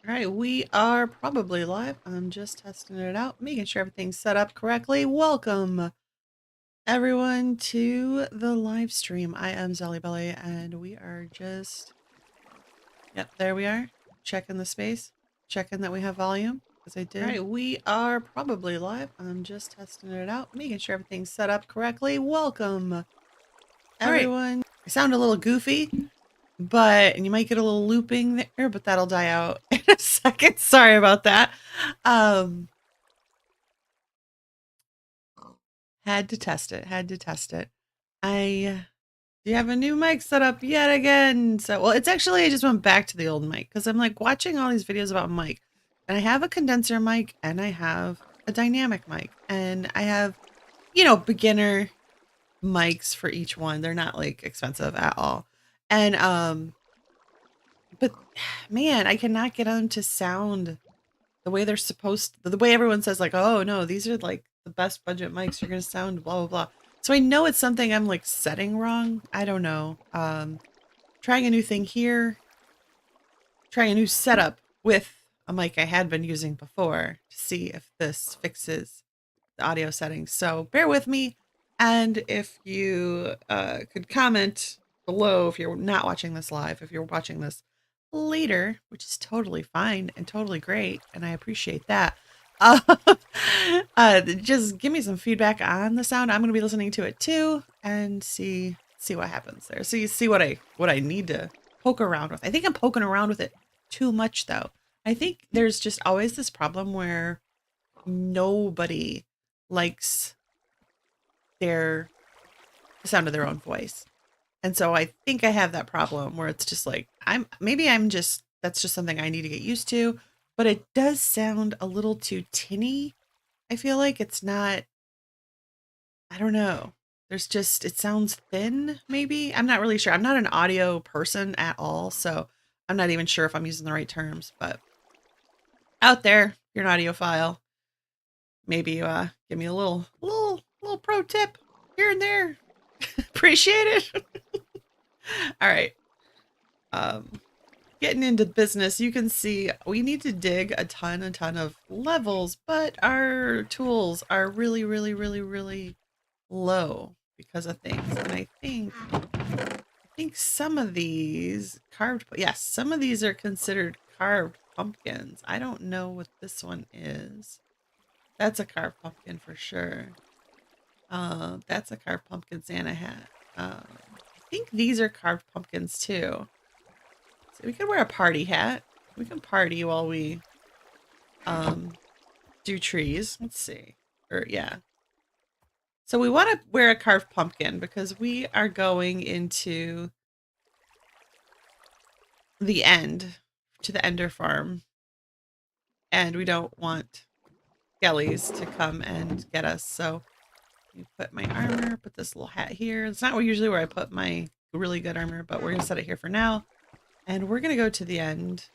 All right, we are probably live. I'm just testing it out, making sure everything's set up correctly. Welcome everyone to the live stream. I am Zelly Belly, and we are just, yep, there we are. Checking the space, checking that we have volume, because I did. All right, we are probably live. I'm just testing it out, making sure everything's set up correctly. Welcome everyone. I sound a little goofy, and you might get a little looping there, but that'll die out in a second. Sorry about that. Had to test it. Had to test it. I do have a new mic set up yet again. So, well, it's actually, I just went back to the old mic because I'm like watching all these videos about mic. And I have a condenser mic and I have a dynamic mic. And I have, beginner mics for each one. They're not like expensive at all. And but man, I cannot get them to sound the way they're supposed to, the way everyone says, like, oh no, these are like the best budget mics, you're gonna sound blah blah blah. So I know it's something I'm like setting wrong. I don't know. Trying a new thing here, trying a new setup with a mic I had been using before to see if this fixes the audio settings. So bear with me. And if you could comment below if you're not watching this live, if you're watching this later, which is totally fine and totally great, and I appreciate that. Uh, just give me some feedback on the sound. I'm going to be listening to it too and see what happens there. So you see what I need to poke around with. I think I'm poking around with it too much though. I think there's just always this problem where nobody likes the sound of their own voice. And so I think I have that problem where it's just like, that's just something I need to get used to, but it does sound a little too tinny. I feel like it's not, I don't know. It sounds thin, maybe. I'm not really sure. I'm not an audio person at all, so I'm not even sure if I'm using the right terms, but out there, if you're an audiophile, maybe give me a little pro tip here and there. Appreciate it. All right. Getting into business, you can see we need to dig a ton of levels, but our tools are really, really, really, really low because of things. And I think some of these yes, some of these are considered carved pumpkins. I don't know what this one is. That's a carved pumpkin for sure. That's a carved pumpkin Santa hat. I think these are carved pumpkins too. So we could wear a party hat. We can party while we do trees. Let's see. Yeah. So we want to wear a carved pumpkin because we are going into the end, to the Ender farm. And we don't want skellies to come and get us. So you put my armor, put this little hat here. It's not usually where I put my really good armor, but we're going to set it here for now. And we're going to go to the end.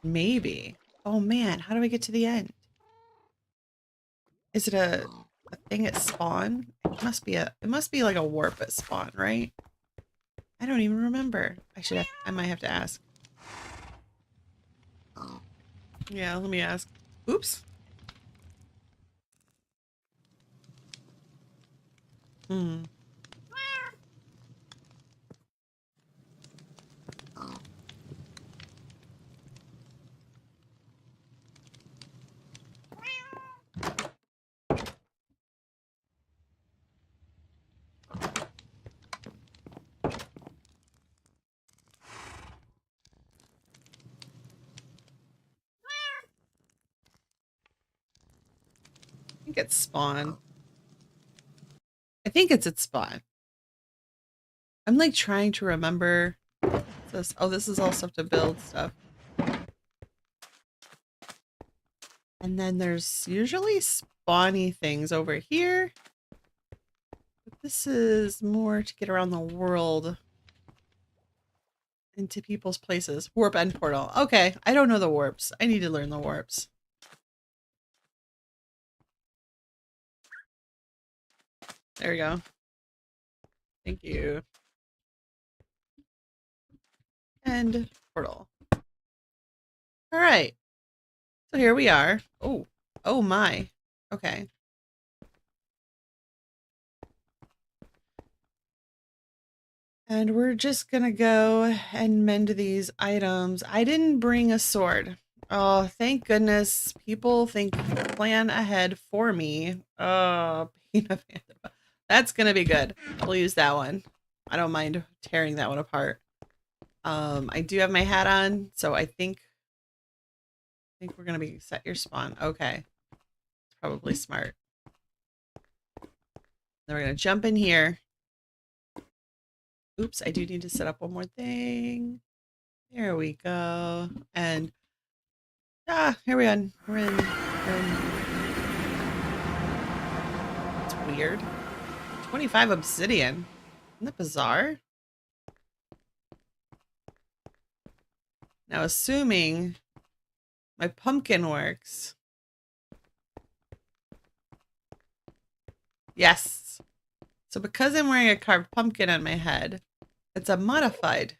Maybe. Oh man, how do we get to the end? Is it a thing at spawn? It must be like a warp at spawn, right? I don't even remember. I might have to ask. Yeah, let me ask. Oops. Hmm. I think it's spawn. I think it's at spawn. I'm like trying to remember this. Oh, this is all stuff to build stuff. And then there's usually spawny things over here. But this is more to get around the world into people's places. Warp end portal. Okay, I don't know the warps. I need to learn the warps. There we go. Thank you. And portal. All right. So here we are. Oh, oh my. Okay. And we're just gonna go and mend these items. I didn't bring a sword. Oh, thank goodness. People plan ahead for me. Oh, peanut panda. That's gonna be good. We'll use that one. I don't mind tearing that one apart. I do have my hat on, so I think we're gonna be set your spawn. Okay. It's probably smart. Then we're gonna jump in here. Oops, I do need to set up one more thing. There we go. And here we are. We're in. It's weird. 25 obsidian. Isn't that bizarre? Now, assuming my pumpkin works. Yes. So because I'm wearing a carved pumpkin on my head, it's a modified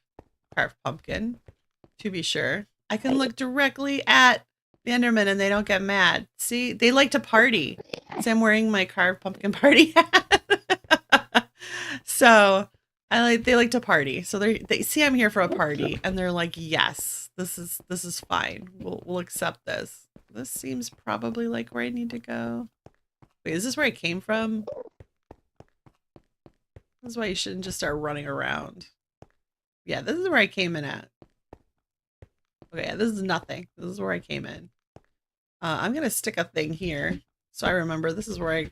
carved pumpkin, to be sure. I can look directly at the Enderman and they don't get mad. See, they like to party. So I'm wearing my carved pumpkin party hat. So they like to party. So they see I'm here for a party and they're like, yes, this is fine. We'll accept this. This seems probably like where I need to go. Wait, is this where I came from? This is why you shouldn't just start running around. Yeah, this is where I came in at. Okay, yeah, this is nothing. This is where I came in. I'm gonna stick a thing here so I remember this is where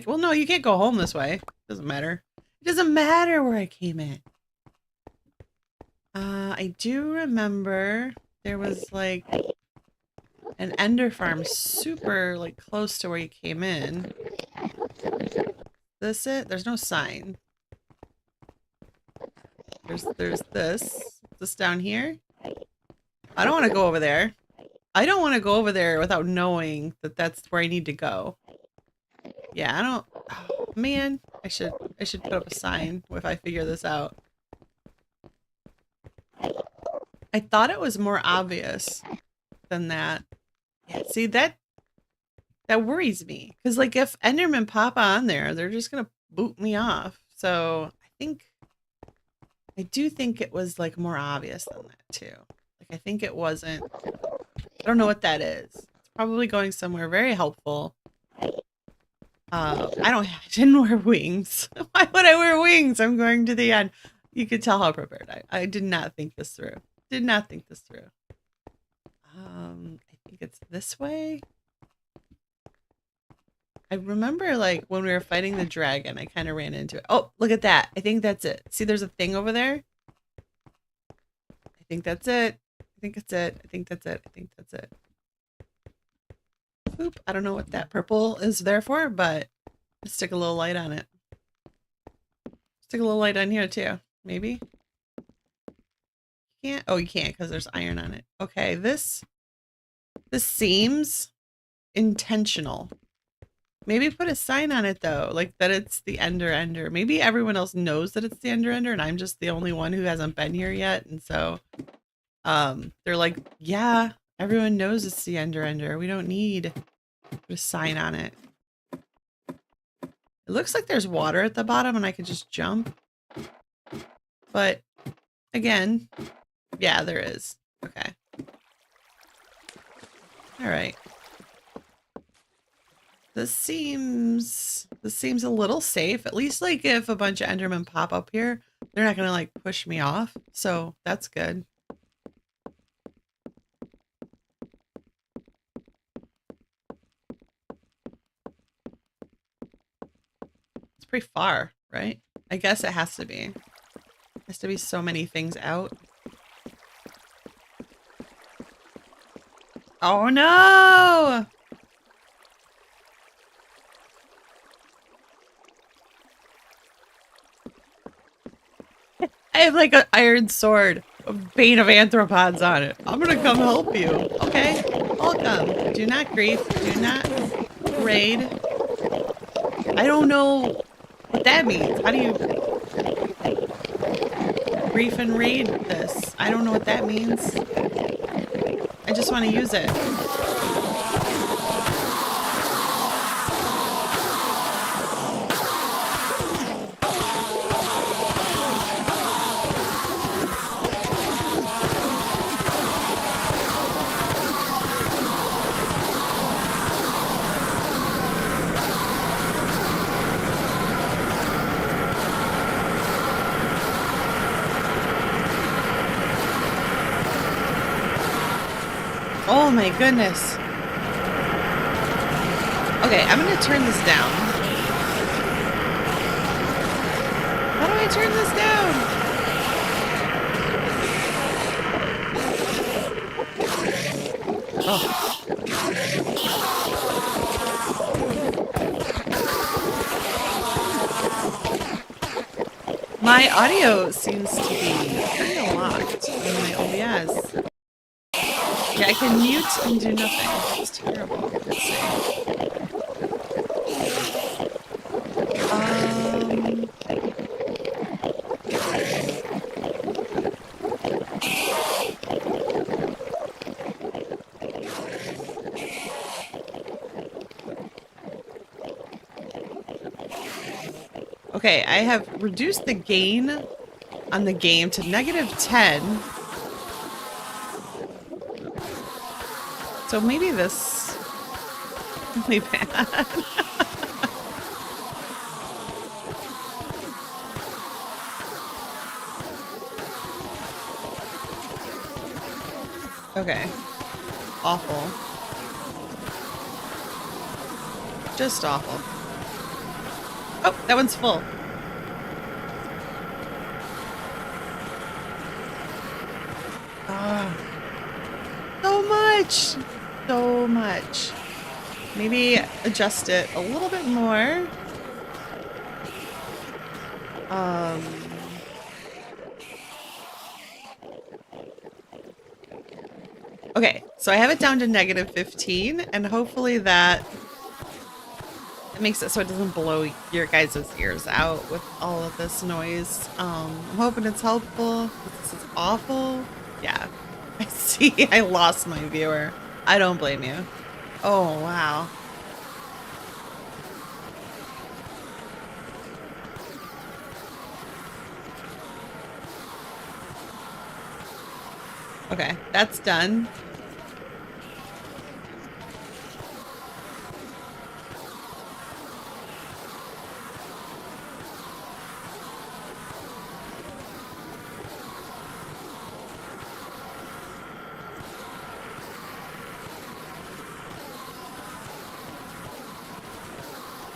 well, no, you can't go home this way. Doesn't matter. It doesn't matter where I came in. I do remember there was like an ender farm super like close to where you came in. This it? There's no sign. There's this down here. I don't want to go over there. I don't want to go over there without knowing that that's where I need to go. Yeah, I don't. Oh, man, I should put up a sign if I figure this out. I thought it was more obvious than that. Yeah, see that worries me because like if Endermen pop on there, they're just gonna boot me off. So I do think it was like more obvious than that too. Like I think it wasn't. I don't know what that is. It's probably going somewhere very helpful. I didn't wear wings. Why would I wear wings? I'm going to the end. You could tell how prepared I did not think this through. Did not think this through. I think it's this way. I remember like when we were fighting the dragon, I kind of ran into it. Oh, look at that. I think that's it. See, there's a thing over there. I think that's it. I think it's it. I think that's it. I think that's it. Oop. I don't know what that purple is there for, but let's stick a little light on it. Stick a little light on here too. Maybe. You can't. Oh, you can't because there's iron on it. Okay, this seems intentional. Maybe put a sign on it though, like that it's the Ender. Maybe everyone else knows that it's the Ender and I'm just the only one who hasn't been here yet, and so they're like, yeah, everyone knows it's the Ender. We don't need to put a sign on it. It looks like there's water at the bottom and I could just jump. But again, yeah, there is. Okay. All right. This seems a little safe. At least like if a bunch of Endermen pop up here, they're not gonna like push me off. So that's good. It's pretty far, right? I guess it has to be. It has to be so many things out. Oh no! I have like an iron sword, a bane of anthropods on it. I'm gonna come help you, okay? Welcome. Do not grief. Do not raid. I don't know what that means. How do you grief and raid this? I don't know what that means. I just want to use it. Oh my goodness. Okay, I'm gonna turn this down. How do I turn this down? Oh. My audio seems to be kind of locked on my OBS. Yeah, I can mute and do nothing. It's terrible. Let's see. Okay, I have reduced the gain on the game to -10. So maybe this is really bad. Okay. Awful. Just awful. Oh, that one's full. Ah, so much. So much. Maybe adjust it a little bit more. Okay, so I have it down to -15, and hopefully that makes it so it doesn't blow your guys' ears out with all of this noise. I'm hoping it's helpful. This is awful. Yeah, I see. I lost my viewer. I don't blame you. Oh, wow. Okay, that's done.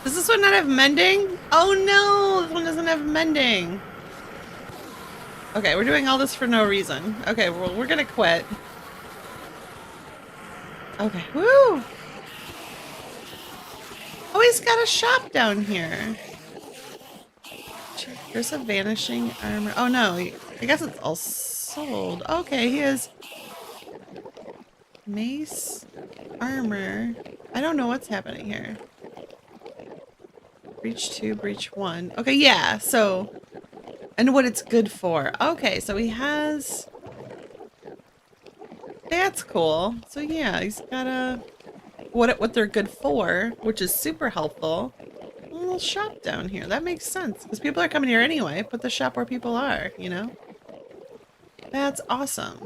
Does this one not have mending? Oh no, this one doesn't have mending. Okay, we're doing all this for no reason. Okay, well, we're gonna quit. Okay, woo! Oh, he's got a shop down here. There's a vanishing armor. Oh no, I guess it's all sold. Okay, he has mace, armor. I don't know what's happening here. Breach 2, breach 1. Okay, yeah, so... And what it's good for. Okay, so he has... That's cool. So yeah, he's got a... What they're good for, which is super helpful. A little shop down here. That makes sense. Because people are coming here anyway. Put the shop where people are, you know? That's awesome.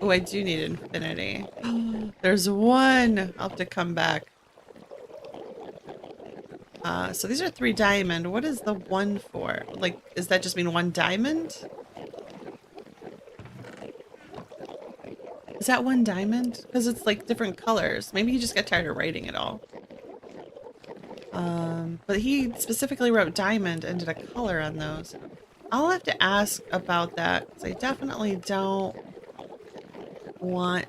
Oh, I do need infinity. There's one! I'll have to come back. So these are 3 diamond. What is the 1 for? Like, does that just mean 1 diamond? Is that 1 diamond? Because it's like different colors. Maybe he just got tired of writing it all. But he specifically wrote diamond and did a color on those. I'll have to ask about that because I definitely don't want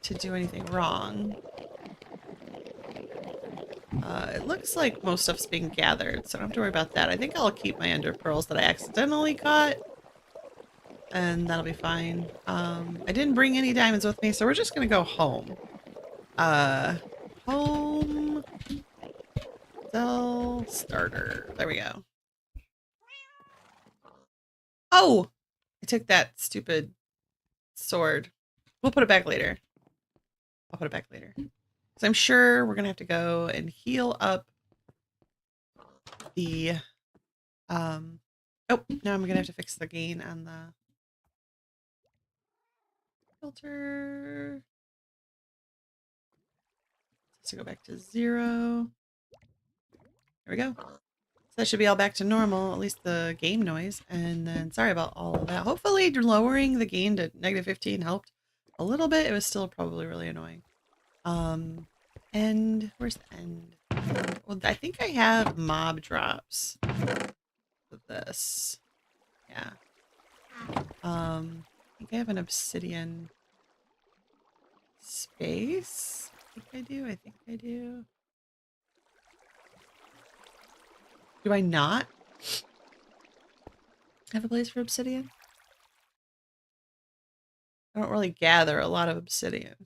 to do anything wrong. It looks like most stuff's being gathered, so I don't have to worry about that. I think I'll keep my ender pearls that I accidentally got, and that'll be fine. I didn't bring any diamonds with me, so we're just gonna go home. Home. Sell starter. There we go. Oh! I took that stupid sword. We'll put it back later. I'll put it back later. Because I'm sure we're going to have to go and heal up the... Oh, now I'm going to have to fix the gain on the filter. Let's go back to 0. There we go. So that should be all back to normal, at least the game noise. And then sorry about all of that. Hopefully lowering the gain to -15 helped a little bit. It was still probably really annoying. And where's the end? Well, I think I have mob drops with this. Yeah. I think I have an obsidian space. I think I do. Do I not have a place for obsidian? I don't really gather a lot of obsidian.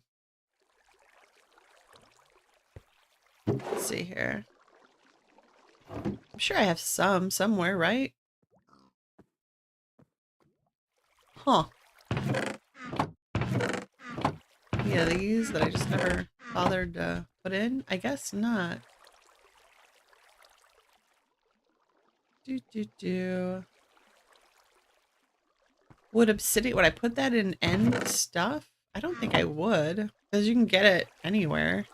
Let's see here. I'm sure I have some somewhere, right? Huh. Any of these that I just never bothered to put in? I guess not. Would I put that in end stuff? I don't think I would, because you can get it anywhere.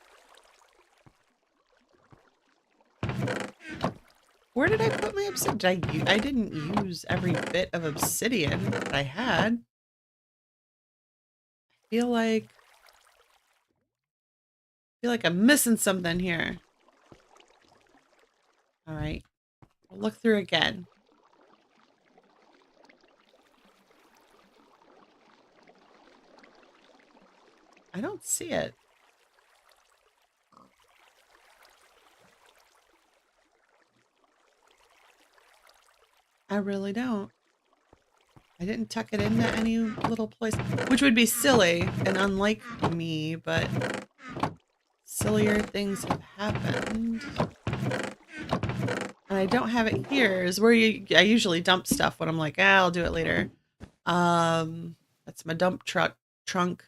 Where did I put my obsidian? I didn't use every bit of obsidian that I had. I feel like I'm missing something here. All right. I'll look through again. I don't see it. I really don't. I didn't tuck it into any little place, which would be silly and unlike me, but sillier things have happened. And I don't have it here, is where I usually dump stuff when I'm like, I'll do it later. That's my dump trunk,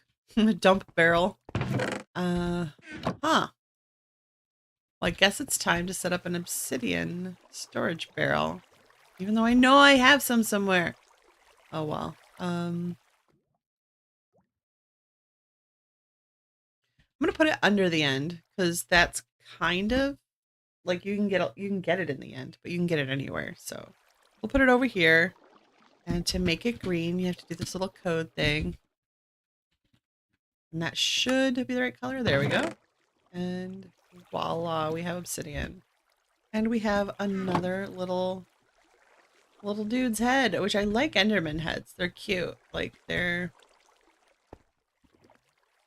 dump barrel. Well, I guess it's time to set up an obsidian storage barrel, even though I know I have some somewhere. Oh well. I'm gonna put it under the end because that's kind of like you can get it in the end, but you can get it anywhere. So we'll put it over here. And to make it green, you have to do this little code thing. And that should be the right color. There we go. And voila, we have obsidian. And we have another little dude's head, which I like Enderman heads. They're cute. Like they're...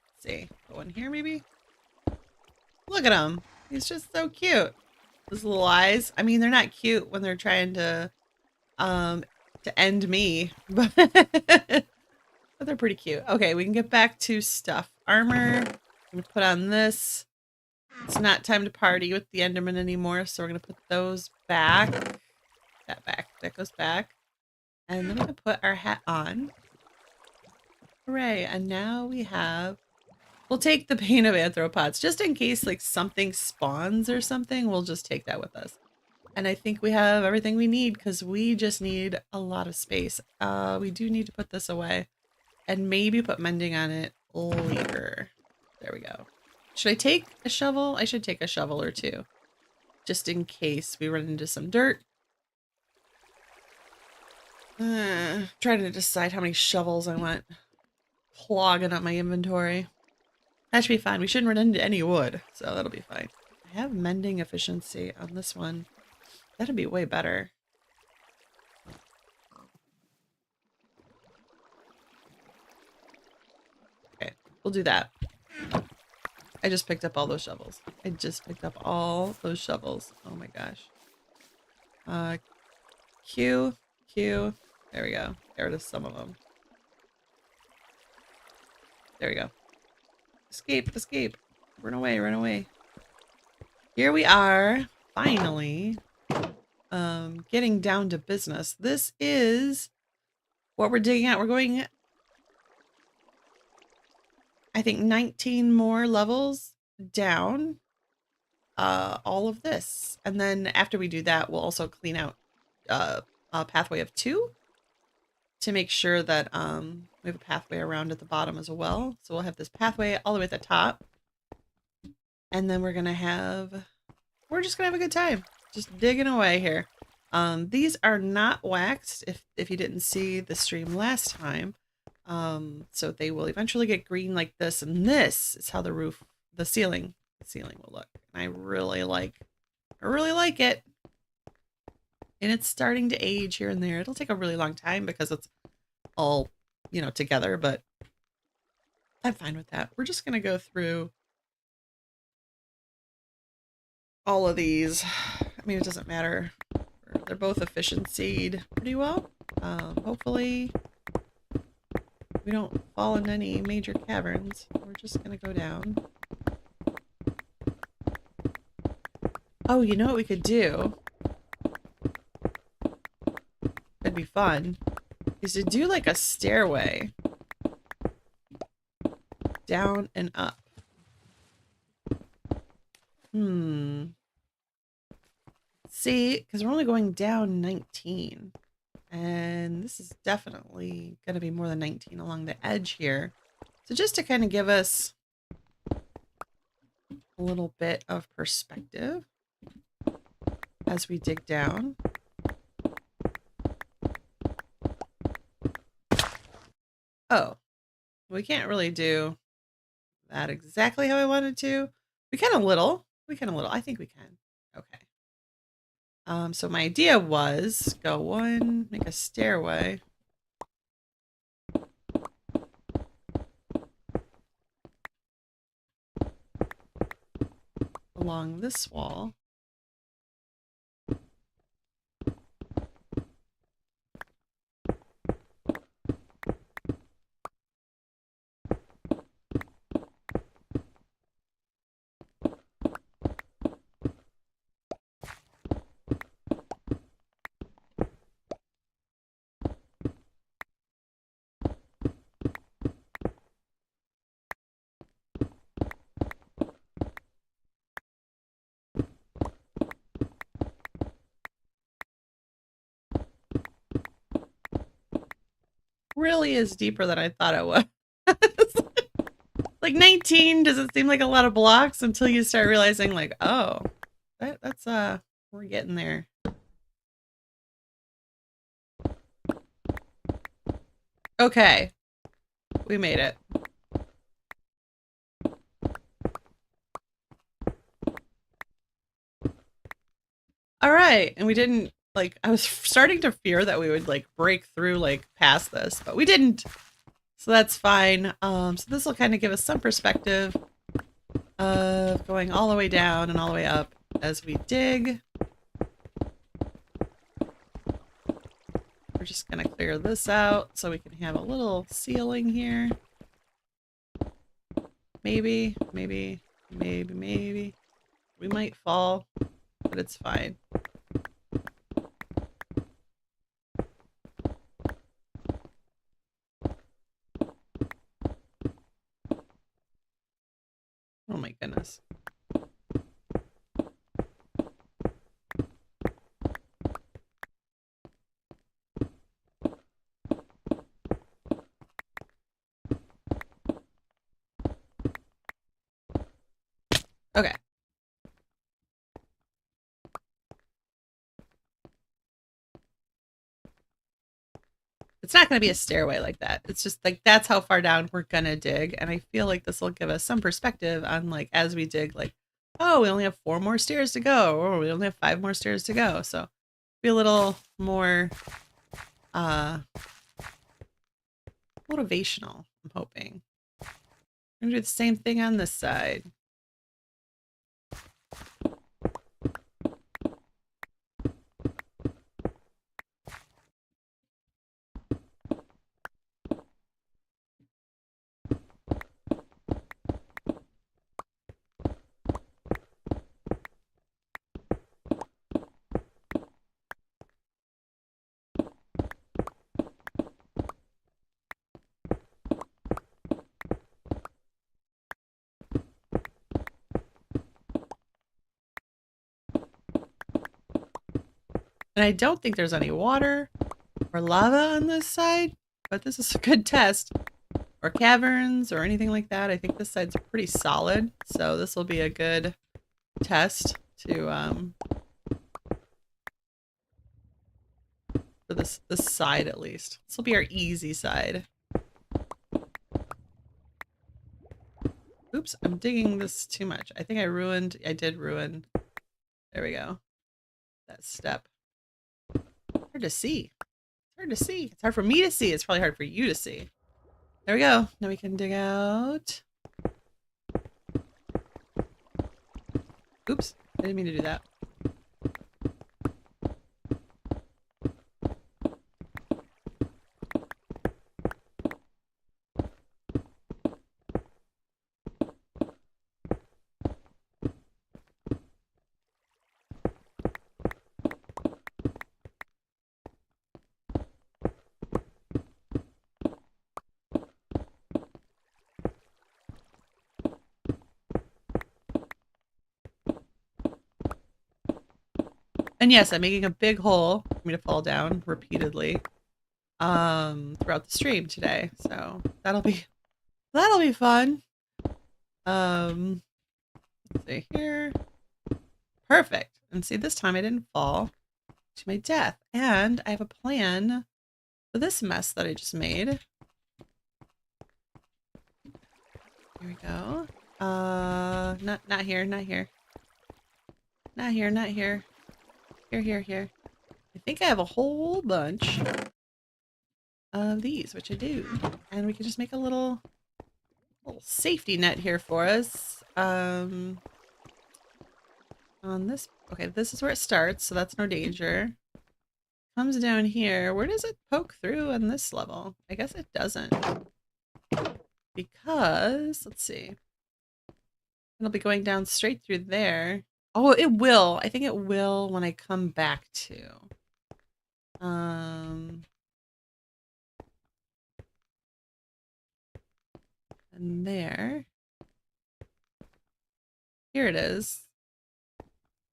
Let's see. Go in here maybe? Look at him. He's just so cute. His little eyes. I mean, they're not cute when they're trying to end me, but but they're pretty cute. Okay, we can get back to stuff. Armor. I'm gonna put on this. It's not time to party with the Enderman anymore, so we're gonna put those back. That goes back. And then we're gonna put our hat on. Hooray! And now we have... We'll take the Pain of Arthropods just in case like something spawns or something. We'll just take that with us. And I think we have everything we need because we just need a lot of space. We do need to put this away and maybe put mending on it later. There we go. Should I take a shovel? I should take a shovel or two just in case we run into some dirt. Trying to decide how many shovels I want clogging up my inventory. That should be fine. We shouldn't run into any wood, so that'll be fine. I have mending efficiency on this one. That'd be way better. Okay, we'll do that. I just picked up all those shovels. Oh my gosh. Q. There we go. Get rid of some of them. There we go. Escape. Run away. Here we are, finally, getting down to business. This is what we're digging out. We're going I think 19 more levels down all of this. And then after we do that, we'll also clean out a pathway of 2 to make sure that we have a pathway around at the bottom as well. So we'll have this pathway all the way at the top. And then we're just gonna have a good time. Just digging away here. These are not waxed if you didn't see the stream last time. So they will eventually get green like this, and this is how the ceiling will look. And I really like it. And it's starting to age here and there. It'll take a really long time because it's all, together, but I'm fine with that. We're just gonna go through all of these. I mean, it doesn't matter. They're both efficiencyed pretty well. Hopefully we don't fall in any major caverns. We're just gonna go down. Oh, you know what we could do? That'd be fun. Is to do like a stairway down and up. See, because we're only going down 19. And this is definitely going to be more than 19 along the edge here. So just to kind of give us a little bit of perspective as we dig down. Oh, we can't really do that exactly how I wanted to. We can a little. I think we can. Okay. So my idea was go one, make a stairway. Along this wall. Really is deeper than I thought it was. Like 19 doesn't seem like a lot of blocks until you start realizing like, oh, that's we're getting there. Okay. We made it. All right. And we didn't like, I was starting to fear that we would like break through like past this, but we didn't. So that's fine. So this will kind of give us some perspective of going all the way down and all the way up as we dig. We're just going to clear this out so we can have a little ceiling here. Maybe. We might fall, but it's fine. Oh my goodness. Okay. It's not going to be a stairway like that. It's just like, that's how far down we're going to dig. And I feel like this will give us some perspective on like, as we dig, like, oh, we only have 4 more stairs to go, or we only have 5 more stairs to go. So be a little more motivational, I'm hoping. I'm going to do the same thing on this side. And I don't think there's any water or lava on this side, but this is a good test. Or caverns or anything like that. I think this side's pretty solid, so this will be a good test to for this side at least. This will be our easy side. Oops, I'm digging this too much. I think I did ruin. There we go. That step. Hard to see. It's hard to see. It's hard for me to see. It's probably hard for you to see. There we go. Now we can dig out. Oops, I didn't mean to do that. And yes, I'm making a big hole for me to fall down repeatedly throughout the stream today. So that'll be fun. Let's see here. Perfect. And see, this time I didn't fall to my death. And I have a plan for this mess that I just made. Here we go. Not here, not here. Not here, not here. Here. I think I have a whole bunch of these, which I do. And we can just make a little safety net here for us. On this, okay, this is where it starts, so that's no danger. Comes down here. Where does it poke through on this level? I guess it doesn't. Because, let's see. It'll be going down straight through there. Oh, it will. I think it will when I come back to. And there. Here it is.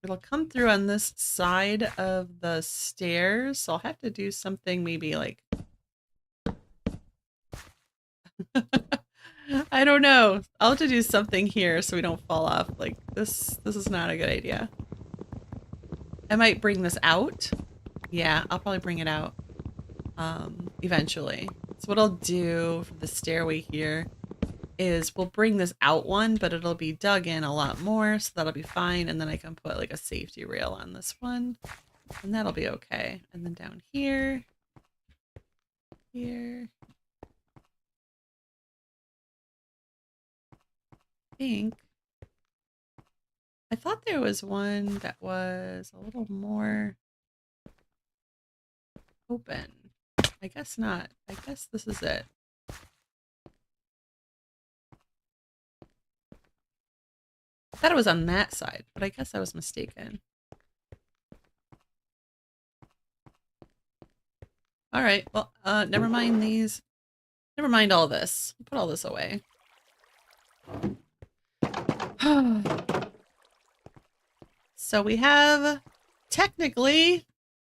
It'll come through on this side of the stairs, so I'll have to do something maybe like... I don't know. I'll have to do something here so we don't fall off. Like, this is not a good idea. I might bring this out. Yeah, I'll probably bring it out eventually. So what I'll do for the stairway here is we'll bring this out one, but it'll be dug in a lot more, so that'll be fine. And then I can put like a safety rail on this one, and that'll be okay. And then down here, here. I thought there was one that was a little more open. I guess not. I guess this is it. I thought it was on that side, but I guess I was mistaken. All right. Well, never mind these. Never mind all this. I'll put all this away. So we have technically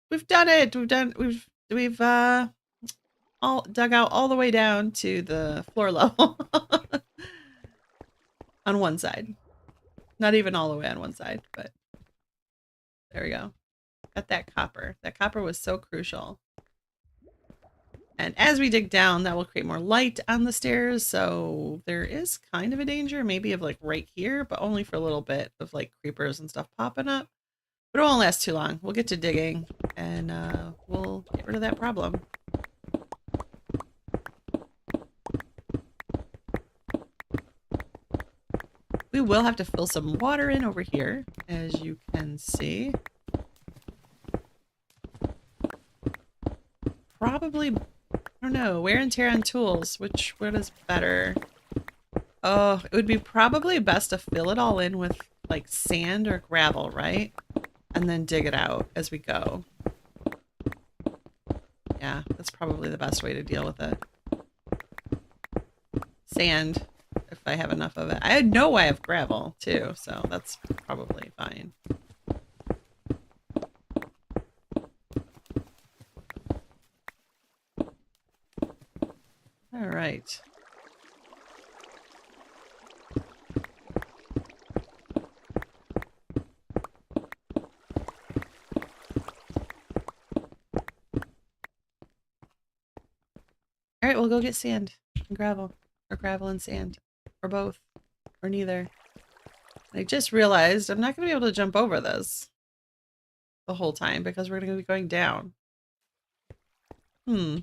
we've done it. We've all dug out all the way down to the floor level on one side. Not even all the way on one side, but there we go. Got that copper. That copper was so crucial. And as we dig down, that will create more light on the stairs. So there is kind of a danger maybe of like right here, but only for a little bit of like creepers and stuff popping up. But it won't last too long. We'll get to digging and we'll get rid of that problem. We will have to fill some water in over here, as you can see. Probably, I don't know, wear and tear on tools. Which one is better? Oh, it would be probably best to fill it all in with like sand or gravel, right? And then dig it out as we go. Yeah, that's probably the best way to deal with it. Sand, if I have enough of it. I know I have gravel too, so that's probably fine. All right. All right, we'll go get sand and gravel, or gravel and sand, or both, or neither. I just realized I'm not going to be able to jump over this the whole time because we're going to be going down. Hmm.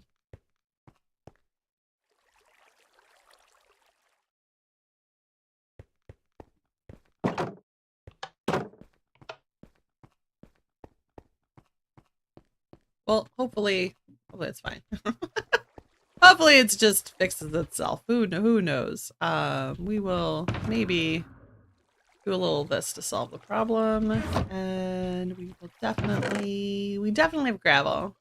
Well, hopefully it's fine. Hopefully it's just fixes itself. Who knows? We will maybe do a little of this to solve the problem, and we definitely have gravel.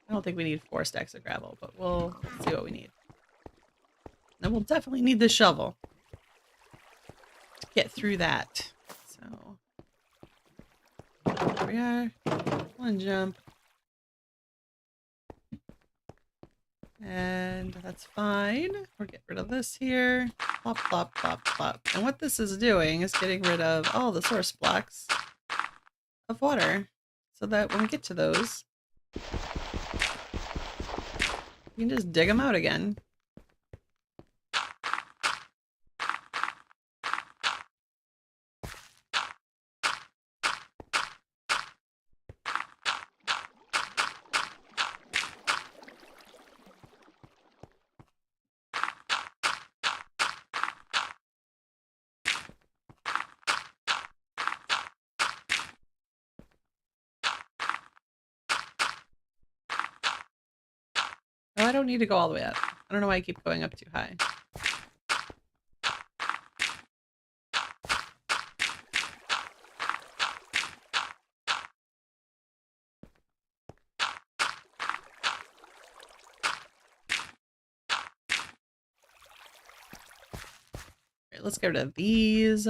I don't think we need 4 stacks of gravel, but we'll see what we need. And we'll definitely need the shovel to get through that. So there we are. One jump. And that's fine. We'll get rid of this here. Plop, plop, plop, plop. And what this is doing is getting rid of all the source blocks of water so that when we get to those, we can just dig them out again. Oh, I don't need to go all the way up. I don't know why I keep going up too high. All right, let's get rid of these.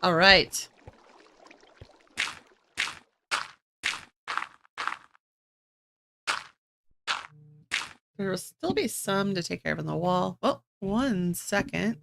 All right. There will still be some to take care of on the wall. Oh, 1 second.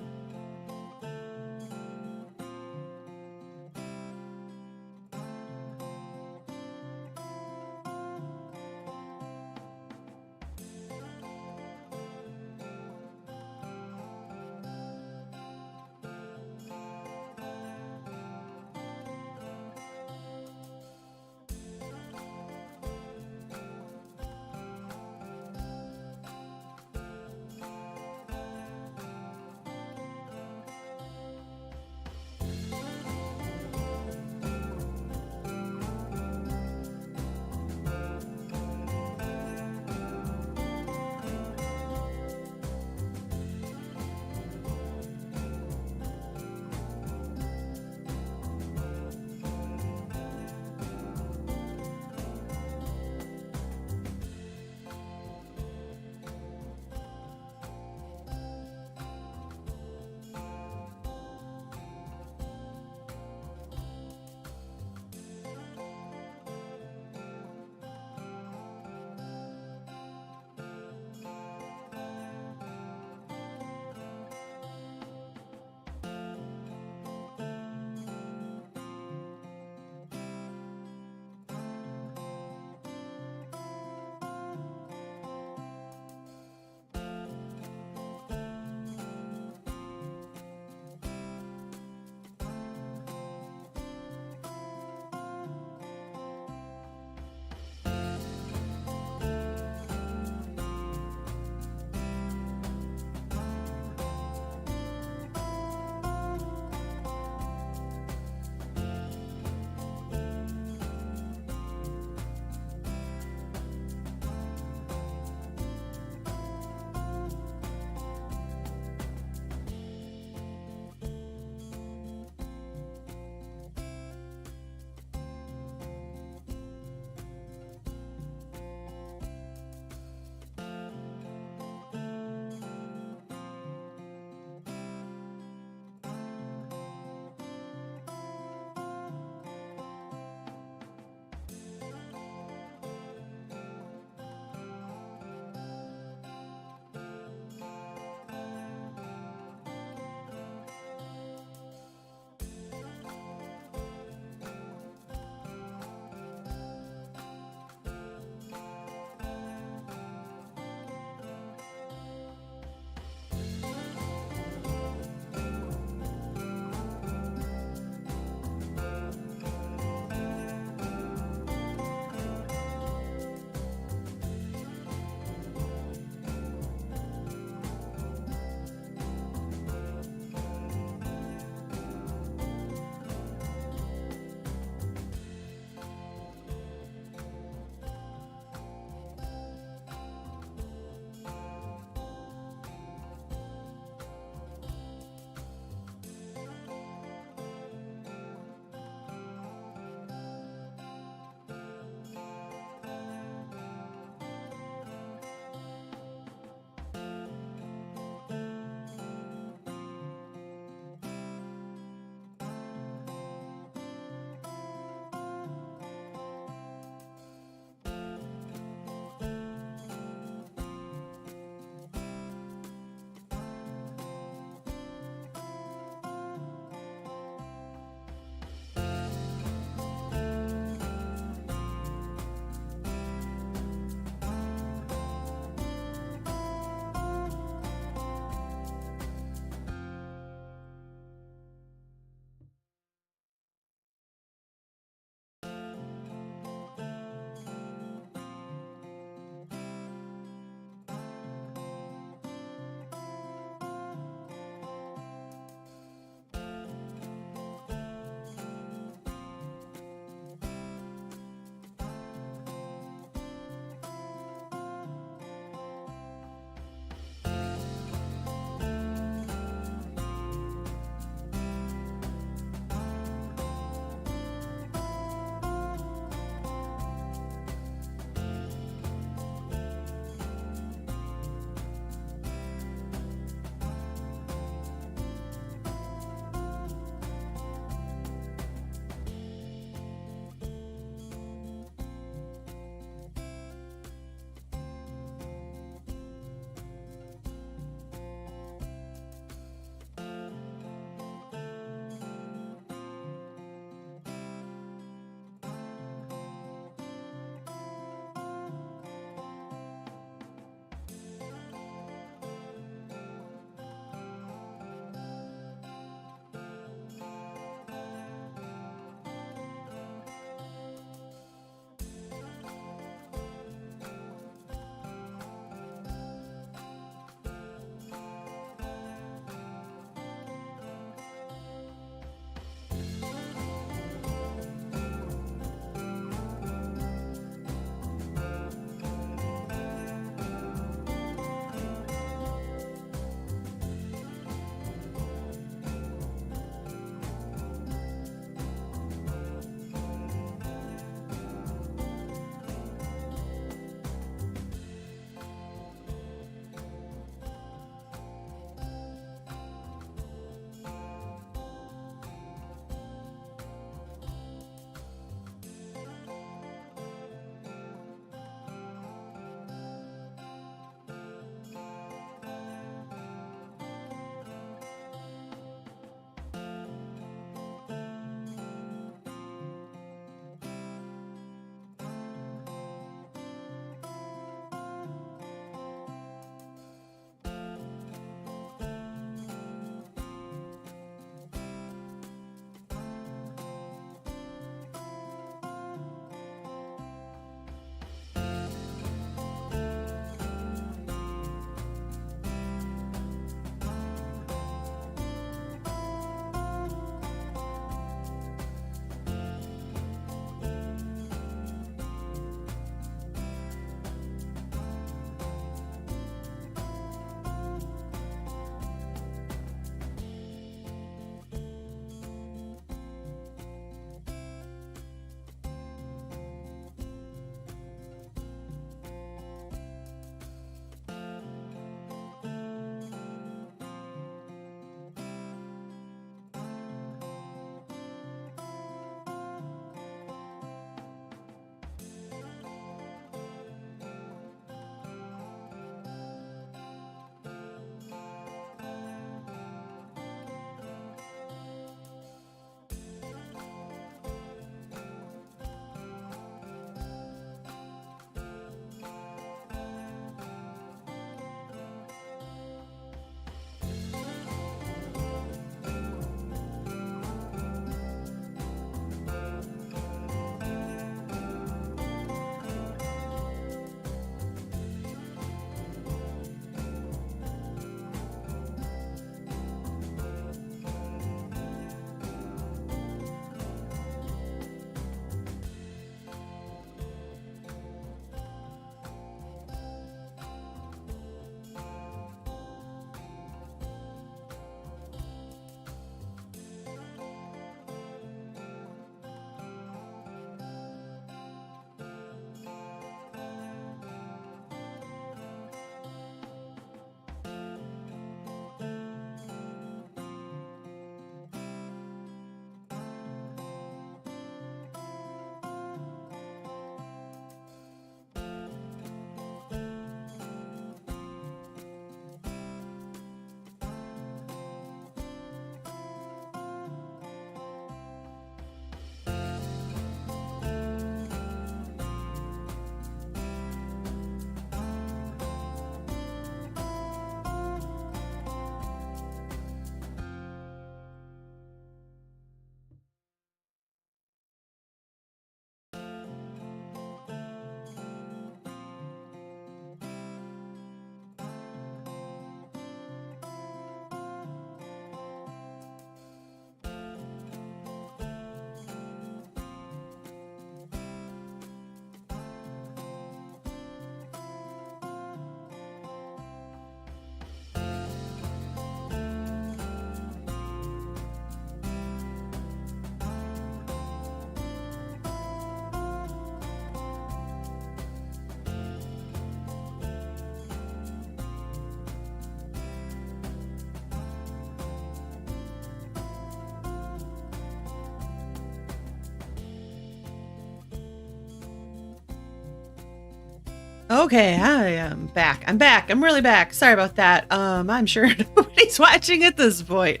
Okay, I am back. I'm back. I'm really back. Sorry about that. I'm sure nobody's watching at this point.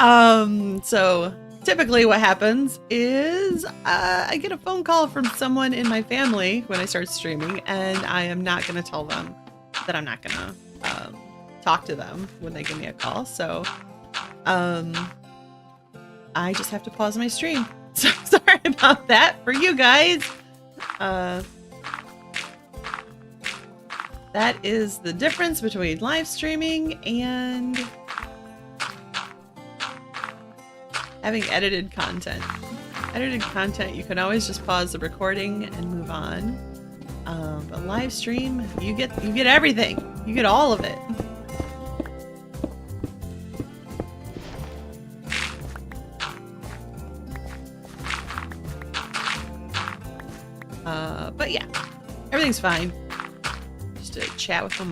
So typically what happens is I get a phone call from someone in my family when I start streaming, and I am not going to tell them that I'm not going to talk to them when they give me a call. So I just have to pause my stream. So sorry about that for you guys. That is the difference between live streaming and having edited content. Edited content, you can always just pause the recording and move on. But live stream, you get everything. You get all of it. But yeah, everything's fine. Just to chat with my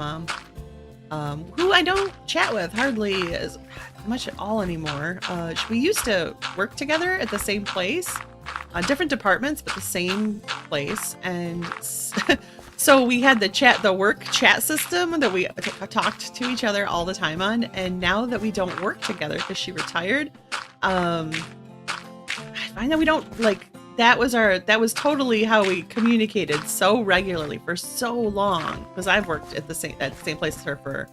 mom, who I don't chat with hardly as much at all anymore. We used to work together at the same place, different departments, but the same place. And so we had the work chat system that we talked to each other all the time on. And now that we don't work together because she retired, I find that we don't that was totally how we communicated so regularly for so long, because I've worked at the same place as her for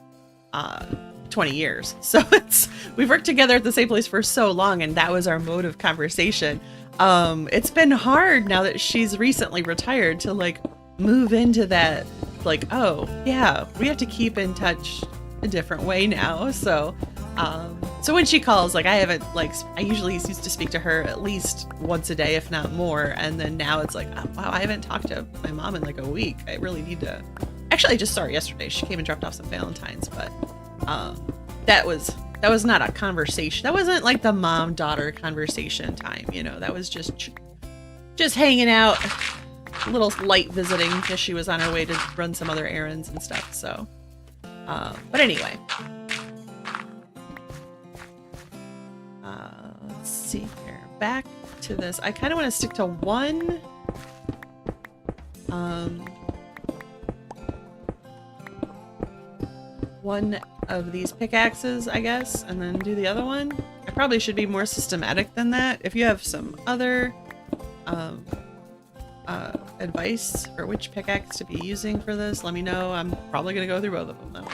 20 years. So we've worked together at the same place for so long, and that was our mode of conversation. It's been hard now that she's recently retired to move into that, oh yeah, we have to keep in touch a different way now. So when she calls, I usually used to speak to her at least once a day, if not more. And then now it's wow, I haven't talked to my mom in a week. I really need to. Actually, I just saw her yesterday. She came and dropped off some Valentines, but that was not a conversation. That wasn't the mom-daughter conversation time. That was just hanging out, a little light visiting because she was on her way to run some other errands and stuff. So, but anyway. Let's see here. Back to this. I kind of want to stick to one. One of these pickaxes, I guess, and then do the other one. I probably should be more systematic than that. If you have some other advice for which pickaxe to be using for this, let me know. I'm probably going to go through both of them though.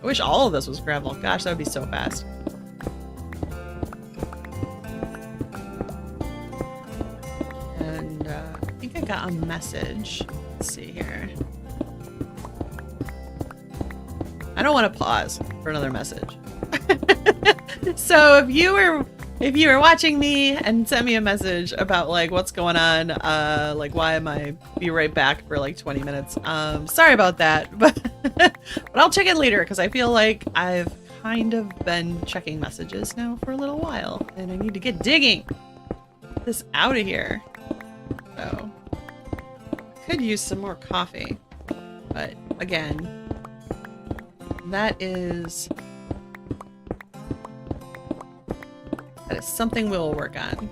I wish all of this was gravel. Gosh, that would be so fast. And I think I got a message. Let's see here. I don't want to pause for another message. So if you were watching me and sent me a message about what's going on, why am I be right back for 20 minutes? Sorry about that, but I'll check it later because I feel like I've kind of been checking messages now for a little while and I need to get digging. Get this out of here. So could use some more coffee, but again, that is something we'll work on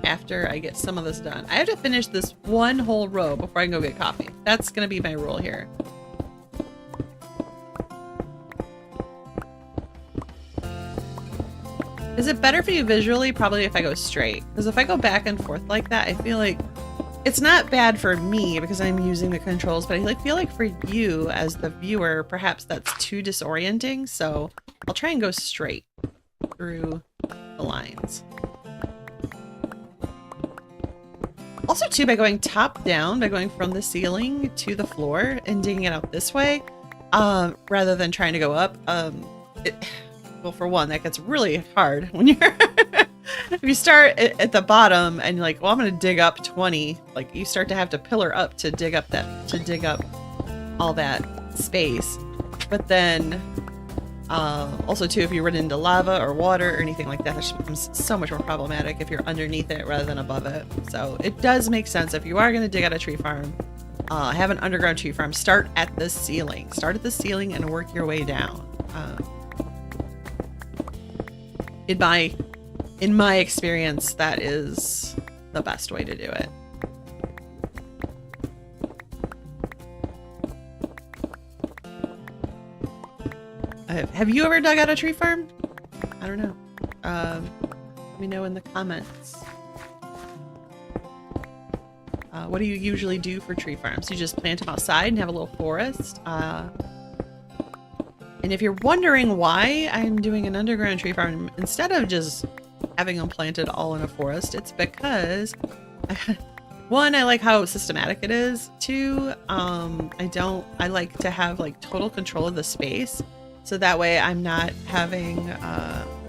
after I get some of this done. I have to finish this one whole row before I can go get coffee. That's going to be my rule here. Is it better for you visually? Probably if I go straight. Because if I go back and forth like that, I feel like it's not bad for me because I'm using the controls, but I feel like for you as the viewer, perhaps that's too disorienting. So I'll try and go straight through the lines. Also too, by going top down, by going from the ceiling to the floor and digging it out this way, rather than trying to go up, well, for one, that gets really hard when you're if you start at the bottom and you're like, well, I'm gonna dig up 20, you start to have to pillar up to dig up all that space. But then also too, if you run into lava or water or anything like that, that becomes so much more problematic if you're underneath it rather than above it. So it does make sense if you are going to dig out a tree farm, have an underground tree farm, start at the ceiling. Start at the ceiling and work your way down. In my in my experience, that is the best way to do it. Have you ever dug out a tree farm? I don't know. Let me know in the comments. What do you usually do for tree farms? You just plant them outside and have a little forest? And if you're wondering why I'm doing an underground tree farm instead of just having them planted all in a forest, it's because one, I like how systematic it is. Two, I like to have like total control of the space. So that way I'm not having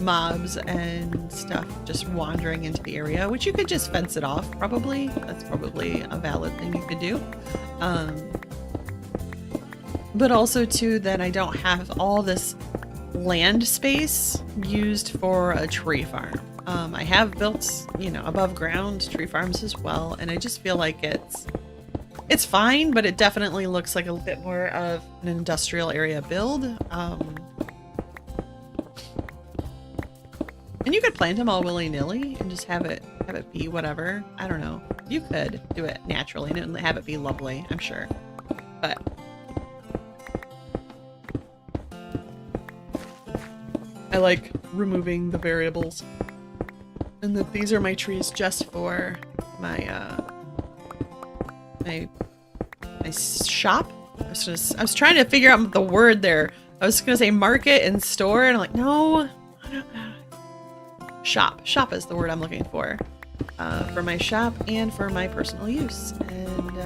mobs and stuff just wandering into the area, which you could just fence it off probably. That's probably a valid thing you could do. But also too, that I don't have all this land space used for a tree farm. I have built, you know, above ground tree farms as well, and I just feel like it's fine, but it definitely looks like a bit more of an industrial area build. And you could plant them all willy-nilly and just have it be whatever. I don't know. You could do it naturally and have it be lovely, I'm sure. But I like removing the variables. And that these are my trees just for my my shop. I was trying to figure out the word there. I was gonna say market and store, and I'm like, no, shop. Shop is the word I'm looking for my shop and for my personal use. And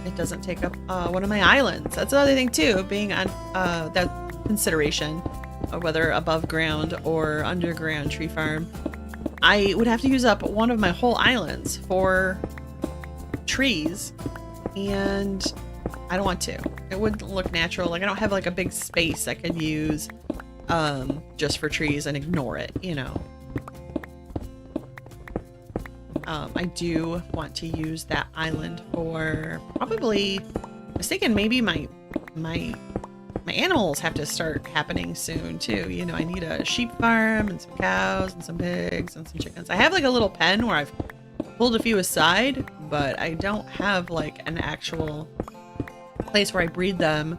it doesn't take up one of my islands. That's another thing too, being on that consideration of whether above ground or underground tree farm. I would have to use up one of my whole islands for trees, and I don't want to. It wouldn't look natural. Like, I don't have like a big space I could use just for trees and ignore it, you know. I do want to use that island for probably, I was thinking maybe my animals have to start happening soon too. You know, I need a sheep farm and some cows and some pigs and some chickens. I have like a little pen where I've pulled a few aside, but I don't have like an actual place where I breed them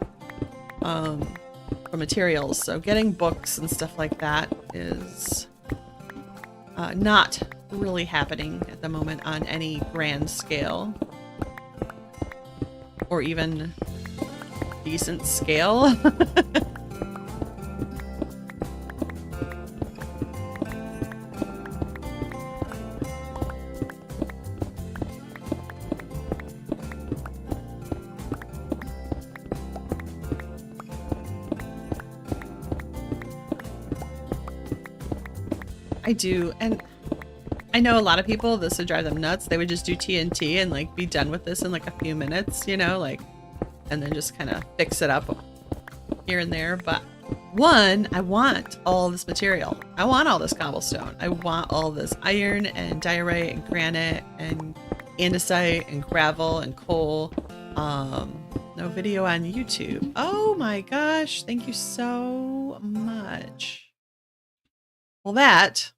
for materials. So getting books and stuff like that is not really happening at the moment on any grand scale or even decent scale. I do, and I know a lot of people, this would drive them nuts. They would just do TNT and like be done with this in like a few minutes, you know, like, and then just kind of fix it up here and there. But one, I want all this material. I want all this cobblestone. I want all this iron and diorite and granite and andesite and gravel and coal. No video on YouTube. Oh my gosh, thank you so much. Well, that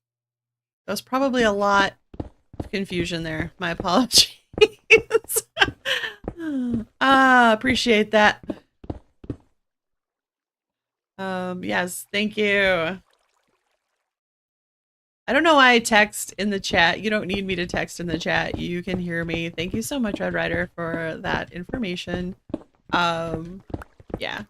was probably a lot of confusion there. My apologies. Appreciate that. Yes, thank you. I don't know why I text in the chat. You don't need me to text in the chat. You can hear me. Thank you so much, Red Rider, for that information. Yeah.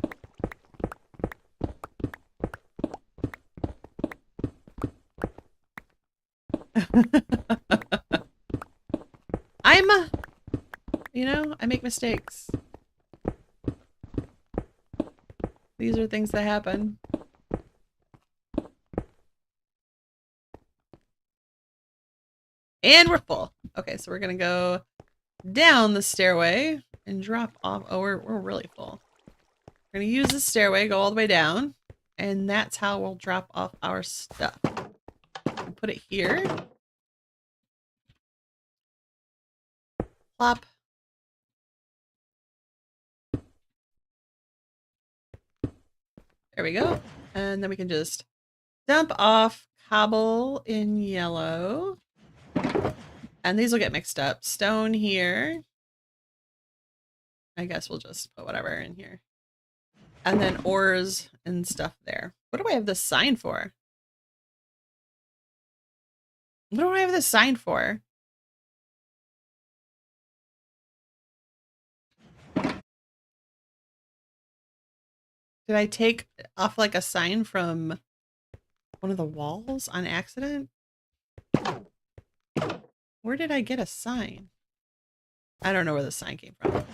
You know, I make mistakes. These are things that happen. And we're full. Okay, so we're gonna go down the stairway and drop off. Oh, we're really full. We're gonna use the stairway, go all the way down, and that's how we'll drop off our stuff. We'll put it here. Plop. There we go. And then we can just dump off cobble in yellow. And these will get mixed up. Stone here. I guess we'll just put whatever in here. And then ores and stuff there. What do I have this sign for? What do I have this sign for? Did I take off like a sign from one of the walls on accident? Where did I get a sign? I don't know where the sign came from.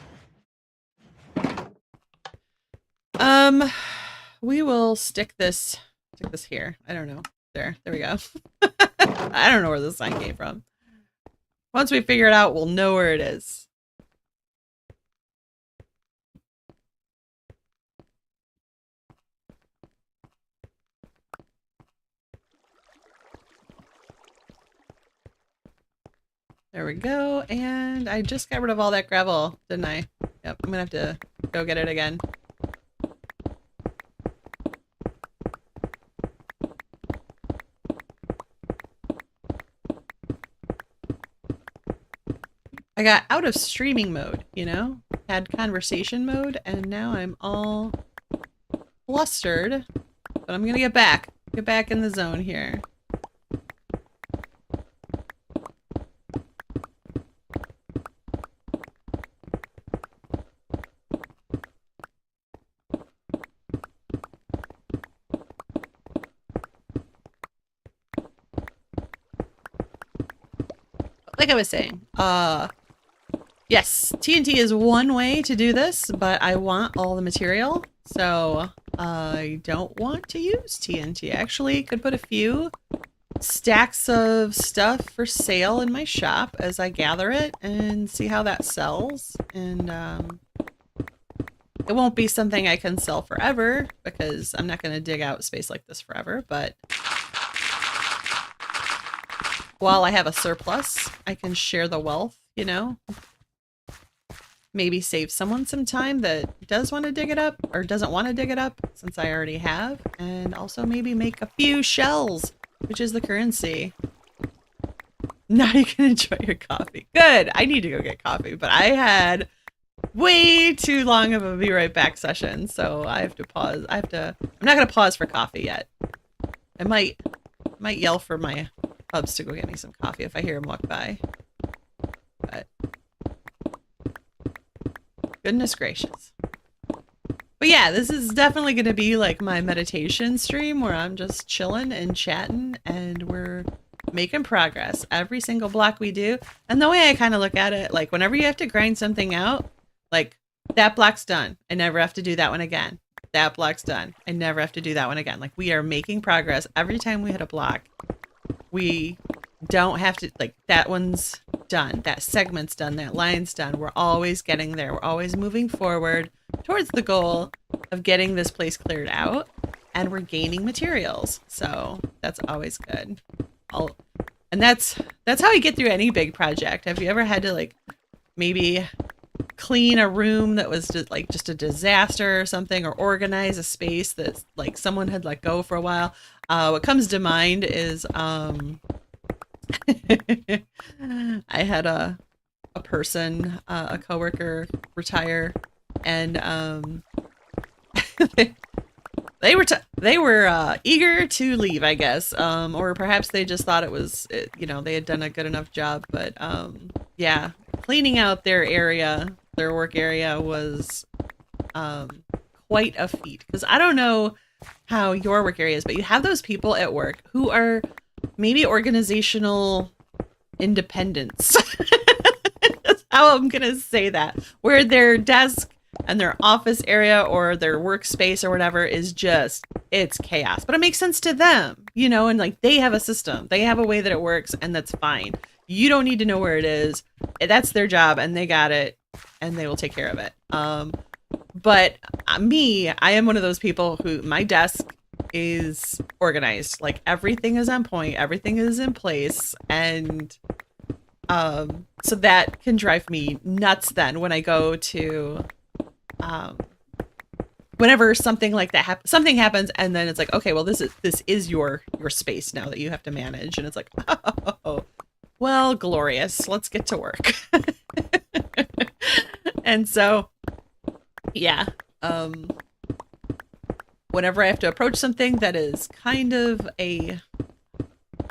We will stick this here. I don't know. There we go. I don't know where the sign came from. Once we figure it out, we'll know where it is. There we go. And I just got rid of all that gravel, didn't I? Yep, I'm gonna have to go get it again. I got out of streaming mode, you know? Had conversation mode, and now I'm all flustered. But I'm gonna get back in the zone here. Like I was saying, yes, TNT is one way to do this, but I want all the material, so I don't want to use TNT. I actually could put a few stacks of stuff for sale in my shop as I gather it and see how that sells. And it won't be something I can sell forever because I'm not going to dig out space like this forever, but while I have a surplus, I can share the wealth, you know? Maybe save someone some time that does want to dig it up or doesn't want to dig it up since I already have. And also maybe make a few shells, which is the currency. Now you can enjoy your coffee. Good. I need to go get coffee, but I had way too long of a be right back session. So I have to pause. I'm not going to pause for coffee yet. I might yell for my Hubs to go get me some coffee if I hear him walk by. But goodness gracious. But yeah, this is definitely going to be like my meditation stream where I'm just chilling and chatting and we're making progress every single block we do. And the way I kind of look at it, like whenever you have to grind something out, like that block's done. I never have to do that one again. That block's done. I never have to do that one again. Like we are making progress every time we hit a block. We don't have to, like, that one's done. That segment's done. That line's done. We're always getting there. We're always moving forward towards the goal of getting this place cleared out. And we're gaining materials. So that's always good. And that's how you get through any big project. Have you ever had to, like, maybe clean a room that was just a disaster or something, or organize a space that like someone had let go for a while? What comes to mind is I had a person, a coworker retire, and they were eager to leave, I guess, or perhaps they just thought it was, you know, they had done a good enough job. But yeah, cleaning out their area, their work area, was quite a feat. Because I don't know how your work area is, but you have those people at work who are maybe organizational independents. That's how I'm gonna say that. Where their desk and their office area or their workspace or whatever is just, it's chaos. But it makes sense to them, you know, and like they have a system. They have a way that it works, and that's fine. You don't need to know where it is. That's their job, and they got it, and they will take care of it. But me, I am one of those people who, my desk is organized. Like everything is on point, everything is in place, and so that can drive me nuts then when I go to whenever something like that something happens, and then it's like, okay, well, this is your space now that you have to manage, and it's like, oh, well, glorious. Let's get to work. And so, yeah, whenever I have to approach something that is kind of a,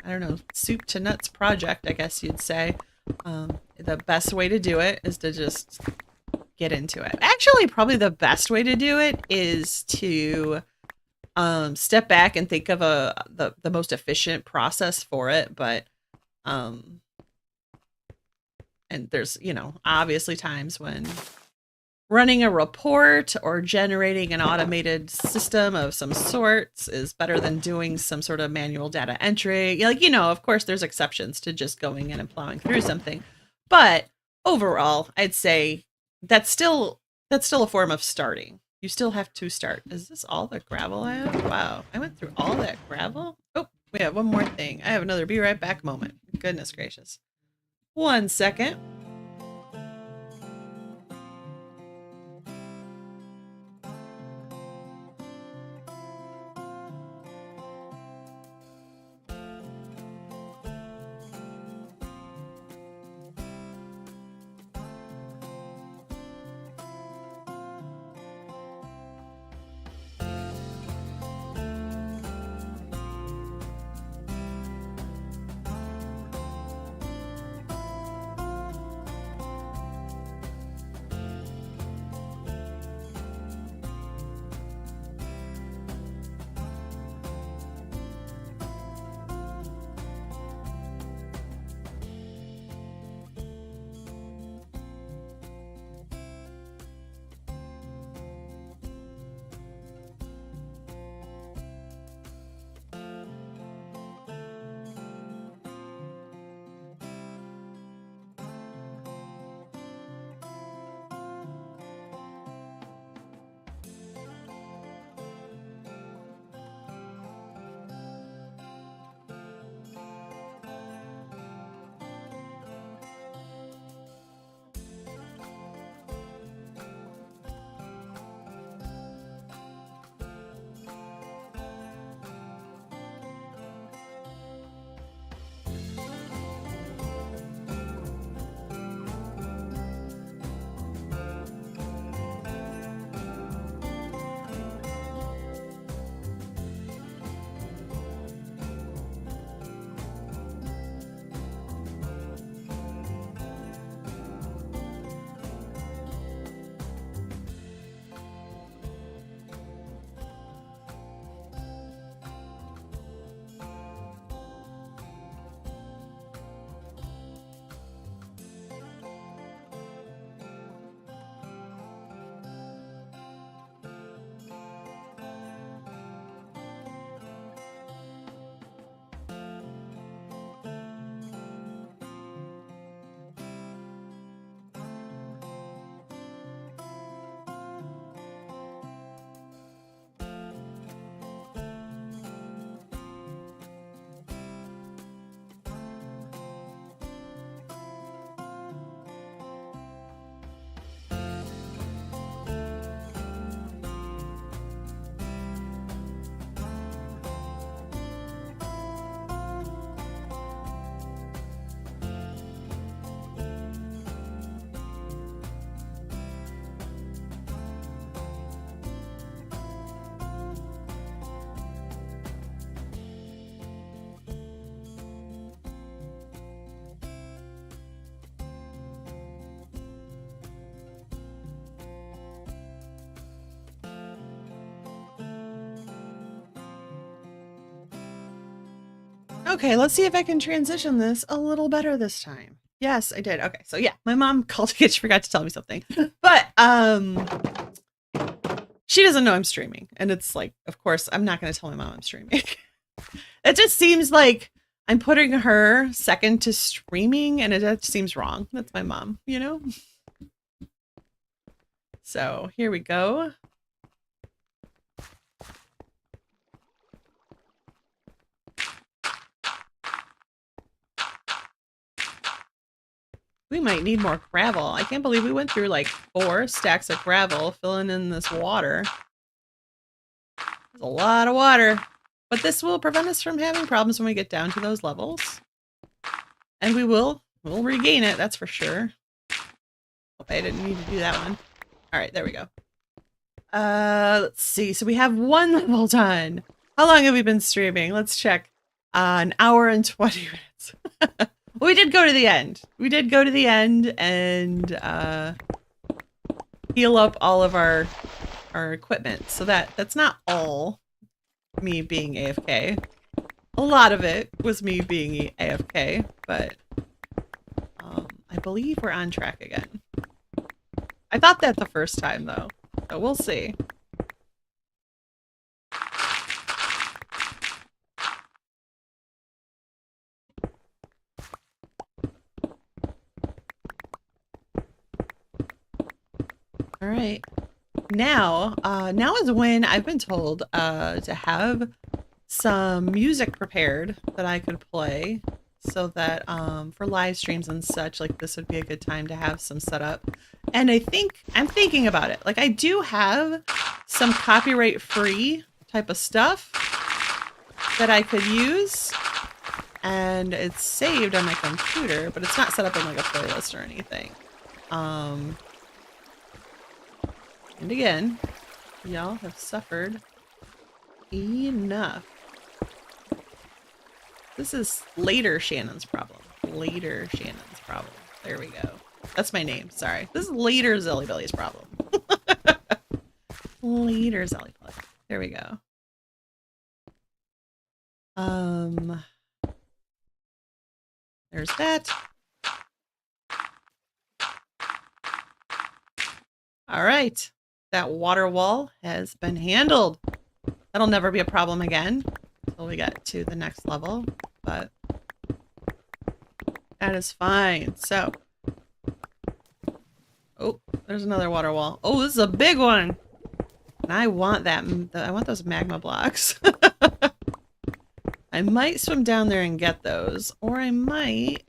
I don't know, soup to nuts project, I guess you'd say, the best way to do it is to just get into it. Actually, probably the best way to do it is to step back and think of the most efficient process for it. But and there's, you know, obviously times when running a report or generating an automated system of some sorts is better than doing some sort of manual data entry. Like, you know, of course there's exceptions to just going in and plowing through something. But overall, I'd say that's still a form of starting. You still have to start. Is this all the gravel I have? Wow, I went through all that gravel. Oh, we have one more thing. I have another be right back moment. Goodness gracious. 1 second. Okay, let's see if I can transition this a little better this time. Yes, I did. Okay, so yeah, my mom called again. She forgot to tell me something, but she doesn't know I'm streaming, and it's like, of course, I'm not going to tell my mom I'm streaming. It just seems like I'm putting her second to streaming, and it just seems wrong. That's my mom, you know. So here we go. We might need more gravel. I can't believe we went through like 4 stacks of gravel filling in this water. a lot of water. But this will prevent us from having problems when we get down to those levels. And we'll regain it, that's for sure. Hope I didn't need to do that one. All right, there we go. Let's see. So we have one level done. How long have we been streaming? Let's check. An hour and 20 minutes. Well, we did go to the end. We did go to the end and heal up all of our equipment. So that's not all me being AFK. A lot of it was me being AFK, but I believe we're on track again. I thought that the first time though, so we'll see. All right. Now is when I've been told to have some music prepared that I could play so that for live streams and such, like this would be a good time to have some set up. And I'm thinking about it. Like I do have some copyright free type of stuff that I could use, and it's saved on my computer, but it's not set up in like a playlist or anything. And again, y'all have suffered enough. This is later Shannon's problem. Later Shannon's problem. There we go. That's my name. Sorry. This is later Zelly Belly's problem. Later Zelly Belly. There we go. There's that. All right. That water wall has been handled. That'll never be a problem again until we get to the next level, but that is fine. So, oh, there's another water wall. Oh, this is a big one. And I want that. I want those magma blocks. I might swim down there and get those, or I might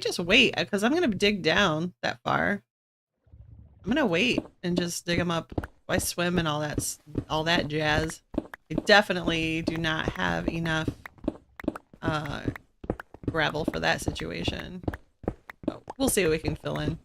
just wait because I'm going to dig down that far. I'm gonna wait and just dig them up. I swim and all that jazz. I definitely do not have enough gravel for that situation. But we'll see what we can fill in.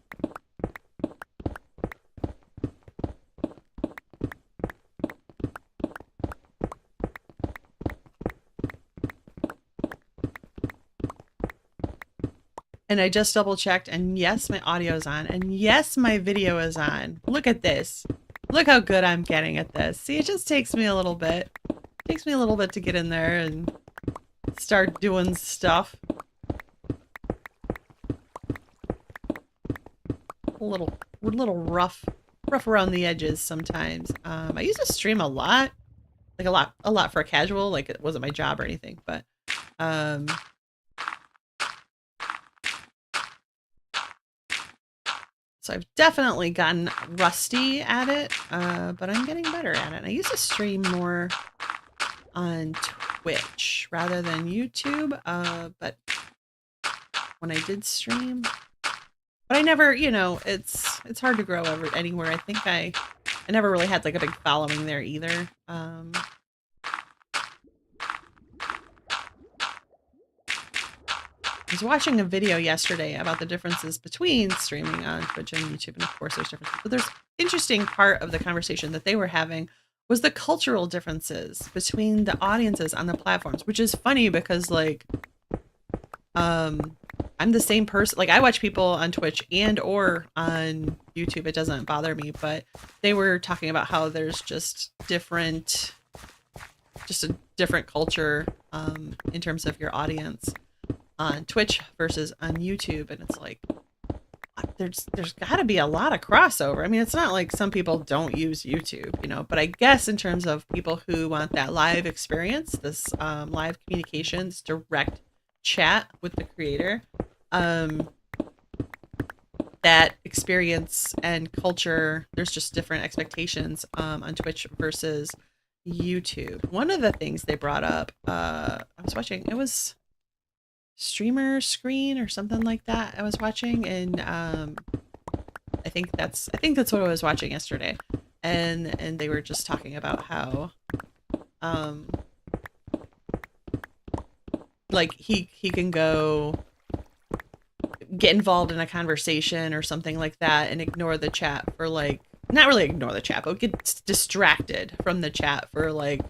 And I just double checked, and yes, my audio is on, and yes, my video is on. Look at this. Look how good I'm getting at this. See, it just takes me a little bit. It takes me a little bit to get in there and start doing stuff. A little rough around the edges sometimes. I used to stream a lot, like a lot for a casual, like it wasn't my job or anything, but so I've definitely gotten rusty at it, but I'm getting better at it. I used to stream more on Twitch rather than YouTube, but when I did stream, but I never, you know, it's hard to grow anywhere. I think I never really had like a big following there either. I was watching a video yesterday about the differences between streaming on Twitch and YouTube, and of course there's differences. But there's interesting part of the conversation that they were having was the cultural differences between the audiences on the platforms, which is funny because like I'm the same person. Like I watch people on Twitch and or on YouTube. It doesn't bother me, but they were talking about how there's just a different culture in terms of your audience on Twitch versus on YouTube, and it's like there's got to be a lot of crossover. I mean, it's not like some people don't use YouTube, you know, but I guess in terms of people who want that live experience, this live communications, direct chat with the creator, that experience and culture, there's just different expectations on Twitch versus YouTube. One of the things they brought up, I was watching, it was Streamer Screen or something like that I was watching, and I think that's what I was watching yesterday. and they were just talking about how like he can go get involved in a conversation or something like that and ignore the chat for like, not really ignore the chat, but get distracted from the chat for like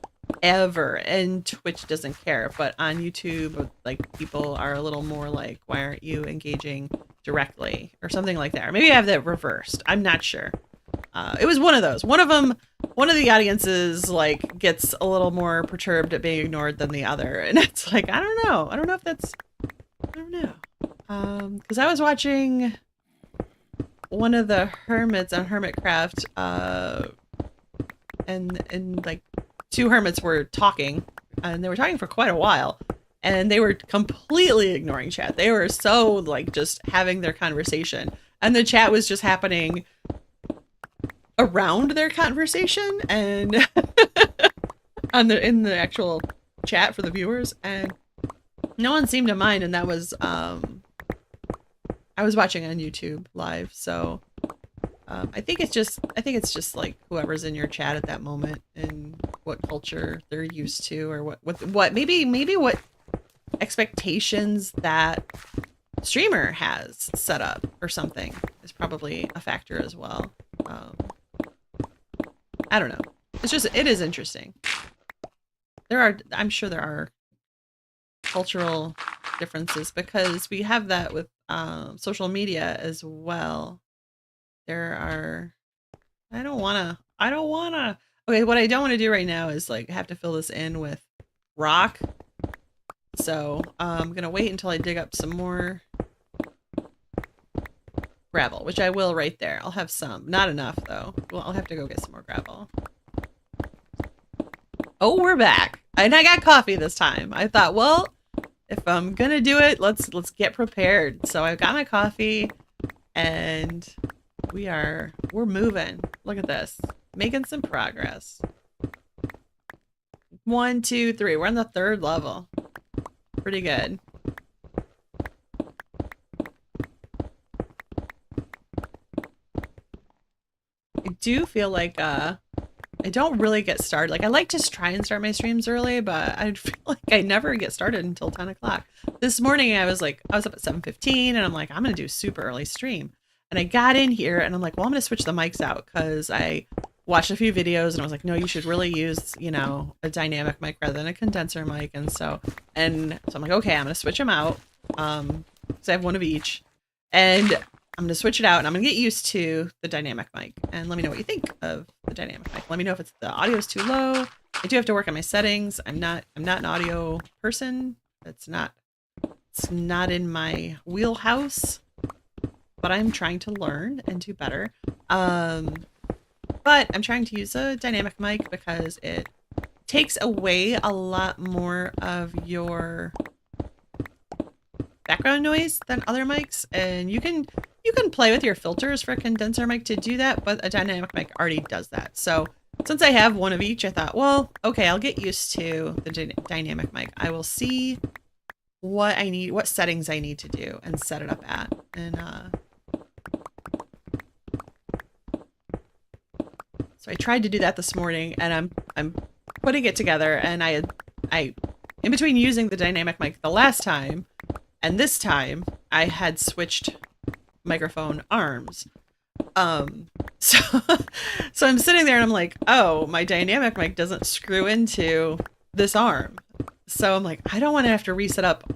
ever, and Twitch doesn't care. But on YouTube, like, people are a little more like, why aren't you engaging directly or something like that, or maybe I have that reversed, I'm not sure. It was one of those. One of the audiences like gets a little more perturbed at being ignored than the other, and it's like, I don't know if that's, I don't know. Because I was watching one of the hermits on Hermitcraft, and like two hermits were talking, and they were talking for quite a while, and they were completely ignoring chat. They were so like just having their conversation, and the chat was just happening around their conversation and in the actual chat for the viewers, and no one seemed to mind. And that was I was watching on YouTube live, so I think it's just like whoever's in your chat at that moment and what culture they're used to, or what maybe what expectations that streamer has set up or something is probably a factor as well. I don't know. It is interesting. I'm sure there are cultural differences because we have that with social media as well. There are, I don't wanna, okay, what I don't want to do right now is like have to fill this in with rock. So I'm gonna wait until I dig up some more gravel, which I will right there. I'll have some, not enough though. Well, I'll have to go get some more gravel. Oh, we're back. And I got coffee this time. I thought, well, if I'm gonna do it, let's get prepared. So I've got my coffee, and we're moving. Look at this. Making some progress. 1, 2, 3. We're on the 3rd level. Pretty good. I do feel like I don't really get started. Like, I like to try and start my streams early, but I feel like I never get started until 10 o'clock. This morning, I was up at 7:15, and I'm like, I'm going to do a super early stream. And I got in here, and I'm like, well, I'm going to switch the mics out, because I watched a few videos, and I was like, no, you should really use, you know, a dynamic mic rather than a condenser mic. And so I'm like, okay, I'm going to switch them out, because I have one of each. And I'm going to switch it out, and I'm going to get used to the dynamic mic, and let me know what you think of the dynamic mic. Let me know if the audio is too low. I do have to work on my settings. I'm not an audio person. It's not in my wheelhouse, but I'm trying to learn and do better. But I'm trying to use a dynamic mic because it takes away a lot more of your background noise than other mics, and you can play with your filters for a condenser mic to do that, but a dynamic mic already does that. So since I have one of each, I thought, well, okay, I'll get used to the dynamic mic. I will see what I need, what settings I need to do, and set it up at. And so I tried to do that this morning, and I'm putting it together, and I in between using the dynamic mic the last time and this time, I had switched microphone arms. So I'm sitting there and I'm like, oh, my dynamic mic doesn't screw into this arm. So I'm like, I don't want to have to reset up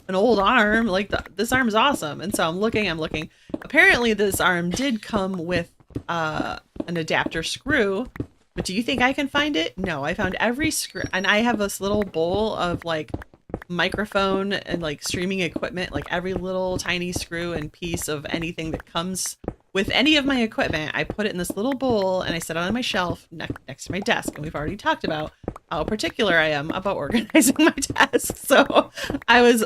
an old arm. Like, this arm's awesome. And so I'm looking. Apparently this arm did come with an adapter screw, but do you think I can find it? No, I found every screw, and I have this little bowl of like microphone and like streaming equipment, like every little tiny screw and piece of anything that comes with any of my equipment. I put it in this little bowl, and I set it on my shelf next to my desk. And we've already talked about how particular I am about organizing my desk. So I was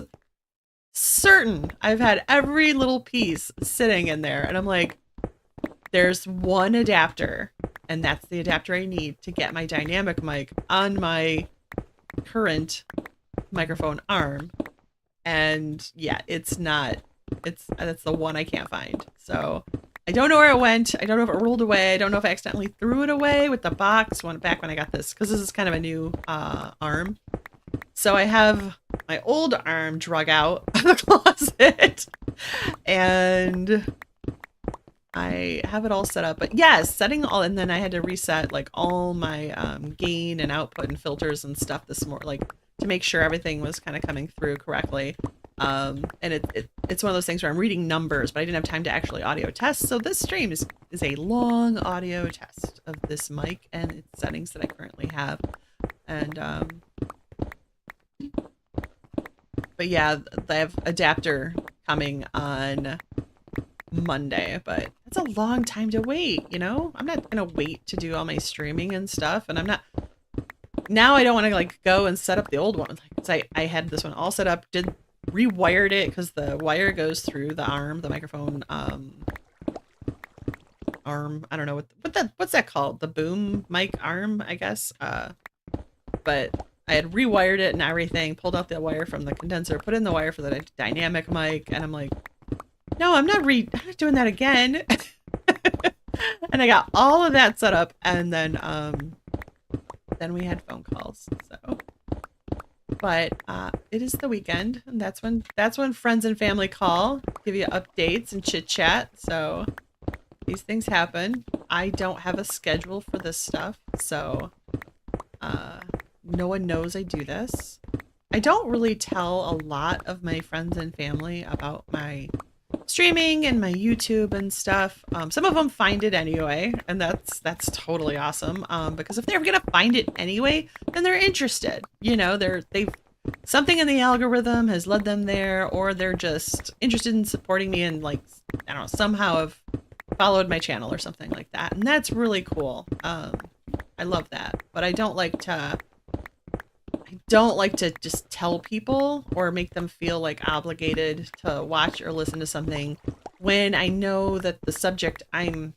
certain I've had every little piece sitting in there, and I'm like, there's one adapter, and that's the adapter I need to get my dynamic mic on my current microphone arm. And yeah, that's the one I can't find. So I don't know where it went. I don't know if it rolled away. I don't know if I accidentally threw it away with the box back when I got this, because this is kind of a new arm. So I have my old arm drug out of the closet, and I have it all set up. But yes, setting all, and then I had to reset like all my gain and output and filters and stuff this morning, like to make sure everything was kind of coming through correctly. And it's one of those things where I'm reading numbers, but I didn't have time to actually audio test. So this stream is a long audio test of this mic and its settings that I currently have. And but yeah, I have adapter coming on Monday, but that's a long time to wait, you know? I'm not gonna wait to do all my streaming and stuff, and I'm not. Now I don't want to like go and set up the old one. Like, I had this one all set up, rewired it because the wire goes through the arm, the microphone arm. I don't know what's that called? The boom mic arm, I guess. But I had rewired it and everything, pulled out the wire from the condenser, put in the wire for the dynamic mic, and I'm like, no, I'm not doing that again. And I got all of that set up, and then we had phone calls. So, but it is the weekend, and that's when friends and family call, give you updates and chit chat. So these things happen. I don't have a schedule for this stuff, so no one knows I do this. I don't really tell a lot of my friends and family about my streaming and my YouTube and stuff. Some of them find it anyway, and that's totally awesome. Because if they're gonna find it anyway, then they're interested. You know, they've something in the algorithm has led them there, or they're just interested in supporting me and like, I don't know, somehow have followed my channel or something like that, and that's really cool. I love that, but I don't like to just tell people or make them feel like obligated to watch or listen to something when I know that the subject I'm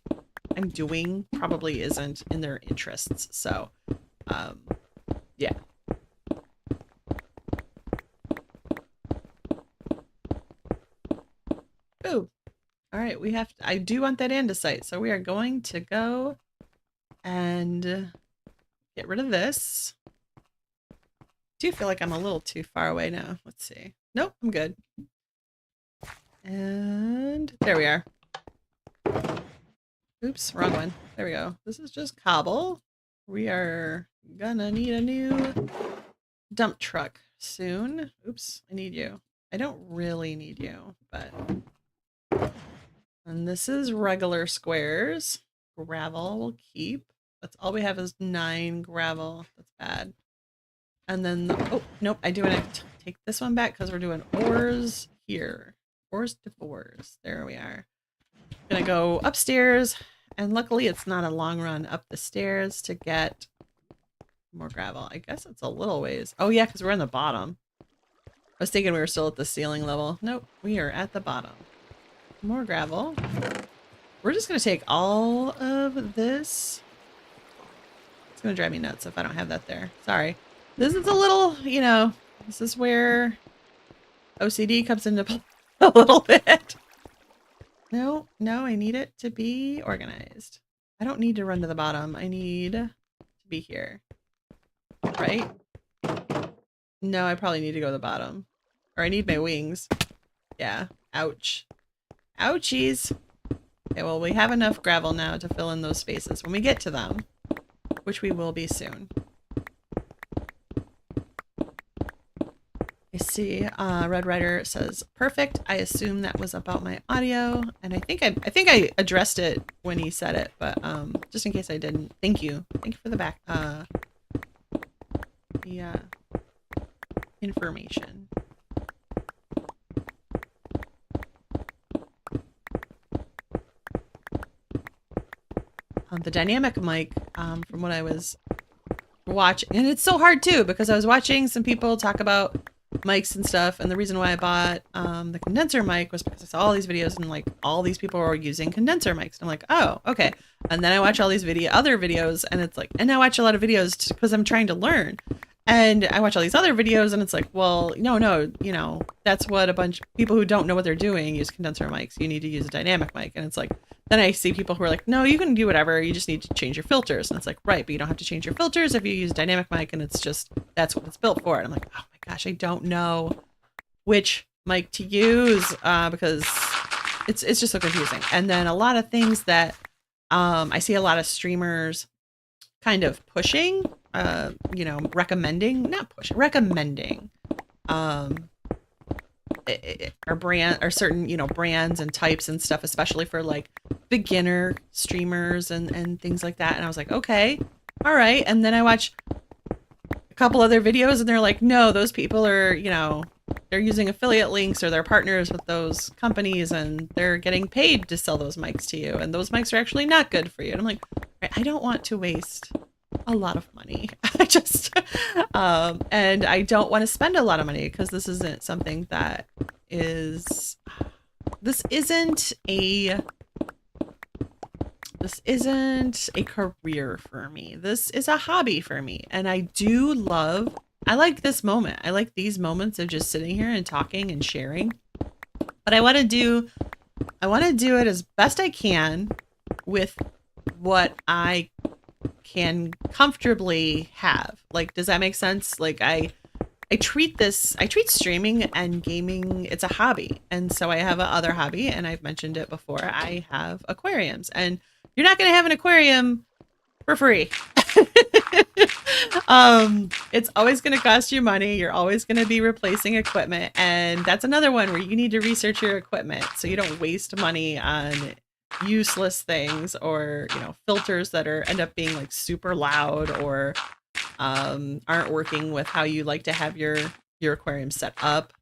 doing probably isn't in their interests. So, yeah. Ooh. All right, I do want that andesite, so we are going to go and get rid of this. I do feel like I'm a little too far away now. Let's see. Nope, I'm good. And there we are. Oops, wrong one. There we go. This is just cobble. We are gonna need a new dump truck soon. Oops, I need you. I don't really need you, but... And this is regular squares. Gravel we'll keep. That's all we have is 9 gravel. That's bad. And then, oh, nope, I do want to take this one back because we're doing ores here. Ores to ores. There we are. Gonna go upstairs, and luckily it's not a long run up the stairs to get more gravel. I guess it's a little ways. Oh yeah, because we're in the bottom. I was thinking we were still at the ceiling level. Nope, we are at the bottom. More gravel. We're just gonna take all of this. It's gonna drive me nuts if I don't have that there. Sorry. This is a little, you know, this is where OCD comes into play a little bit. No, I need it to be organized. I don't need to run to the bottom. I need to be here. Right? No, I probably need to go to the bottom. Or I need my wings. Yeah. Ouch. Ouchies. Okay, well, we have enough gravel now to fill in those spaces when we get to them, which we will be soon. I see Red Rider says perfect. I assume that was about my audio, and I think I addressed it when he said it, but just in case I didn't, thank you for the information. The dynamic mic, from what I was watching, and it's so hard too because I was watching some people talk about mics and stuff, and the reason why I bought the condenser mic was because I saw all these videos and like all these people were using condenser mics. And I'm like, oh, okay. And then I watch all these other videos, and it's like, and I watch a lot of videos because I'm trying to learn. And I watch all these other videos and it's like, well, no, you know, that's what a bunch of people who don't know what they're doing use condenser mics. You need to use a dynamic mic. And it's like, then I see people who are like, no, you can do whatever. You just need to change your filters. And it's like, right, but you don't have to change your filters if you use a dynamic mic, and it's just, that's what it's built for. And I'm like, oh my gosh, I don't know which mic to use because it's just so confusing. And then a lot of things that I see a lot of streamers kind of pushing, you know, recommending, not pushing, recommending, our brand or certain, you know, brands and types and stuff, especially for like beginner streamers and things like that. And I was like, okay, all right. And then I watch a couple other videos and they're like, no, those people are, you know, they're using affiliate links or they're partners with those companies and they're getting paid to sell those mics to you. And those mics are actually not good for you. And I'm like, I don't want to waste a lot of money. I just, and I don't want to spend a lot of money because this isn't something that is, this isn't a career for me. This is a hobby for me. And I like this moment. I like these moments of just sitting here and talking and sharing. But I want to do it as best I can with what I can comfortably have. Like, does that make sense? Like I treat streaming and gaming, it's a hobby. And so I have a other hobby, and I've mentioned it before. I have aquariums, and you're not going to have an aquarium for free. It's always going to cost you money. You're always going to be replacing equipment. And that's another one where you need to research your equipment so you don't waste money on useless things, or, you know, filters that end up being like super loud, or aren't working with how you like to have your aquarium set up,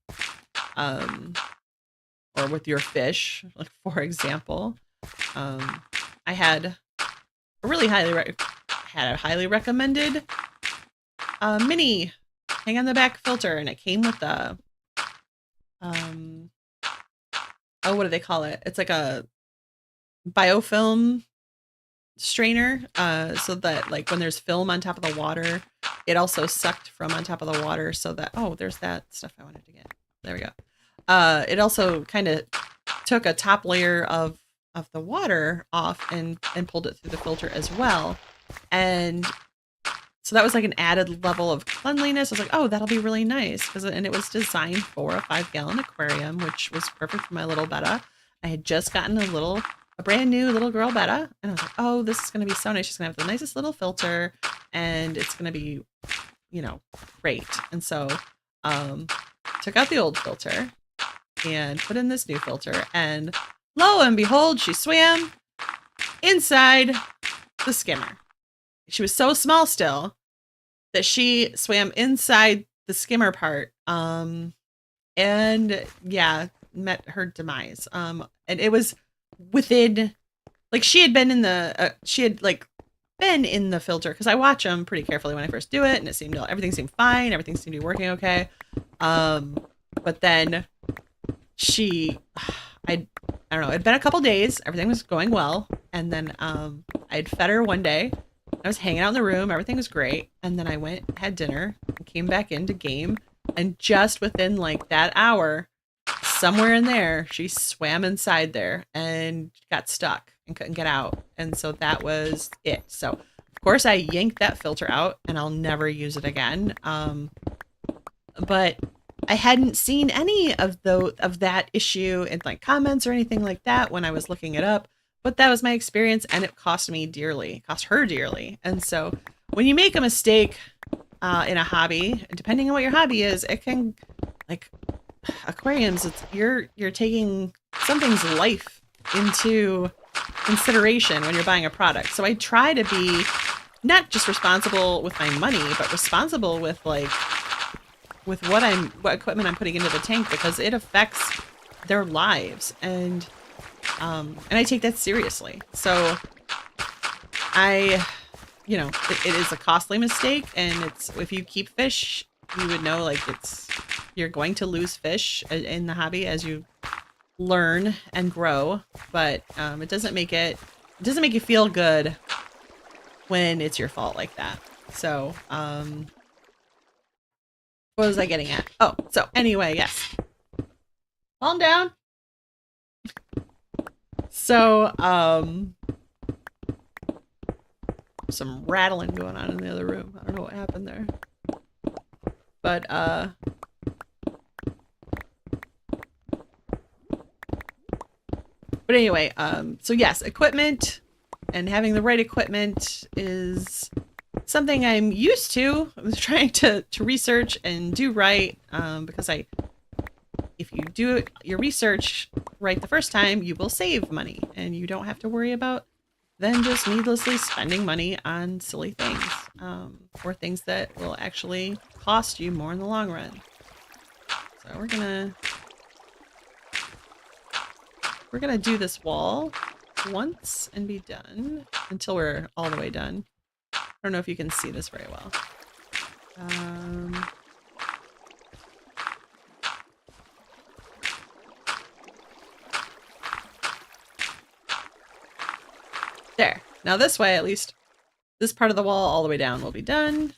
or with your fish, like, for example. I had a really highly recommended mini hang on the back filter, and it came with the oh, what do they call it? It's like a biofilm strainer, so that like when there's film on top of the water, it also sucked from on top of the water, so that, oh, there's that stuff I wanted to get. There we go. It also kind of took a top layer of the water off and pulled it through the filter as well. And so that was like an added level of cleanliness. I was like, oh, that'll be really nice. And it was designed for a 5-gallon aquarium, which was perfect for my little Betta. I had just gotten a brand new little girl Betta. And I was like, oh, this is going to be so nice. She's going to have the nicest little filter, and it's going to be, you know, great. And so, took out the old filter and put in this new filter, and lo and behold, she swam inside the skimmer. She was so small still that she swam inside the skimmer part, and yeah, met her demise. And it was within, like, she had been in the filter, because I watch them pretty carefully when I first do it, and everything seemed fine, everything seemed to be working okay. But then I don't know, it'd been a couple days, everything was going well, and then I'd fed her one day. I was hanging out in the room, everything was great, and then I went, had dinner, and came back into game, and just within like that hour, somewhere in there, she swam inside there and got stuck and couldn't get out. And so that was it. So of course I yanked that filter out, and I'll never use it again. But I hadn't seen any of that issue in like comments or anything like that when I was looking it up. But that was my experience, and it cost her dearly. And so when you make a mistake in a hobby, depending on what your hobby is, it can, like aquariums, you're taking something's life into consideration when you're buying a product. So I try to be not just responsible with my money, but responsible with what equipment I'm putting into the tank, because it affects their lives, and I take that seriously. So it is a costly mistake, and if you keep fish, you would know, like, you're going to lose fish in the hobby as you learn and grow, but it doesn't make you feel good when it's your fault like that. So What was I getting at? Oh, so anyway, yes. Calm down. So, some rattling going on in the other room. I don't know what happened there. But, anyway, so yes, equipment and having the right equipment is something I'm used to. I was trying to research and do right, because if you do your research right the first time, you will save money and you don't have to worry about then just needlessly spending money on silly things, or things that will actually cost you more in the long run. So we're gonna do this wall once and be done until we're all the way done. I don't know if you can see this very well. There. Now this way, at least, this part of the wall all the way down will be done.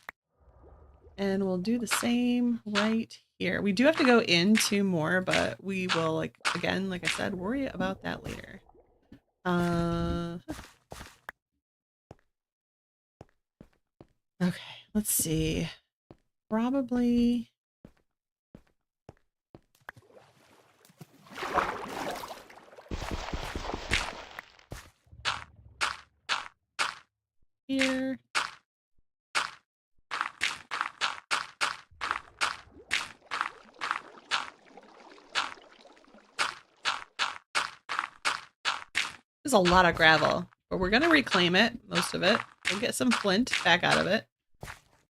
And we'll do the same right here. We do have to go into more, but we will, like, again, like I said, worry about that later. Okay, let's see. Probably... here. There's a lot of gravel, but we're gonna reclaim it, most of it. We'll get some flint back out of it.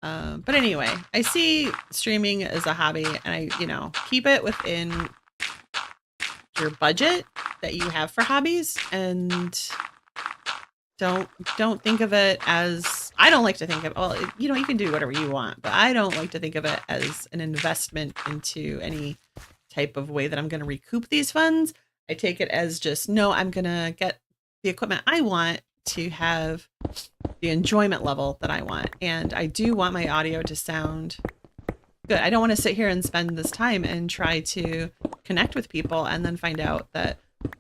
But anyway, I see streaming as a hobby, and I, keep it within your budget that you have for hobbies, and don't think of it as, I don't like to think of, well, you can do whatever you want, but I don't like to think of it as an investment into any type of way that I'm going to recoup these funds. I take it as just, no, I'm going to get the equipment I want to have the enjoyment level that I want. And I do want my audio to sound good. I don't want to sit here and spend this time and try to connect with people and then find out that,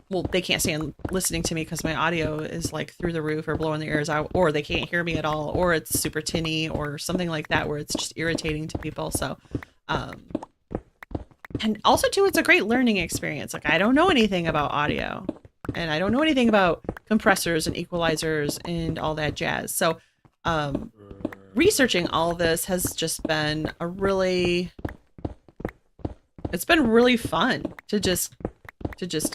well, they can't stand listening to me because my audio is like through the roof or blowing their ears out, or they can't hear me at all, or it's super tinny or something like that where it's just irritating to people. So, and also too, it's a great learning experience. Like, I don't know anything about audio, and I don't know anything about compressors and equalizers and all that jazz. So, researching all this has just been it's been really fun to just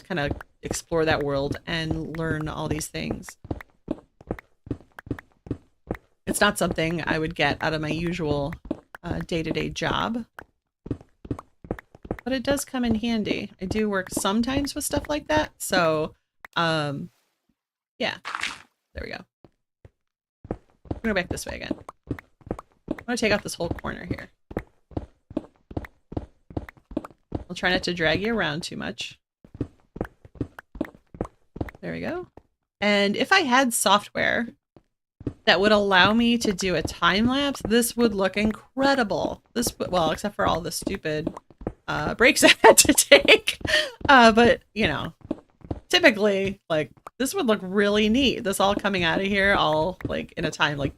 kind of explore that world and learn all these things. It's not something I would get out of my usual day-to-day job, but it does come in handy. I do work sometimes with stuff like that. So, yeah, there we go. I'm gonna go back this way again. I'm gonna take out this whole corner here. I'll try not to drag you around too much. There we go. And if I had software that would allow me to do a time lapse, this would look incredible. Well, except for all the stupid breaks I had to take. But, typically, like, this would look really neat. This all coming out of here, all, like, in a time, like,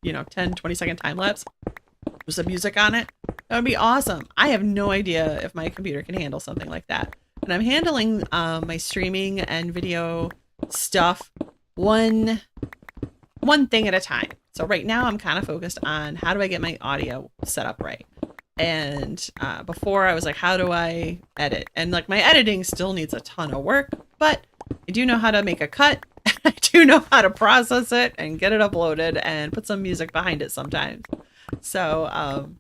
10, 20-second time lapse with some music on it. That would be awesome. I have no idea if my computer can handle something like that. And I'm handling my streaming and video stuff one thing at a time. So right now I'm kind of focused on how do I get my audio set up right. And before I was like, how do I edit? And like my editing still needs a ton of work, but I do know how to make a cut. I do know how to process it and get it uploaded and put some music behind it sometimes. So,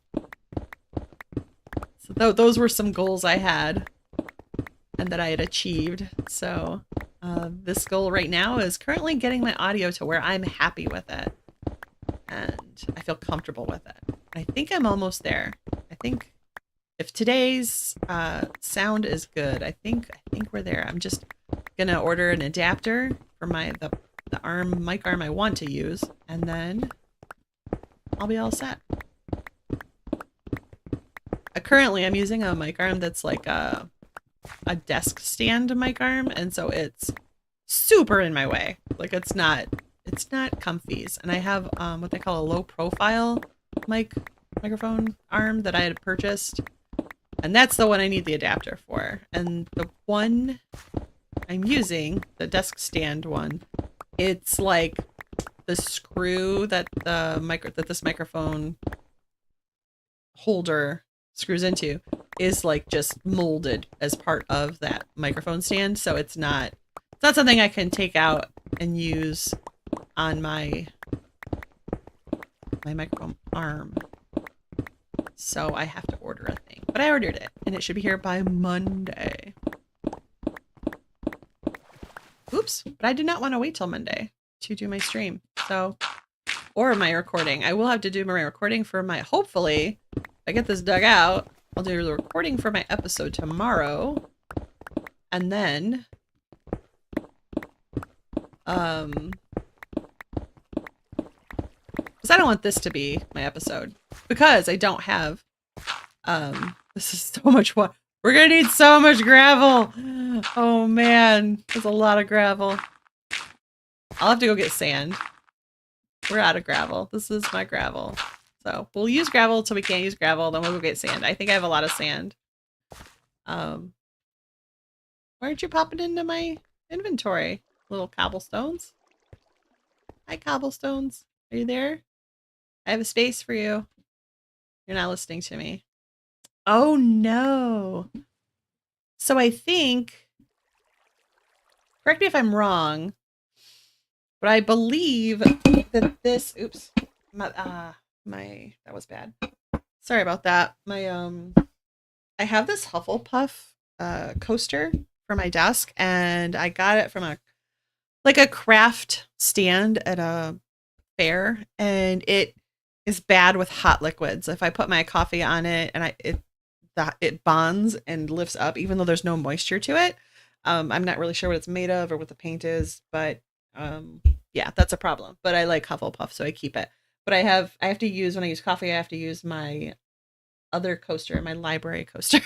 those were some goals I had and that I had achieved. So this goal right now is currently getting my audio to where I'm happy with it and I feel comfortable with it. I think I'm almost there. I think if today's sound is good, I think we're there. I'm just gonna order an adapter for the mic arm I want to use, and then I'll be all set. currently I'm using a mic arm that's like a desk stand mic arm, and so it's super in my way. Like it's not comfies. And I have what they call a low profile microphone arm that I had purchased, and that's the one I need the adapter for. And the one I'm using, the desk stand one, it's like the screw that this microphone holder screws into is like just molded as part of that microphone stand, so it's not something I can take out and use on my microphone arm. So I have to order a thing, but I ordered it and it should be here by Monday. Oops, but I did not want to wait till Monday to do my stream, so, or my recording. I will have to do my recording for my, hopefully, if I get this dug out, I'll do the recording for my episode tomorrow, and then, because I don't want this to be my episode, because I don't have, this is so much what we're gonna need so much gravel. Oh man, there's a lot of gravel. I'll have to go get sand. We're out of gravel. This is my gravel. So we'll use gravel until we can't use gravel, then we'll go get sand. I think I have a lot of sand. Why aren't you popping into my inventory? Little cobblestones. Hi, cobblestones. Are you there? I have a space for you. You're not listening to me. Oh no. So I think, correct me if I'm wrong, but I believe that this, oops, that was bad. Sorry about that. I have this Hufflepuff coaster for my desk, and I got it from a craft stand at a fair, and it is bad with hot liquids. If I put my coffee on it and it bonds and lifts up, even though there's no moisture to it. I'm not really sure what it's made of or what the paint is, but yeah, that's a problem. But I like Hufflepuff, so I keep it. But I have to use, when I use coffee, I have to use my other coaster, my library coaster.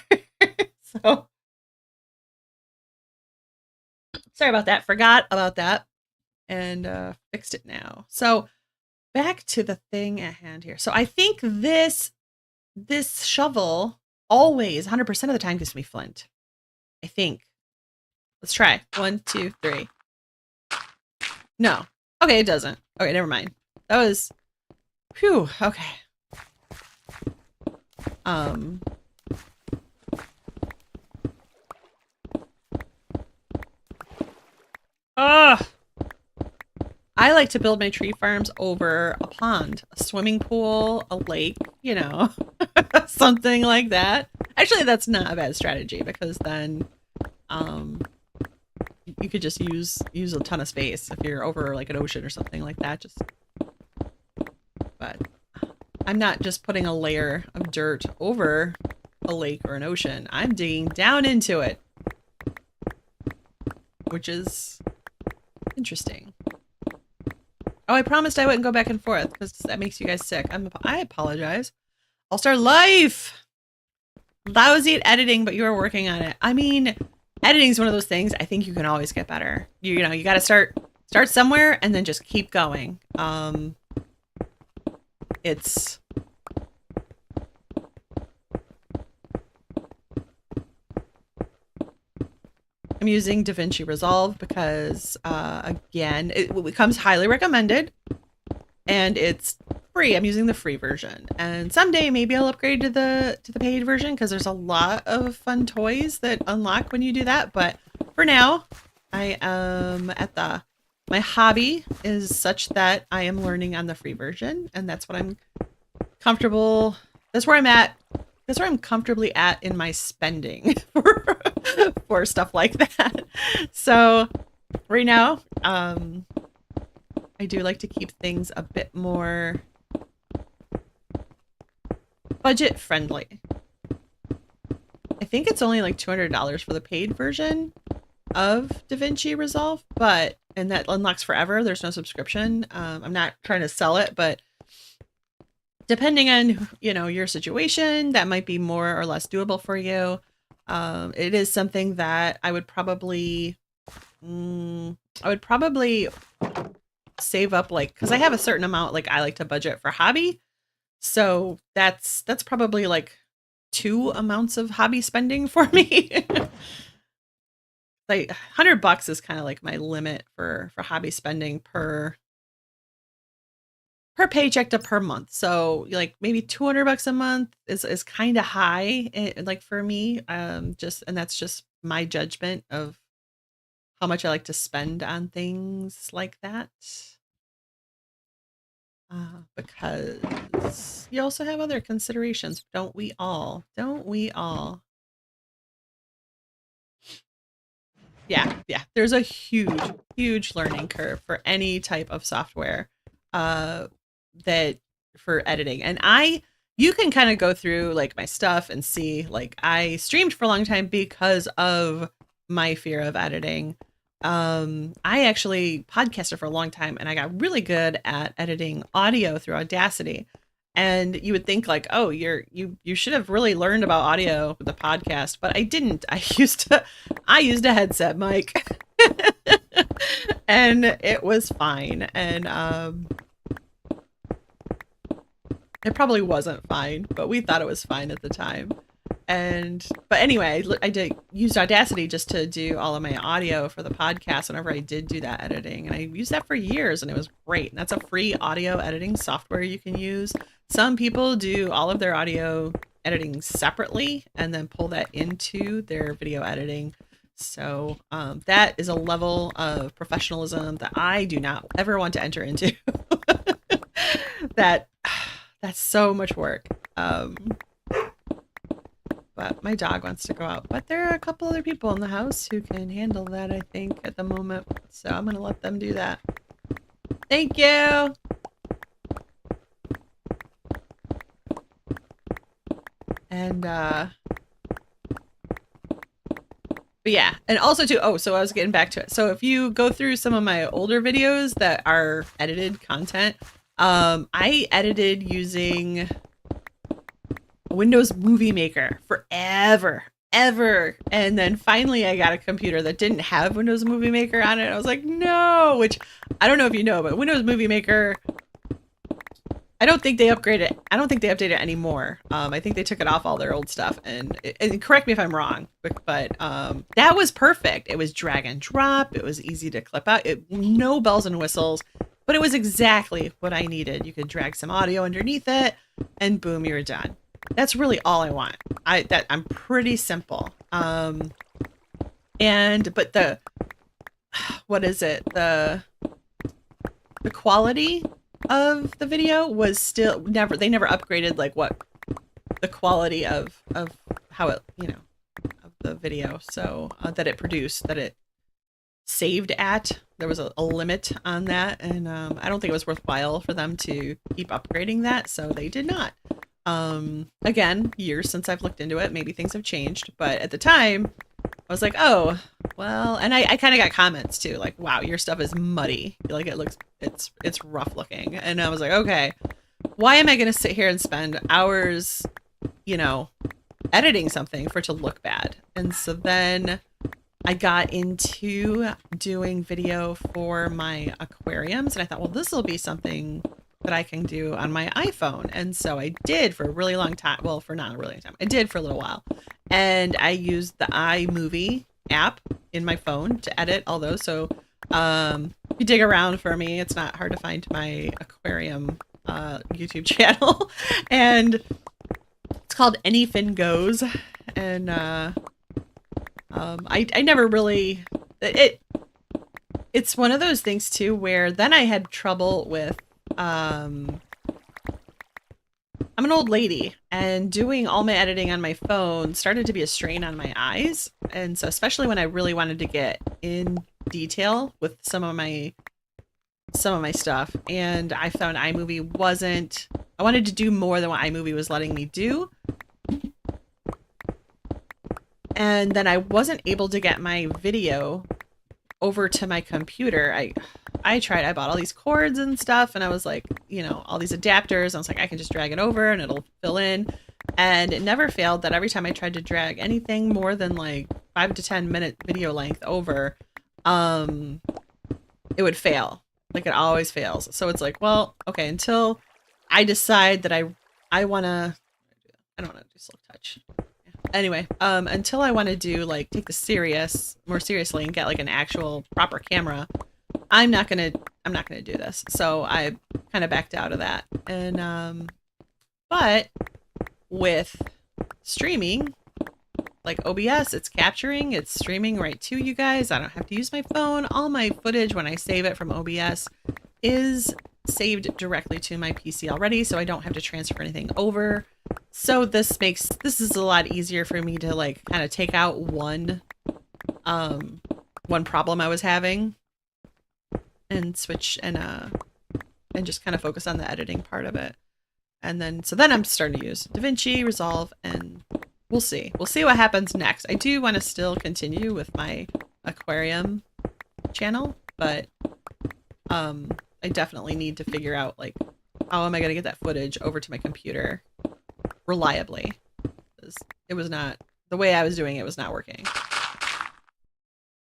So sorry about that. Forgot about that and fixed it now. So back to the thing at hand here. So I think this shovel always 100% of the time gives me flint. I think. Let's try. 1, 2, 3. No. Okay, it doesn't. Okay, never mind. That was, phew, okay. I like to build my tree farms over a pond, a swimming pool, a lake, you know, something like that. Actually, that's not a bad strategy, because then you could just use a ton of space if you're over like an ocean or something like that. But I'm not just putting a layer of dirt over a lake or an ocean. I'm digging down into it, which is interesting. Oh, I promised I wouldn't go back and forth because that makes you guys sick. I apologize. All-Star Life! Lousy at editing, but you are working on it. I mean, editing is one of those things I think you can always get better. You know, you got to start somewhere and then just keep going. It's... I'm using DaVinci Resolve because, again, it comes highly recommended, and it's free. I'm using the free version, and someday maybe I'll upgrade to the paid version because there's a lot of fun toys that unlock when you do that. But for now, I am at my hobby is such that I am learning on the free version, and that's what I'm comfortable. That's where I'm at. That's where I'm comfortably at in my spending for stuff like that. So right now, I do like to keep things a bit more budget friendly. I think it's only like $200 for the paid version of DaVinci Resolve, and that unlocks forever. There's no subscription. I'm not trying to sell it, but depending on, your situation, that might be more or less doable for you. It is something that I would probably save up, like, because I have a certain amount, like I like to budget for hobby. So that's probably like two amounts of hobby spending for me. Like $100 is kind of like my limit for hobby spending per paycheck to per month. So like maybe $200 a month is kind of high, like for me. And that's just my judgment of how much I like to spend on things like that. Because you also have other considerations, don't we all? Don't we all? Yeah. There's a huge, huge learning curve for any type of software that for editing. And you can kind of go through like my stuff and see, like, I streamed for a long time because of my fear of editing. I actually podcasted for a long time and I got really good at editing audio through Audacity. And you would think like, oh, you should have really learned about audio with the podcast, but I didn't. I used a headset mic and it was fine. And it probably wasn't fine, but we thought it was fine at the time. But anyway, I did use Audacity just to do all of my audio for the podcast whenever I did do that editing. And I used that for years and it was great. And that's a free audio editing software you can use. Some people do all of their audio editing separately and then pull that into their video editing. So that is a level of professionalism that I do not ever want to enter into. That's so much work. But my dog wants to go out. But there are a couple other people in the house who can handle that, I think, at the moment. So I'm going to let them do that. Thank you. And, but yeah. And also too, so I was getting back to it. So if you go through some of my older videos that are edited content, I edited using Windows Movie Maker forever, and then finally I got a computer that didn't have Windows Movie Maker on it. I was like, no, which I don't know if you know, but Windows Movie Maker, I don't think they upgraded it. I don't think they update it anymore. I think they took it off all their old stuff, and correct me if I'm wrong, but that was perfect. It was drag and drop. It was easy to clip out. No bells and whistles, but it was exactly what I needed. You could drag some audio underneath it, and boom, you're done. That's really all I want. I'm pretty simple. But what is it? The quality of the video was still they never upgraded like what the quality of how it, of the video. So that it produced, that it saved at, there was a limit on that. And I don't think it was worthwhile for them to keep upgrading that. So they did not. Again, years since I've looked into it, maybe things have changed, but at the time I was like, oh, well, and I kind of got comments too, like, wow, your stuff is muddy. Like it's rough looking. And I was like, okay, why am I going to sit here and spend hours, editing something for it to look bad? And so then I got into doing video for my aquariums and I thought, well, this will be something that I can do on my iPhone. And so I did for a really long time. Well, for not a really long time. I did for a little while. And I used the iMovie app in my phone to edit all those. So if you dig around for me, it's not hard to find my aquarium YouTube channel. And it's called Anyfin Goes. And I never really... It's one of those things too where then I had trouble with I'm an old lady and doing all my editing on my phone started to be a strain on my eyes. And so especially when I really wanted to get in detail with some of my stuff, and I found iMovie I wanted to do more than what iMovie was letting me do. And then I wasn't able to get my video over to my computer. I bought all these cords and stuff, and I was like, you know, all these adapters. I was like, I can just drag it over and it'll fill in. And it never failed that every time I tried to drag anything more than like 5 to 10 minute video length over, it would fail. Like it always fails. So it's like, well, okay, until I decide that I want to, I don't want to do silk touch. Anyway, until I want to do like take this more seriously and get like an actual proper camera, I'm not gonna do this. So I kind of backed out of that. And but with streaming, like OBS, it's capturing, it's streaming right to you guys. I don't have to use my phone. All my footage when I save it from OBS is saved directly to my PC already, so I don't have to transfer anything over. So this is a lot easier for me to like kind of take out one problem I was having and switch and just kind of focus on the editing part of it. And then then I'm starting to use DaVinci Resolve, and we'll see what happens next. I do want to still continue with my aquarium channel, but I definitely need to figure out like how am I going to get that footage over to my computer reliably, because it was not, the way I was doing it was not working.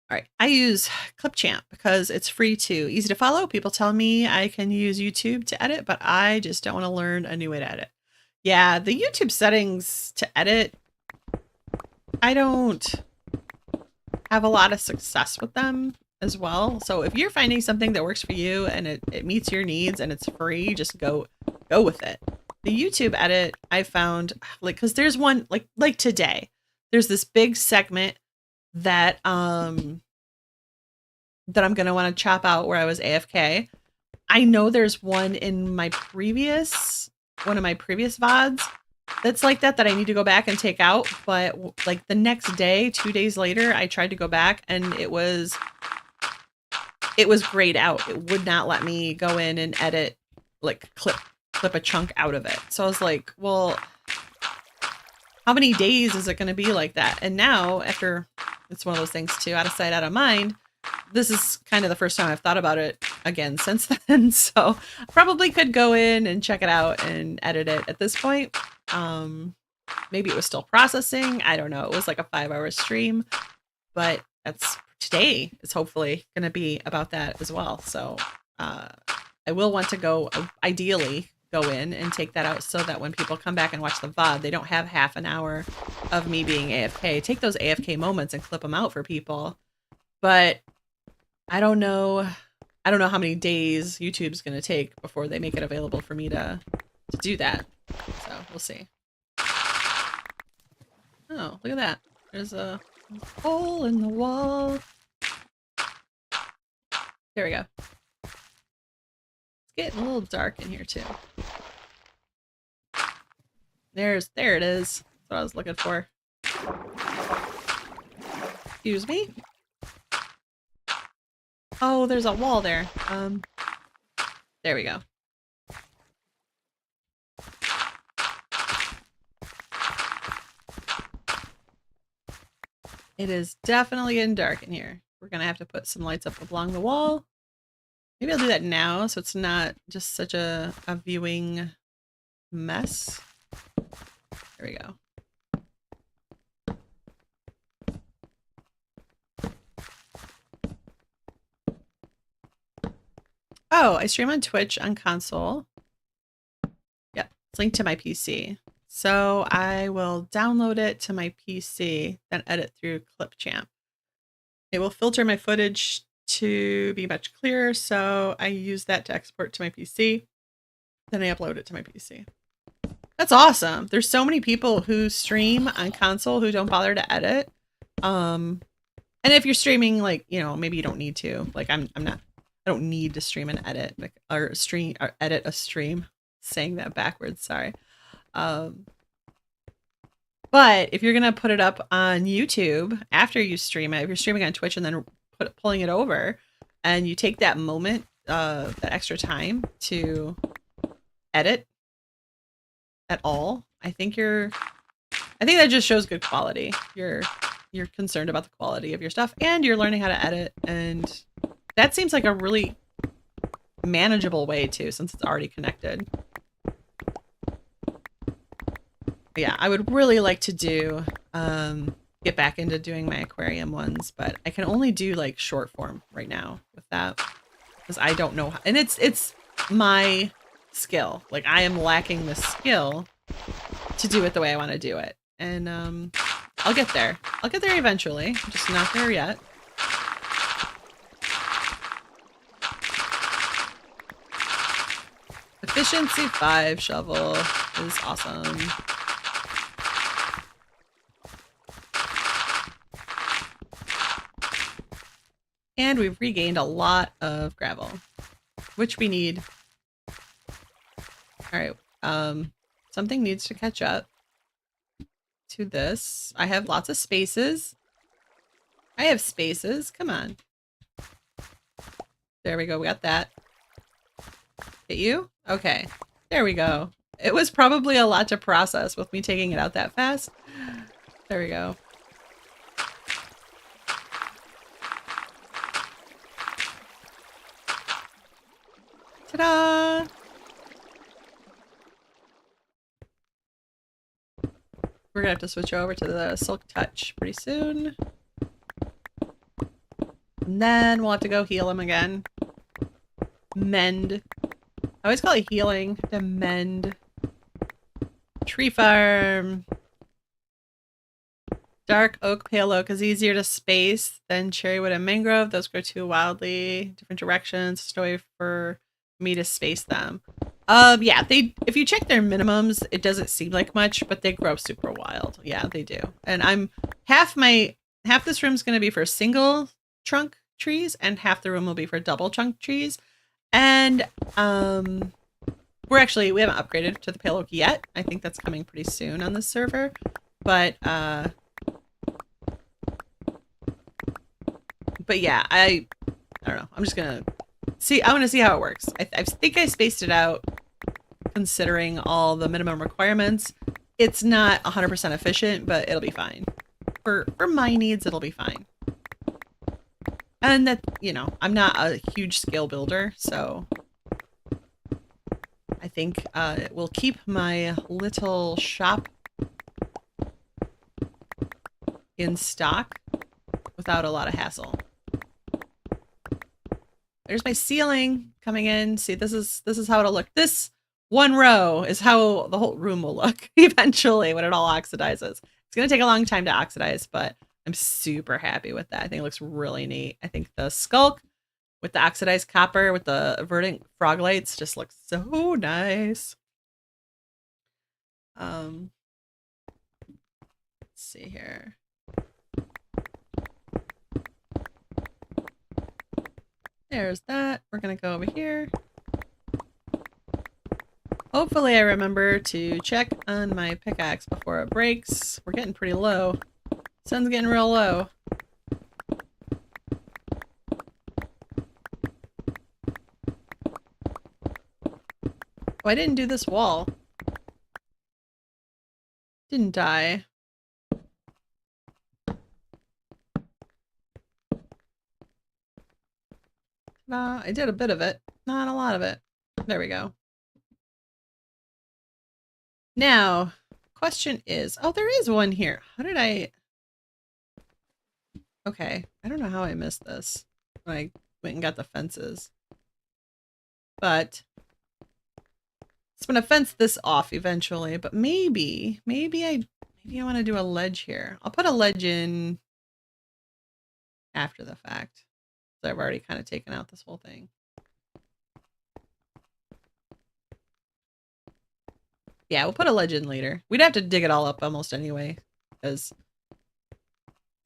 All right, I use Clipchamp because it's free too, easy to follow. People tell me I can use YouTube to edit, but I just don't want to learn a new way to edit. Yeah, the YouTube settings to edit, I don't have a lot of success with them as well. So if you're finding something that works for you and it meets your needs and it's free, just go with it. The YouTube edit, I found, like, because there's one, like today, there's this big segment that I'm going to want to chop out where I was AFK. I know there's one in one of my previous VODs that's like that I need to go back and take out. But like the next day, 2 days later, I tried to go back and it was grayed out. It would not let me go in and edit, like clip a chunk out of it. So I was like, well, how many days is it going to be like that? And now, after, it's one of those things too, out of sight, out of mind, this is kind of the first time I've thought about it again since then. So I probably could go in and check it out and edit it at this point. Maybe it was still processing. I don't know. It was like a 5-hour stream, but today is hopefully going to be about that as well. So I will want to ideally go in and take that out so that when people come back and watch the VOD, they don't have half an hour of me being AFK. Take those AFK moments and clip them out for people. But I don't know how many days YouTube's going to take before they make it available for me to do that. So we'll see. Oh, look at that. There's a hole in the wall. There we go. It's getting a little dark in here too. There it is. That's what I was looking for. Excuse me. Oh, there's a wall there. There we go. It is definitely getting dark in here. We're gonna have to put some lights up along the wall. Maybe I'll do that now so it's not just such a viewing mess. There we go. Oh, I stream on Twitch on console. Yep, it's linked to my PC. So I will download it to my PC, then edit through Clipchamp. It will filter my footage to be much clearer, so I use that to export to my PC. Then I upload it to my PC. That's awesome. There's so many people who stream on console who don't bother to edit. And if you're streaming, like, you know, maybe you don't need to. Like I don't need to stream and edit, like, or edit a stream. Saying that backwards, sorry. But if you're gonna put it up on YouTube after you stream it, if you're streaming on Twitch and then pulling it over, and you take that moment, that extra time to edit at all, I think that just shows good quality. You're concerned about the quality of your stuff, and you're learning how to edit, and that seems like a really manageable way too, since it's already connected. Yeah, I would really like to do get back into doing my aquarium ones, but I can only do like short form right now with that because I don't know how, and it's my skill. Like I am lacking the skill to do it the way I want to do it. And I'll get there. I'll get there eventually. I'm just not there yet. Efficiency 5 shovel is awesome. And we've regained a lot of gravel, which we need. All right. Something needs to catch up to this. I have lots of spaces. I have spaces. Come on. There we go. We got that. Hit you? Okay. There we go. It was probably a lot to process with me taking it out that fast. There we go. Ta-da! We're gonna have to switch over to the Silk Touch pretty soon. And then we'll have to go heal him again. Mend. I always call it healing. To mend. Tree farm. Dark oak, pale oak is easier to space than cherrywood and mangrove. Those grow too wildly, different directions. Just a way for me to space them. Yeah, if you check their minimums, it doesn't seem like much, but they grow super wild. Yeah, they do. And half this room's gonna be for single trunk trees, and half the room will be for double trunk trees. And we haven't upgraded to the pale oak yet. I think that's coming pretty soon on this server. But yeah, I don't know. I'm just gonna see. I want to see how it works. I think I spaced it out considering all the minimum requirements. It's not 100% efficient, but it'll be fine. For my needs, it'll be fine. And that, you know, I'm not a huge scale builder, so I think it will keep my little shop in stock without a lot of hassle. There's my ceiling coming in. See, this is how it'll look. This one row is how the whole room will look eventually when it all oxidizes. It's going to take a long time to oxidize, but I'm super happy with that. I think it looks really neat. I think the skulk with the oxidized copper with the verdant frog lights just looks so nice. Let's see here. There's that. We're going to go over here. Hopefully I remember to check on my pickaxe before it breaks. We're getting pretty low. Sun's getting real low. Oh, I didn't do this wall. Didn't die. I did a bit of it. Not a lot of it. There we go. Now, question is... Oh, there is one here. How did I... Okay. I don't know how I missed this when I went and got the fences. But... I'm gonna fence this off eventually, but maybe I want to do a ledge here. I'll put a ledge in after the fact. So I've already kind of taken out this whole thing. Yeah, we'll put a ledge in later. We'd have to dig it all up almost anyway, because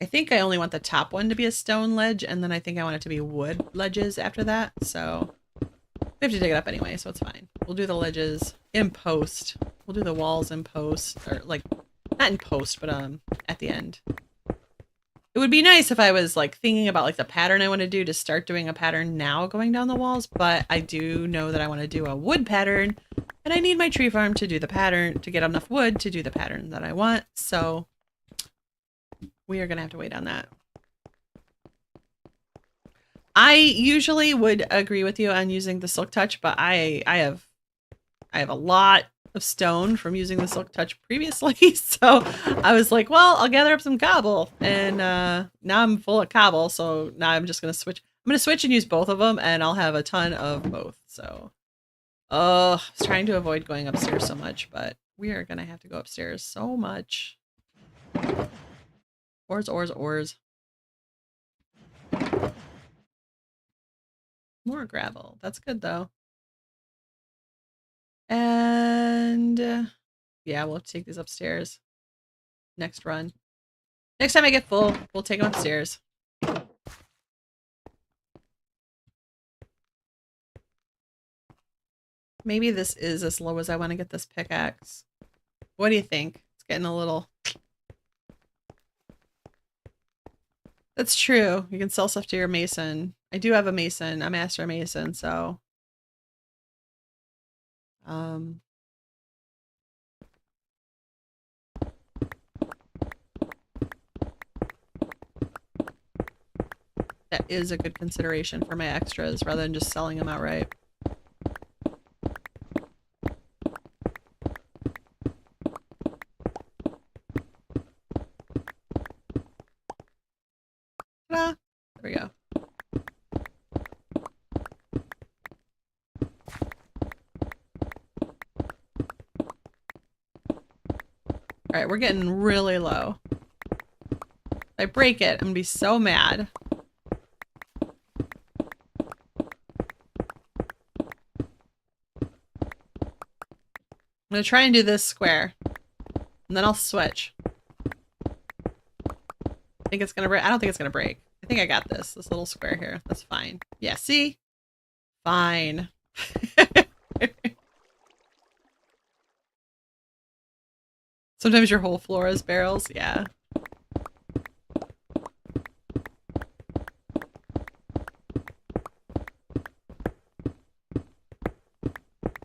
I think I only want the top one to be a stone ledge, and then I think I want it to be wood ledges after that, so we have to dig it up anyway, so it's fine. We'll do the ledges in post. We'll do the walls in post, or like, not in post, but at the end. It would be nice if I was like thinking about like the pattern I want to do to start doing a pattern now going down the walls, but I do know that I want to do a wood pattern, and I need my tree farm to do the pattern, to get enough wood to do the pattern that I want, so we are going to have to wait on that. I usually would agree with you on using the Silk Touch, but I have a lot of stone from using the Silk Touch previously, so I was like, well, I'll gather up some cobble, and now I'm full of cobble, so now I'm just gonna switch. I'm gonna switch and use both of them, and I'll have a ton of both. So, I was trying to avoid going upstairs so much, but we are gonna have to go upstairs so much. Ores, ores, ores. More gravel. That's good though. And yeah, we'll take these upstairs. Next run. Next time I get full, we'll take them upstairs. Maybe this is as low as I want to get this pickaxe. What do you think? It's getting a little... That's true. You can sell stuff to your mason. I do have a mason, a master mason, so... that is a good consideration for my extras rather than just selling them outright. Ta-da! There we go. Alright, we're getting really low. If I break it, I'm gonna be so mad. I'm gonna try and do this square. And then I'll switch. I think it's gonna break. I don't think it's gonna break. I think I got this. This little square here. That's fine. Yeah, see? Fine. Sometimes your whole floor is barrels. Yeah.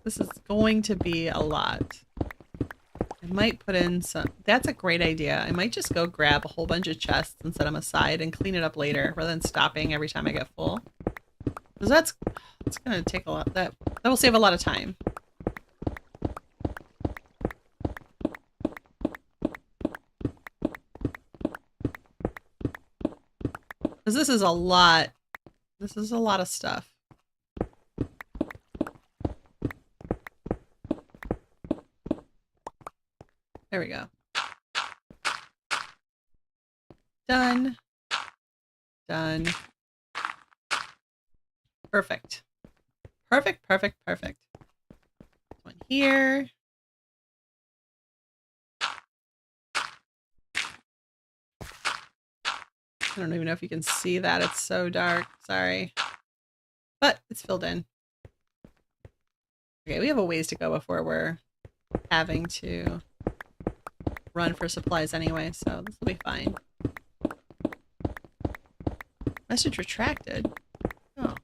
This is going to be a lot. I might put in some... That's a great idea. I might just go grab a whole bunch of chests and set them aside and clean it up later rather than stopping every time I get full. Because that's going to take a lot... That will save a lot of time. Because this is a lot. This is a lot of stuff. There we go. Done. Done. Perfect. Perfect, perfect, perfect. One here. I don't even know if you can see that. It's so dark. Sorry. But it's filled in. Okay, we have a ways to go before we're having to run for supplies anyway, so this will be fine. Message retracted. Oh.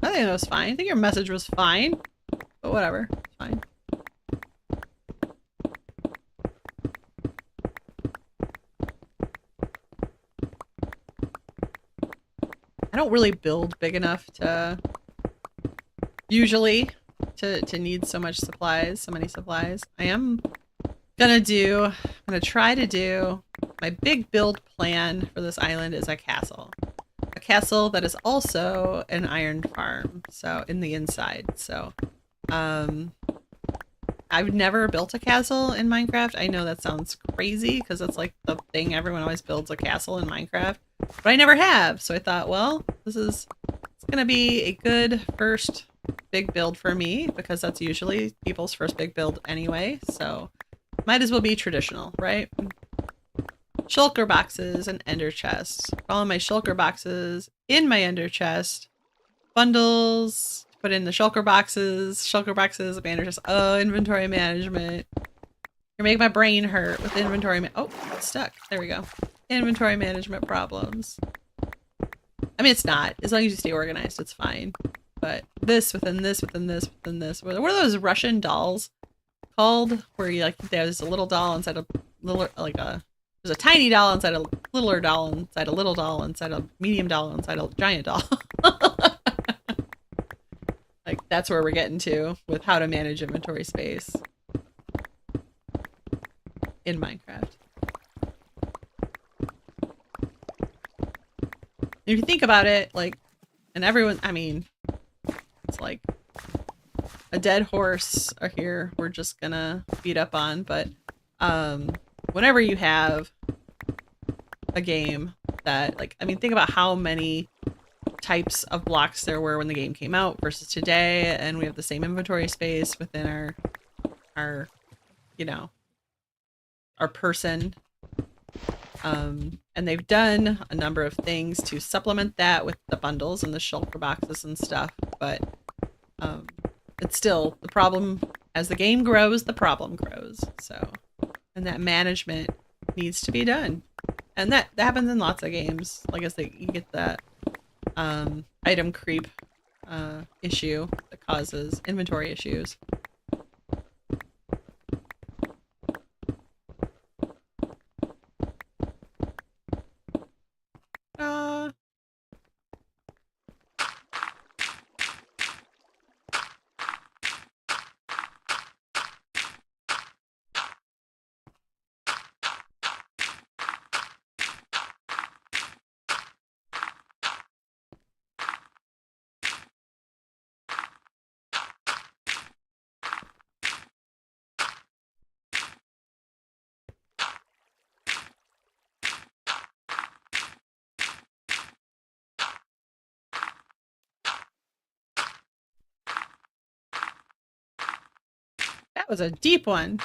I think it was fine. I think your message was fine. But whatever. It's fine. I don't really build big enough to... Usually, to need so much supplies, so many supplies. I'm gonna try to do, my big build plan for this island is a castle. A castle that is also an iron farm, so in the inside. So, I've never built a castle in Minecraft. I know that sounds crazy because that's like the thing, everyone always builds a castle in Minecraft. But I never have, so I thought, well, it's gonna be a good first big build for me because that's usually people's first big build anyway, so might as well be traditional, right? Shulker boxes and ender chests. All of my shulker boxes in my ender chest. Bundles, put in the shulker boxes, ender chests. Oh, inventory management. You're making my brain hurt with inventory oh, it's stuck. There we go. Inventory management problems. I mean, it's not. As long as you stay organized, it's fine. But this, within this, within this, within this. What are those Russian dolls called? Where you like, there's a little doll inside a little, like a, there's a tiny doll inside a littler doll inside a little doll inside a medium doll inside a giant doll. Like, that's where we're getting to with how to manage inventory space in Minecraft. If you think about it, like, and everyone, I mean, it's like a dead horse here we're just gonna beat up on, but whenever you have a game that, like, I mean, think about how many types of blocks there were when the game came out versus today, and we have the same inventory space within our you know, our person. And they've done a number of things to supplement that with the bundles and the shulker boxes and stuff, but it's still the problem. As the game grows, the problem grows. So, and that management needs to be done, and that happens in lots of games. Like I say, you get that item creep issue that causes inventory issues. That was a deep one.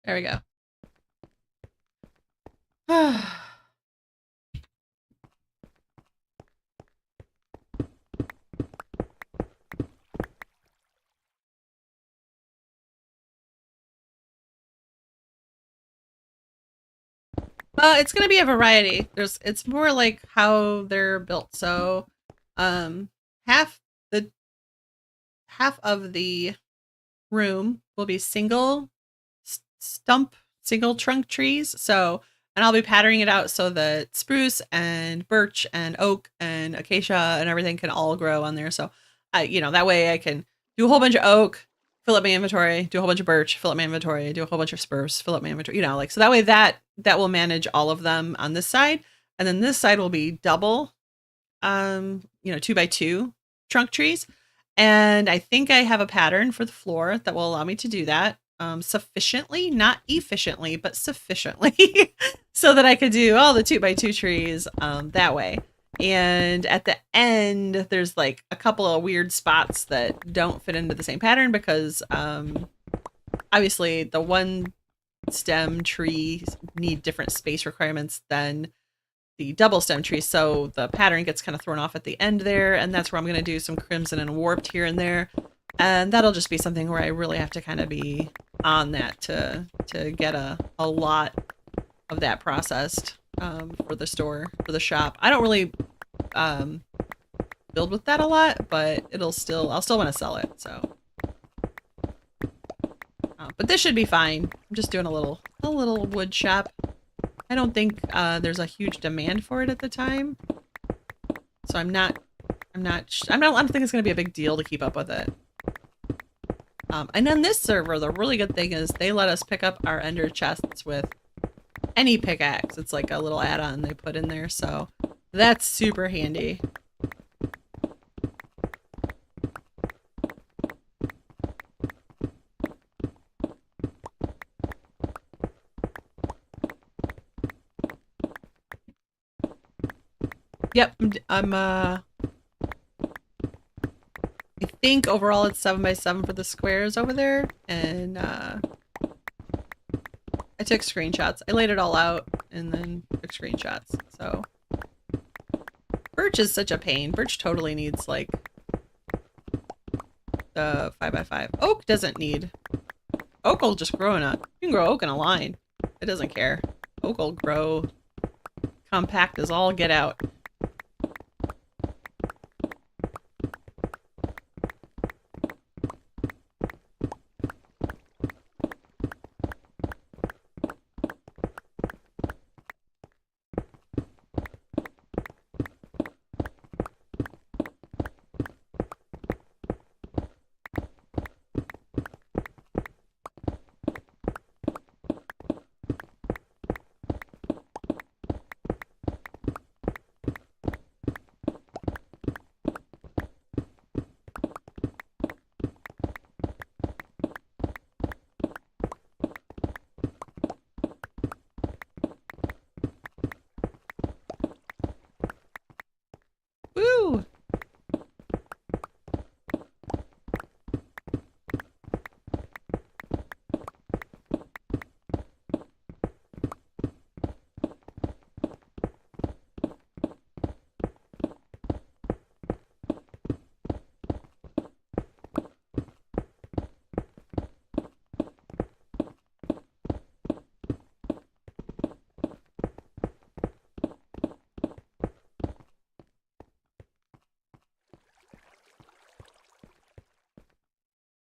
There we go. It's gonna be a variety. It's more like how they're built. So, half of the room will be single trunk trees. So, and I'll be patterning it out so that spruce and birch and oak and acacia and everything can all grow on there. So, that way I can do a whole bunch of oak, fill up my inventory, do a whole bunch of birch, fill up my inventory, do a whole bunch of spruce, fill up my inventory, like, so that way that will manage all of them on this side. And then this side will be double, 2x2 trunk trees. And I think I have a pattern for the floor that will allow me to do that sufficiently, not efficiently, but sufficiently so that I could do all the 2x2 trees that way. And at the end, there's like a couple of weird spots that don't fit into the same pattern because obviously the one stem trees need different space requirements than the double stem tree. So the pattern gets kind of thrown off at the end there. And that's where I'm going to do some crimson and warped here and there. And that'll just be something where I really have to kind of be on that to get a lot of that processed for the store, for the shop. I don't really build with that a lot, but I'll still want to sell it. So, but this should be fine. I'm just doing a little wood shop. I don't think there's a huge demand for it at the time, so I don't think it's gonna be a big deal to keep up with it. And on this server, the really good thing is they let us pick up our ender chests with any pickaxe. It's like a little add-on they put in there, so that's super handy. Yep, I think overall it's 7x7 for the squares over there, and I took screenshots. I laid it all out and then took screenshots. So birch is such a pain. Birch totally needs like the 5x5. Oak doesn't need. Oak will just grow you can grow oak in a line. It doesn't care. Oak will grow compact as all get out.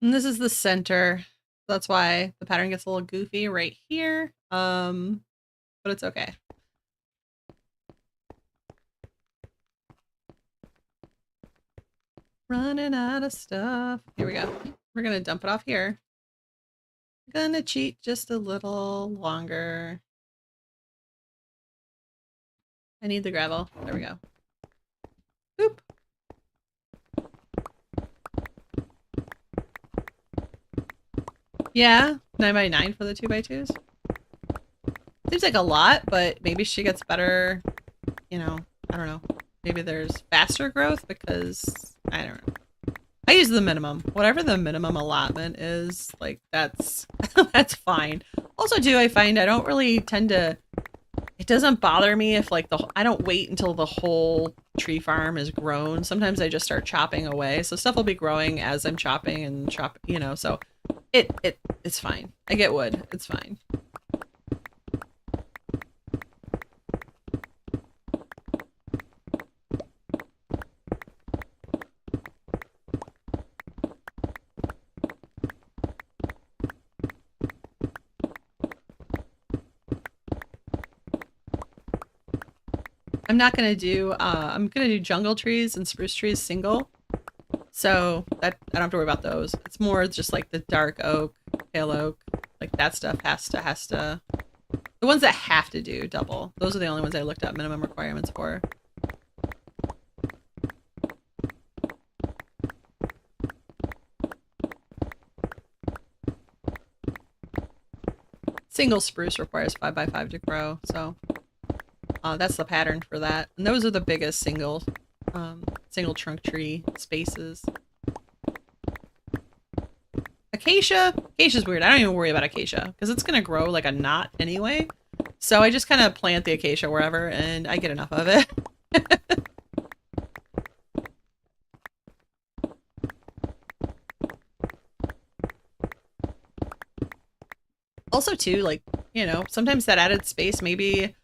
And this is the center. That's why the pattern gets a little goofy right here. But it's okay. Running out of stuff. Here we go. We're gonna dump it off here. Gonna cheat just a little longer. I need the gravel. There we go. Boop. Yeah, 9x9 for the 2x2s. Seems like a lot, but maybe she gets better, you know, I don't know. Maybe there's faster growth because, I don't know. I use the minimum. Whatever the minimum allotment is, like, that's that's fine. Also, too, I find I don't really tend to... It doesn't bother me if, like, I don't wait until the whole tree farm is grown. Sometimes I just start chopping away. So stuff will be growing as I'm chopping and you know, so it's fine. I get wood. It's fine. I'm not gonna do, I'm gonna do jungle trees and spruce trees single. So that I don't have to worry about those. It's more just like the dark oak, pale oak, like that stuff has to, the ones that have to do double. Those are the only ones I looked up minimum requirements for. Single spruce requires 5x5 to grow, so that's the pattern for that. And those are the biggest single trunk tree spaces. Acacia's weird. I don't even worry about acacia because it's gonna grow like a knot anyway. So I just kind of plant the acacia wherever and I get enough of it. Also too, like, you know, sometimes that added space, maybe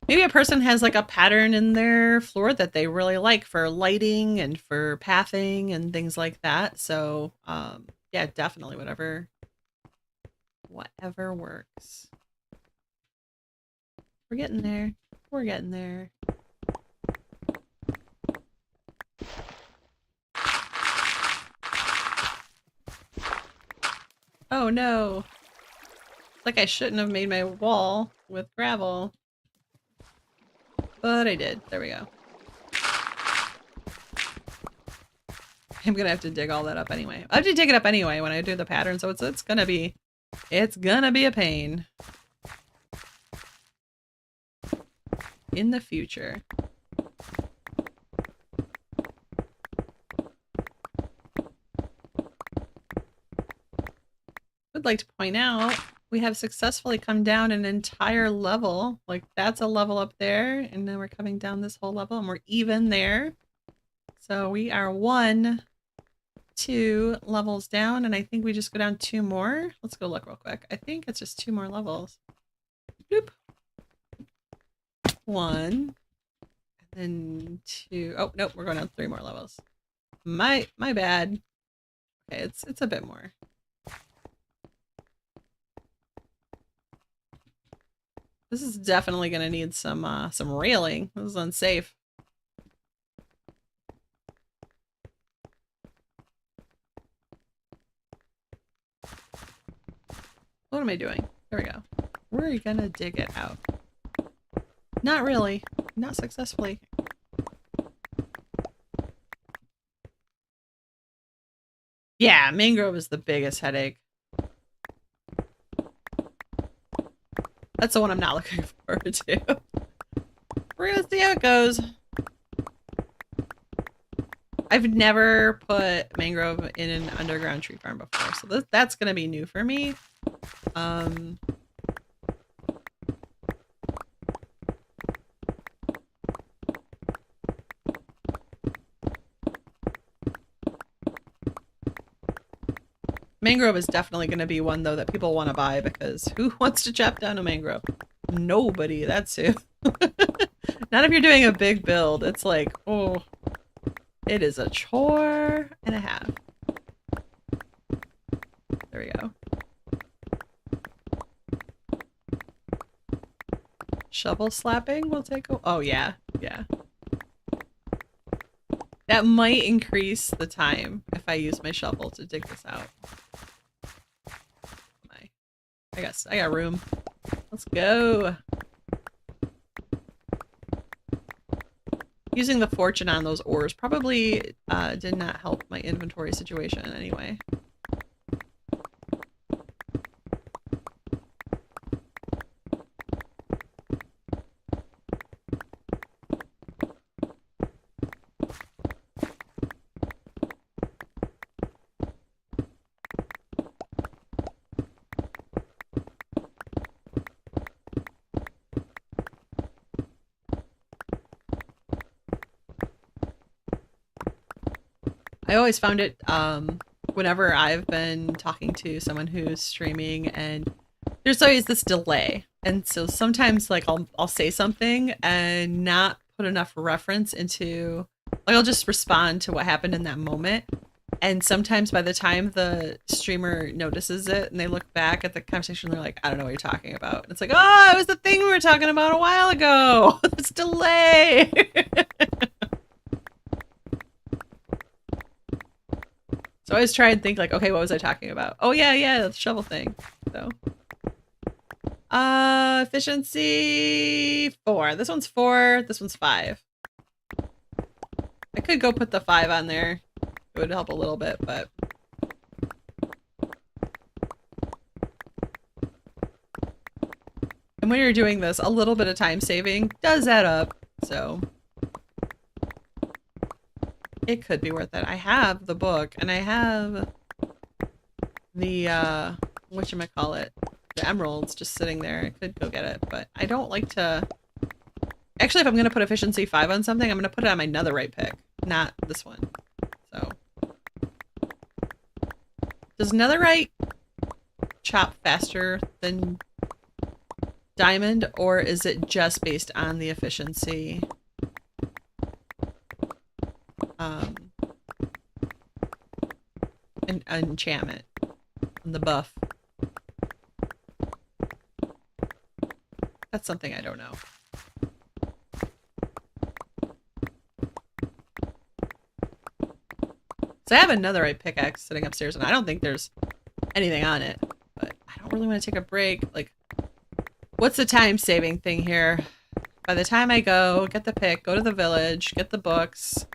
a person has like a pattern in their floor that they really like for lighting and for pathing and things like that. So yeah, definitely whatever works. We're getting there. We're getting there. Oh no. Like I shouldn't have made my wall with gravel. But I did. There we go. I'm gonna have to dig all that up anyway. I have to dig it up anyway when I do the pattern, so it's gonna be a pain in the future. Would like to point out we have successfully come down an entire level. Like that's a level up there, and then we're coming down this whole level, and we're even there. So we are 2 levels down, and I think we just go down 2 more. Let's go look real quick. I think it's just 2 more levels. Bloop. 1, and then 2. Oh nope, we're going down 3 more levels. My bad. Okay, it's a bit more. This is definitely going to need some railing. This is unsafe. What am I doing? There we go. We're gonna dig it out. Not really. Not successfully. Yeah, mangrove is the biggest headache. That's the one I'm not looking forward to. We're gonna see how it goes. I've never put mangrove in an underground tree farm before, so that's gonna be new for me. Mangrove is definitely going to be one, though, that people want to buy because who wants to chop down a mangrove? Nobody, that's who. Not if you're doing a big build. It's like, oh, it is a chore and a half. shovel slapping will take a... Oh, yeah. Yeah. That might increase the time if I use my shovel to dig this out. I guess I got room. Let's go. Using the fortune on those ores probably did not help my inventory situation anyway. I always found it whenever I've been talking to someone who's streaming, and there's always this delay. And so sometimes like I'll say something and not put enough reference into, like, I'll just respond to what happened in that moment. And sometimes by the time the streamer notices it and they look back at the conversation, they're like, I don't know what you're talking about. And it's like, oh, it was the thing we were talking about a while ago. It's delay. So I always try and think like, okay, what was I talking about? Oh yeah, the shovel thing. So efficiency 4. This one's 4, this one's 5. I could go put the 5 on there. It would help a little bit, but and when you're doing this, a little bit of time saving does add up, so it could be worth it. I have the book, and I have the, whatchamacallit, the emeralds just sitting there. I could go get it, but I don't like to... Actually, if I'm going to put efficiency 5 on something, I'm going to put it on my netherite pick, not this one. So, does netherite chop faster than diamond, or is it just based on the efficiency? Enchantment and the buff. That's something I don't know. So I have another netherite pickaxe sitting upstairs, and I don't think there's anything on it, but I don't really want to take a break. Like, what's the time saving thing here? By the time I go, get the pick, go to the village, get the books,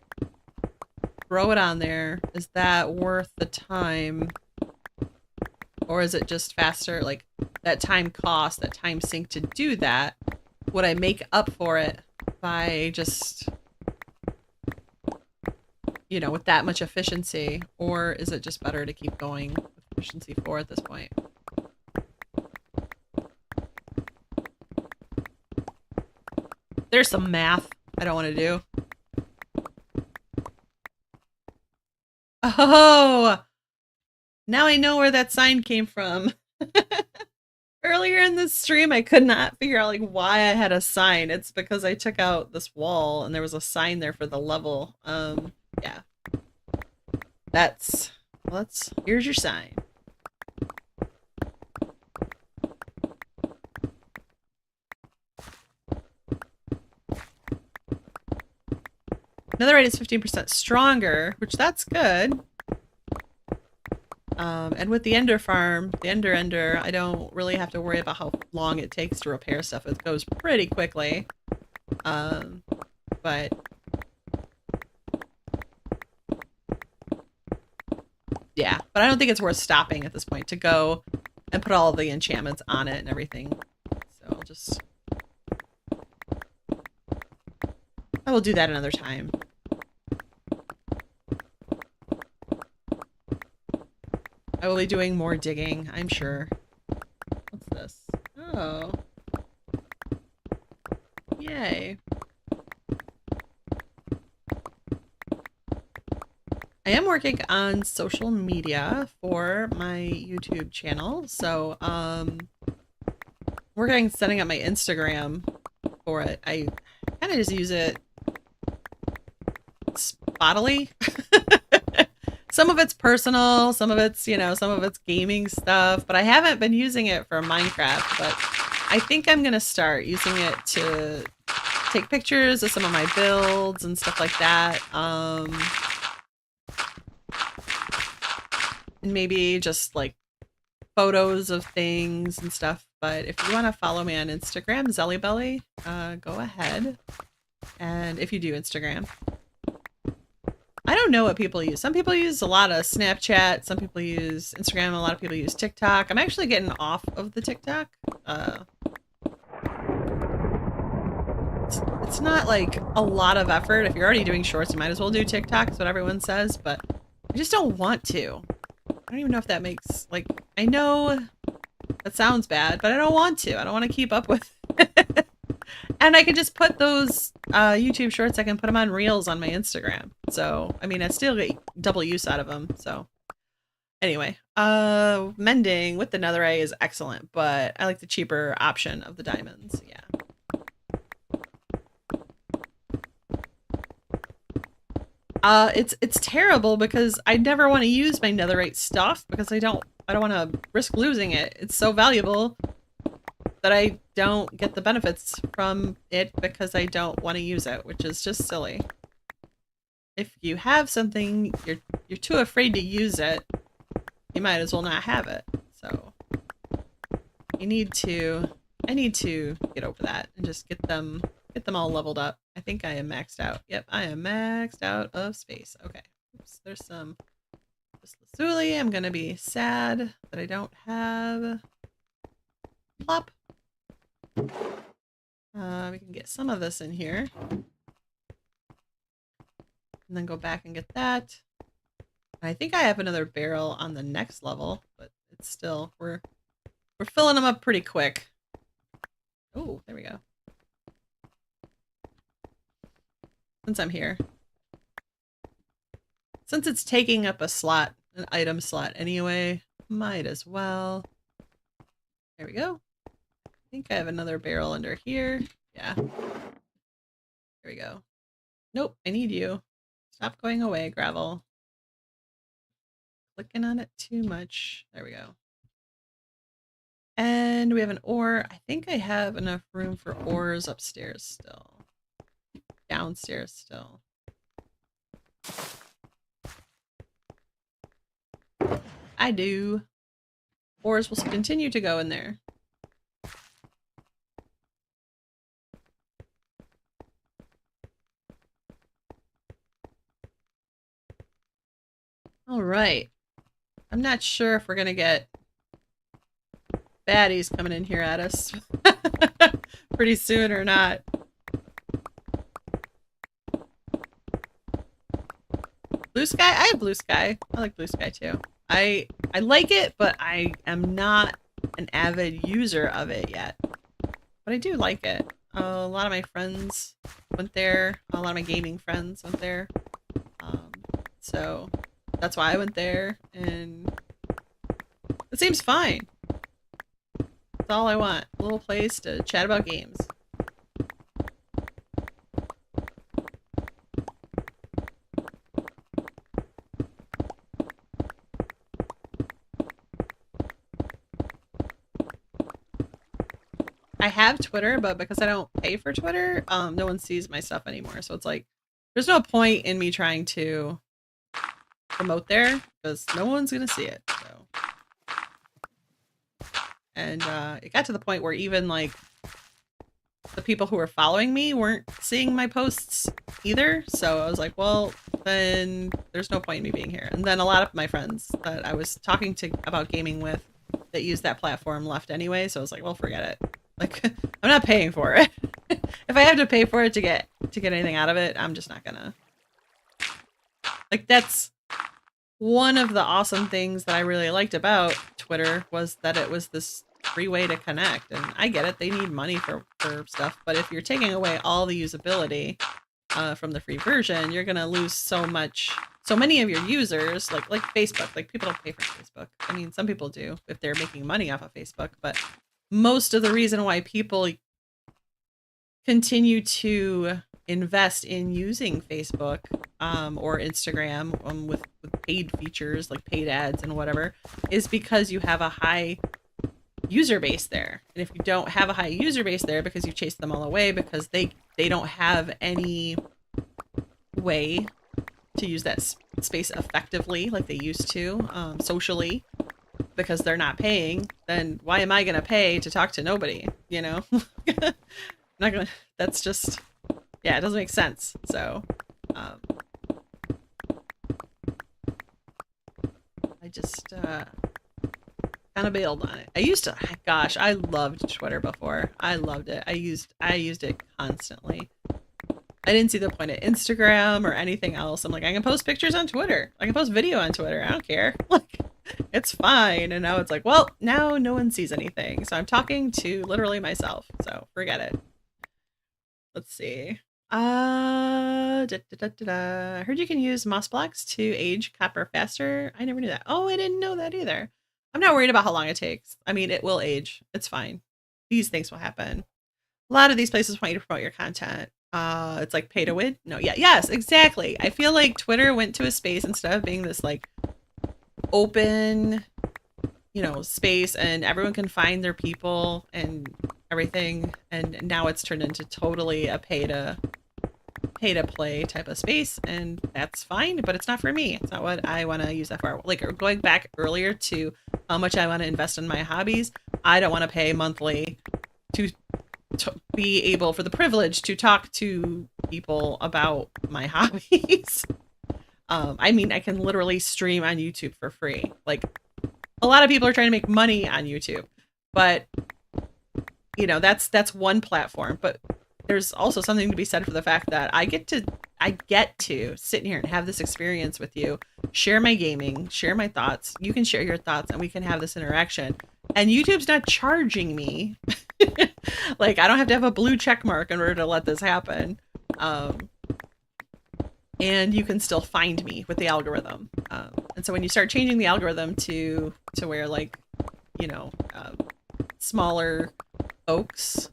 throw it on there, is that worth the time? Or is it just faster? Like, that time cost, that time sink to do that, would I make up for it by just, you know, with that much efficiency? Or is it just better to keep going with efficiency 4 at this point? There's some math I don't want to do. Oh, now I know where that sign came from. Earlier in this stream, I could not figure out like why I had a sign. It's because I took out this wall and there was a sign there for the level. Yeah. That's, well, here's your sign. Netherite is 15% stronger, which that's good. And with the Ender farm, the Ender, I don't really have to worry about how long it takes to repair stuff. It goes pretty quickly. But yeah, but I don't think it's worth stopping at this point to go and put all the enchantments on it and everything. So I'll just... I will do that another time. I will be doing more digging, I'm sure. What's this? Oh. Yay. I am working on social media for my YouTube channel, so working on setting up my Instagram for it. I kind of just use it spottily. Some of it's personal, some of it's, you know, some of it's gaming stuff, but I haven't been using it for Minecraft, but I think I'm gonna start using it to take pictures of some of my builds and stuff like that. And maybe just like photos of things and stuff. But if you want to follow me on Instagram, Zellybelly, go ahead. And if you do Instagram, I don't know what people use. Some people use a lot of Snapchat. Some people use Instagram. A lot of people use TikTok. I'm actually getting off of the TikTok. It's not like a lot of effort. If you're already doing shorts, you might as well do TikTok. That's what everyone says. But I just don't want to. I don't even know if that makes, like, I know that sounds bad, but I don't want to. I don't want to keep up with it. And I could just put those YouTube shorts, I can put them on Reels on my Instagram. So, I mean, I still get double use out of them. So, anyway, mending with the netherite is excellent, but I like the cheaper option of the diamonds. Yeah. It's terrible because I never want to use my netherite stuff because I don't want to risk losing it. It's so valuable that I don't get the benefits from it because I don't want to use it, which is just silly. If you have something, you're too afraid to use it, you might as well not have it. So I need to get over that and just get them all leveled up. I think I am maxed out. Yep, I am maxed out of space. Okay. Oops, there's some lazuli. I'm gonna be sad that I don't have. Plop. We can get some of this in here. And then go back and get that. I think I have another barrel on the next level, but it's still, we're filling them up pretty quick. Oh, there we go. Since I'm here. Since it's taking up a slot, an item slot anyway, might as well. There we go. I think I have another barrel under here. Yeah. There we go. Nope, I need you. Stop going away, gravel. Clicking on it too much. There we go. And we have an ore. I think I have enough room for ores upstairs still. Downstairs still. I do. Ores will continue to go in there. All right. I'm not sure if we're gonna get baddies coming in here at us pretty soon or not. Blue sky? I have blue sky. I like blue sky too. I like it, but I am not an avid user of it yet. But I do like it. A lot of my friends went there. A lot of my gaming friends went there. So that's why I went there, and it seems fine. That's all I want. A little place to chat about games. I have Twitter, but because I don't pay for Twitter, no one sees my stuff anymore. So it's like, there's no point in me trying to promote there because no one's gonna see it. So, and it got to the point where even like the people who were following me weren't seeing my posts either. So I was like, well, then there's no point in me being here. And then a lot of my friends that I was talking to about gaming with that use that platform left anyway. So I was like, well, forget it. Like, I'm not paying for it. If I have to pay for it to get anything out of it, I'm just not gonna. Like, that's one of the awesome things that I really liked about Twitter was that it was this free way to connect. And I get it, they need money for stuff, but if you're taking away all the usability from the free version, you're gonna lose so many of your users, like Facebook. Like, people don't pay for Facebook. I mean, some people do if they're making money off of Facebook, but most of the reason why people continue to invest in using Facebook or Instagram with paid features like paid ads and whatever is because you have a high user base there. And if you don't have a high user base there because you chased them all away because they don't have any way to use that space effectively like they used to socially because they're not paying, then why am I going to pay to talk to nobody? You know, I'm not going to, that's just, yeah, it doesn't make sense. So, I just, kind of bailed on it. I used to, gosh, I loved Twitter before. I loved it. I used it constantly. I didn't see the point of Instagram or anything else. I'm like, I can post pictures on Twitter. I can post video on Twitter. I don't care. Like, it's fine. And now it's like, well, now no one sees anything. So I'm talking to literally myself. So forget it. Let's see. I heard you can use moss blocks to age copper faster. I never knew that. Oh, I didn't know that either. I'm not worried about how long it takes. I mean, it will age. It's fine. These things will happen. A lot of these places want you to promote your content. It's like pay to win. No, yeah, yes, exactly. I feel like Twitter went to a space instead of being this like open, you know, space and everyone can find their people and everything. And now it's turned into totally a pay to play type of space, and that's fine, but it's not for me. It's not what I want to use that for. Like going back earlier to how much I want to invest in my hobbies, I don't want to pay monthly to be able for the privilege to talk to people about my hobbies. I mean, I can literally stream on YouTube for free. Like a lot of people are trying to make money on YouTube, but you know, that's one platform, but there's also something to be said for the fact that I get to sit in here and have this experience with you, share my gaming, share my thoughts. You can share your thoughts and we can have this interaction. And YouTube's not charging me. Like I don't have to have a blue check mark in order to let this happen. And you can still find me with the algorithm. And so when you start changing the algorithm to where like, you know, smaller folks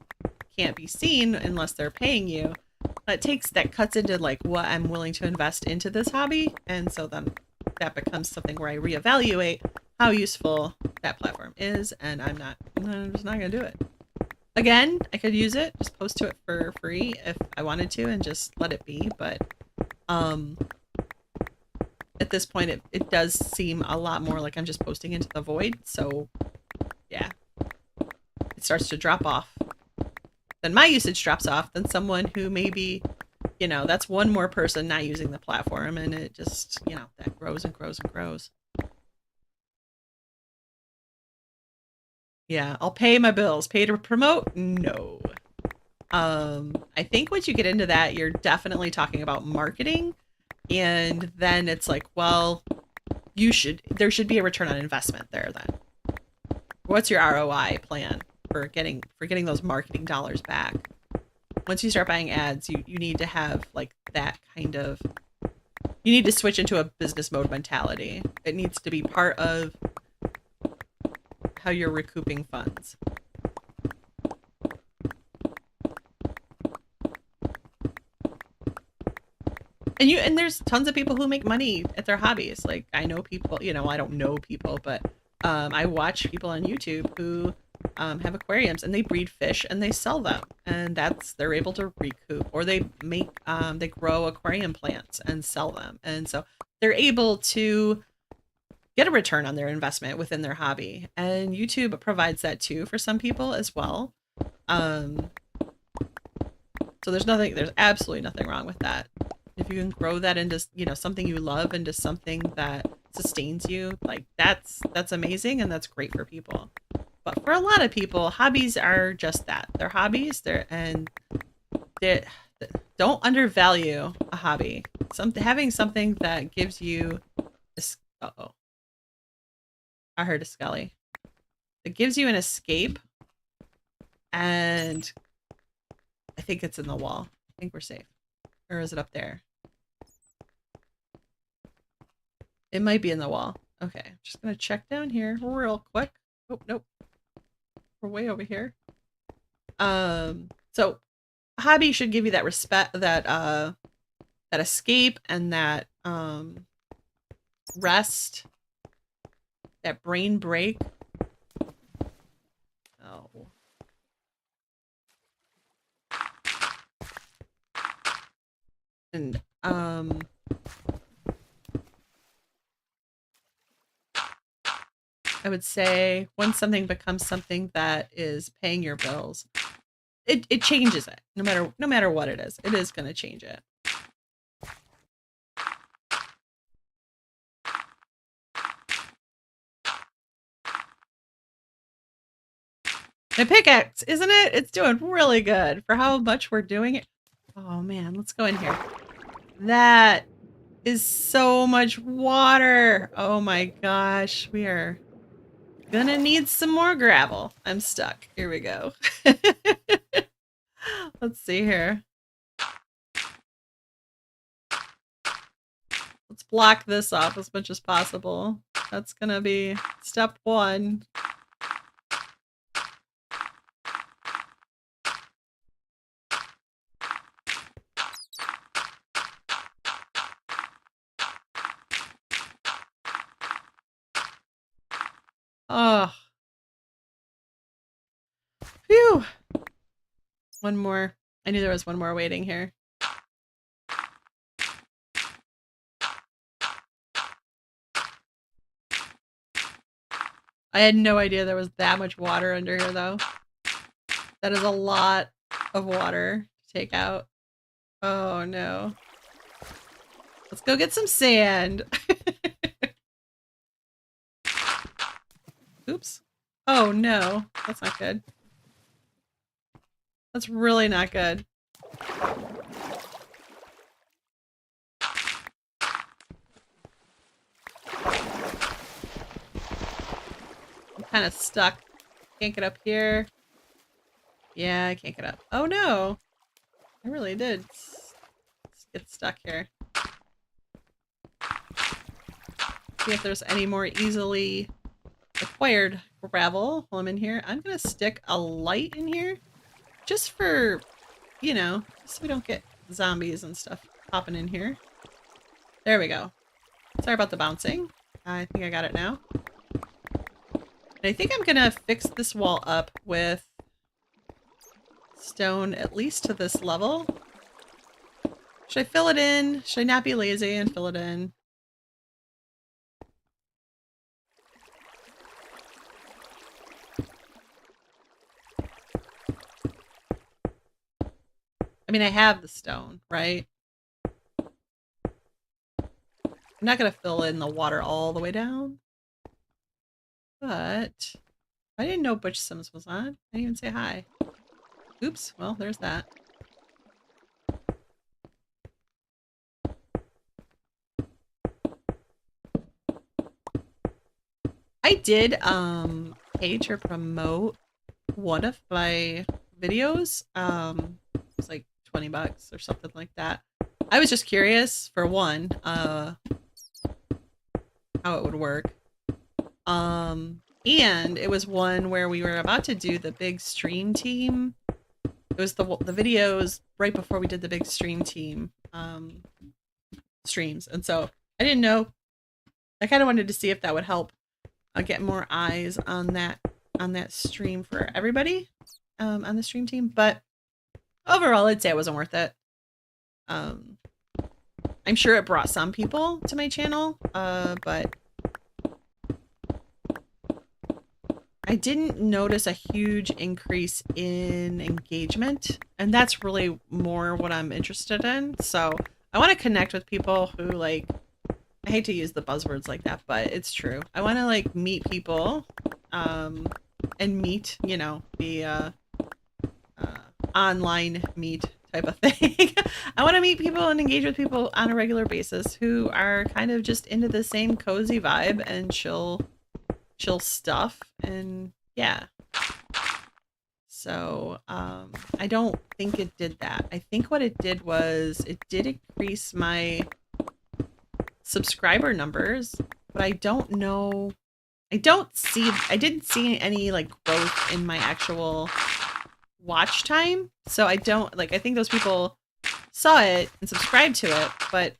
can't be seen unless they're paying you, that cuts into like what I'm willing to invest into this hobby. And so then that becomes something where I reevaluate how useful that platform is, and I'm just not gonna do it. Again, I could use it, just post to it for free if I wanted to and just let it be, but at this point it does seem a lot more like I'm just posting into the void. So yeah, it starts to drop off. Then my usage drops off, then someone who maybe, you know, that's one more person not using the platform, and it just, you know, that grows and grows and grows. Yeah, I'll pay my bills. Pay to promote? No. I think once you get into that, you're definitely talking about marketing, and then it's like, well, there should be a return on investment there then. What's your ROI plan for getting those marketing dollars back? Once you start buying ads, you need to have like that kind of, you need to switch into a business mode mentality. It needs to be part of how you're recouping funds. And there's tons of people who make money at their hobbies. Like I know people, you know, I don't know people, but I watch people on YouTube who have aquariums and they breed fish and they sell them, and they're able to recoup, or they grow aquarium plants and sell them, and so they're able to get a return on their investment within their hobby. And YouTube provides that too for some people as well. So there's absolutely nothing wrong with that. If you can grow that into, you know, something you love, into something that sustains you, like that's amazing, and that's great for people. But for a lot of people, hobbies are just that. They're hobbies. Don't undervalue a hobby. Having something that gives you uh-oh. I heard a Scully. It gives you an escape, and I think it's in the wall. I think we're safe. Or is it up there? It might be in the wall. Okay, I'm just gonna check down here real quick. Oh, nope. We're way over here. So hobby should give you that respect, that escape, and that rest, that brain break. I would say once something becomes something that is paying your bills, it changes it. No matter what it is going to change it. My pickaxe, isn't it? It's doing really good for how much we're doing it. Oh man, let's go in here. That is so much water. Oh my gosh, we are gonna need some more gravel. I'm stuck. Here we go. Let's see here. Let's block this off as much as possible. That's gonna be step one. Oh. Phew. One more. I knew there was one more waiting here. I had no idea there was that much water under here, though. That is a lot of water to take out. Oh, no. Let's go get some sand. Oops. Oh, no. That's not good. That's really not good. I'm kind of stuck. Can't get up here. Yeah, I can't get up. Oh, no. I really did get stuck here. See if there's any more easily acquired gravel while I'm in here. I'm gonna stick a light in here just for, you know, so we don't get zombies and stuff popping in here. There we go. Sorry about the bouncing. I think I got it now. And I think I'm gonna fix this wall up with stone at least to this level. Should I fill it in? Should I not be lazy and fill it in? I mean, I have the stone, right? I'm not going to fill in the water all the way down. But I didn't know Butch Sims was on. I didn't even say hi. Oops. Well, there's that. I did page or promote one of my videos. It was like $20 or something like that. I was just curious, for one, how it would work. And it was one where we were about to do the big stream team. It was the videos right before we did the big stream team streams. And so I didn't know. I kind of wanted to see if that would help get more eyes on that stream for everybody on the stream team. But overall, I'd say it wasn't worth it. I'm sure it brought some people to my channel, but I didn't notice a huge increase in engagement, and that's really more what I'm interested in. So I want to connect with people who, like, I hate to use the buzzwords like that, but it's true. I want to, like, meet people and meet, you know, the online meet type of thing. I want to meet people and engage with people on a regular basis who are kind of just into the same cozy vibe and chill stuff. And yeah, so I don't think it did that. I think what it did was it did increase my subscriber numbers, but I don't know. I didn't see any like growth in my actual watch time. So I don't like, I think those people saw it and subscribed to it, but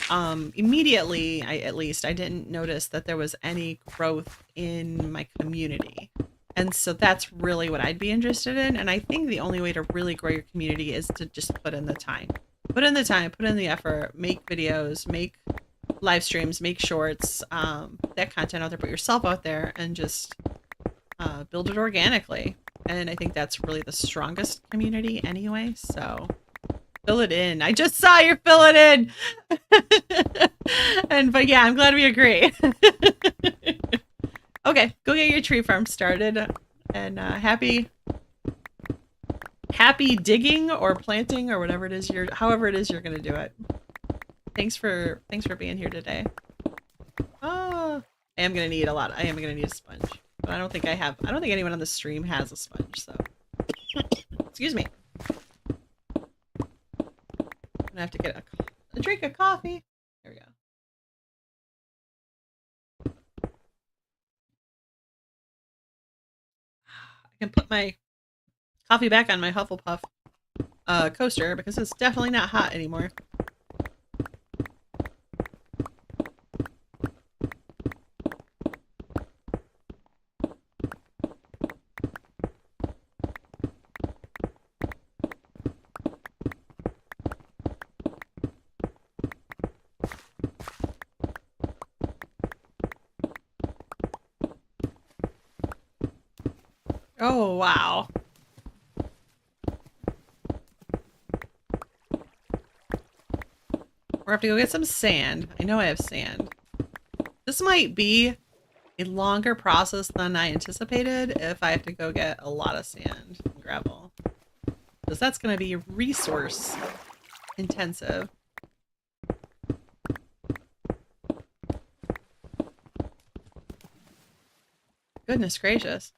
immediately, I didn't notice that there was any growth in my community. And so that's really what I'd be interested in. And I think the only way to really grow your community is to just put in the time. Put in the time, put in the effort, make videos, make live streams, make shorts, that content out there, put yourself out there and just build it organically. And I think that's really the strongest community anyway, so fill it in. I just saw you fill it in. But yeah, I'm glad we agree. Okay, go get your tree farm started, and happy digging or planting or whatever it is however it is you're gonna do it. Thanks for being here today. Oh, I am gonna need a sponge, but I don't think anyone on the stream has a sponge, so excuse me. I'm gonna have to get a drink of coffee. There we go. I can put my coffee back on my Hufflepuff coaster because it's definitely not hot anymore. Oh, wow. We're have to go get some sand. I know I have sand. This might be a longer process than I anticipated if I have to go get a lot of sand and gravel. Because that's going to be resource intensive. Goodness gracious.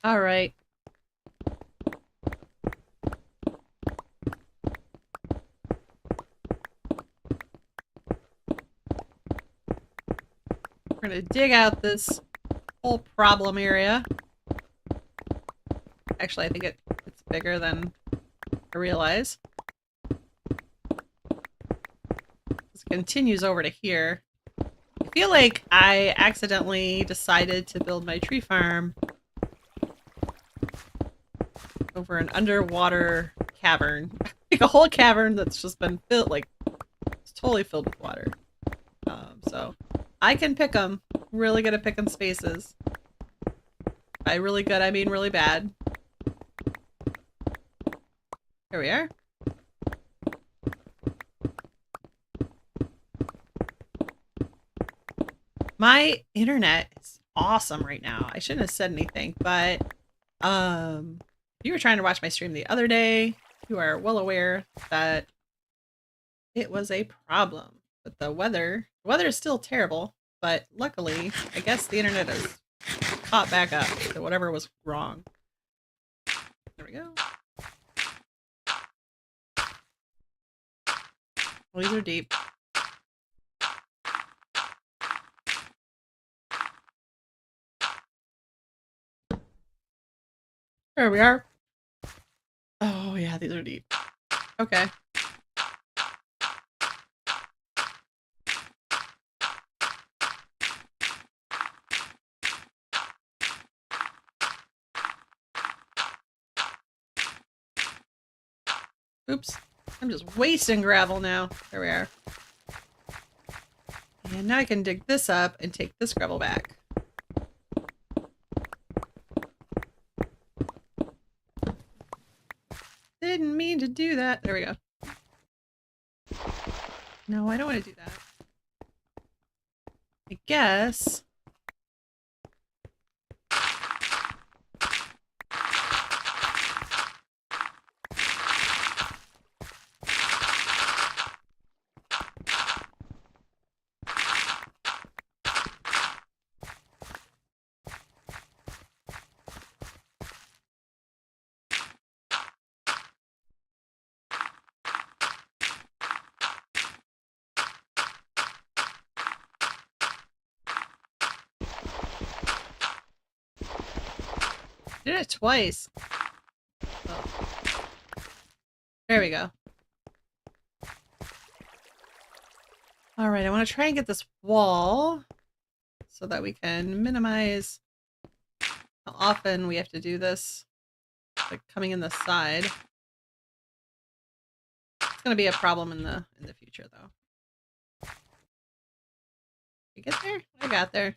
All right. We're going to dig out this whole problem area. Actually, I think it's bigger than I realize. This continues over to here. I feel like I accidentally decided to build my tree farm over an underwater cavern. Like a whole cavern that's just been filled, like, it's totally filled with water. So I can pick them. Really good at picking spaces. By really good, I mean really bad. Here we are. My internet is awesome right now. I shouldn't have said anything, but if you were trying to watch my stream the other day, you are well aware that it was a problem. But the weather is still terrible, but luckily, I guess the internet has caught back up to whatever was wrong. There we go. Well, these are deep. There we are. Oh yeah, these are deep. Okay. Oops. I'm just wasting gravel now. There we are. And now I can dig this up and take this gravel back. Didn't mean to do that. There we go. No, I don't want to do that. I guess. Did it twice. Oh. There we go. All right, I want to try and get this wall so that we can minimize how often we have to do this, like coming in the side. It's going to be a problem in the future, though. You get there? I got there.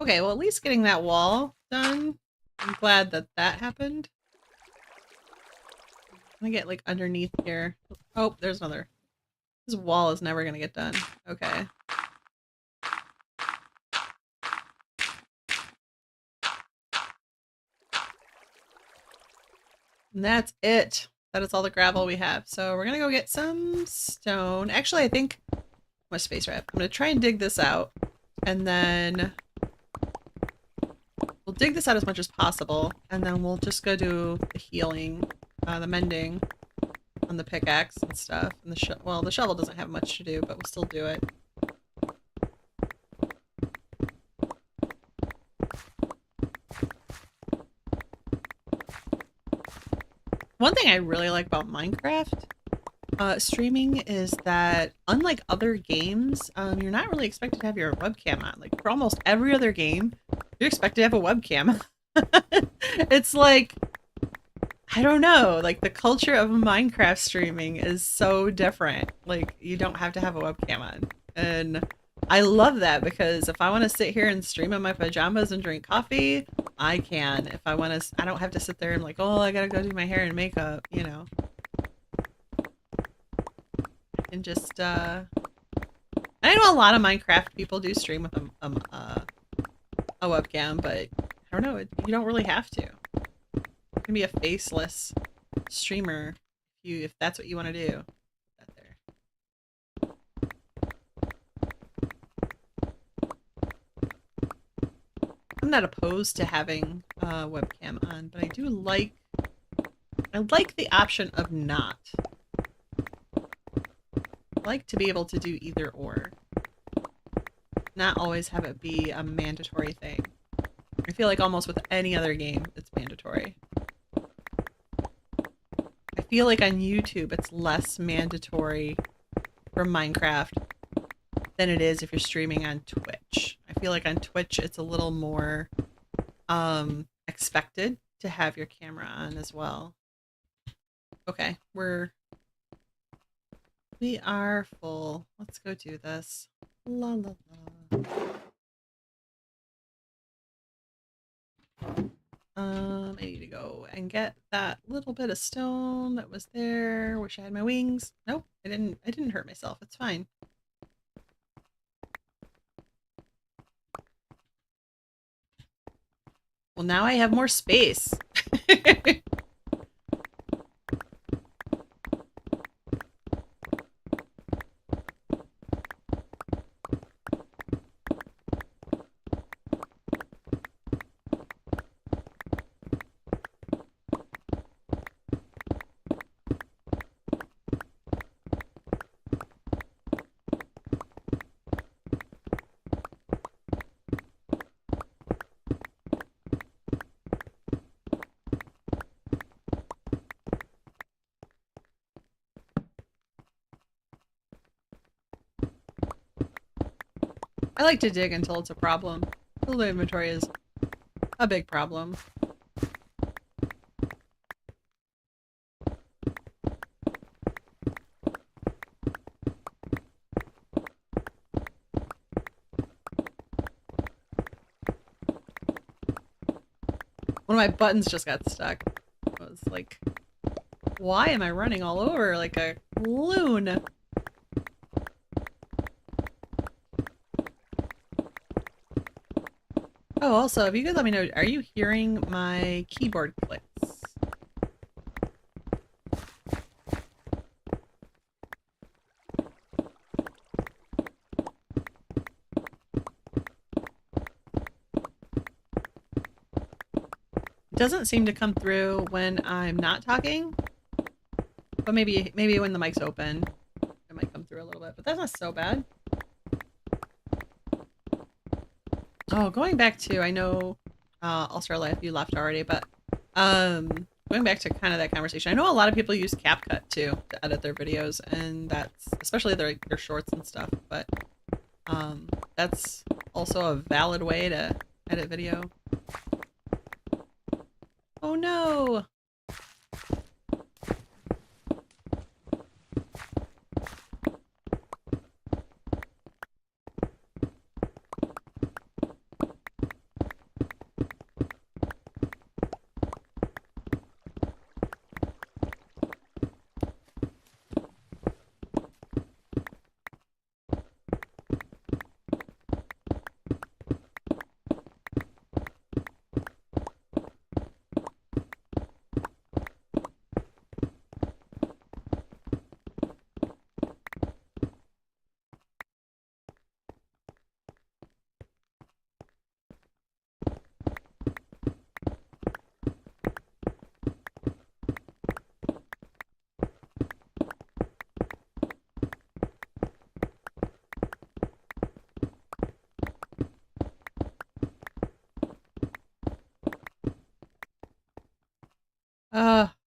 Okay, well, at least getting that wall done. I'm glad that that happened. I'm gonna get like underneath here. Oh, there's another. This wall is never gonna get done. Okay. And that's it. That is all the gravel we have. So we're gonna go get some stone. Actually, I think my space wrap. I'm gonna try and dig this out, and then we'll dig this out as much as possible, and then we'll just go do the healing, the mending on the pickaxe and stuff. And the shovel doesn't have much to do, but we'll still do it. One thing I really like about Minecraft streaming is that, unlike other games, you're not really expected to have your webcam on. Like, for almost every other game, you're expected to have a webcam. It's like, I don't know, like the culture of Minecraft streaming is so different. Like, you don't have to have a webcam on. And I love that, because if I want to sit here and stream in my pajamas and drink coffee, I can. If I want to, I don't have to sit there and like, oh, I gotta go do my hair and makeup, you know. And just, I know a lot of Minecraft people do stream with a webcam, but I don't know, you don't really have to. You can be a faceless streamer if that's what you want to do. That there. I'm not opposed to having a webcam on, but I like the option of not. I like to be able to do either or. Not always have it be a mandatory thing. I feel like almost with any other game, it's mandatory. I feel like on YouTube, it's less mandatory for Minecraft than it is if you're streaming on Twitch. I feel like on Twitch, it's a little more expected to have your camera on as well. Okay, we are full. Let's go do this. La la la. I need to go and get that little bit of stone that was there. Wish I had my wings. Nope, I didn't hurt myself. It's fine. Well, now I have more space. I like to dig until it's a problem. Full inventory is a big problem. One of my buttons just got stuck. I was like, why am I running all over like a loon? Oh, also, if you could let me know, are you hearing my keyboard clicks? doesn't seem to come through when I'm not talking, but maybe when the mic's open, it might come through a little bit, but that's not so bad. Oh, going back to, I know Australia, if you left already, but going back to kind of that conversation, I know a lot of people use CapCut too to edit their videos, and that's especially their shorts and stuff, but that's also a valid way to edit video. Oh no!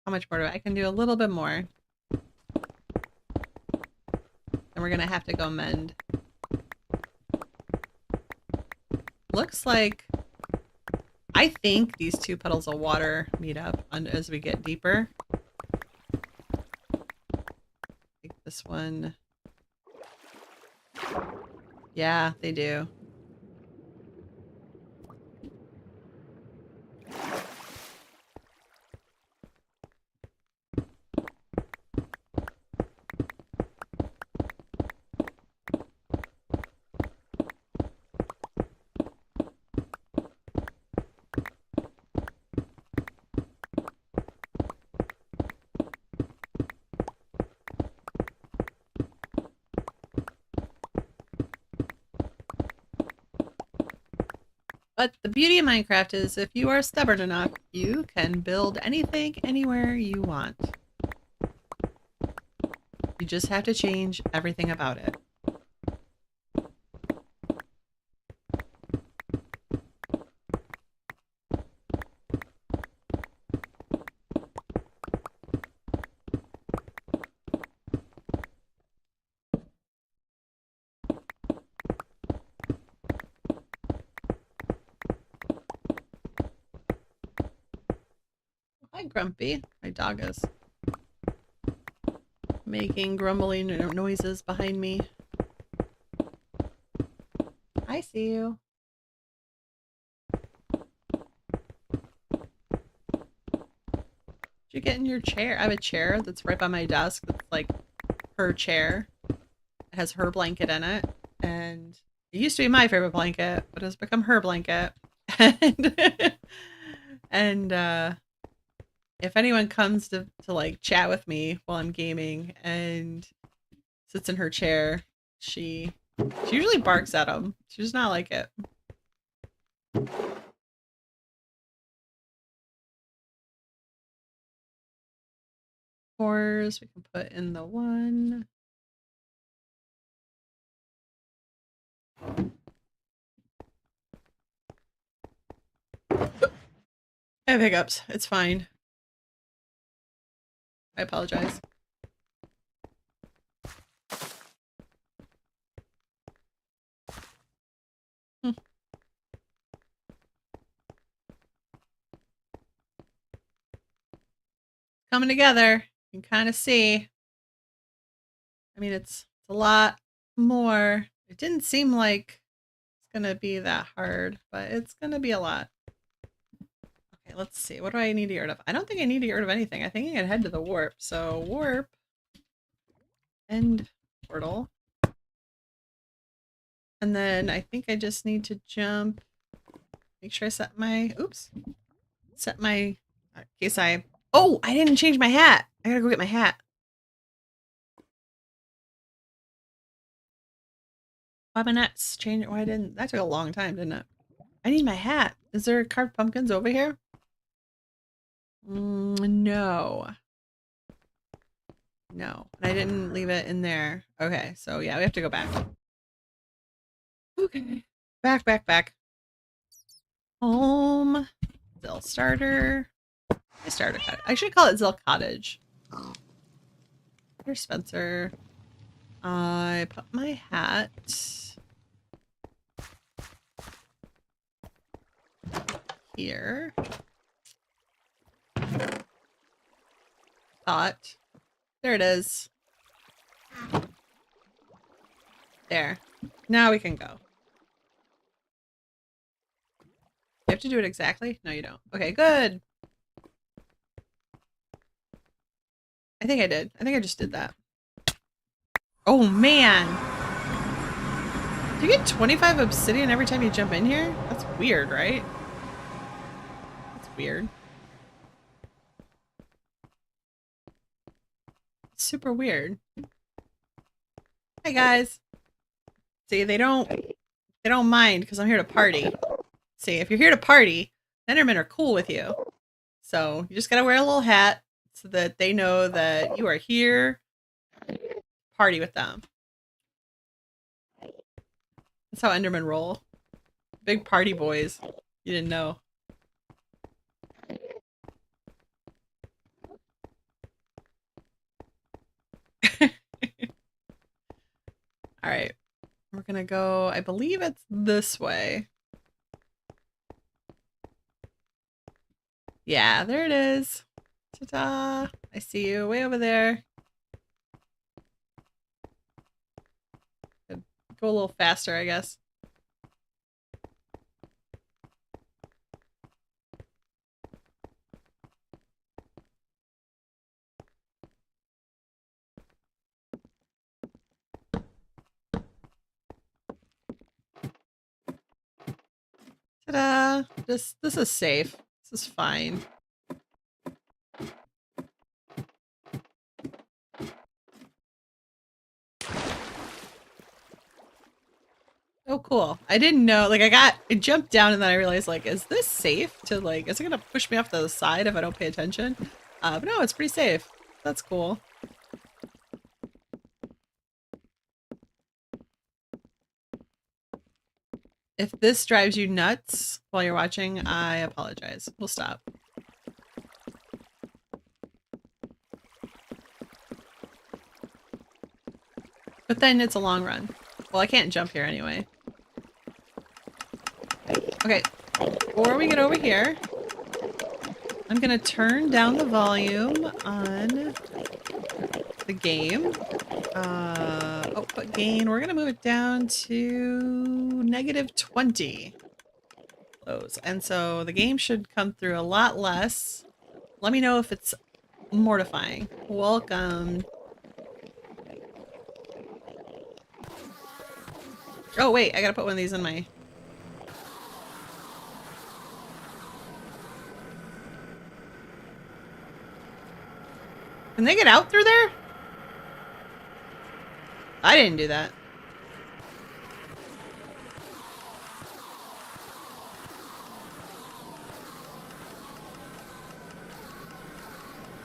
How much more do I can do? A little bit more. And we're gonna have to go mend. Looks like, I think these two puddles of water meet up as we get deeper. I think this one. Yeah, they do. But the beauty of Minecraft is if you are stubborn enough, you can build anything, anywhere you want. You just have to change everything about it. Hi, Grumpy. My dog is making grumbling noises behind me. I see you. Did you get in your chair? I have a chair that's right by my desk that's like her chair. It has her blanket in it. And it used to be my favorite blanket, but it's become her blanket. And, and if anyone comes to like chat with me while I'm gaming and sits in her chair, she usually barks at them. She does not like it. Cores we can put in the one. I have hiccups. It's fine. I apologize. Coming together. You can kind of see. I mean, it's a lot more. It didn't seem like it's going to be that hard, but it's going to be a lot. Okay, let's see. What do I need to get rid of? I don't think I need to get rid of anything. I think I can head to the warp. So warp. End portal. And then I think I just need to jump. Make sure I set my, oops. Set my, in case I, oh, I didn't change my hat. I gotta go get my hat. Why my nuts change? Why didn't, that took a long time, didn't it? I need my hat. Is there carved pumpkins over here? No. No. And I didn't leave it in there. Okay, so yeah, we have to go back. Okay. Back. Home. Zill starter. I starter cottage. I should call it Zill Cottage. Here's Spencer. I put my hat here. Thought. There it is. There. Now we can go. You have to do it exactly? No, you don't. Okay, good. I think I did. I think I just did that. Oh, man. Do you get 25 obsidian every time you jump in here? That's weird, right? That's weird. Super weird. Hi, guys. See, they don't mind because I'm here to party. See, if you're here to party, Endermen are cool with you. So you just gotta wear a little hat so that they know that you are here. Party with them. That's how Endermen roll. Big party boys. You didn't know. Alright. We're gonna go, I believe it's this way. Yeah, there it is. Ta-da! I see you way over there. Go a little faster, I guess. Ta-da! This is safe. This is fine. Oh, cool. I didn't know, like I jumped down and then I realized like, is this safe to like, is it gonna push me off the side if I don't pay attention? But no, it's pretty safe. That's cool. If this drives you nuts while you're watching, I apologize. We'll stop. But then it's a long run. Well, I can't jump here anyway. Okay, before we get over here, I'm gonna turn down the volume on the game. Output gain, we're gonna move it down to -20. Those. And so the game should come through a lot less. Let me know if it's mortifying. Welcome. Oh wait, I gotta put one of these in my... Can they get out through there? I didn't do that.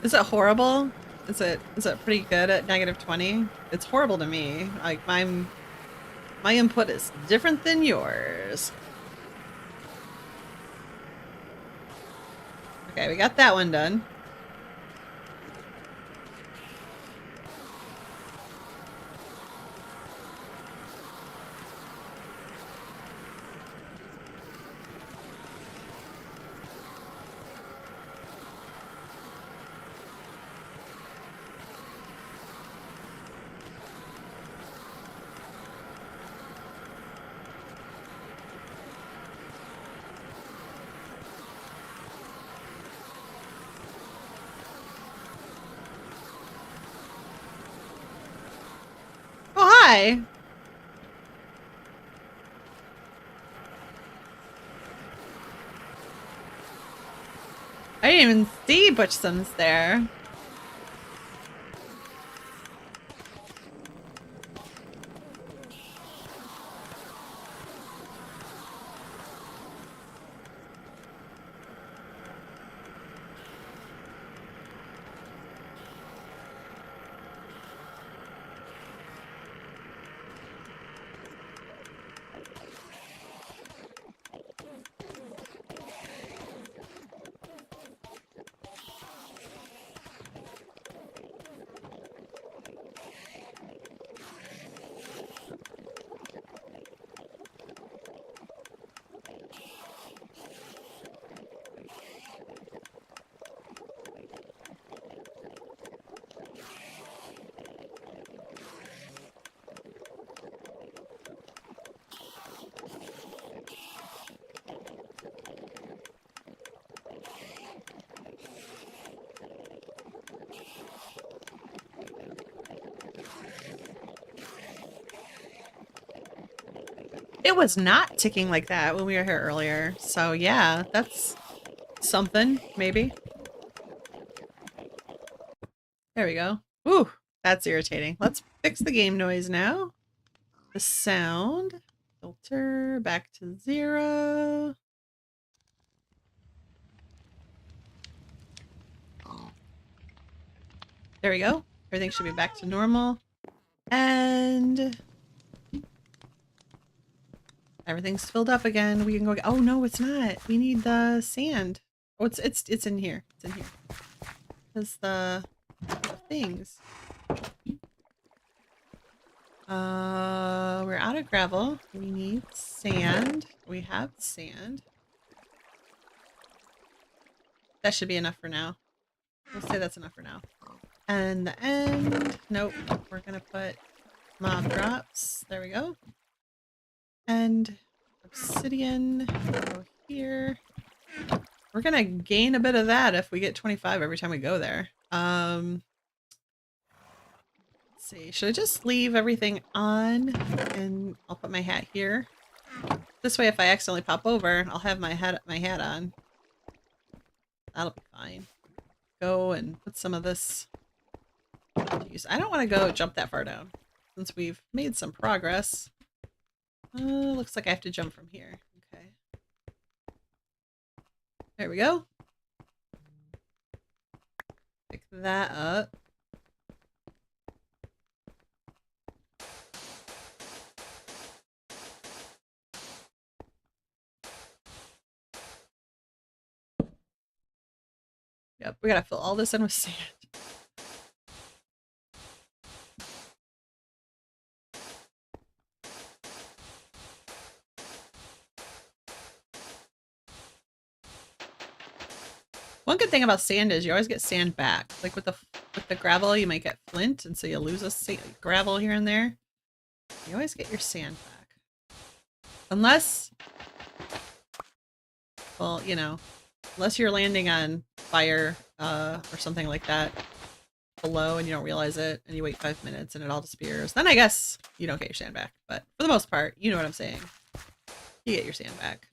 Is it horrible? Is it pretty good at -20? It's horrible to me. Like my input is different than yours. Okay, we got that one done. Oh, hi! I didn't even see Butch Sims there. It was not ticking like that when we were here earlier. So yeah, that's something, maybe. There we go. Ooh, that's irritating. Let's fix the game noise now. The sound. Filter back to 0. There we go. Everything should be back to normal. And everything's filled up again. We can go. Oh no, it's not. We need the sand. Oh, it's in here. It's in here. Because the things. We're out of gravel. We need sand. We have sand. That should be enough for now. We'll say that's enough for now. And the end. Nope. We're gonna put mob drops. There we go. And obsidian. Go here. We're gonna gain a bit of that if we get 25 every time we go there. Let's see. Should I just leave everything on and I'll put my hat here? This way, if I accidentally pop over, I'll have my hat on. That'll be fine. Go and put some of this to use. I don't want to go jump that far down since we've made some progress. Looks like I have to jump from here. Okay. There we go. Pick that up. Yep, we gotta fill all this in with sand. One good thing about sand is you always get sand back. Like with the gravel, you might get flint, and so you lose a gravel here and there. You always get your sand back. Unless, well, you know, unless you're landing on fire or something like that below and you don't realize it and you wait 5 minutes and it all disappears, then I guess you don't get your sand back. But for the most part, you know what I'm saying. You get your sand back.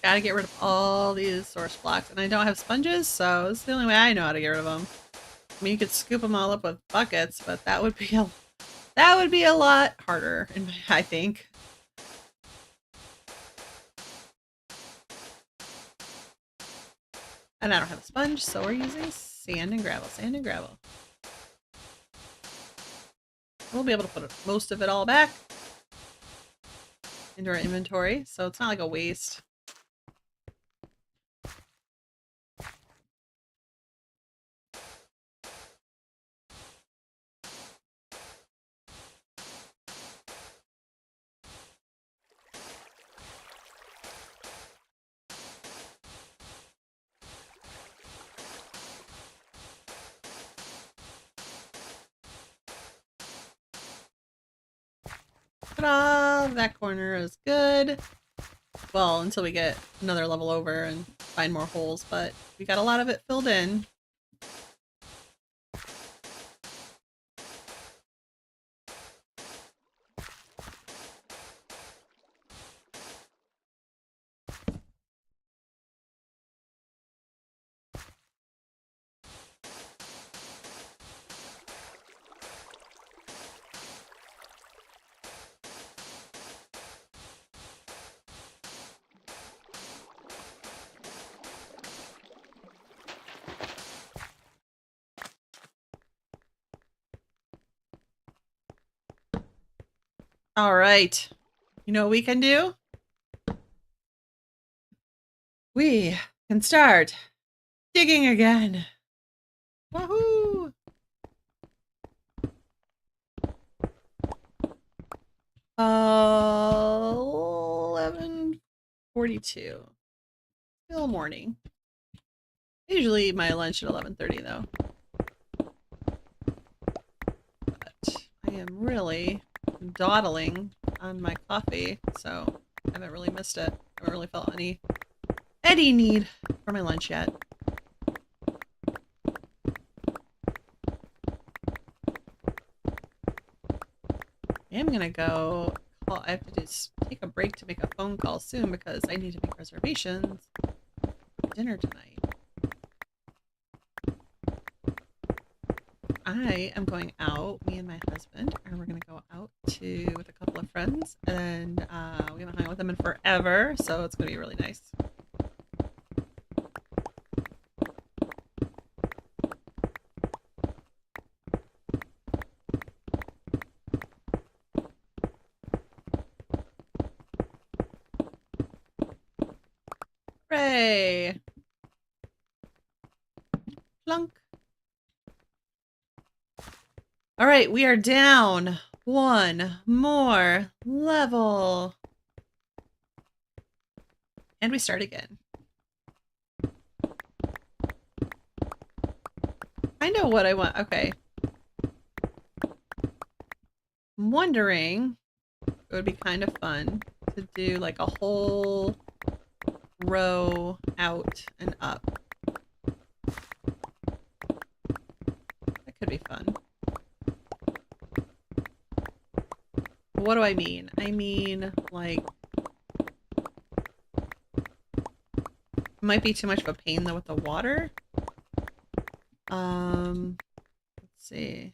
Gotta get rid of all these source blocks. And I don't have sponges, so it's the only way I know how to get rid of them. I mean, you could scoop them all up with buckets, but that would be a lot harder, I think. And I don't have a sponge, so we're using sand and gravel. Sand and gravel. We'll be able to put most of it all back into our inventory, so it's not like a waste. Ta-da! That corner is good. Well, until we get another level over and find more holes, but we got a lot of it filled in. All right. You know what we can do? We can start digging again. Woohoo! 11:42. Still morning. I usually eat my lunch at 11:30 though. But I am really dawdling on my coffee, so I haven't really missed it. I haven't really felt any need for my lunch yet. I am gonna go call. I have to just take a break to make a phone call soon because I need to make reservations for dinner tonight. I am going out, me and my husband, and we're gonna go out with a couple of friends, and we haven't hung out with them in forever, so it's gonna be really nice. Hooray! Plunk. All right, we are down one more level. And we start again. I know what I want. Okay. I'm wondering, it would be kind of fun to do like a whole row out and up. That could be fun. What do I mean? I mean, like, it might be too much of a pain though with the water. Let's see.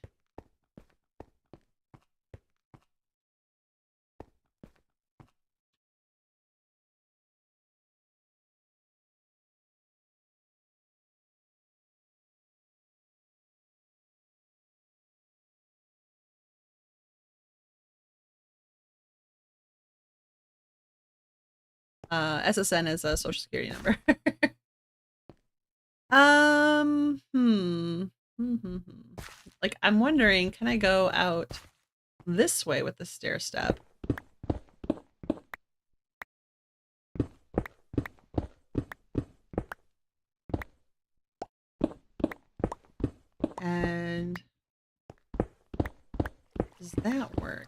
SSN is a social security number. Like, I'm wondering, can I go out this way with the stair step? And does that work?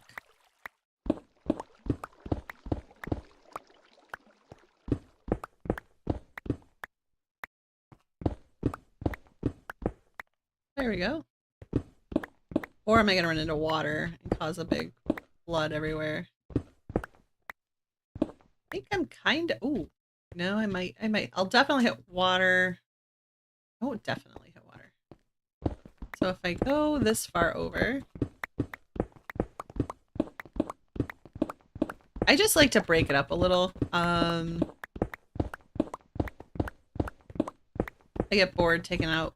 There we go. Or am I gonna run into water and cause a big flood everywhere? I think I'm kinda, ooh, no, I might, I'll definitely hit water. Oh, definitely hit water. So if I go this far over, I just like to break it up a little. I get bored taking out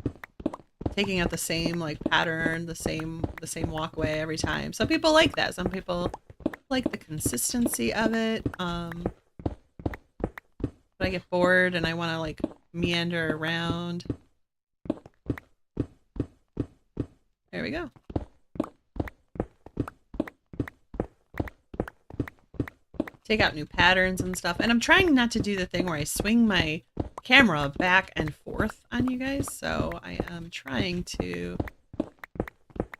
the same like pattern, the same walkway every time. Some people like that. Some people like the consistency of it. But I get bored and I want to like meander around. There we go. Take out new patterns and stuff. And I'm trying not to do the thing where I swing my camera back and forth on you guys. So I am trying to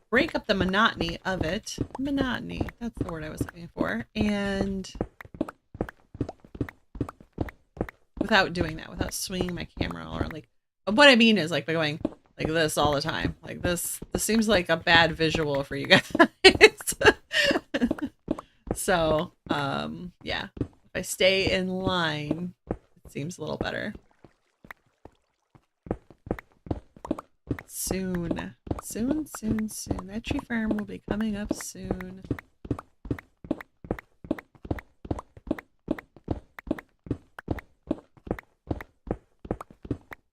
break up the monotony of it. Monotony, that's the word I was looking for. And without doing that, without swinging my camera, or like, what I mean is like by going like this all the time. Like this seems like a bad visual for you guys. So, yeah, if I stay in line, it seems a little better. Soon. Soon, soon, soon. That tree farm will be coming up soon.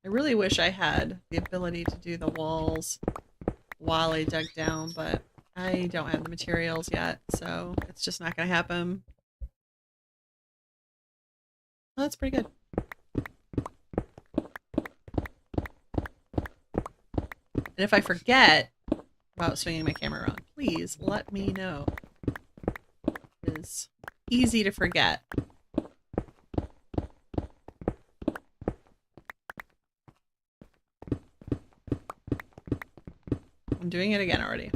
I really wish I had the ability to do the walls while I dug down, but I don't have the materials yet, so it's just not going to happen. Oh, that's pretty good. And if I forget about swinging my camera around, please let me know. It is easy to forget. I'm doing it again already.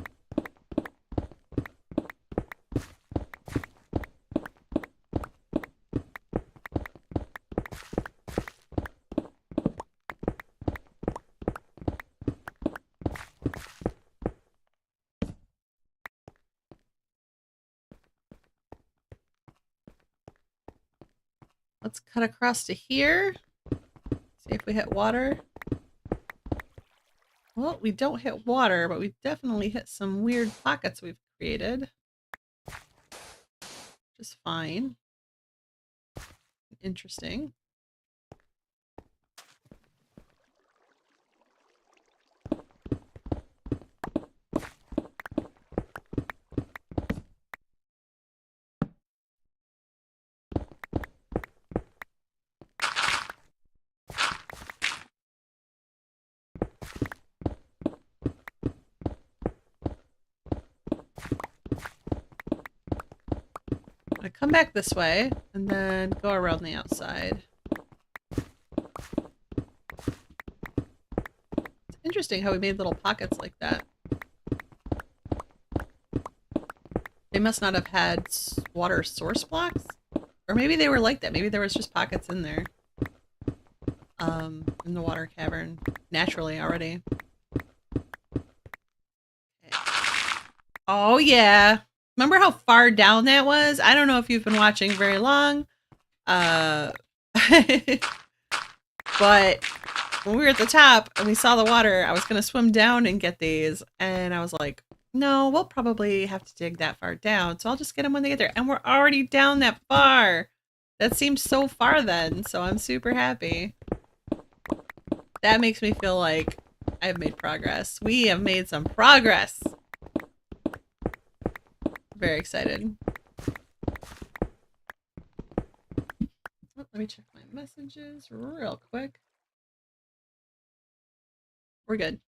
Let's cut across to here. See if we hit water. Well, we don't hit water, but we definitely hit some weird pockets we've created. Just fine. Interesting. I come back this way and then go around the outside. It's interesting how we made little pockets like that. They must not have had water source blocks. Or maybe they were like that. Maybe there was just pockets in there. In the water cavern. Naturally already. Okay. Oh yeah. Remember how far down that was? I don't know if you've been watching very long. But when we were at the top and we saw the water, I was going to swim down and get these. And I was like, no, we'll probably have to dig that far down. So I'll just get them when they get there. And we're already down that far. That seemed so far then. So I'm super happy. That makes me feel like I've made progress. We have made some progress. Very excited. Oh, let me check my messages real quick. We're good.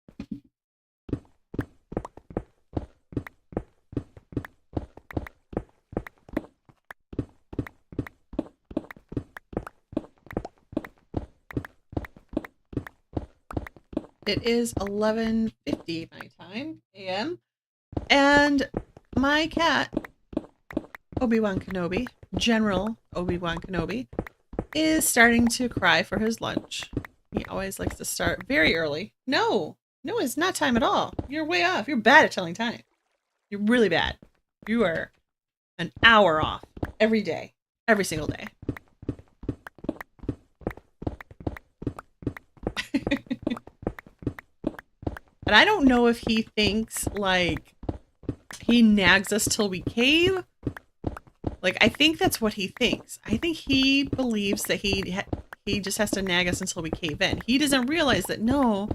It is 11:50 my time, a.m. And my cat, Obi-Wan Kenobi, General Obi-Wan Kenobi, is starting to cry for his lunch. He always likes to start very early. No, it's not time at all. You're way off. You're bad at telling time. You're really bad. You are an hour off every day, every single day. And I don't know if he thinks, like, he nags us till we cave. Like, I think that's what he thinks. I think he believes that he just has to nag us until we cave in. He doesn't realize that, no,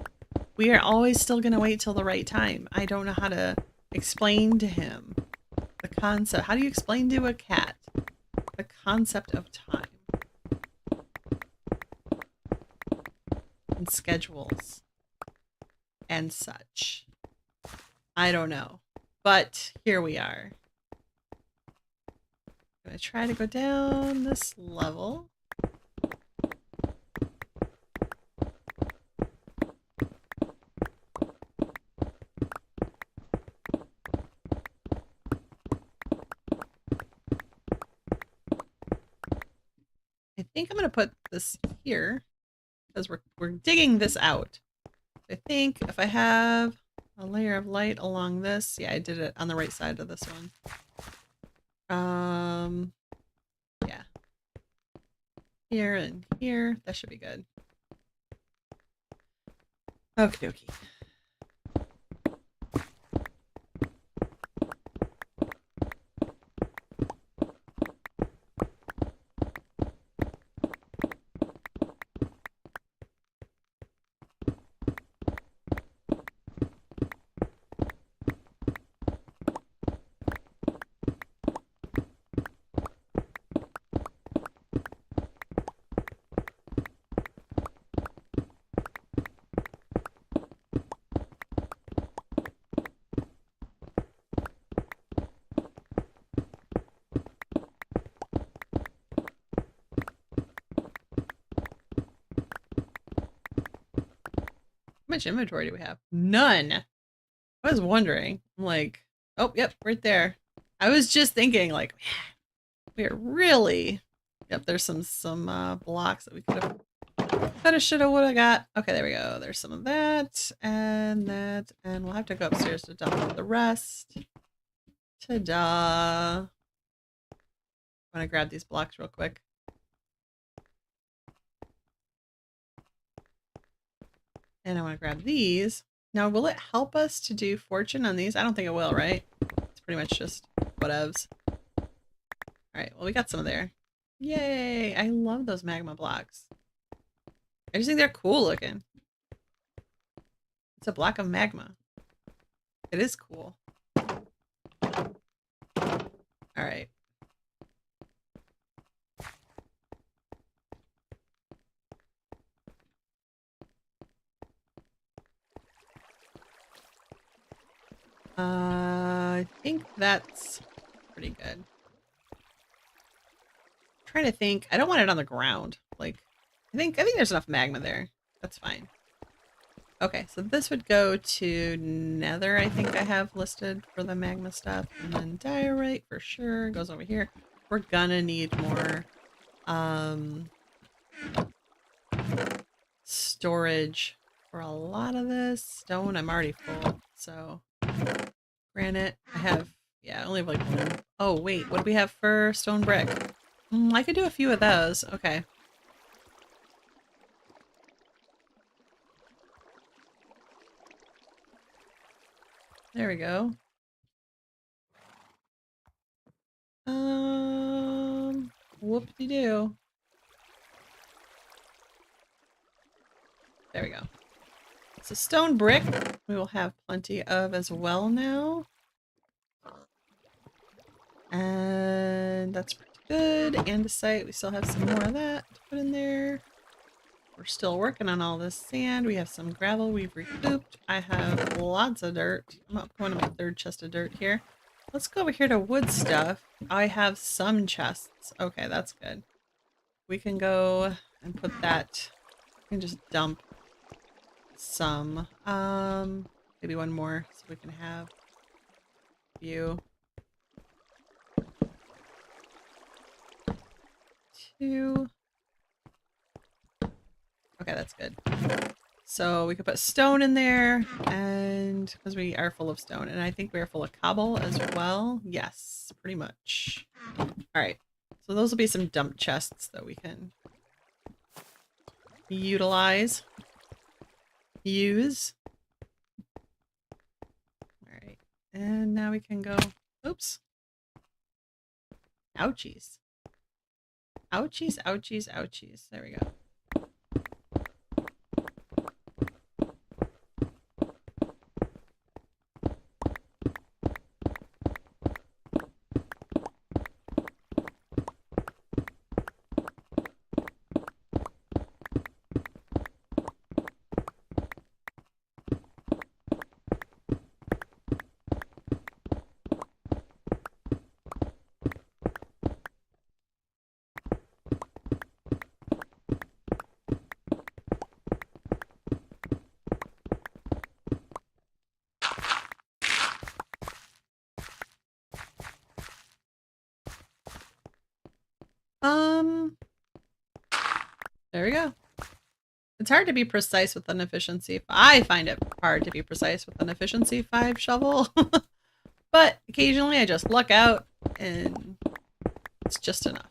we are always still going to wait till the right time. I don't know how to explain to him the concept. How do you explain to a cat the concept of time? And schedules. And such. I don't know. But here we are. I'm going to try to go down this level. I think I'm going to put this here because we're digging this out. I think if I have a layer of light along this, yeah, I did it on the right side of this one. Yeah. Here and here, that should be good. Okie dokie. How much inventory do we have? None. I was wondering. I'm like, oh, yep, right there. I was just thinking, like, we are really. Yep, there's some blocks that we could have, should have, would have got. Okay, there we go. There's some of that, and we'll have to go upstairs to dump the rest. Ta-da! I'm gonna grab these blocks real quick. And I want to grab these. Now, will it help us to do fortune on these? I don't think it will, right? It's pretty much just whatevs. Alright, well, we got some there. Yay! I love those magma blocks. I just think they're cool looking. It's a block of magma. It is cool. Alright. I think that's pretty good. I'm trying to think. I don't want it on the ground. Like, I think there's enough magma there. That's fine. Okay, so this would go to nether, I think I have listed for the magma stuff. And then diorite for sure goes over here. We're gonna need more storage for a lot of this. Stone, I'm already full. So granite, I have, yeah, I only have like one. Oh, wait, what do we have for stone brick? I could do a few of those. Okay. There we go. Whoop-de-doo. There we go. So stone brick we will have plenty of as well now. And that's pretty good. Andesite, we still have some more of that to put in there. We're still working on all this sand. We have some gravel we've recouped. I have lots of dirt. I'm up going to my third chest of dirt here. Let's go over here to wood stuff. I have some chests. Okay, that's good. We can go and put that. We can just dump some. Maybe one more so we can have a few. 2. Okay, that's good. So we could put stone in there, and because we are full of stone, and I think we are full of cobble as well. Yes, pretty much. All right, so those will be some dump chests that we can utilize. Use. All right, and now we can go. Oops. Ouchies. Ouchies, ouchies, ouchies. There we go. There we go. It's hard to be precise with an efficiency. I find it hard to be precise with an efficiency 5 shovel. But occasionally I just luck out and it's just enough.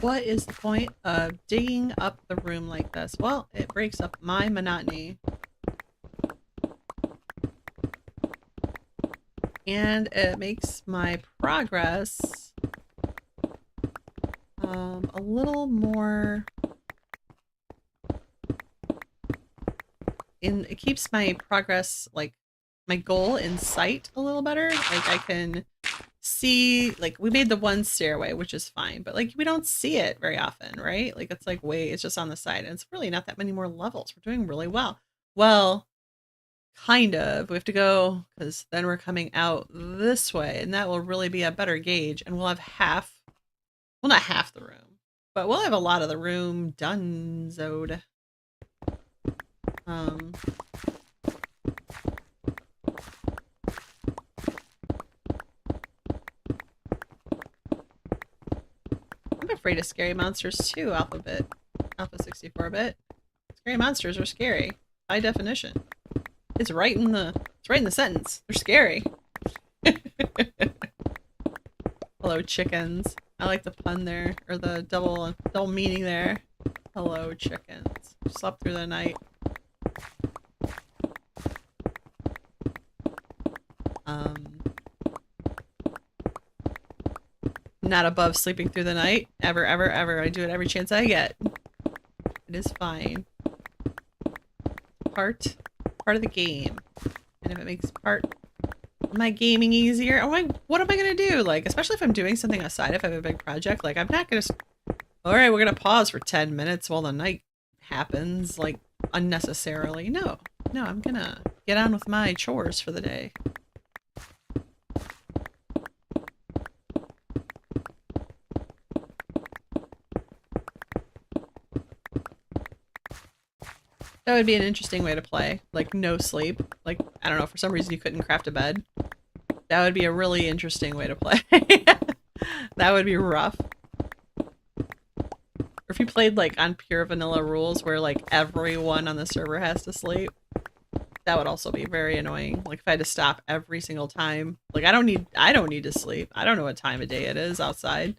What is the point of digging up the room like this? Well, it breaks up my monotony. And it makes my progress a little more it keeps my progress, like my goal in sight a little better. Like I can see, like we made the one stairway, which is fine, but like we don't see it very often, right? Like it's like it's just on the side and it's really not that many more levels. We're doing really well. Well, kind of. We have to go because then we're coming out this way and that will really be a better gauge and we'll have half, well, not half the room, but we'll have a lot of the room done. Zode. I'm afraid of scary monsters too, Alpha 64-bit. Scary monsters are scary by definition. It's right in the sentence. They're scary. Hello, chickens. I like the pun there, or the double meaning there. Hello, chickens. Slept through the night. Not above sleeping through the night. Ever, ever, ever. I do it every chance I get. It is fine. Part of the game. And if it makes my gaming easier, what am I gonna do? Like, especially if I'm doing something outside, if I have a big project, like I'm not gonna alright, we're gonna pause for 10 minutes while the night happens, like unnecessarily. No, I'm gonna get on with my chores for the day. That would be an interesting way to play. Like, no sleep. Like, I don't know, for some reason you couldn't craft a bed. That would be a really interesting way to play. That would be rough. Or if you played, like, on pure vanilla rules where, like, everyone on the server has to sleep. That would also be very annoying. Like, if I had to stop every single time. Like, I don't need to sleep. I don't know what time of day it is outside.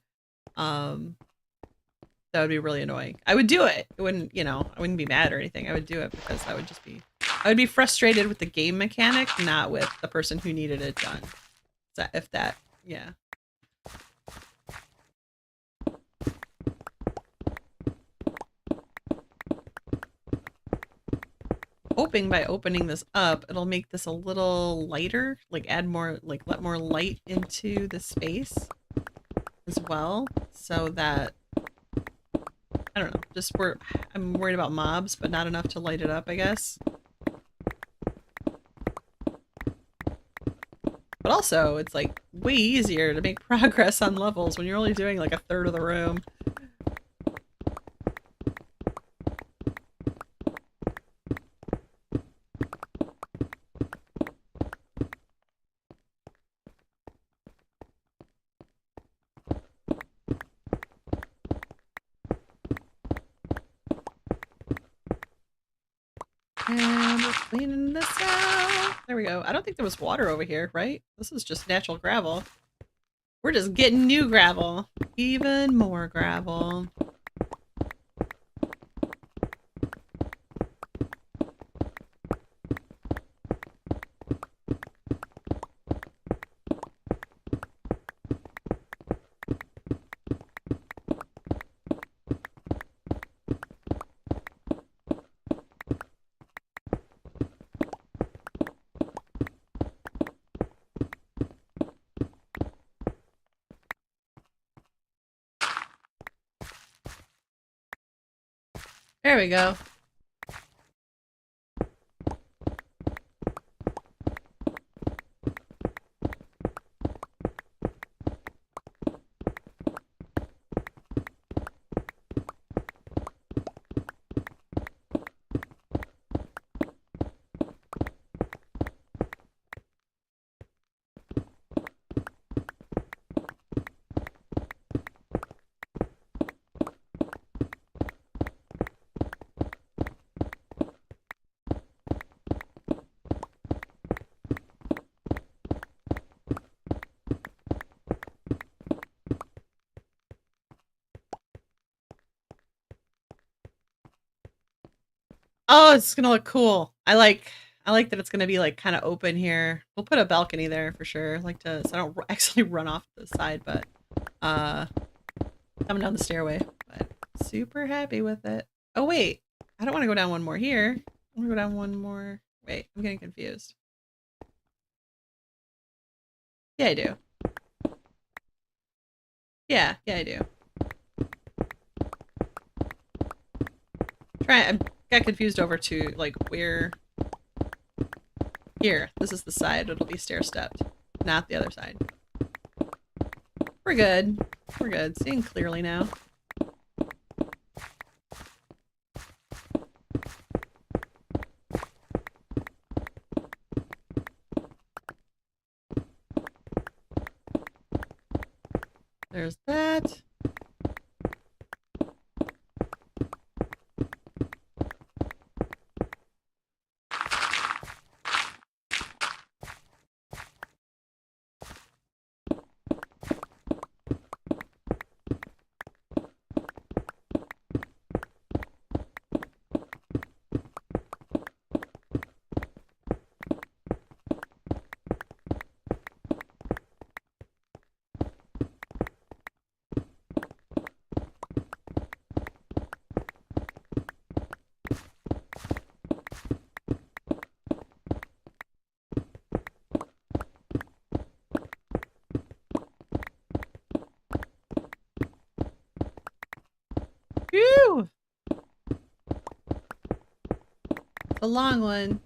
That would be really annoying. I would do it. It wouldn't, I wouldn't be mad or anything. I would do it because I would be frustrated with the game mechanic, not with the person who needed it done. Yeah. Hoping by opening this up, it'll make this a little lighter, like add more, like let more light into the space as well, so that I don't know, just I'm worried about mobs, but not enough to light it up, I guess. But also, it's like way easier to make progress on levels when you're only doing like a third of the room. And we're cleaning this out. There we go. I don't think there was water over here, right? This is just natural gravel. We're just getting new gravel. Even more gravel. There we go. Oh, it's gonna look cool. I like that it's gonna be like kind of open here. We'll put a balcony there for sure. Like to so I don't actually run off the side, but coming down the stairway. But super happy with it. Oh wait, I don't want to go down one more here. I want to go down one more. Wait, I'm getting confused. Yeah, I do. Yeah, I do. I got confused over to like where. Here, this is the side. It'll be stair stepped, not the other side. We're good. We're good. Seeing clearly now. There's that. Phew! It's a long one.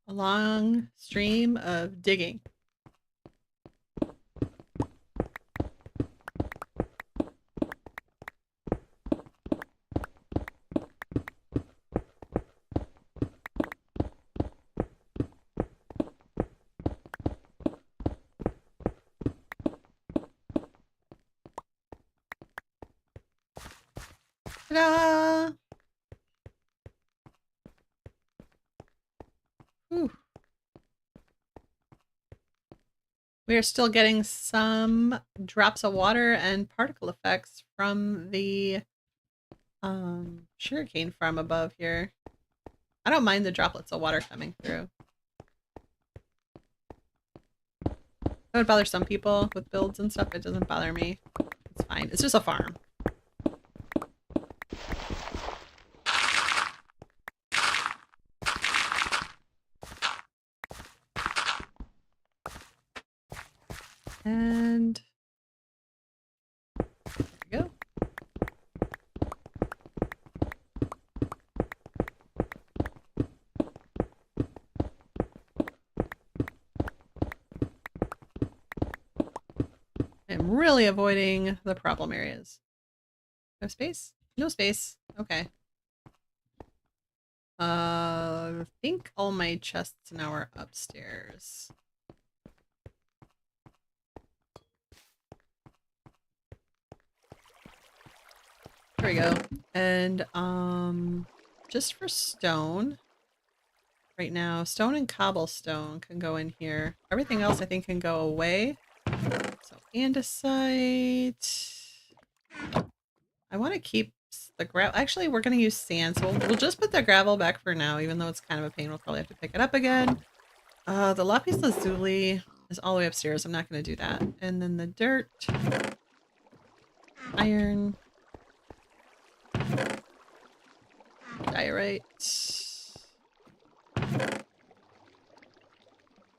A long stream of digging. Ta-da! Whew. We are still getting some drops of water and particle effects from the sugarcane farm above here. I don't mind the droplets of water coming through. That would bother some people with builds and stuff. It doesn't bother me. It's fine. It's just a farm. And there we go. I'm really avoiding the problem areas. No space? No space. Okay. I think all my chests now are upstairs. There we go. And just for stone right now, stone and cobblestone can go in here. Everything else I think can go away. So andesite. I want to keep the gravel. Actually, we're going to use sand, so we'll just put the gravel back for now, even though it's kind of a pain. We'll probably have to pick it up again. The lapis lazuli is all the way upstairs. I'm not going to do that. And then the dirt, iron, diorite,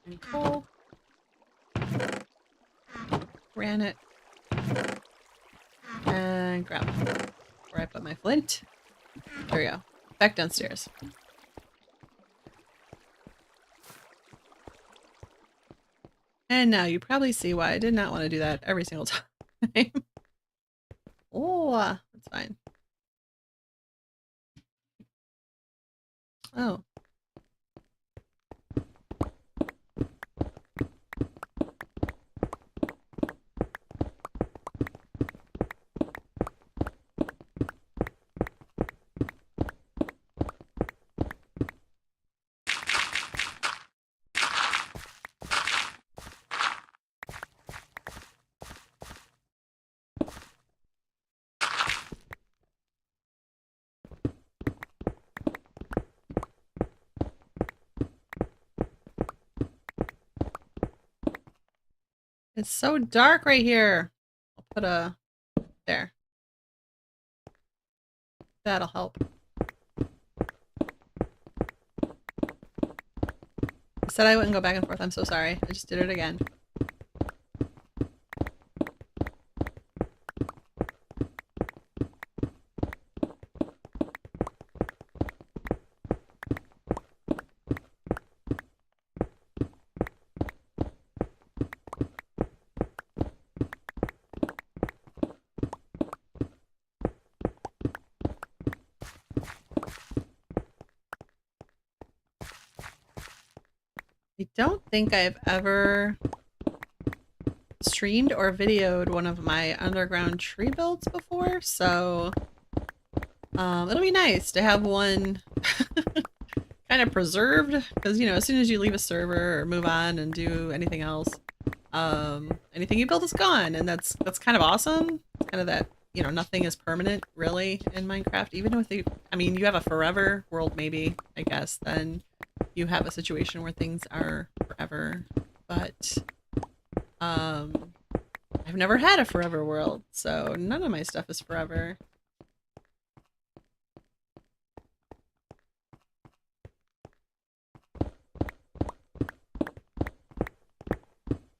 and coal, granite, and and grab where I put my flint. There we go. Back downstairs. And now you probably see why I did not want to do that every single time. Oh, that's fine. Oh. It's so dark right here. I'll put a there. That'll help. I said I wouldn't go back and forth. I'm so sorry. I just did it again. I don't think I've ever streamed or videoed one of my underground tree builds before, so it'll be nice to have one kind of preserved, because, you know, as soon as you leave a server or move on and do anything else, anything you build is gone, and that's kind of awesome. It's kind of that, you know, nothing is permanent really in Minecraft, even with the, I mean, you have a forever world maybe, I guess, then you have a situation where things are forever, but I've never had a forever world, so none of my stuff is forever.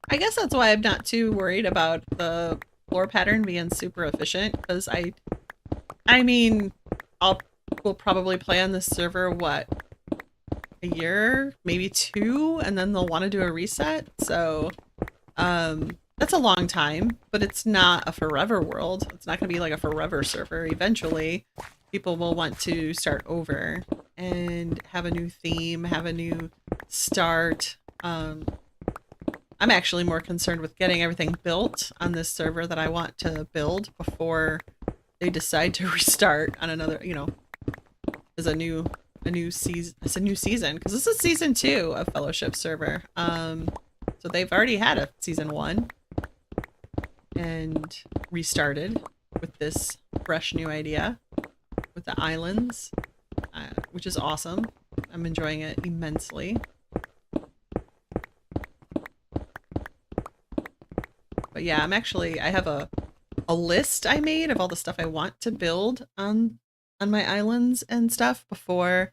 I guess that's why I'm not too worried about the floor pattern being super efficient, because I mean, we'll probably play on this server, what, a year, maybe 2, and then they'll want to do a reset, so that's a long time, but it's not a forever world. It's not going to be like a forever server. Eventually, people will want to start over and have a new theme, have a new start. I'm actually more concerned with getting everything built on this server that I want to build before they decide to restart on another, you know, as a new season. It's a new season, because this is season 2 of Fellowship server. So they've already had a season 1 and restarted with this fresh new idea with the islands, which is awesome. I'm enjoying it immensely. But yeah, I have a list I made of all the stuff I want to build on my islands and stuff before,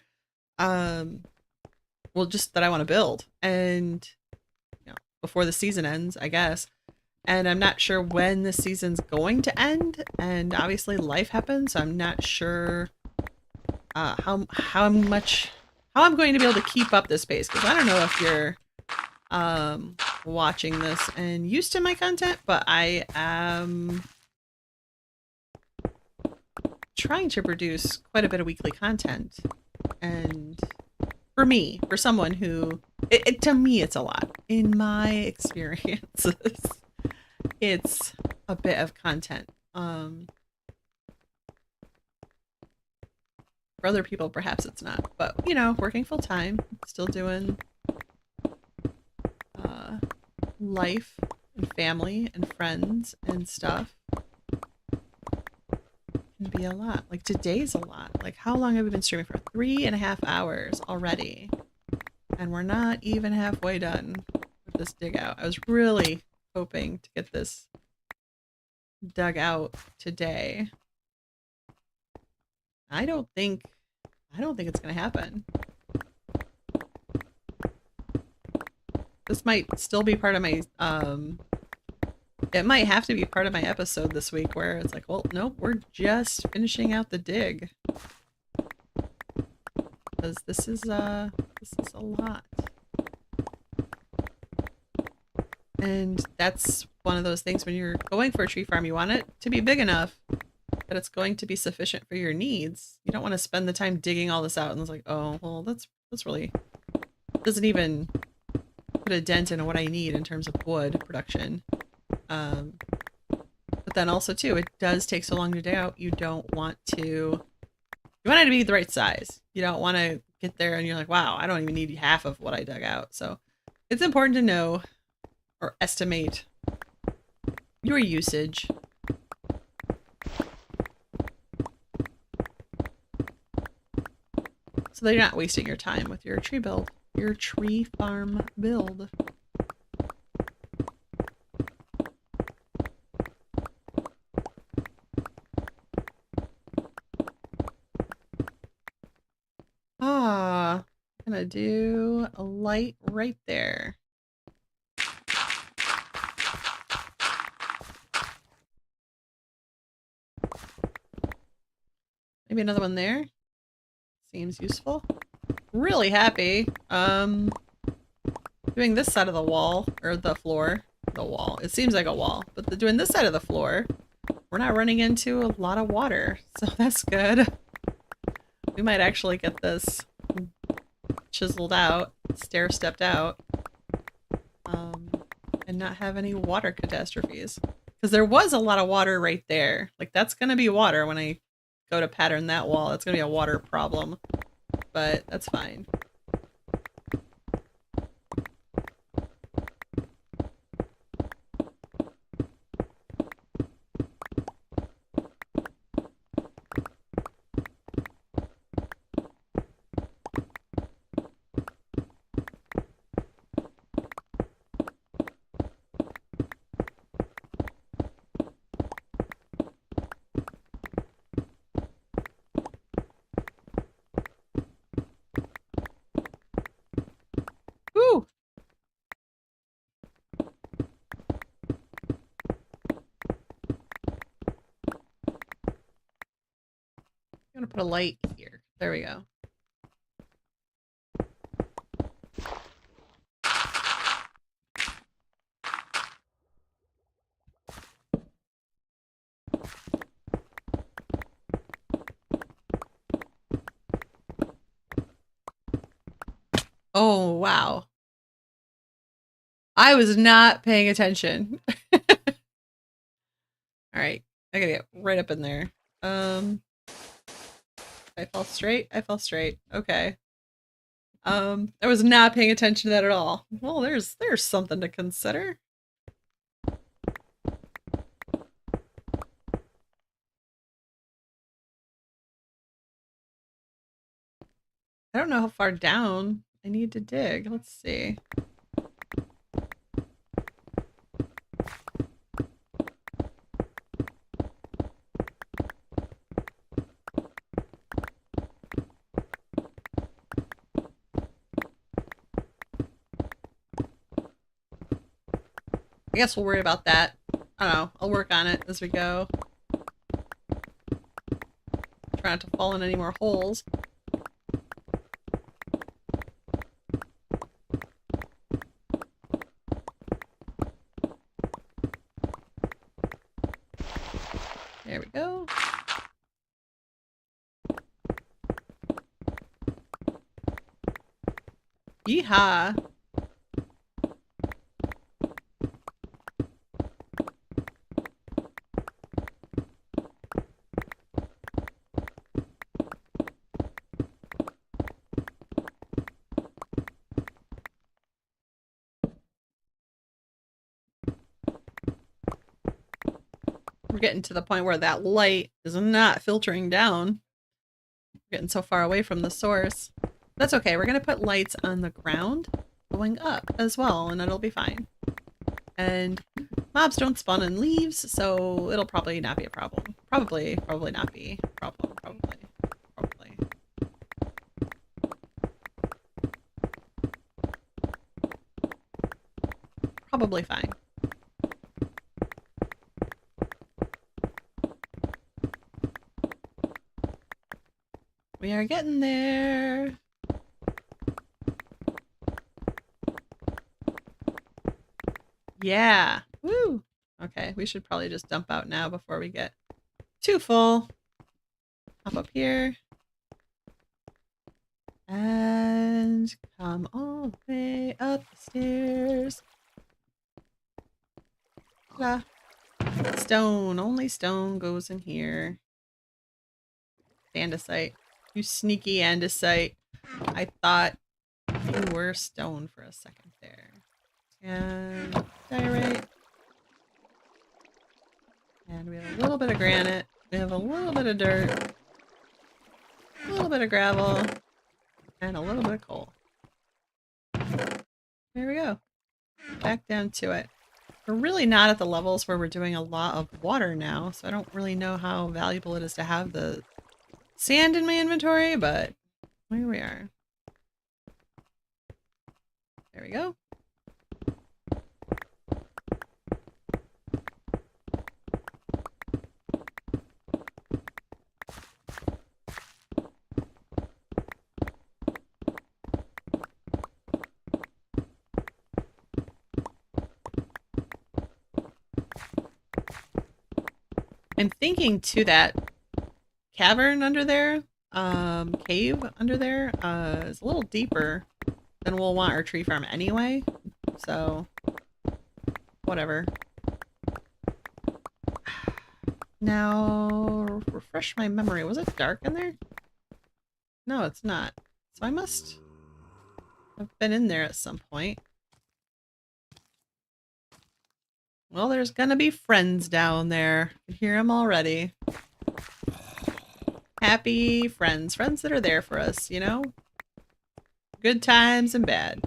well, just that I want to build, and you know, before the season ends, I guess. And I'm not sure when the season's going to end, and obviously life happens, so I'm not sure how I'm going to be able to keep up this pace, because I don't know if you're watching this and used to my content, but I am trying to produce quite a bit of weekly content, and for someone who, to me it's a lot. In my experiences, it's a bit of content. For other people, perhaps it's not, but you know, working full time, still doing life and family and friends and stuff can be a lot. Like today's a lot. Like, how long have we been streaming for? 3.5 hours already, and we're not even halfway done with this dig out. I was really hoping to get this dug out today. I don't think it's gonna happen. This might still be part of my It might have to be part of my episode this week where it's like, well, nope, we're just finishing out the dig. Because this is a lot. And that's one of those things when you're going for a tree farm, you want it to be big enough that it's going to be sufficient for your needs. You don't want to spend the time digging all this out and it's like, oh, well, that's really doesn't even put a dent in what I need in terms of wood production. But then also too, it does take so long to dig out. You want it to be the right size. You don't want to get there and you're like, wow, I don't even need half of what I dug out. So it's important to know or estimate your usage. So that you're not wasting your time with your tree farm build. I'm gonna do a light right there. Maybe another one there. Seems useful. Really happy. Doing this side of the wall, or the floor. The wall. It seems like a wall, but doing this side of the floor, we're not running into a lot of water, so that's good. We might actually get this chiseled out, stair-stepped out, and not have any water catastrophes. Because there was a lot of water right there. Like, that's going to be water when I go to pattern that wall. That's going to be a water problem, but that's fine. Woo! I'm gonna put a light here. There we go. Oh, wow. I was not paying attention. Alright. I gotta get right up in there. I fell straight? I fell straight. Okay. I was not paying attention to that at all. Well, there's something to consider. I don't know how far down I need to dig. Let's see. I guess we'll worry about that. I don't know. I'll work on it as we go. Try not to fall in any more holes. There we go. Yeehaw! We're getting to the point where that light is not filtering down. We're getting so far away from the source. That's okay. We're going to put lights on the ground going up as well, and it'll be fine. And mobs don't spawn in leaves, so it'll probably not be a problem. Probably not be a problem. Probably. Probably fine. We are getting there. Yeah. Woo. Okay, we should probably just dump out now before we get too full. Hop up here. And come all the way up the stairs. Ta-da. Stone. Only stone goes in here. Andesite. You sneaky andesite. I thought you were stone for a second there. And diorite. And we have a little bit of granite. We have a little bit of dirt. A little bit of gravel. And a little bit of coal. There we go. Back down to it. We're really not at the levels where we're doing a lot of water now, so I don't really know how valuable it is to have the sand in my inventory, but here we are. There we go. I'm thinking to that cavern under there, cave under there, is a little deeper than we'll want our tree farm anyway. So, whatever. Now, refresh my memory. Was it dark in there? No, it's not. So I must have been in there at some point. Well, there's gonna be friends down there. I can hear them already. Happy friends. Friends that are there for us, you know? Good times and bad.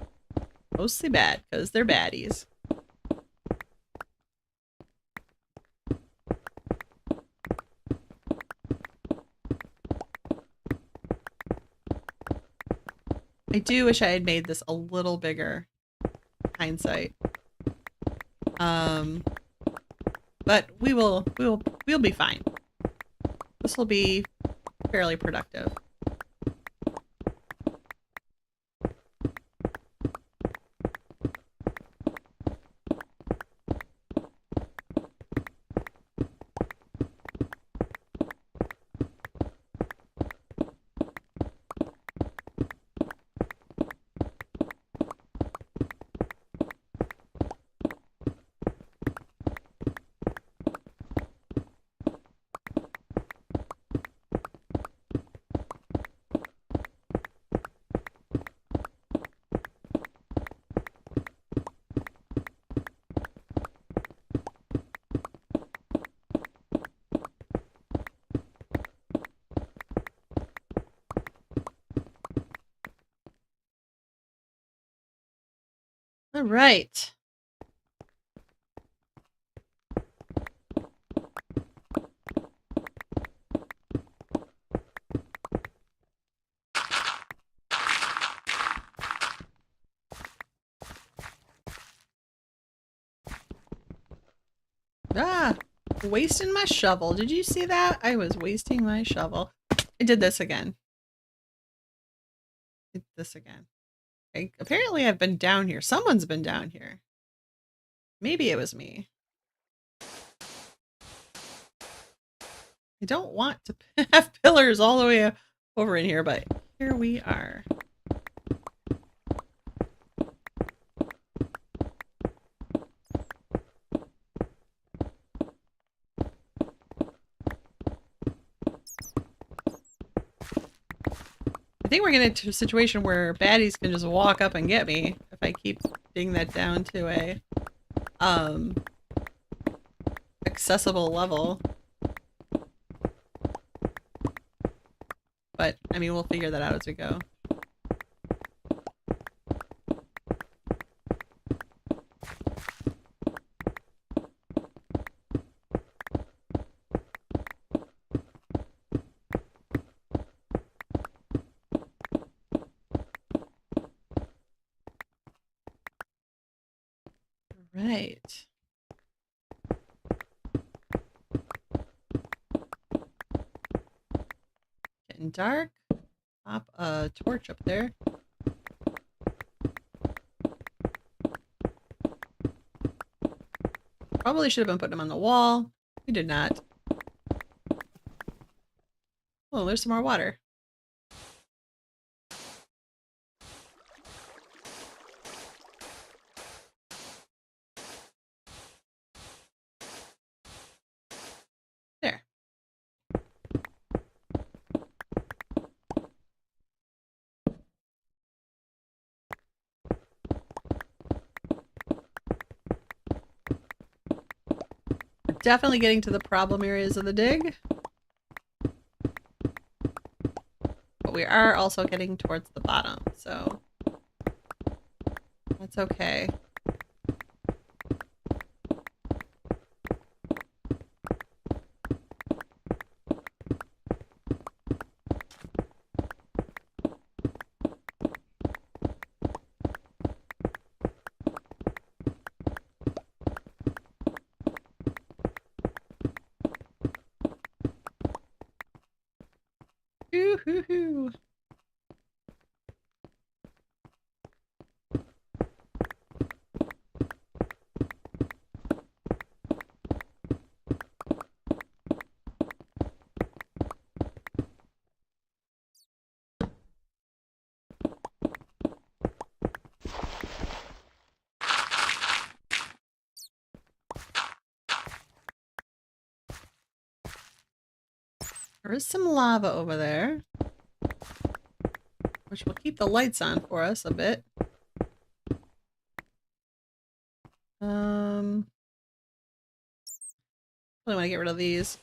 Mostly bad, because they're baddies. I do wish I had made this a little bigger. Hindsight. But we'll be fine. This will be fairly productive. All right. Ah, wasting my shovel. Did you see that? I was wasting my shovel. I did this again. Apparently I've been down here. Someone's been down here. Maybe it was me. I don't want to have pillars all the way over in here, but here we are. I think we're getting into a situation where baddies can just walk up and get me if I keep getting that down to a accessible level. But I mean, we'll figure that out as we go. Right. Getting dark. pop a torch up there. Probably should have been putting them on the wall. We did not. Oh, there's some more water. There. We're definitely getting to the problem areas of the dig. But we are also getting towards the bottom, so that's okay. Ooh-hoo-hoo. There is some lava over there, which will keep the lights on for us a bit. Really want to get rid of these.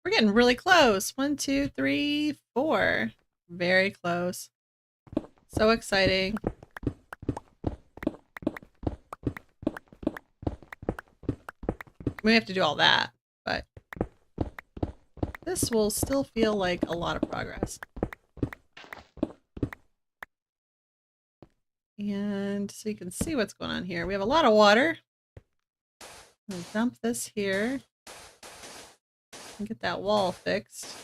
We're getting really close. 1, 2, 3, 4. Very close. So exciting. We have to do all that, but this will still feel like a lot of progress. And so you can see what's going on here. We have a lot of water. I'm gonna dump this here and get that wall fixed.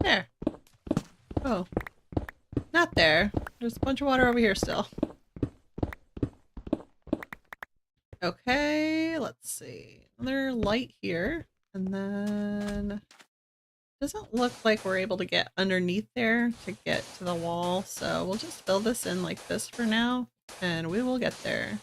There. Oh. Not there. There's a bunch of water over here still. Okay, let's see. Another light here. And then... doesn't look like we're able to get underneath there to get to the wall. So we'll just fill this in like this for now. And we will get there.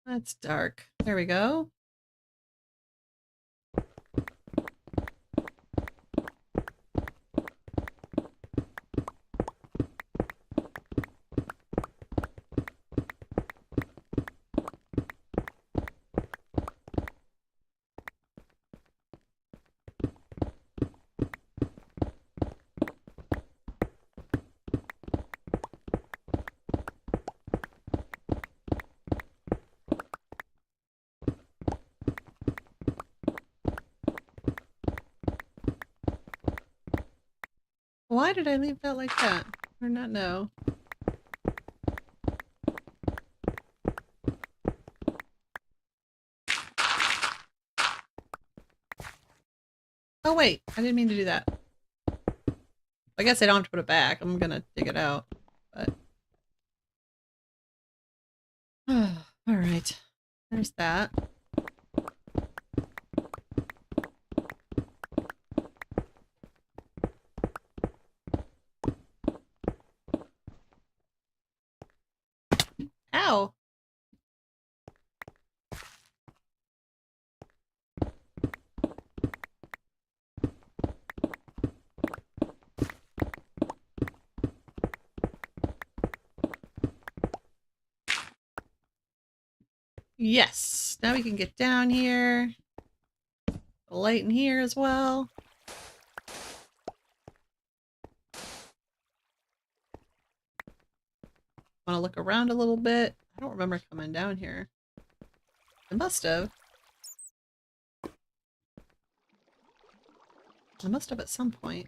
That's dark. There we go. Why did I leave that like that? Or not know? Oh wait, I didn't mean to do that. I guess I don't have to put it back. I'm gonna dig it out. But alright. There's that. Ow! Yes! Now we can get down here. A light in here as well. Want to look around a little bit? I don't remember coming down here. I must have. I must have at some point.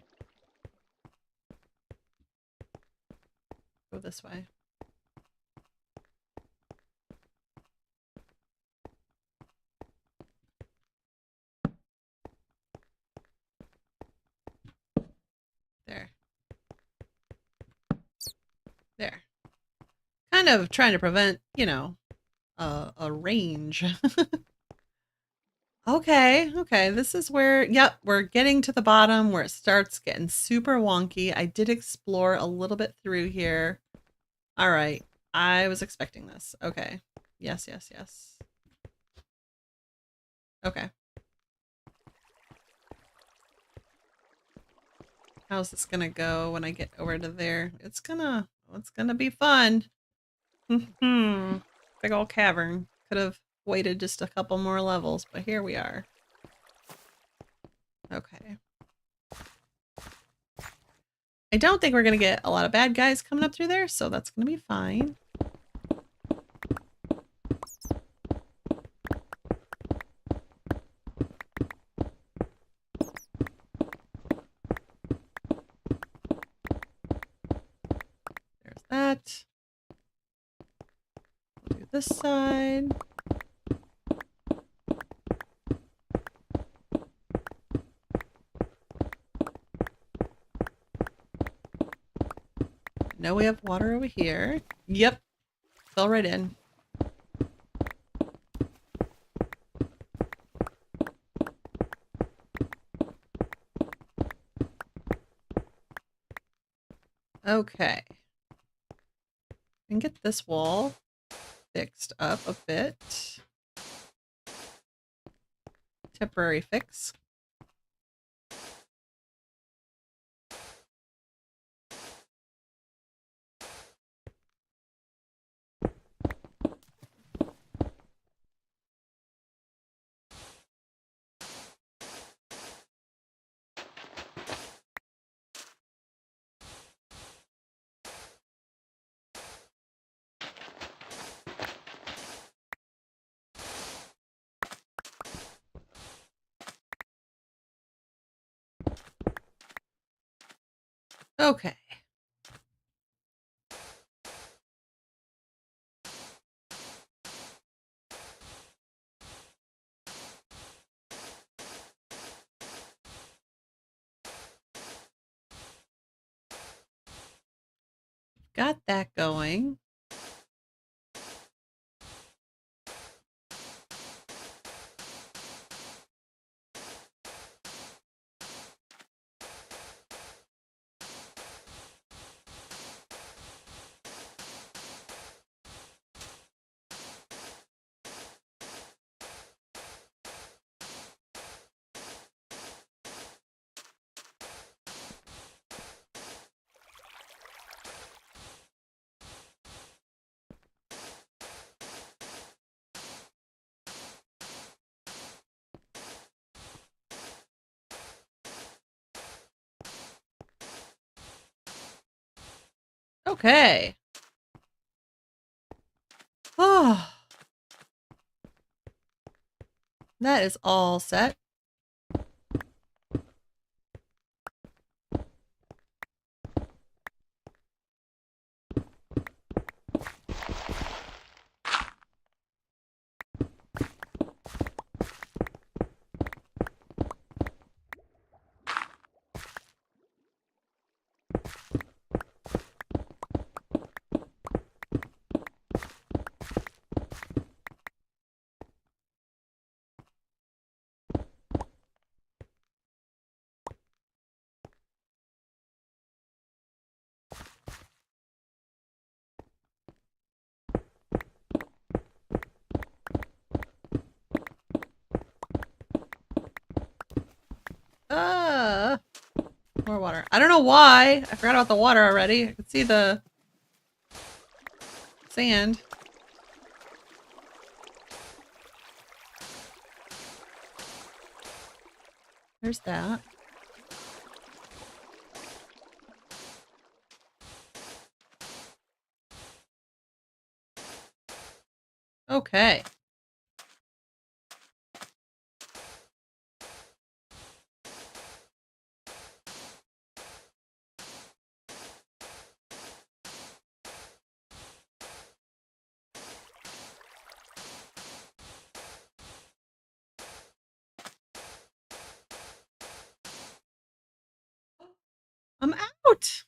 Go this way. There. There. Kind of trying to prevent, you know, a range. Okay, okay. This is where, yep, we're getting to the bottom where it starts getting super wonky. I did explore a little bit through here. All right. I was expecting this. Okay. Yes, yes, yes. Okay. How's this gonna go when I get over to there? It's gonna be fun. Big old cavern. Could have waited just a couple more levels, but here we are. Okay. I don't think we're gonna get a lot of bad guys coming up through there, so that's gonna be fine. There's that. We'll do this side. Now we have water over here. Yep. Fell right in. Okay. And get this wall fixed up a bit. Temporary fix. Okay. Got that going. Okay. Oh. That is all set. More water. I don't know why. I forgot about the water already. I could see the sand. There's that. Okay. I'm out.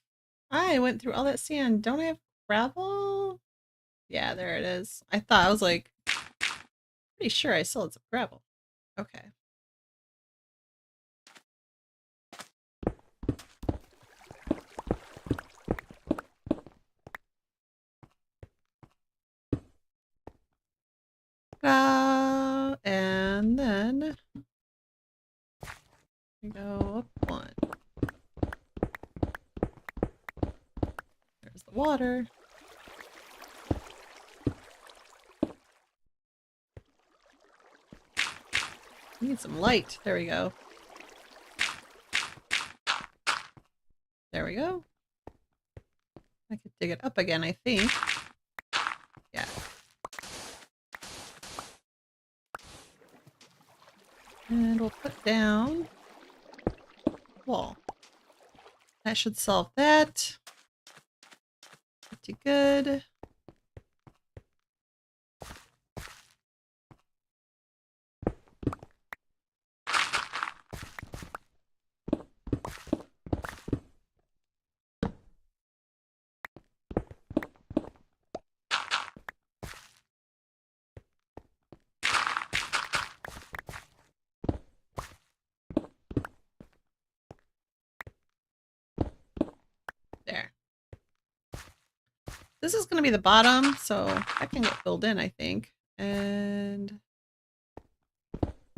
I went through all that sand. Don't I have gravel? Yeah, there it is. I thought I was like pretty sure I still had some gravel. Okay. And then we go up one. There's the water. We need some light. There we go. There we go. I could dig it up again, I think. Yeah. And we'll put down wall. That should solve that. Pretty good. There. This is going to be the bottom, so that can get filled in, I think. And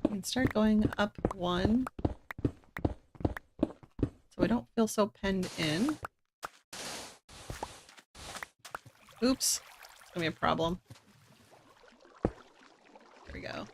we can start going up one. So I don't feel so penned in. Oops. It's going to be a problem. There we go.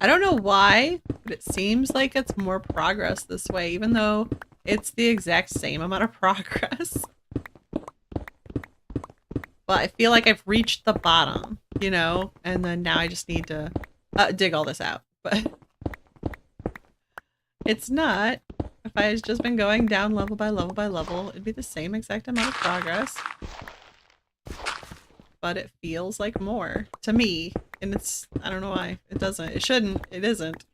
I don't know why, but it seems like it's more progress this way, even though it's the exact same amount of progress. But I feel like I've reached the bottom, you know? And then now I just need to dig all this out. But it's not. If I had just been going down level by level by level, it'd be the same exact amount of progress. But it feels like more to me. And it's, I don't know why. It doesn't. It shouldn't. It isn't.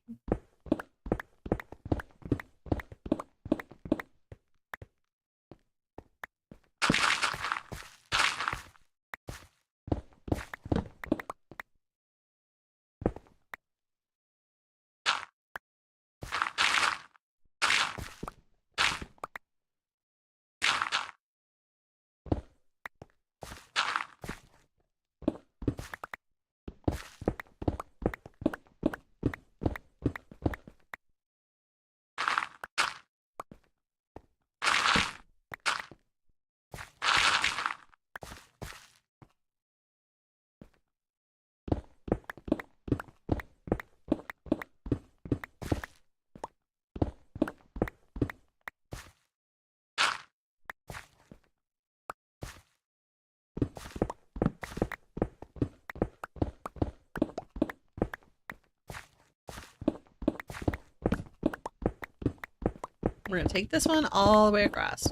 We're gonna take this one all the way across.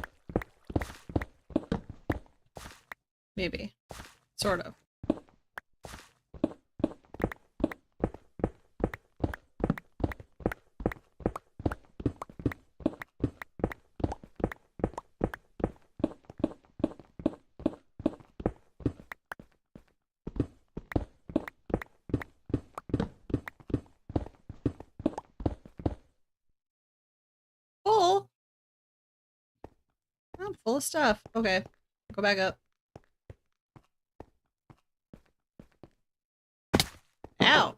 Maybe. Sort of. Full? I'm full of stuff. Okay. Go back up. Ow!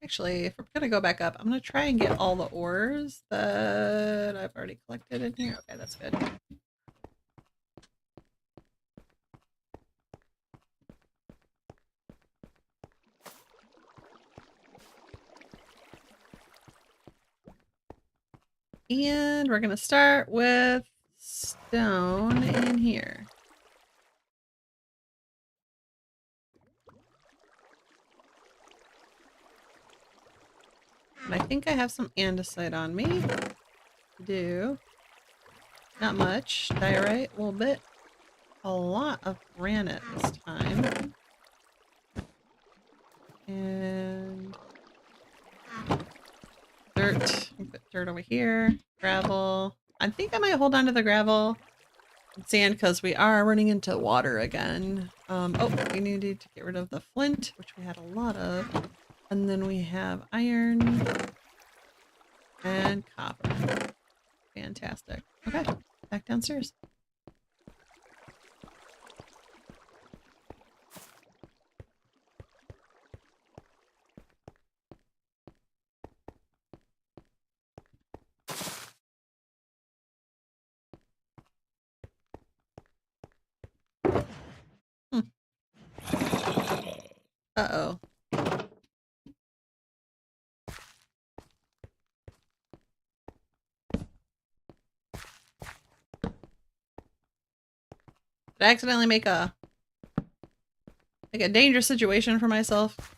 Actually, if we're gonna go back up, I'm gonna try and get all the ores that I've already collected in here. Okay, that's good. And we're gonna start with stone in here. And I think I have some andesite on me. I do. Not much. Diorite, a little bit. A lot of granite this time. And dirt. Put dirt over here. Gravel. I think I might hold on to the gravel and sand because we are running into water again. Oh, we needed to get rid of the flint, which we had a lot of. And then we have iron and copper. Fantastic. Okay, back downstairs. Uh-oh. Did I accidentally make a dangerous situation for myself?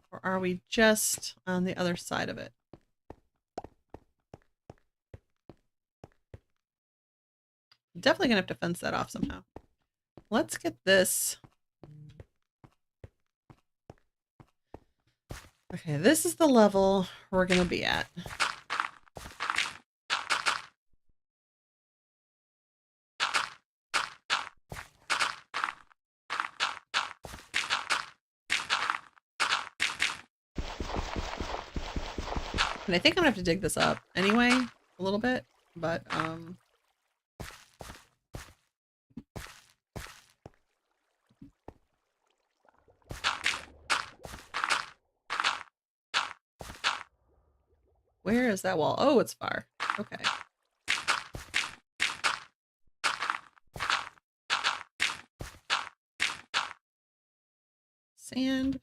Or are we just on the other side of it? Definitely gonna have to fence that off somehow. Let's get this. Okay, this is the level we're gonna be at. And I think I'm gonna have to dig this up anyway, a little bit, but where is that wall? Oh, it's far. Okay. Sand.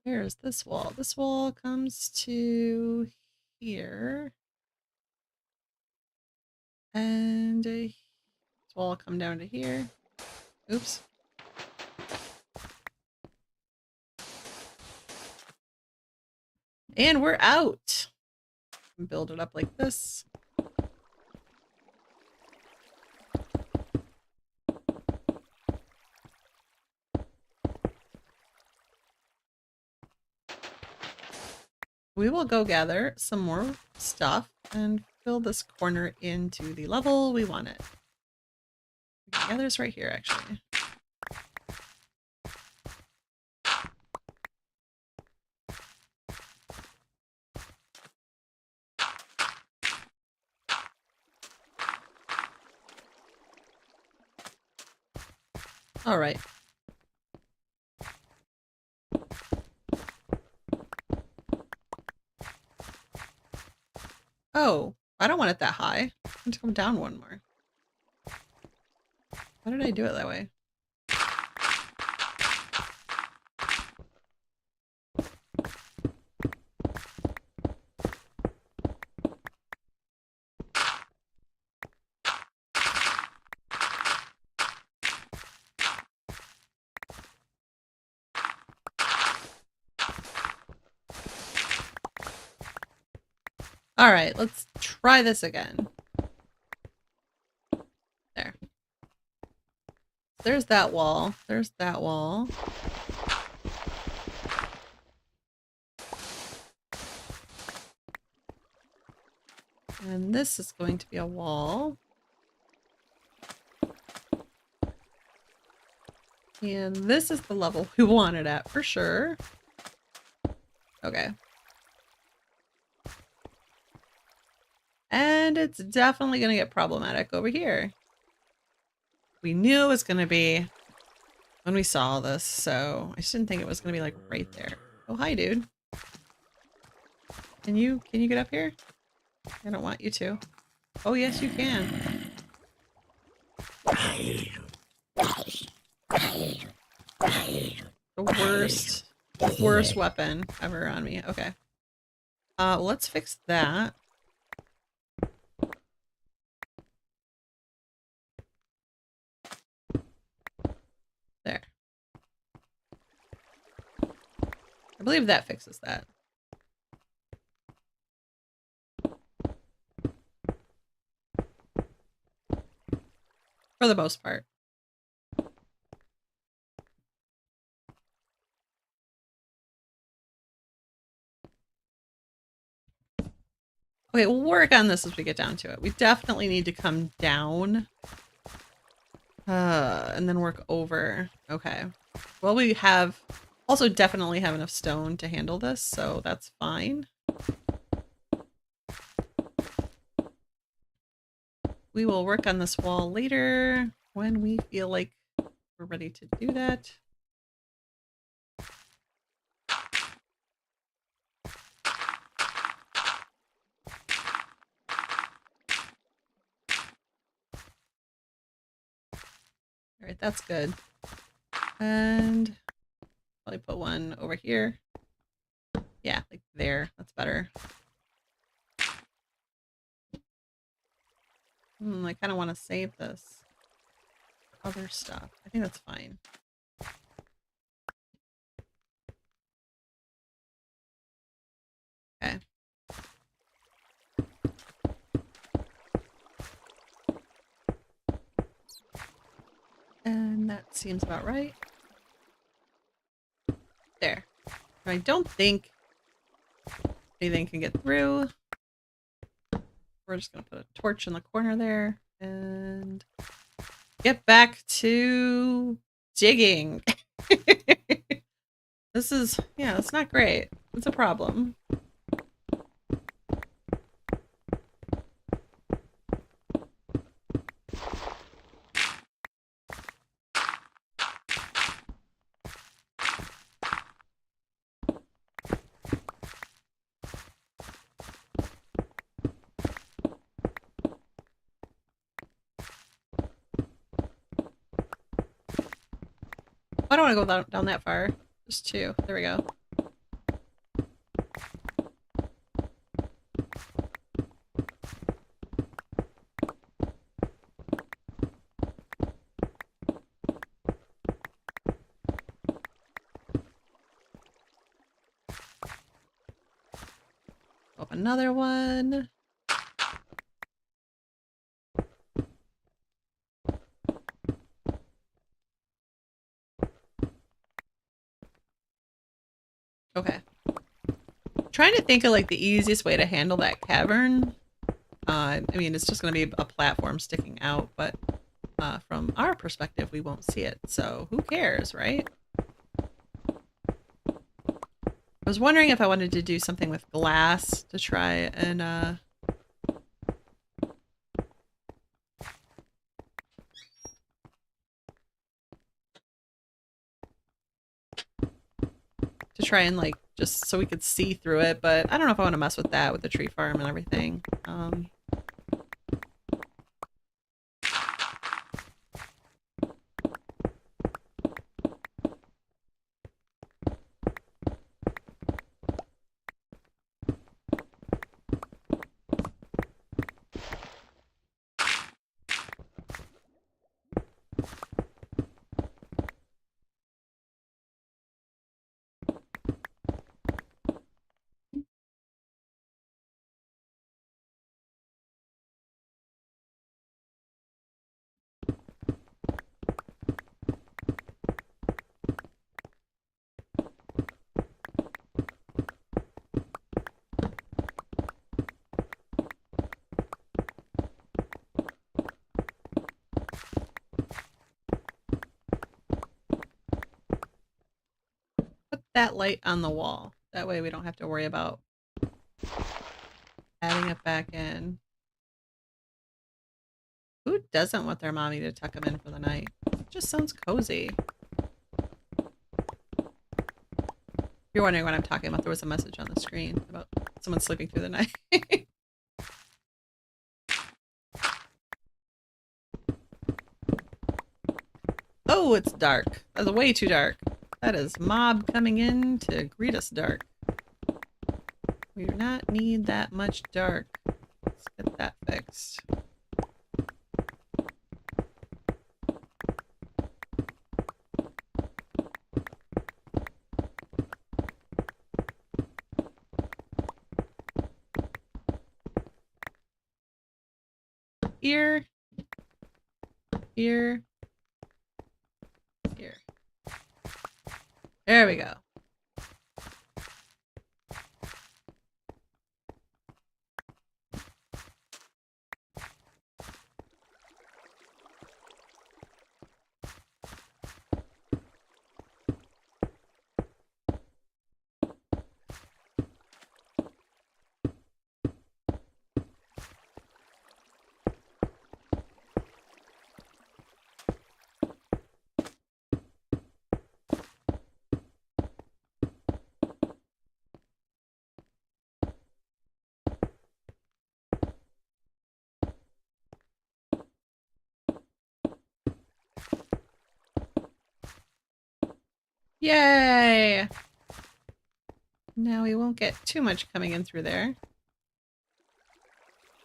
Where is this wall? This wall comes to here. And this wall will come down to here. Oops. And we're out. Build it up like this. We will go gather some more stuff and fill this corner into the level we want it. Yeah, there's right here actually. All right. Oh, I don't want it that high. I want to come down one more. Why did I do it that way? All right, let's try this again. There. There's that wall. There's that wall. And this is going to be a wall. And this is the level we want it at for sure. Okay. And it's definitely going to get problematic over here. We knew it was going to be when we saw this, so I just didn't think it was going to be like right there. Oh, hi, dude. Can you get up here? I don't want you to. Oh, yes, you can. The worst weapon ever on me. Okay. Let's fix that. There. I believe that fixes that. For the most part. Okay, we'll work on this as we get down to it. We definitely need to come down. And then work over. Okay. Well, we have also definitely have enough stone to handle this, so that's fine. We will work on this wall later when we feel like we're ready to do that. All right, that's good. And probably put one over here. Yeah, like there. That's better. I kind of want to save this for other stuff. I think that's fine. Okay. And that seems about right. There. I don't think anything can get through. We're just going to put a torch in the corner there and get back to digging. This is, yeah, it's not great. It's a problem. I don't want to go down that far. Just two. There we go. Up another one. Okay. Trying to think of like the easiest way to handle that cavern. I mean, it's just going to be a platform sticking out, but from our perspective, we won't see it. So who cares, right? I was wondering if I wanted to do something with glass to try and like just so we could see through it, but I don't know if I want to mess with that with the tree farm and everything. that light on the wall. That way we don't have to worry about adding it back in. Who doesn't want their mommy to tuck them in for the night? It just sounds cozy. If you're wondering what I'm talking about, there was a message on the screen about someone sleeping through the night. Oh, it's dark. That's way too dark. That is mob coming in to greet us dark. We do not need that much dark. Let's get that fixed. Here. Here. Here. There we go. Yay! Now we won't get too much coming in through there.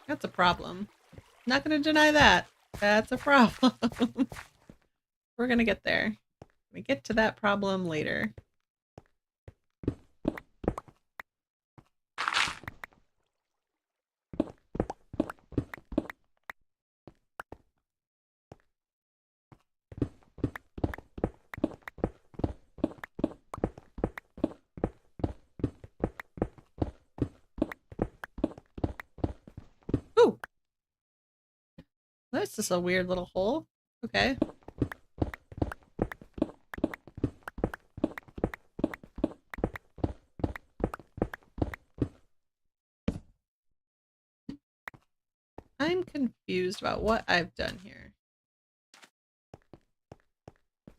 That's a problem. Not gonna deny that. That's a problem. We're gonna get there. We get to that problem later. Ooh! That's just a weird little hole. Okay. I'm confused about what I've done here.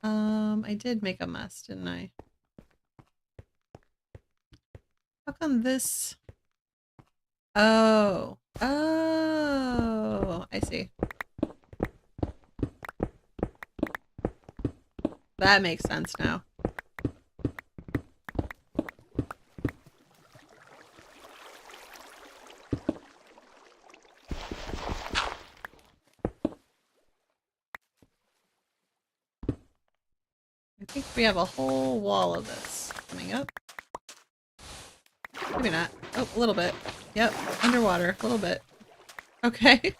I did make a mess, didn't I? How come this... Oh. Oh. I see. That makes sense now. I think we have a whole wall of this coming up. Maybe not. Oh, a little bit. Yep, underwater, a little bit. Okay.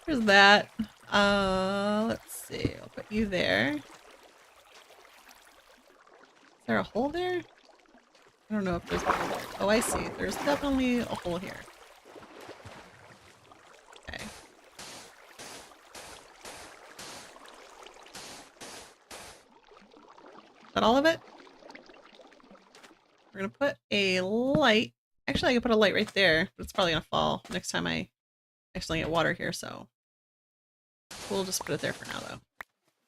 There's that. Let's see. I'll put you there. Is there a hole there? I don't know if there's a hole there. Oh, I see. There's definitely a hole here. Okay. Is that all of it? We're gonna put a light. Actually, I can put a light right there, but it's probably gonna fall next time I actually get water here, so we'll just put it there for now, though.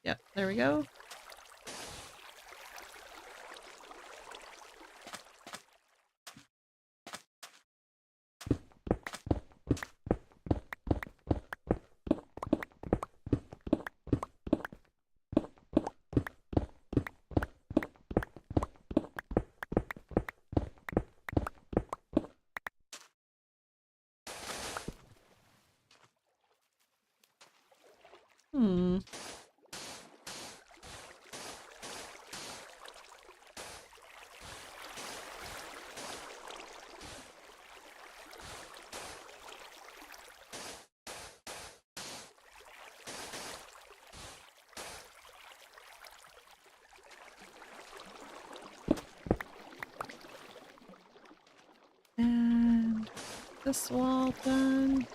Yep, there we go. Hmm. And this wall done.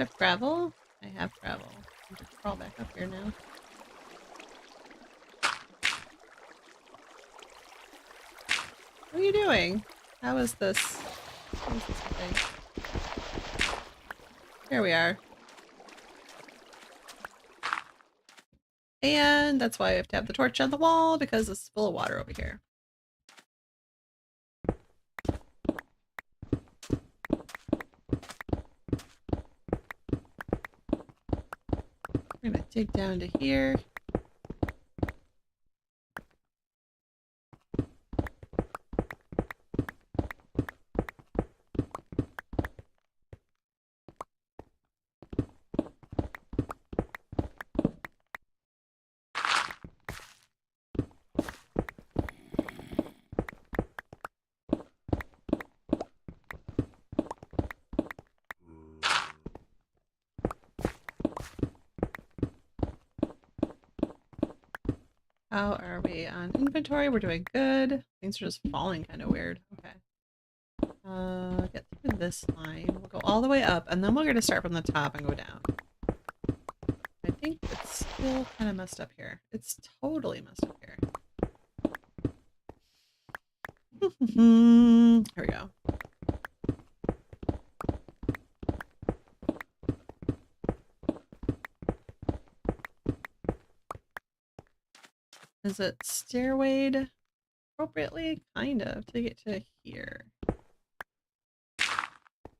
Do I have gravel? I have gravel. I can crawl back up here now. What are you doing? How is this? How is this a thing? Here we are. And that's why I have to have the torch on the wall, because it's full of water over here. I'm gonna dig down to here. How are we on inventory? We're doing good. Things are just falling kind of weird. Okay. Get through this line. We'll go all the way up, and then we're going to start from the top and go down. I think it's still kind of messed up here. It's totally messed up here. Here we go. Is it stairwayed appropriately? Kind of, to get to here.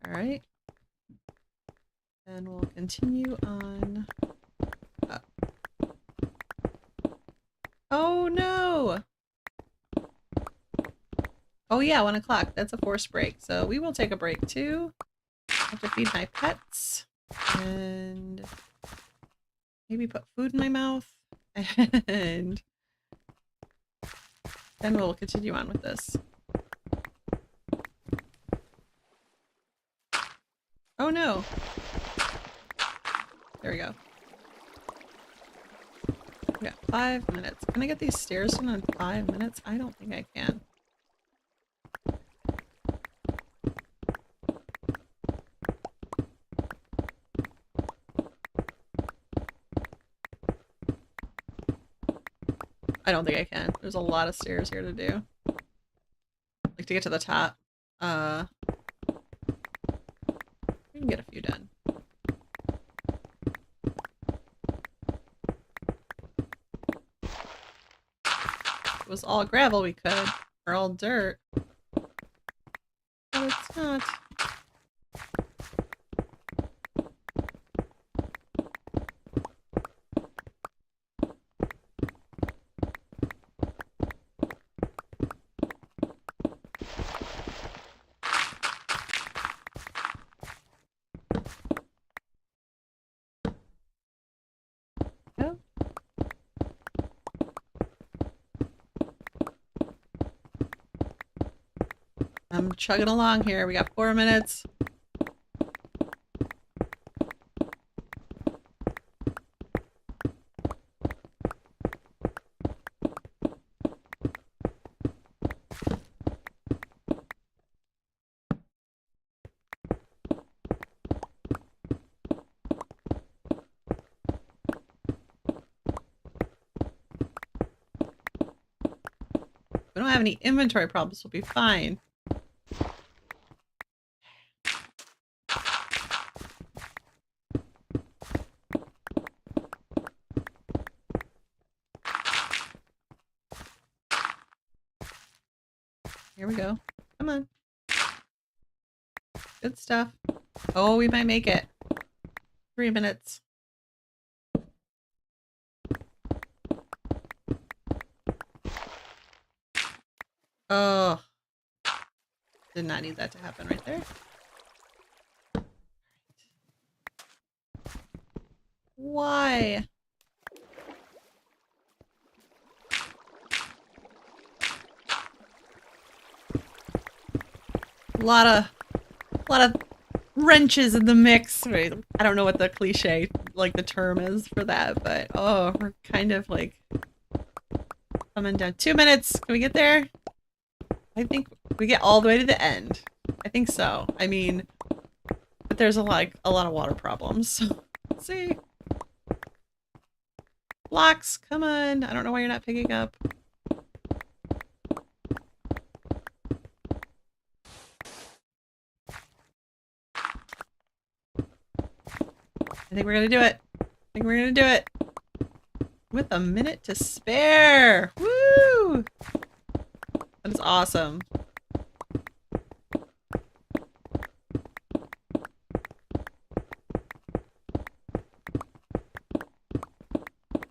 Alright. Then we'll continue on up. Oh no! Oh yeah, 1 o'clock. That's a forced break. So we will take a break too. I have to feed my pets. And maybe put food in my mouth. And then we'll continue on with this. Oh no! There we go. We got 5 minutes. Can I get these stairs done in 5 minutes? I don't think I can. I don't think I can. There's a lot of stairs here to do. Like to get to the top. We can get a few done. If it was all gravel we could, or all dirt. But it's not. I'm chugging along here. We got 4 minutes. If we don't have any inventory problems, we'll be fine. Here we go. Come on. Good stuff. Oh, we might make it. 3 minutes. Oh. Did not need that to happen right there. Why? A lot of wrenches in the mix. I don't know what the cliche, like the term is for that, but oh, we're kind of like coming down. 2 minutes. Can we get there? I think we get all the way to the end. I think so. I mean, with there's a lot of water problems. Let's see. Blocks, come on. I don't know why you're not picking up. I think we're gonna do it. I think we're gonna do it. With a minute to spare. Woo! That is awesome.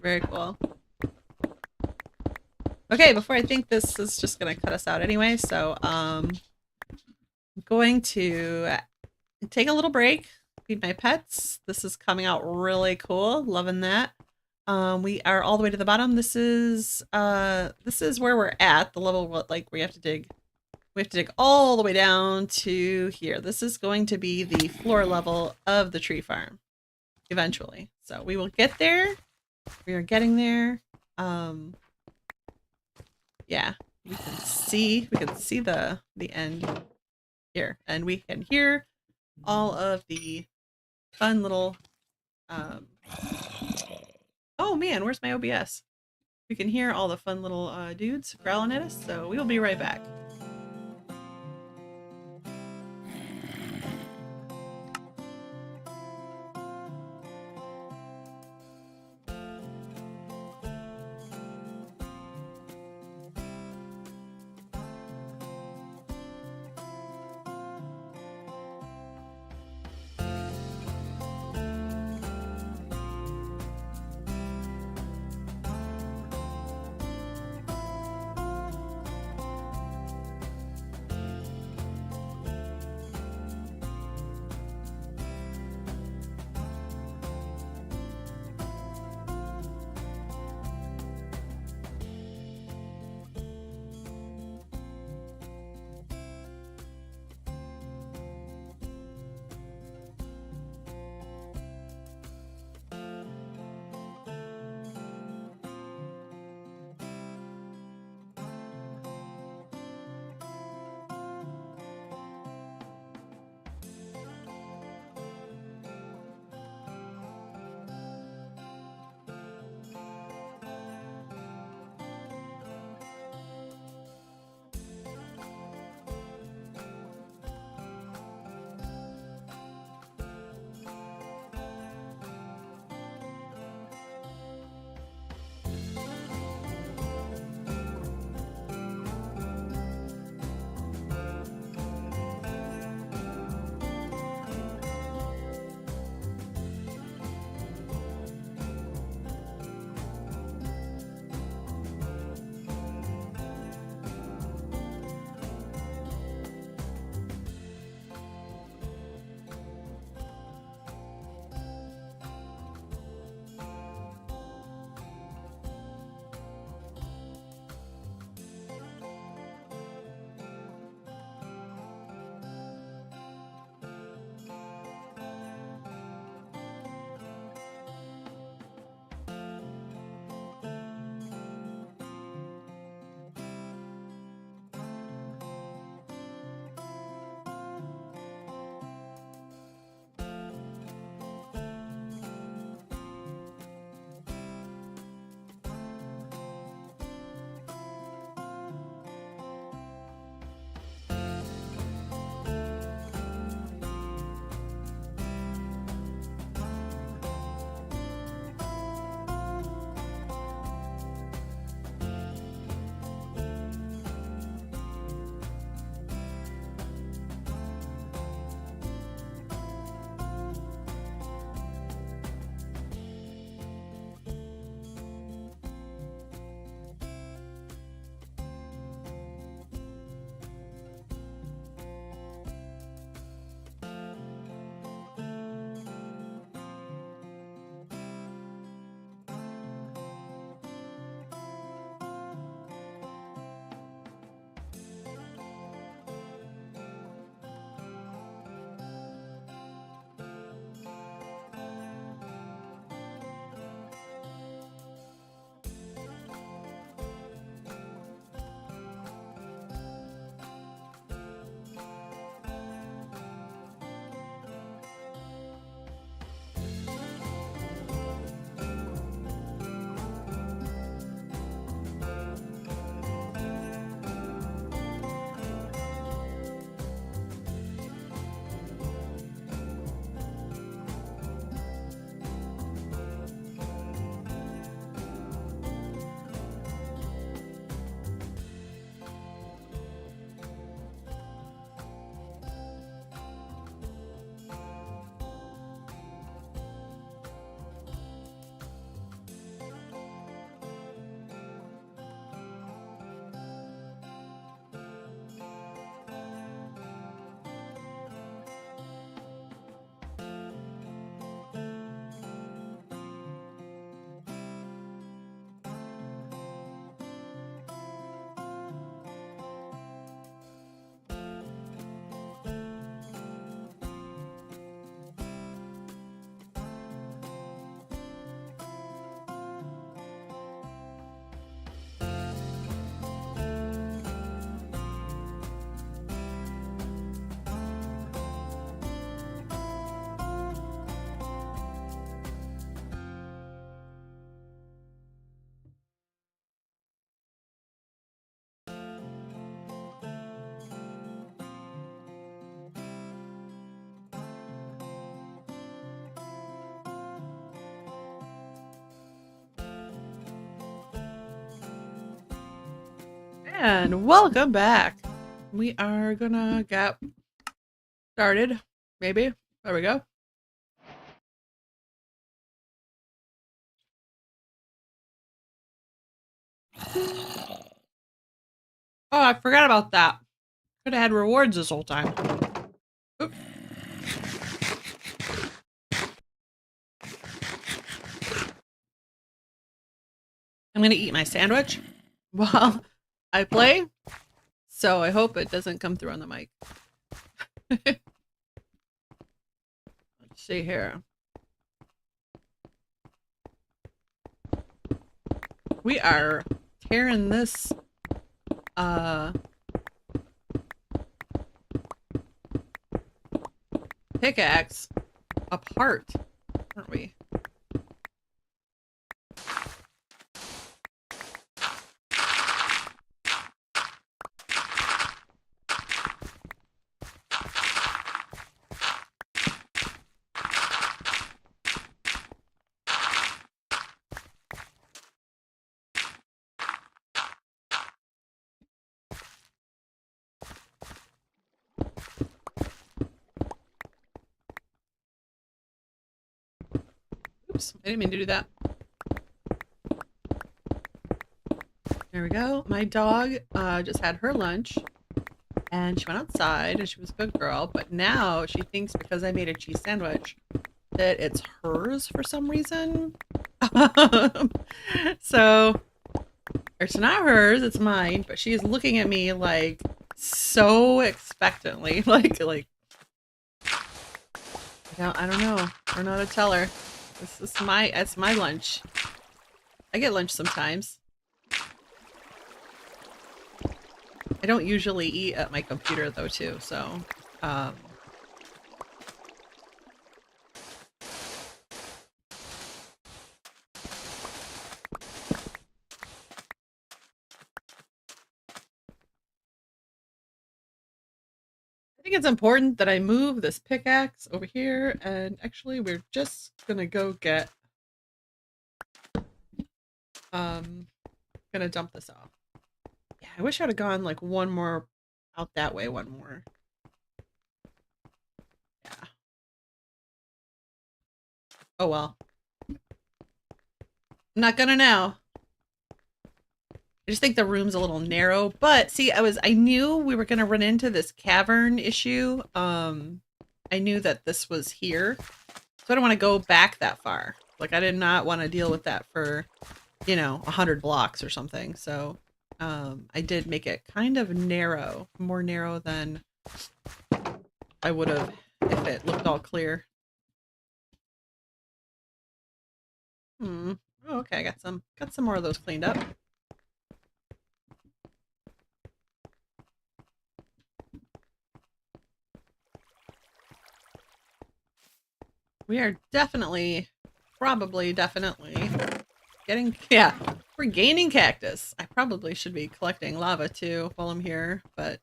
Very cool. Okay, before I think this is just gonna cut us out anyway, so I'm going to take a little break, feed my pets. This is coming out really cool. Loving that. We are all the way to the bottom. This is where we're at, the level what like we have to dig. We have to dig all the way down to here. This is going to be the floor level of the tree farm eventually. So we will get there. We are getting there. Yeah, we can see the end here, and we can hear all of the fun little oh man, where's my OBS? We can hear all the fun little dudes growling at us, so we will be right back. And welcome back. We are gonna get started, maybe. There we go. Oh, I forgot about that. Could have had rewards this whole time. Oop. I'm gonna eat my sandwich while I play, so I hope it doesn't come through on the mic. Let's see here. We are tearing this pickaxe apart, aren't we? Oops, I didn't mean to do that. There we go. My dog just had her lunch and she went outside and she was a good girl, but now she thinks because I made a cheese sandwich that it's hers for some reason. So it's not hers, it's mine, but she is looking at me like so expectantly. like I don't know. I don't know how to tell her. It's my lunch. I get lunch sometimes. I don't usually eat at my computer though too, so I think it's important that I move this pickaxe over here, and actually we're just gonna go get gonna dump this off. Yeah, I wish I'd have gone like one more out that way, one more. Yeah. Oh well. I'm not gonna now. I just think the room's a little narrow, but see, I knew we were gonna run into this cavern issue. I knew that this was here, so I don't want to go back that far. Like I did not want to deal with that for, 100 blocks or something. So, I did make it kind of narrow, more narrow than I would have if it looked all clear. Oh, okay, I got some more of those cleaned up. We are definitely, probably, definitely getting, yeah, we're gaining cactus. I probably should be collecting lava too while I'm here, but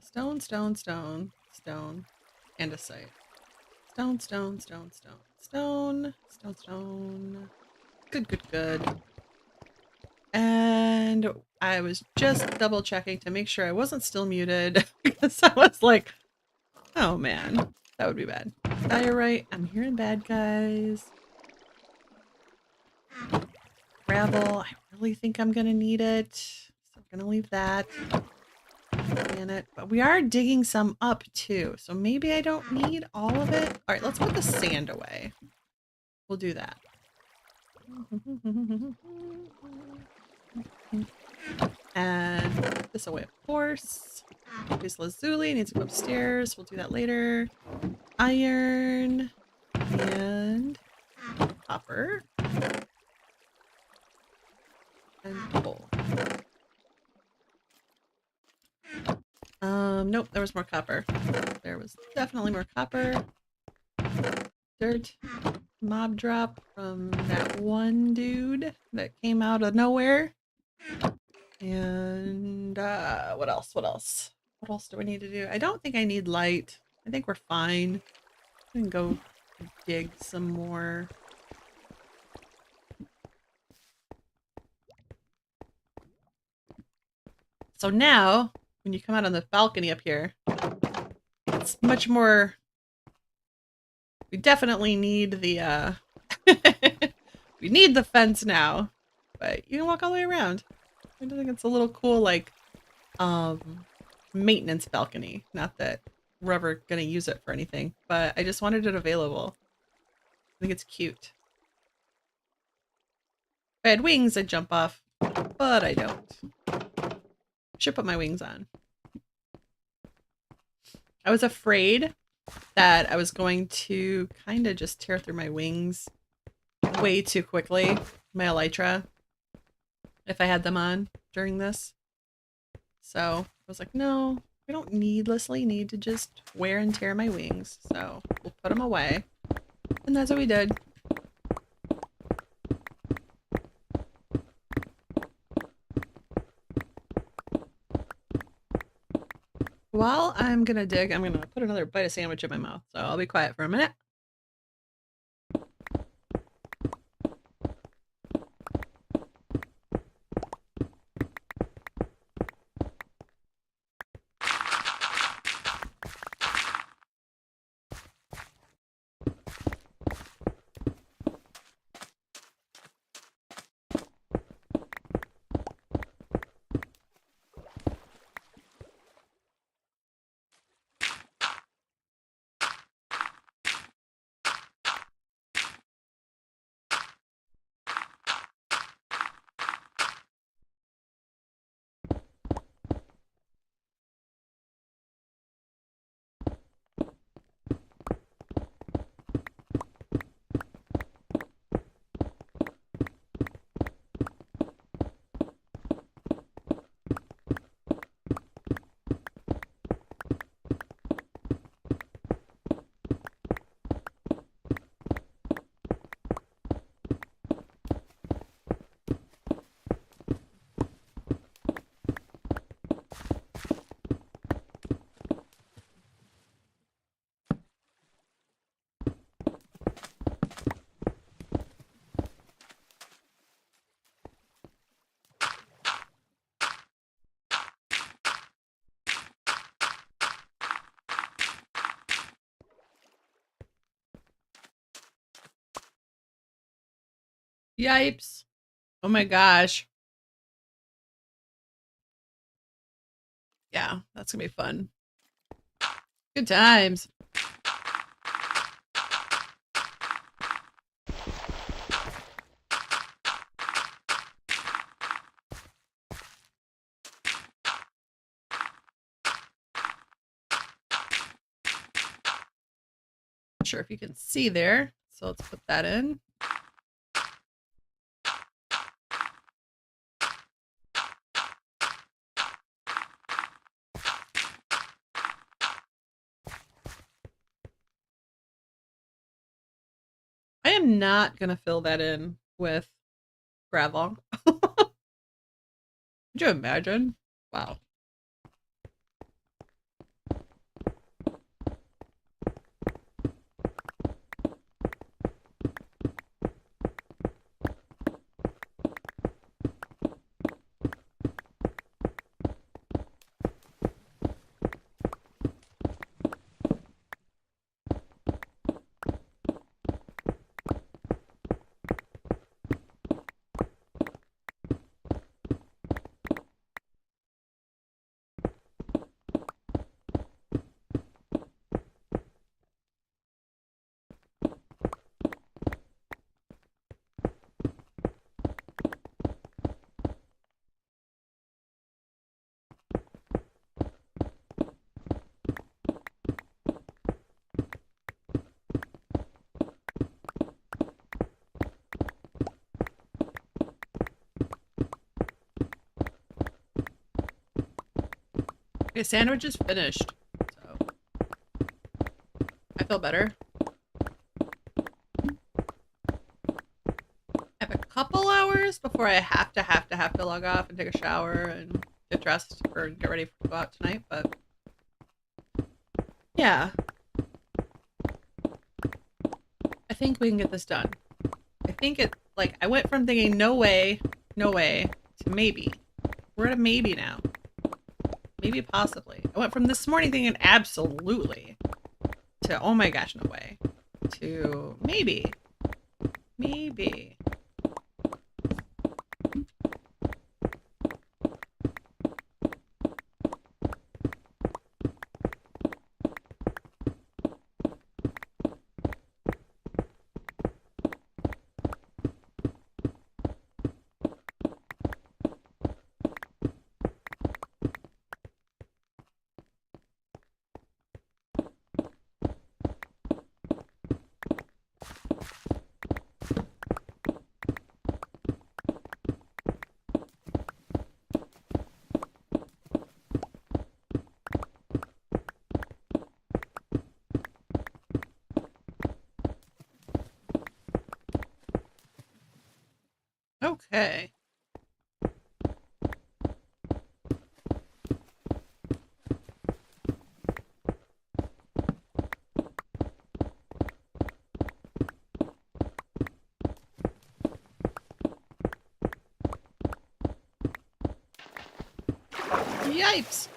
stone, stone, stone, stone, and a site. Stone, stone, stone, stone, stone, stone, stone. Good, good, good. And I was just double checking to make sure I wasn't still muted because I was like, oh man, that would be bad. Diorite, I'm hearing bad guys. Gravel, I really think I'm gonna need it. So I'm gonna leave that. It. But we are digging some up too, so maybe I don't need all of it. All right, let's put the sand away. We'll do that. And put this away, of course. This lazuli needs to go upstairs. We'll do that later. Iron and copper and coal. Nope, there was more copper. There was definitely more copper. Dirt. Mob drop from that one dude that came out of nowhere. And what else? What else? What else do I need to do? I don't think I need light. I think we're fine. I can go dig some more. So now, when you come out on the balcony up here, it's much more... We definitely need the, we need the fence now. But you can walk all the way around. I think it's a little cool, like, maintenance balcony. Not that we're ever gonna use it for anything, but I just wanted it available. I think it's cute. If I had wings, I'd jump off, but I don't. Should put my wings on. I was afraid that I was going to kind of just tear through my wings way too quickly, my elytra, if I had them on during this. So I was like, no, I don't needlessly need to just wear and tear my wings. So we'll put them away. And that's what we did. While I'm gonna dig, I'm gonna put another bite of sandwich in my mouth. So I'll be quiet for a minute. Yipes. Oh my gosh. Yeah, that's gonna be fun. Good times. Not sure if you can see there. So let's put that in. I am not gonna fill that in with gravel. Could you imagine? Wow. Okay, sandwich is finished. So I feel better. I have a couple hours before I have to log off and take a shower and get dressed or get ready to go out tonight, but yeah. I think we can get this done. I think it, like, I went from thinking no way, to maybe. We're at a maybe now. maybe possibly. I went from this morning thinking absolutely to oh my gosh, no way, to maybe. Maybe. Okay. Yipes.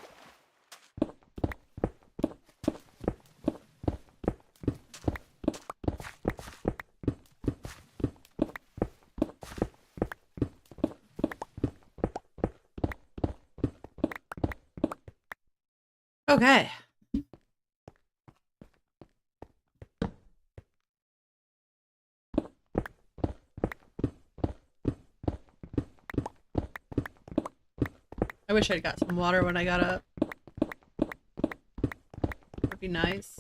Okay. I wish I'd got some water when I got up. Would be nice.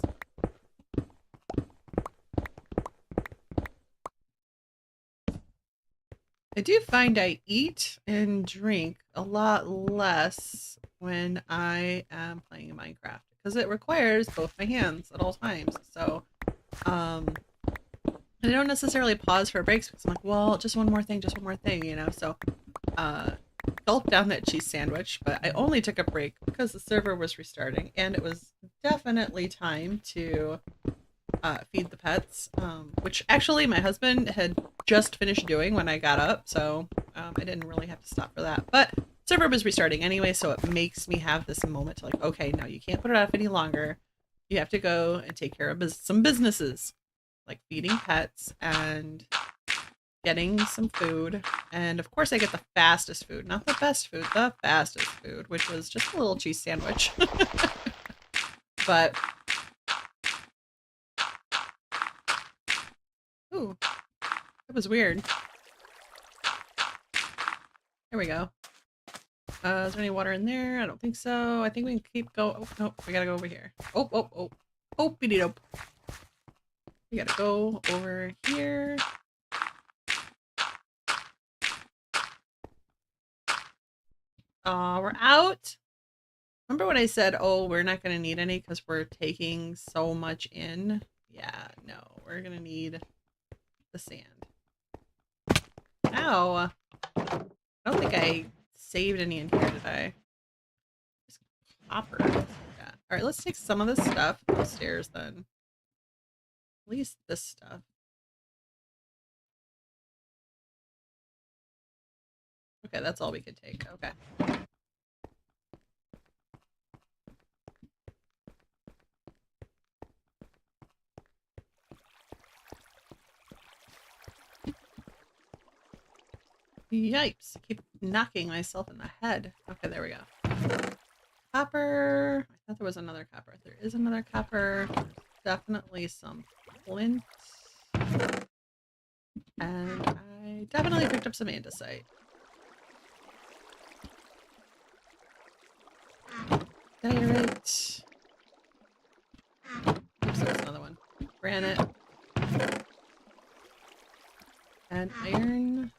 I do find I eat and drink a lot less when I am playing in Minecraft because it requires both my hands at all times. So, I don't necessarily pause for breaks because I'm like, well, just one more thing, you know? So, gulped down that cheese sandwich, but I only took a break because the server was restarting and it was definitely time to feed the pets, which actually my husband had just finished doing when I got up, so I didn't really have to stop for that. But server was restarting anyway, so it makes me have this moment to like, okay, no, you can't put it off any longer. You have to go and take care of some businesses, like feeding pets and getting some food. And of course I get the fastest food, not the best food, the fastest food, which was just a little cheese sandwich. But ooh, that was weird. There we go. Is there any water in there? I don't think so. I think we can keep going. Oh, no, we gotta go over here. Oh, oh, oh. Oh, beady dope. We gotta go over here. We're out. Remember when I said, oh, we're not gonna need any because we're taking so much in? Yeah, no, we're gonna need the sand. Ow. I don't think I saved any in here, did I? Just copper. Yeah. Alright, let's take some of this stuff upstairs then. At least this stuff. Okay, that's all we could take. Okay. Yipes. I keep knocking myself in the head. Okay, there we go. Copper. I thought there was another copper. There is another copper. Definitely some flint. And I definitely picked up some andesite. Diorite. Oops, there's another one. Granite. And iron.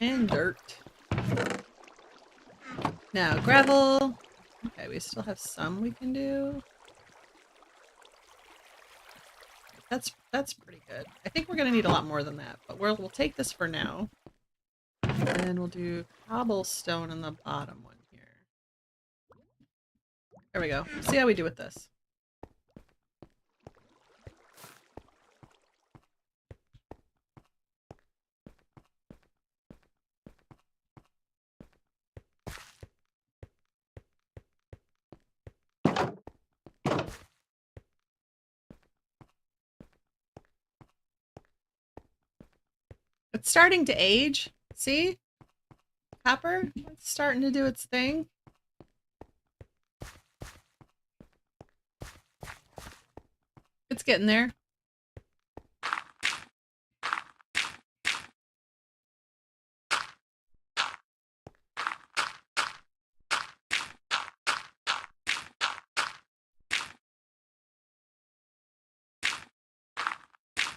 And dirt. Now, gravel. Okay, we still have some we can do. That's pretty good. I think we're gonna need a lot more than that, but we'll take this for now. And we'll do cobblestone in the bottom one here. There we go. See how we do with this. it's starting to age. See? Copper? It's starting to do its thing. It's getting there.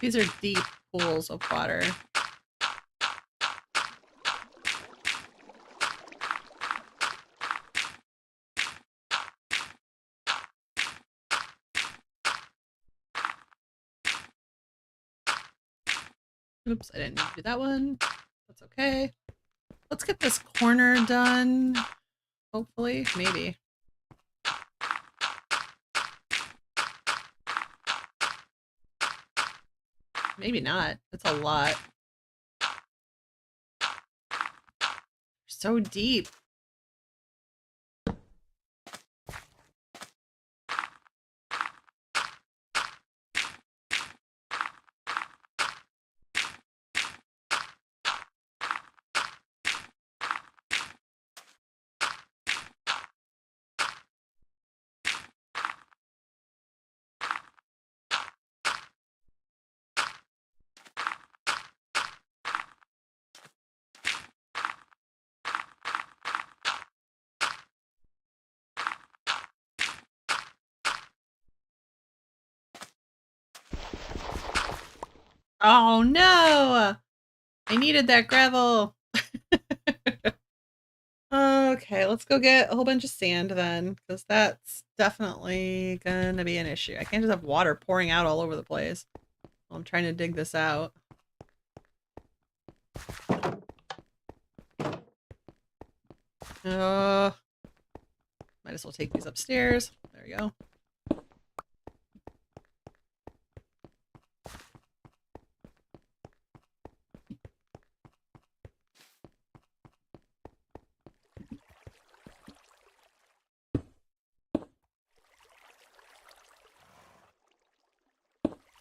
These are deep pools of water. Oops, I didn't need to do that one. That's okay. Let's get this corner done. Hopefully, maybe. Maybe not. It's a lot. So deep. Oh no! I needed that gravel. Okay, let's go get a whole bunch of sand then, because that's definitely gonna be an issue. I can't just have water pouring out all over the place while I'm trying to dig this out. Might as well take these upstairs. There we go.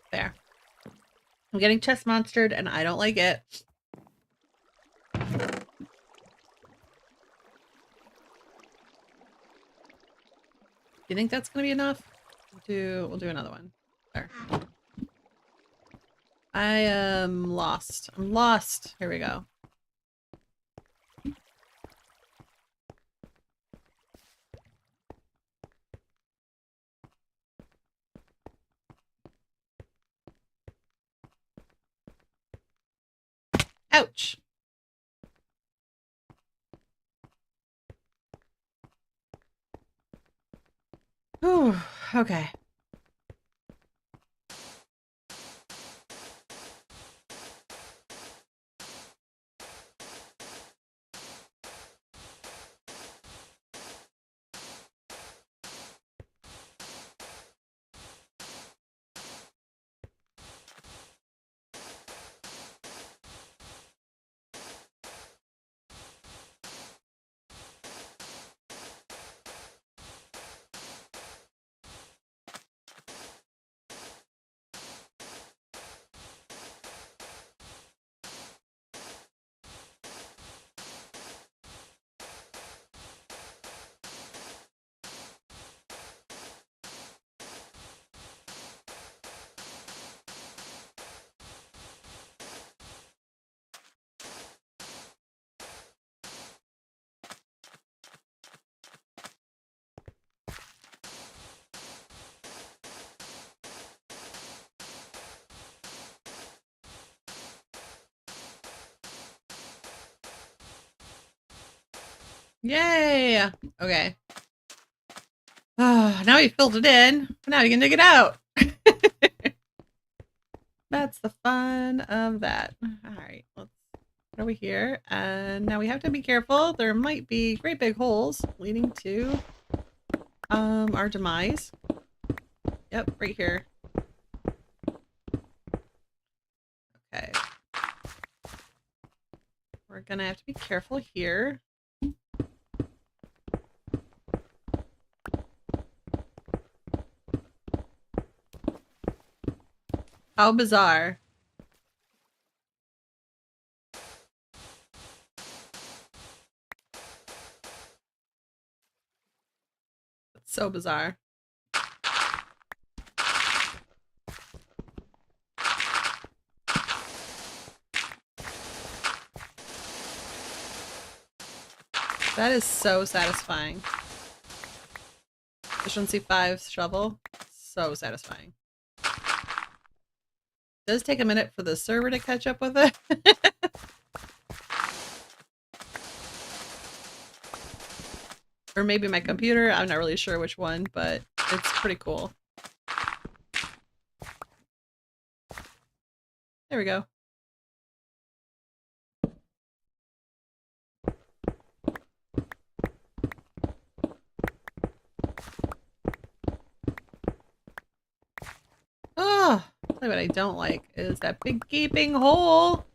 There. I'm getting chest monstered and I don't like it. Do you think that's gonna be enough? We'll do another one. There. I am lost. I'm lost. Here we go. Ouch. Whew. Okay. Yay! Okay. Now we filled it in. Now you can dig it out. That's the fun of that. Alright, let's get over here. And now we have to be careful. There might be great big holes leading to our demise. Yep, right here. Okay. We're gonna have to be careful here. How bizarre. So bizarre. That is so satisfying. Efficiency 5 shovel. So satisfying. It does take a minute for the server to catch up with it. Or maybe my computer. I'm not really sure which one, but it's pretty cool. There we go. Oh, what I don't like is that big gaping hole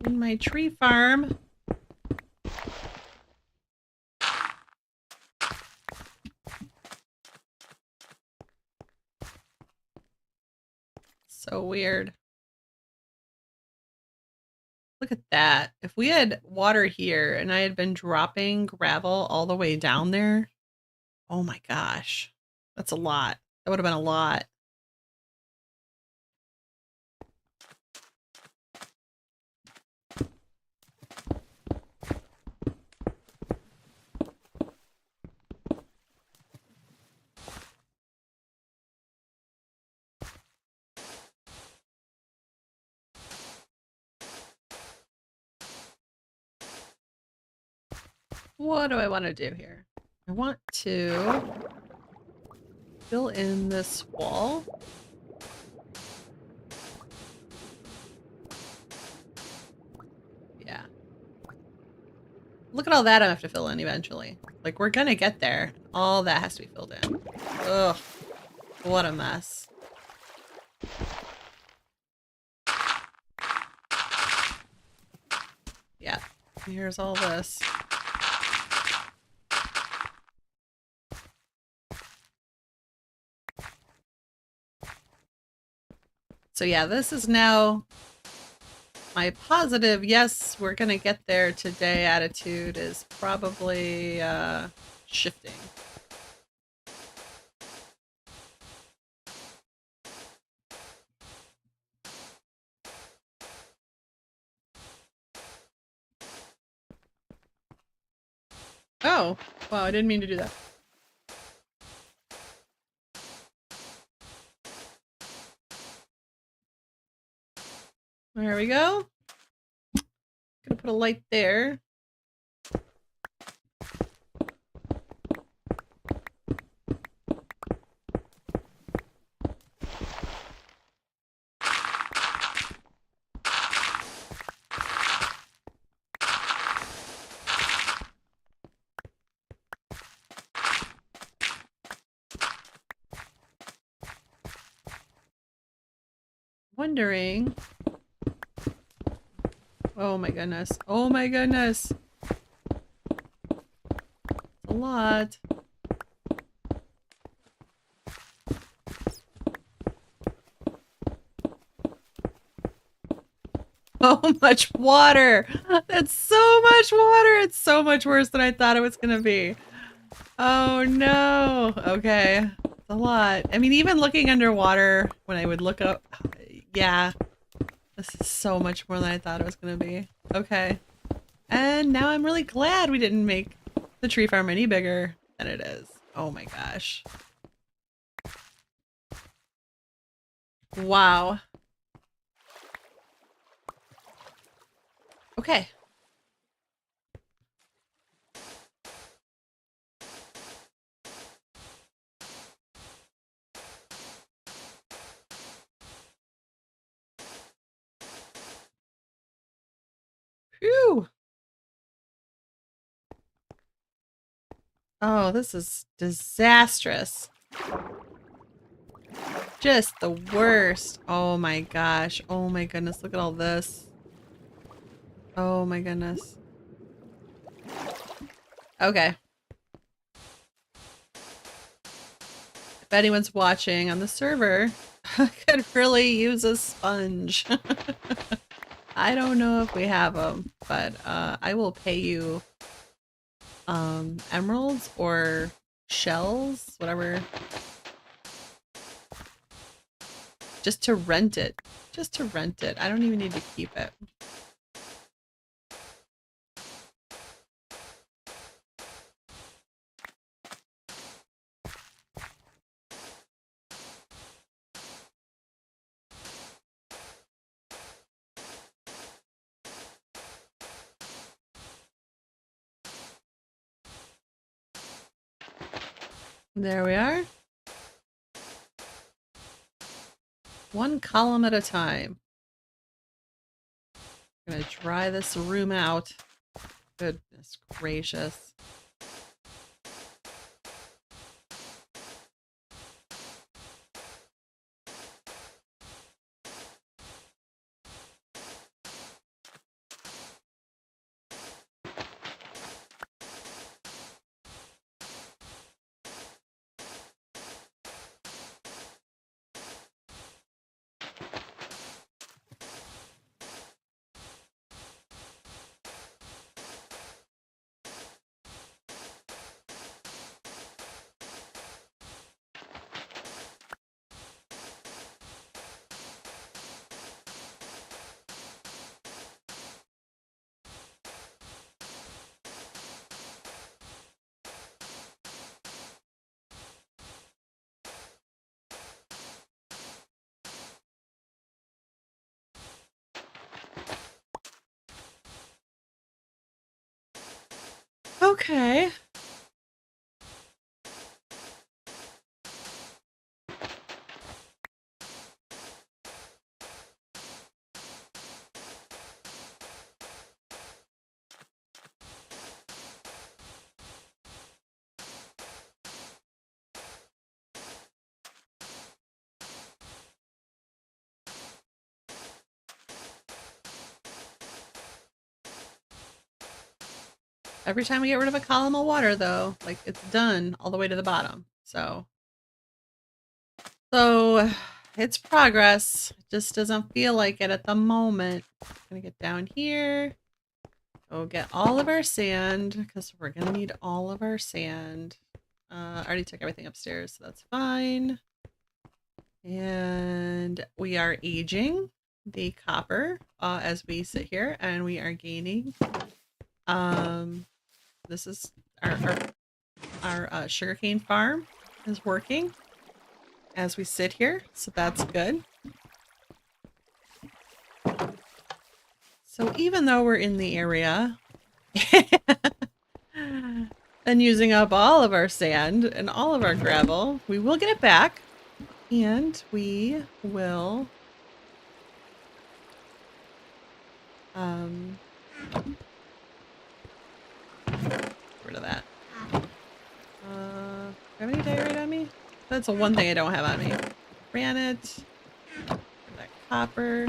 in my tree farm. So weird. Look at that. If we had water here and I had been dropping gravel all the way down there, oh my gosh, that's a lot. That would have been a lot. What do I want to do here? I want to fill in this wall. Yeah. Look at all that I have to fill in eventually. Like, we're gonna get there. All that has to be filled in. Ugh. What a mess. Yeah. Here's all this. So yeah, this is now my positive, yes, we're gonna get there today attitude is probably shifting. Oh, wow, I didn't mean to do that. There we go. Gonna put a light there. Wondering. Oh my goodness. Oh my goodness. It's a lot. So much water. That's so much water. It's so much worse than I thought it was gonna be. Oh no. Okay. It's a lot. I mean, even looking underwater when I would look up, yeah. This is so much more than I thought it was gonna be. Okay. And now I'm really glad we didn't make the tree farm any bigger than it is. Oh my gosh. Wow. Okay. Phew. Oh, this is disastrous. Just the worst. Oh my gosh. Oh my goodness. Look at all this. Oh my goodness. Okay. If anyone's watching on the server, I could really use a sponge. I don't know if we have them, but I will pay you emeralds or shells, whatever. Just to rent it. Just to rent it. I don't even need to keep it. There we are. One column at a time. I'm gonna dry this room out. Goodness gracious. Okay. Every time we get rid of a column of water, though, like, it's done all the way to the bottom. So it's progress. It just doesn't feel like it at the moment. I'm gonna get down here. Go get all of our sand, because we're gonna need all of our sand. I already took everything upstairs, so that's fine. And we are aging the copper as we sit here, and we are gaining. This is our sugarcane farm is working as we sit here, so that's good. So even though we're in the area and using up all of our sand and all of our gravel, we will get it back, and we will get rid of that. Do I have any diorite on me? That's the one thing I don't have on me. Granite. That copper.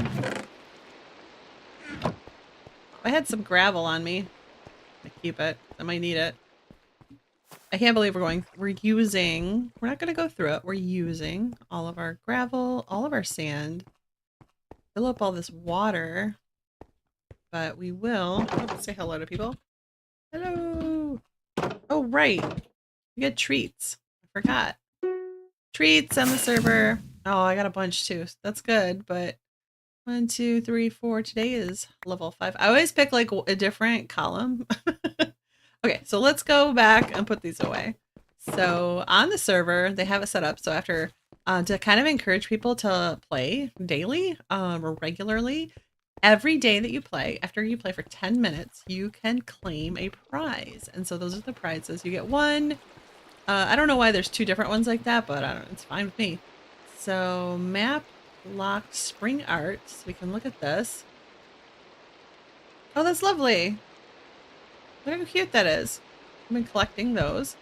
I had some gravel on me. I keep it. I might need it. I can't believe we're using, we're not going to go through it. We're using all of our gravel, all of our sand, fill up all this water, but we will, say hello to people. Hello. Oh, right. You get treats. I forgot. Treats on the server. Oh, I got a bunch too. That's good, but 1, 2, 3, 4. Today is level 5. I always pick like a different column. Okay, so let's go back and put these away. So on the server, they have it set up so after to kind of encourage people to play daily or regularly. Every day that you play, after you play for 10 minutes, you can claim a prize. And so those are the prizes. You get one. I don't know why there's 2 different ones like that, but I don't. It's fine with me. So map locked spring art. So we can look at this. Oh, that's lovely. Look how cute that is. I've been collecting those.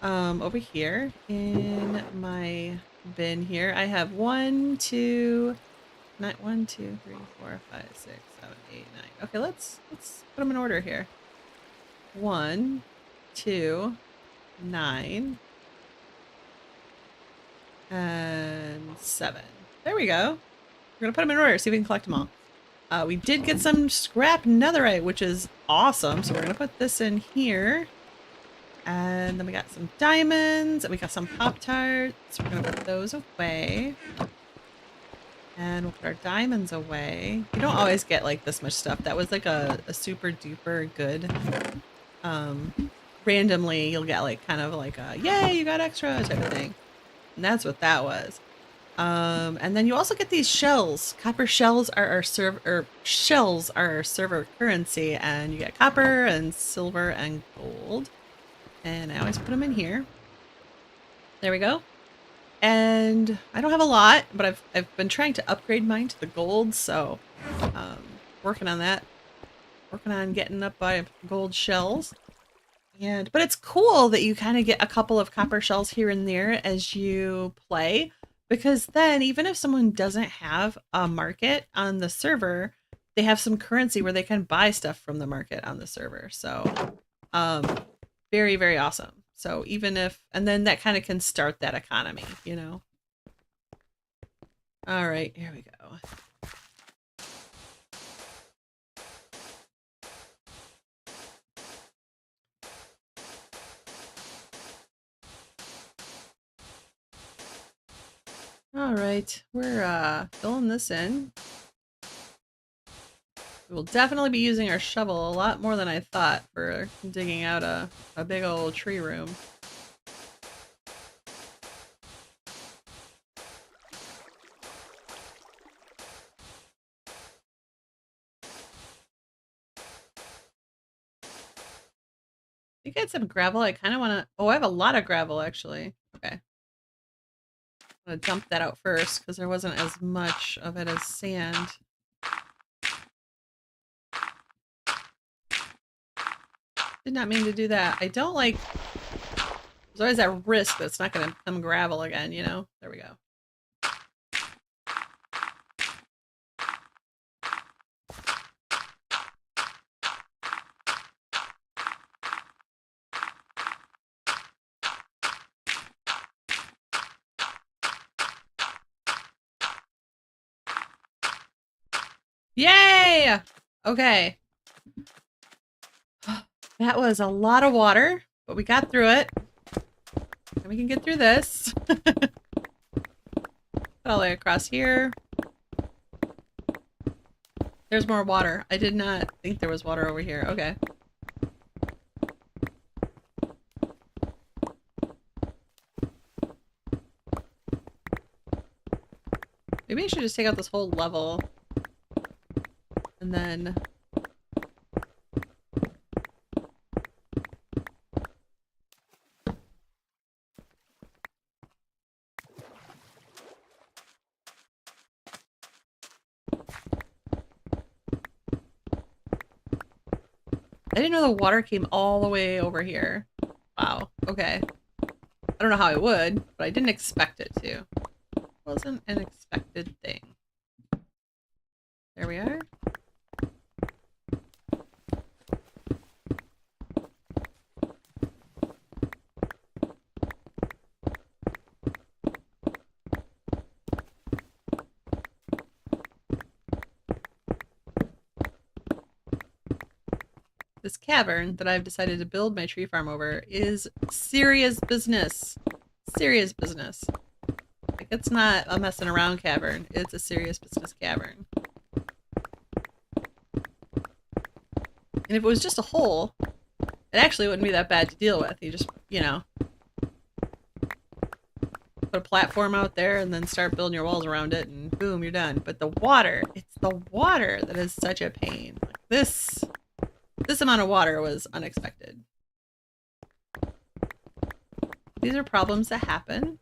Over here in my bin here, I have 1, 2, 9, 1, 2, 3, 4, 5, 6, 7, 8, 9. Okay, let's put them in order here. 1, 2, 9, and 7. There we go. We're gonna put them in order, see if we can collect them all. We did get some scrap netherite, which is awesome. So we're gonna put this in here. And then we got some diamonds and we got some Pop-Tarts. We're gonna put those away. And we'll put our diamonds away. You don't always get like this much stuff. That was like a super duper good. Randomly you'll get like kind of like a yay, you got extra type of thing. And that's what that was. And then you also get these shells. Copper shells are our server currency, and you get copper and silver and gold. And I always put them in here. There we go. And I don't have a lot, but I've been trying to upgrade mine to the gold, so working on that. Working on getting up by gold shells. But it's cool that you kind of get a couple of copper shells here and there as you play, because then even if someone doesn't have a market on the server, they have some currency where they can buy stuff from the market on the server. So very, very awesome. So even if, and then that kind of can start that economy, you know? All right, here we go. All right, we're filling this in. We will definitely be using our shovel a lot more than I thought for digging out a big old tree room. I think I had some gravel. I kind of want to... Oh, I have a lot of gravel, actually. Okay. I'm going to dump that out first, because there wasn't as much of it as sand. Did not mean to do that. I don't like... There's always that risk that it's not going to become gravel again, you know? There we go. Yay! Okay. That was a lot of water, but we got through it. And we can get through this. All the way across here. There's more water. I did not think there was water over here. Okay. Maybe I should just take out this whole level. And then... I didn't know the water came all the way over here. Wow. Okay. I don't know how I would, but I didn't expect it to. It wasn't an expected thing. There we are. This cavern that I've decided to build my tree farm over is serious business. Serious business. Like, it's not a messing around cavern. It's a serious business cavern. And if it was just a hole, it actually wouldn't be that bad to deal with. You just, you know, put a platform out there and then start building your walls around it and boom, you're done. But the water, it's the water that is such a pain. Like this amount of water was unexpected. These are problems that happen,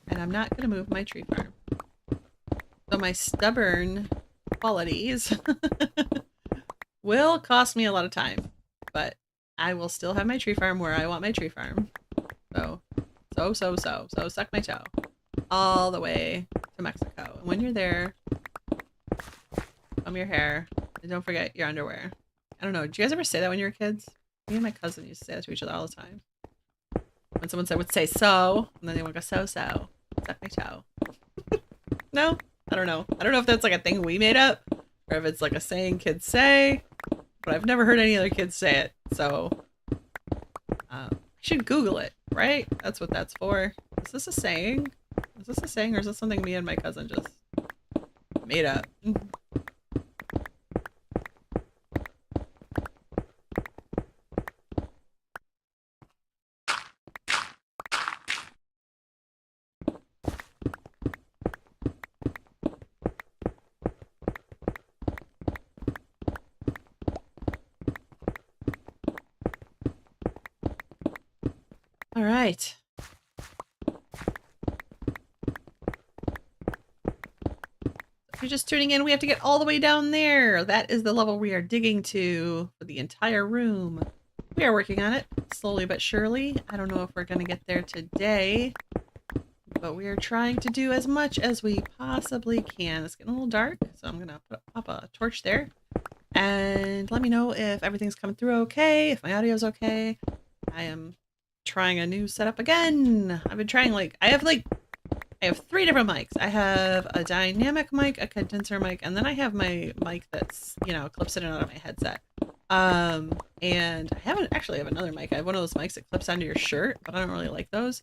and I'm not going to move my tree farm. So my stubborn qualities will cost me a lot of time, but I will still have my tree farm where I want my tree farm. So suck my toe all the way to Mexico. And when you're there, comb your hair, and don't forget your underwear. I don't know. Did you guys ever say that when you were kids? Me and my cousin used to say that to each other all the time. When someone would say so, and then they would go so, suck my toe. No? I don't know. I don't know if that's like a thing we made up, or if it's like a saying kids say, but I've never heard any other kids say it, so I should Google it, right? That's what that's for. Is this a saying? Is this a saying or is this something me and my cousin just made up? All right. If you're just tuning in, we have to get all the way down there. That is the level we are digging to for the entire room. We are working on it, slowly but surely. I don't know if we're going to get there today, but we are trying to do as much as we possibly can. It's getting a little dark, so I'm going to pop a torch there. And let me know if everything's coming through okay, if my audio's okay. I am trying a new setup again. I've been trying I have 3 different mics. I have a dynamic mic, a condenser mic, and then I have my mic that's, clips in and out of my headset. And I have another mic. I have one of those mics that clips onto your shirt, but I don't really like those.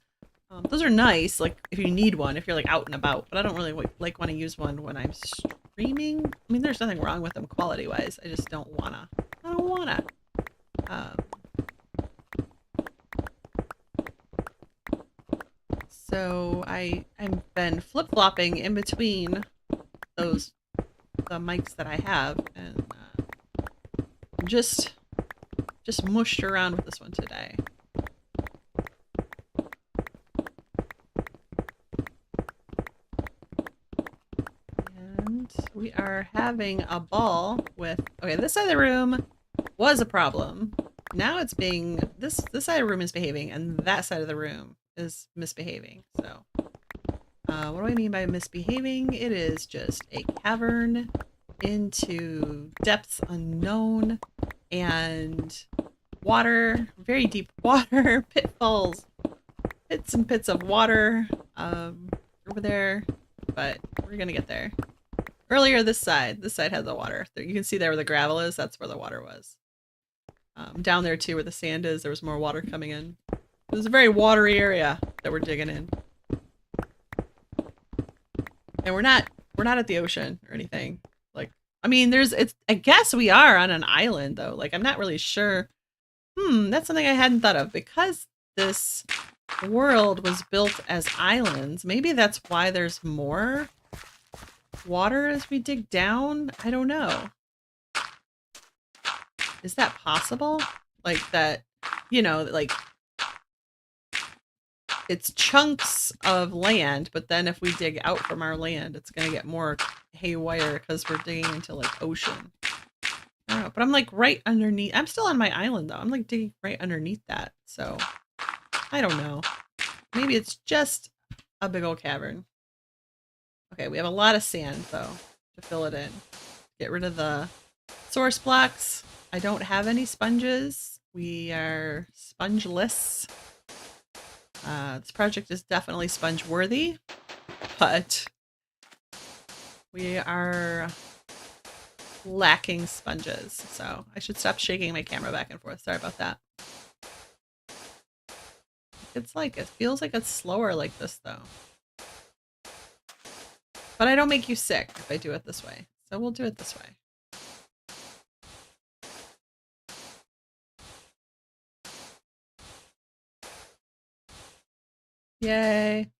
Those are nice, like if you need one, if you're like out and about, but I don't really want to use one when I'm streaming. I mean, there's nothing wrong with them quality wise. I just don't wanna. I don't wanna. So I've been flip-flopping in between the mics that I have, and just mushed around with this one today. And we are having a ball with, okay, this side of the room was a problem. Now it's being, this side of the room is behaving, and that side of the room is misbehaving. So what do I mean by misbehaving? It is just a cavern into depths unknown and water, very deep water, pitfalls, pits and pits of water over there, but we're gonna get there. Earlier this side had the water. You can see there where the gravel is, that's where the water was. Down there too where the sand is, there was more water coming in. It was a very watery area that we're digging in. And we're not at the ocean or anything. Like, I mean, I guess we are on an island though. Like, I'm not really sure. That's something I hadn't thought of. Because this world was built as islands, maybe that's why there's more water as we dig down. I don't know. Is that possible? Like that, like it's chunks of land, but then if we dig out from our land, it's going to get more haywire because we're digging into like ocean. I don't know, but I'm like right underneath. I'm still on my island though. I'm like digging right underneath that. So I don't know. Maybe it's just a big old cavern. Okay, we have a lot of sand though to fill it in. Get rid of the source blocks. I don't have any sponges. We are spongeless. This project is definitely sponge worthy, but we are lacking sponges. So I should stop shaking my camera back and forth. Sorry about that. It feels like it's slower like this though. But I don't make you sick if I do it this way. So we'll do it this way. Yay.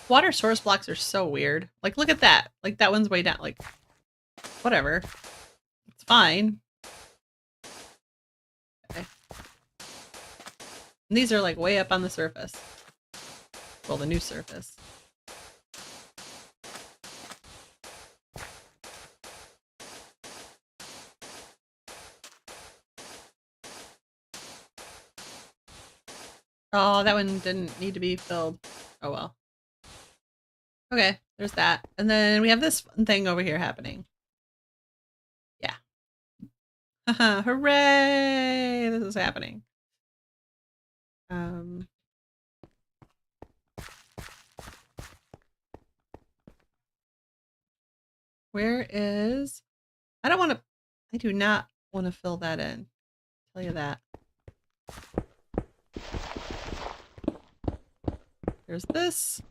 Water source blocks are so weird. Like, look at that. Like, that one's way down. Like, whatever. It's fine. Okay. And these are like way up on the surface. Well, the new surface. Oh, that one didn't need to be filled. Oh well. Okay, there's that. And then we have this fun thing over here happening. Yeah. Haha, hooray! This is happening. Where is... I don't want to... I do not want to fill that in. I'll tell you that. There's this.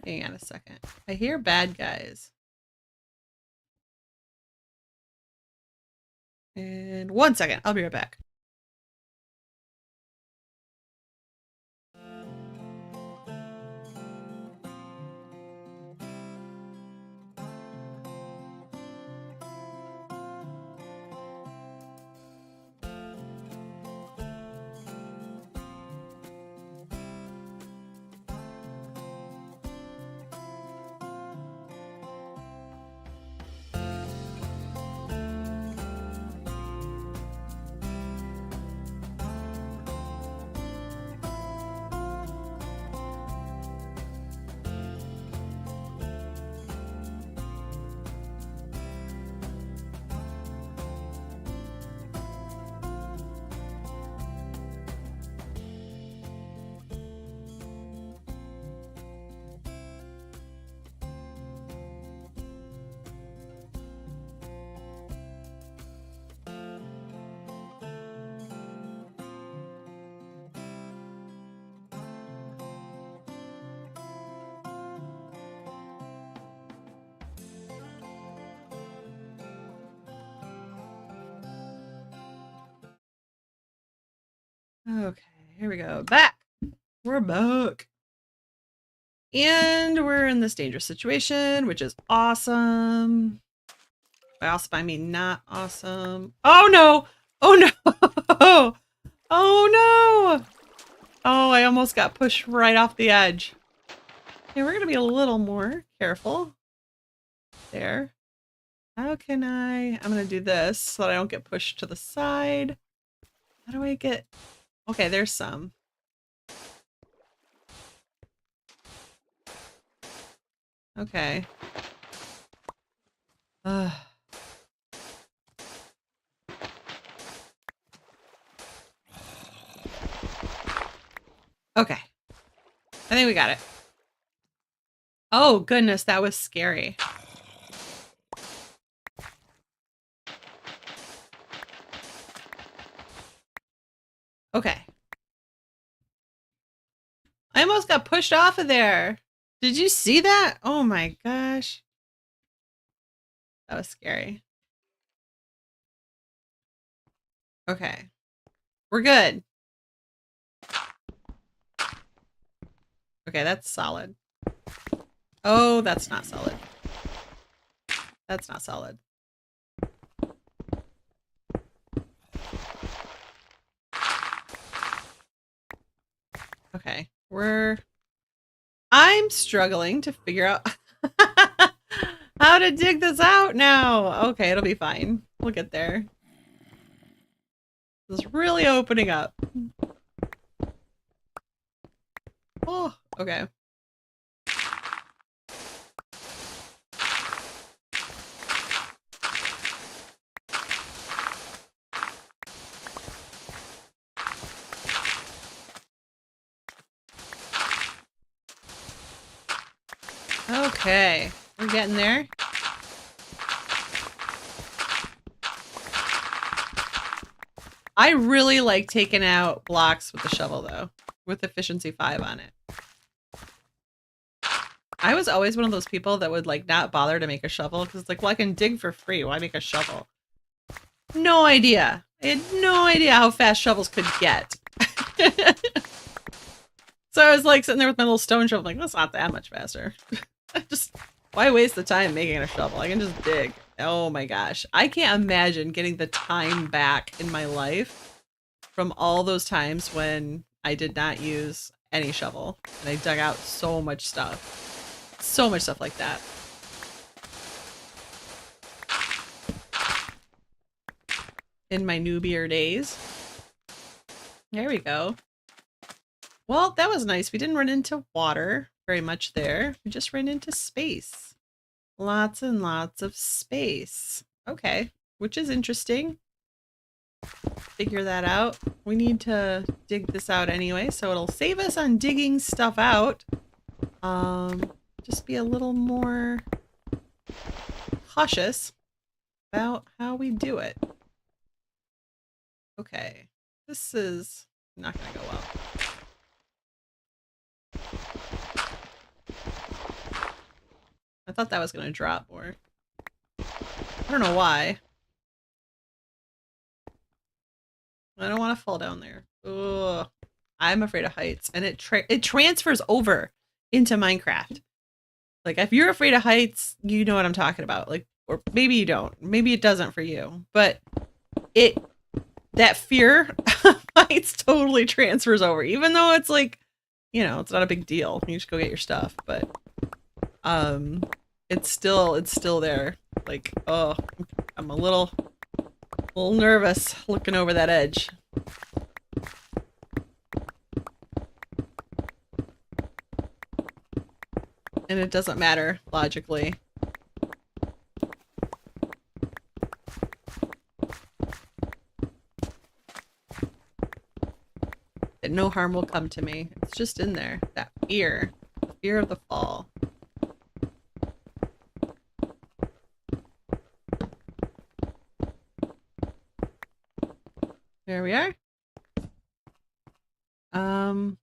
Hang on a second. I hear bad guys. And 1 second. I'll be right back. Okay, here we go. Back. We're back. And we're in this dangerous situation, which is awesome. By awesome, I mean not awesome. Oh no! Oh no! Oh no! Oh, I almost got pushed right off the edge. Okay, we're gonna be a little more careful. There. How can I'm gonna do this so that I don't get pushed to the side. How do I get... Okay, there's some. Okay. Okay. I think we got it. Oh, goodness, that was scary. Okay. I almost got pushed off of there. Did you see that? Oh my gosh. That was scary. Okay. We're good. Okay, that's solid. Oh, that's not solid. That's not solid. Okay, I'm struggling to figure out how to dig this out now. Okay, it'll be fine. We'll get there. This is really opening up. Oh, okay. Okay, we're getting there. I really like taking out blocks with the shovel though, with efficiency 5 on it. I was always one of those people that would like not bother to make a shovel because it's like, well, I can dig for free. Why make a shovel? No idea. I had no idea how fast shovels could get. So I was like sitting there with my little stone shovel, like, that's not that much faster. Just, why waste the time making a shovel? I can just dig. Oh my gosh. I can't imagine getting the time back in my life from all those times when I did not use any shovel and I dug out so much stuff. So much stuff like that. In my newbier days. There we go. Well, that was nice. We didn't run into water very much there. We just ran into space. Lots and lots of space. Okay, which is interesting. Figure that out. We need to dig this out anyway, so it'll save us on digging stuff out. Just be a little more cautious about how we do it. Okay, this is not gonna go well. I thought that was gonna drop more. I don't know why. I don't want to fall down there. Ugh. I'm afraid of heights, and it transfers over into Minecraft. Like, if you're afraid of heights, you know what I'm talking about. Like, or maybe you don't. Maybe it doesn't for you. But that fear of heights totally transfers over. Even though it's like, you know, it's not a big deal. You just go get your stuff. But it's still there. Like, oh, I'm a little nervous looking over that edge. And it doesn't matter logically. That no harm will come to me. It's just in there. That fear. Fear of the fall. There we are. Am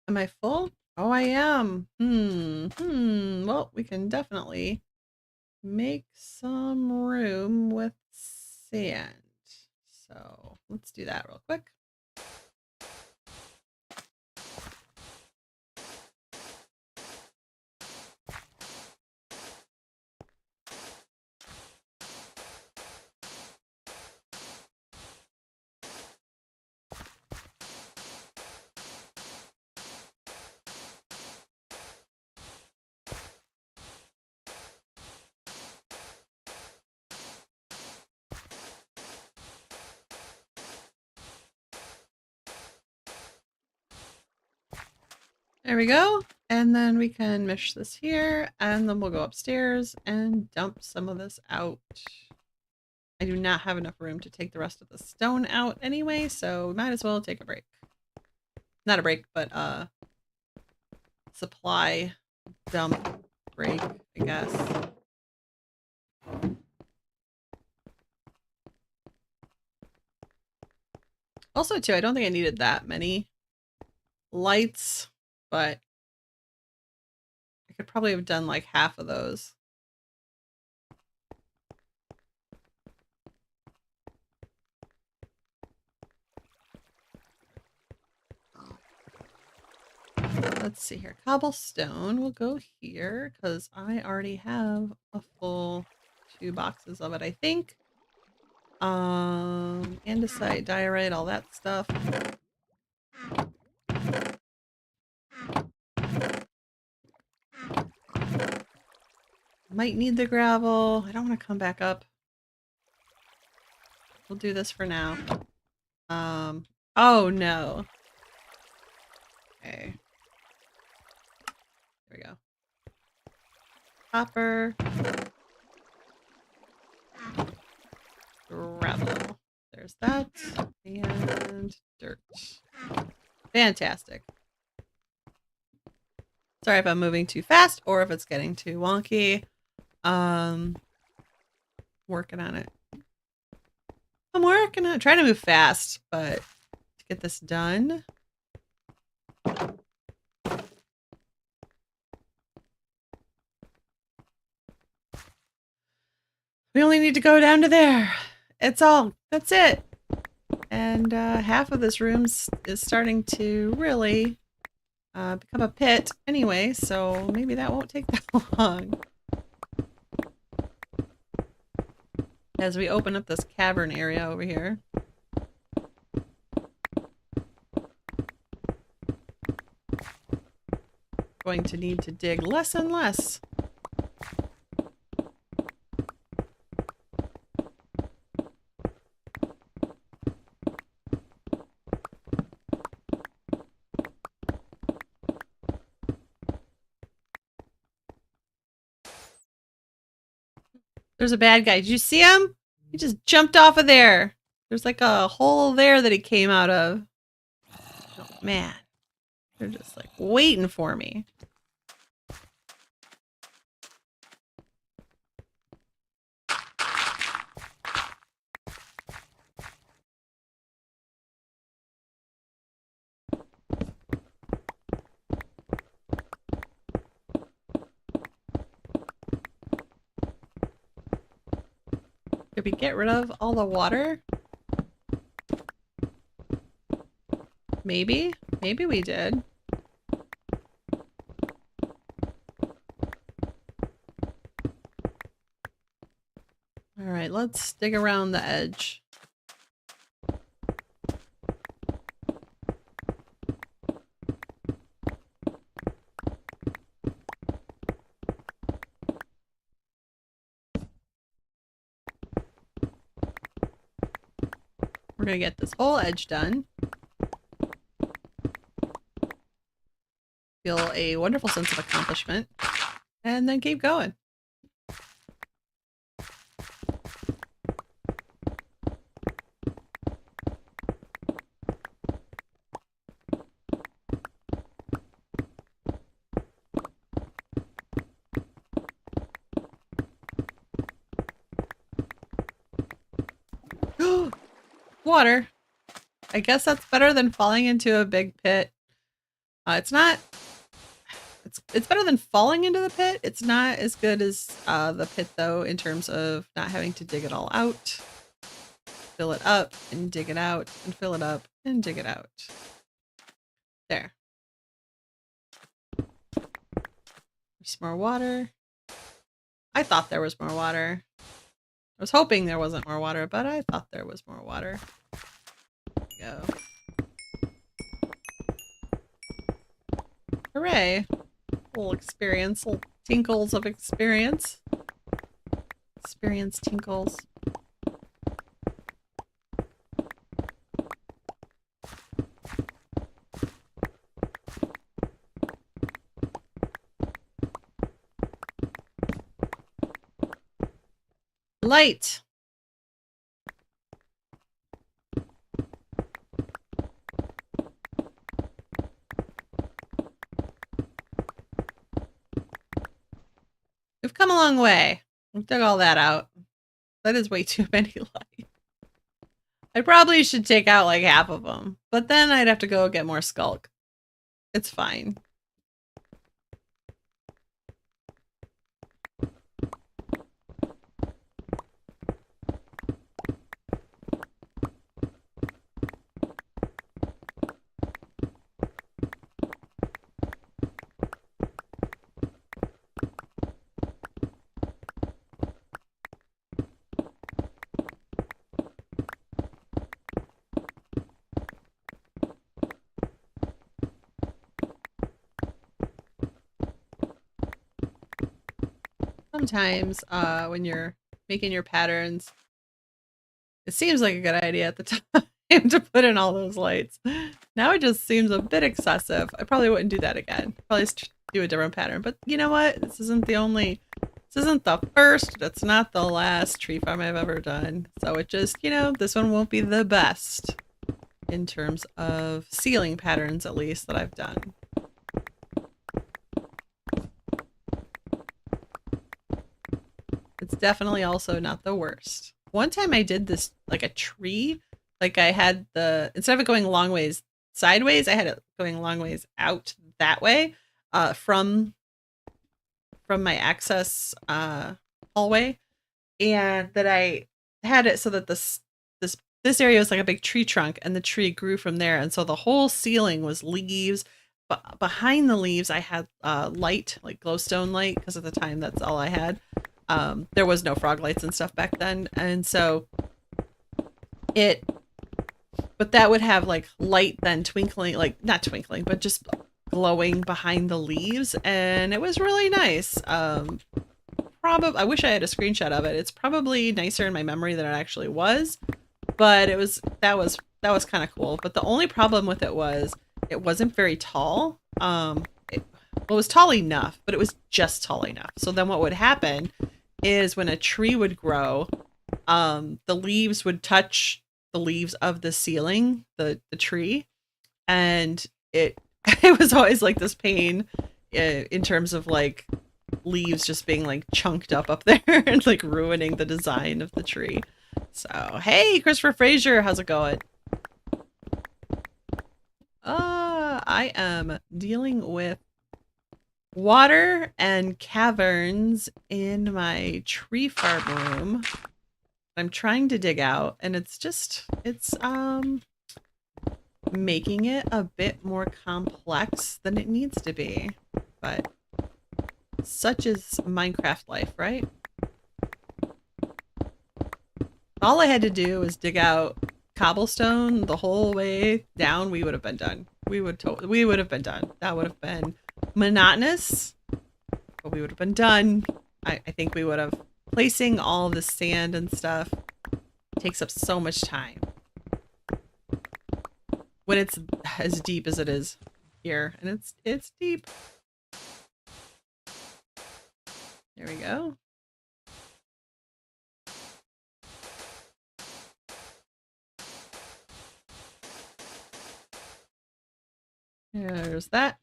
I full? Oh, I am. Well, we can definitely make some room with sand. So let's do that real quick. There we go. And then we can mesh this here, and then we'll go upstairs and dump some of this out. I do not have enough room to take the rest of the stone out anyway, so we might as well take a break. Not a break, but supply dump break, I guess. Also, too, I don't think I needed that many lights, but I could probably have done like half of those. Let's see here. Cobblestone will go here because I already have a full 2 boxes of it, I think. Andesite, diorite, all that stuff. Might need the gravel. I don't want to come back up. We'll do this for now. Oh no. Okay. There we go. Copper. Gravel. There's that. And dirt. Fantastic. Sorry if I'm moving too fast or if it's getting too wonky. Working on it. I'm working on it. Trying to move fast, but to get this done. We only need to go down to there. That's it. And half of this room is starting to really become a pit anyway, so maybe that won't take that long. As we open up this cavern area over here. Going to need to dig less and less. There's a bad guy. Did you see him? He just jumped off of there. There's like a hole there that he came out of. Oh, man. They're just like waiting for me. Did we get rid of all the water? Maybe? Maybe we did. Alright, let's dig around the edge. We're gonna get this whole edge done. Feel a wonderful sense of accomplishment. And then keep going. Water. I guess that's better than falling into a big pit. It's not. It's better than falling into the pit. It's not as good as the pit though, in terms of not having to dig it all out. Fill it up and dig it out and fill it up and dig it out. There. There's more water. I thought there was more water. I was hoping there wasn't more water, but I thought there was more water. There we go. Hooray. Little experience, little tinkles of experience. Experience tinkles. Light. We've come a long way. We dug all that out. That is way too many lights. I probably should take out like half of them, but then I'd have to go get more skulk. It's fine. Sometimes when you're making your patterns, it seems like a good idea at the time to put in all those lights. Now it just seems a bit excessive. I probably wouldn't do that again. Probably do a different pattern. But you know what? This isn't the first, it's not the last tree farm I've ever done. So it just, you know, this one won't be the best in terms of ceiling patterns, at least, that I've done. It's definitely also not the worst. One time I did this like a tree, like I had instead of it going long ways sideways, I had it going long ways out that way, from my access hallway, and that I had it so that this area was like a big tree trunk, and the tree grew from there, and so the whole ceiling was leaves. But behind the leaves, I had light, like glowstone light, because at the time that's all I had. There was no frog lights and stuff back then, and so but that would have like light then twinkling, like not twinkling, but just glowing behind the leaves, and it was really nice. I wish I had a screenshot of it. It's probably nicer in my memory than it actually was, but that was kind of cool. But the only problem with it was it wasn't very tall. It was tall enough, but it was just tall enough. So then what would happen is when a tree would grow, the leaves would touch the leaves of the ceiling, the tree, and it it was always like this pain in terms of like leaves just being like chunked up there and like ruining the design of the tree. So hey, Christopher Fraser, how's it going? I am dealing with water and caverns in my tree farm room. I'm trying to dig out, and it's making it a bit more complex than it needs to be. But such is Minecraft life, right? All I had to do was dig out cobblestone the whole way down. We would have been done. We would have been done. That would have been monotonous, but we would have been done. I think we would have. Placing all the sand and stuff takes up so much time when it's as deep as it is here, and it's deep. There we go. There's that.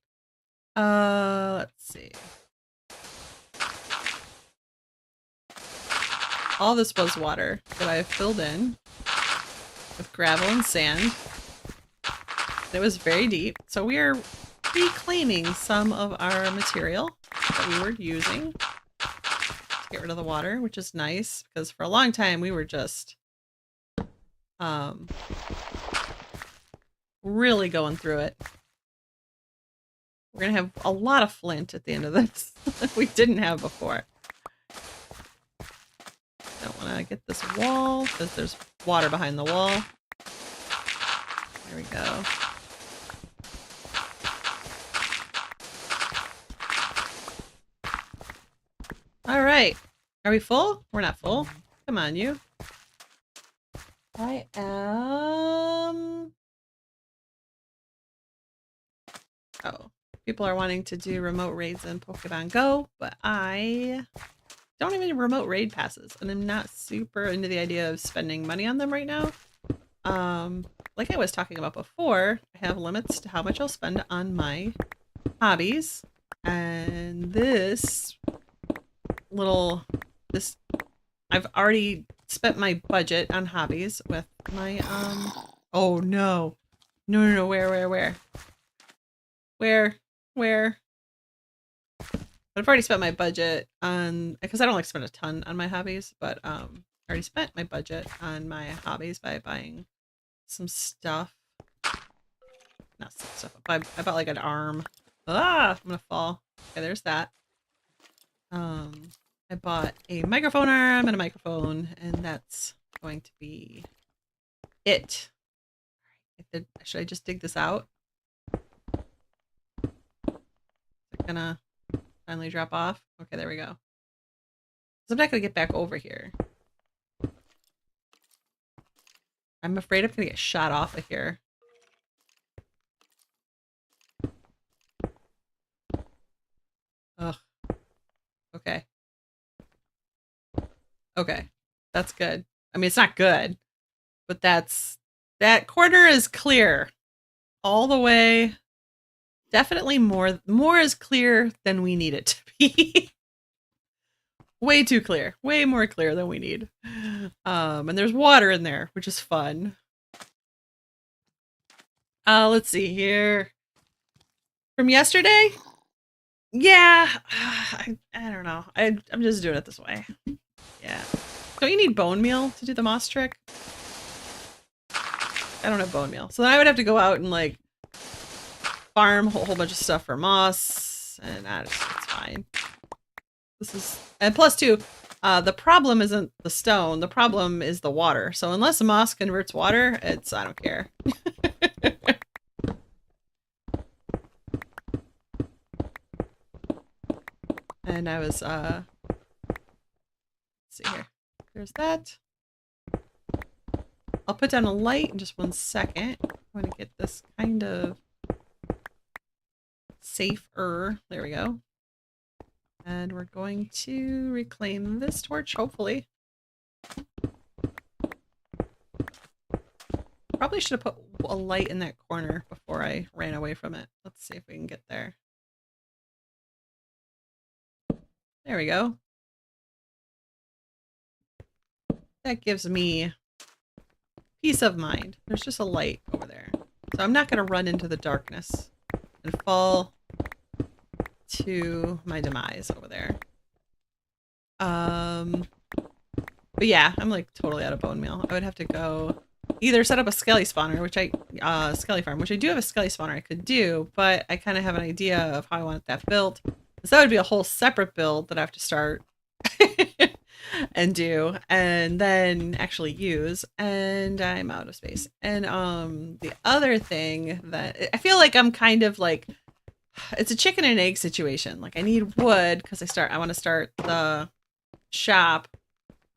Let's see. All this was water that I filled in with gravel and sand. It was very deep, so we are reclaiming some of our material that we were using to get rid of the water, which is nice because for a long time we were just really going through it. We're gonna have a lot of flint at the end of this we didn't have before. Don't want to get this wall because there's water behind the wall. There we go. All right. Are we full? We're not full. Come on, you. I am... Oh. People are wanting to do remote raids in Pokemon Go, but I don't have any remote raid passes, and I'm not super into the idea of spending money on them right now. Like I was talking about before, I have limits to how much I'll spend on my hobbies, and I've already spent my budget on hobbies with my, oh no. No, where? Where? I've already spent my budget on, because I don't like to spend a ton on my hobbies, but I already spent my budget on my hobbies by buying some stuff. Not some stuff. I bought like an arm. Ah, I'm gonna fall. Okay, there's that. I bought a microphone arm and a microphone, and that's going to be it. Should I just dig this out? Is it gonna finally drop off? Okay, there we go. So I'm not gonna get back over here. I'm afraid I'm gonna get shot off of here. Ugh. Okay. Okay. That's good. I mean, it's not good, but that corner is clear all the way. Definitely more is clear than we need it to be. Way too clear. Way more clear than we need. And there's water in there, which is fun. Let's see here. From yesterday? Yeah. I don't know. I'm just doing it this way. Yeah. Don't you need bone meal to do the moss trick? I don't have bone meal. So then I would have to go out and like farm a whole bunch of stuff for moss, and it's fine. And plus two, the problem isn't the stone, the problem is the water. So unless moss converts water, I don't care. And I was, let's see here. There's that. I'll put down a light in just 1 second. I want to get this kind of safer. There we go. And we're going to reclaim this torch, hopefully. Probably should have put a light in that corner before I ran away from it. Let's see if we can get there. There we go. That gives me peace of mind. There's just a light over there. So I'm not going to run into the darkness and fall to my demise over there. But yeah, I'm like totally out of bone meal. I would have to go either set up a skelly spawner, which skelly farm, which I do have a skelly spawner I could do, but I kind of have an idea of how I want that built. So that would be a whole separate build that I have to start and do, and then actually use, and I'm out of space. And the other thing that I feel like I'm kind of like, it's a chicken and egg situation. Like I need wood because I want to start the shop,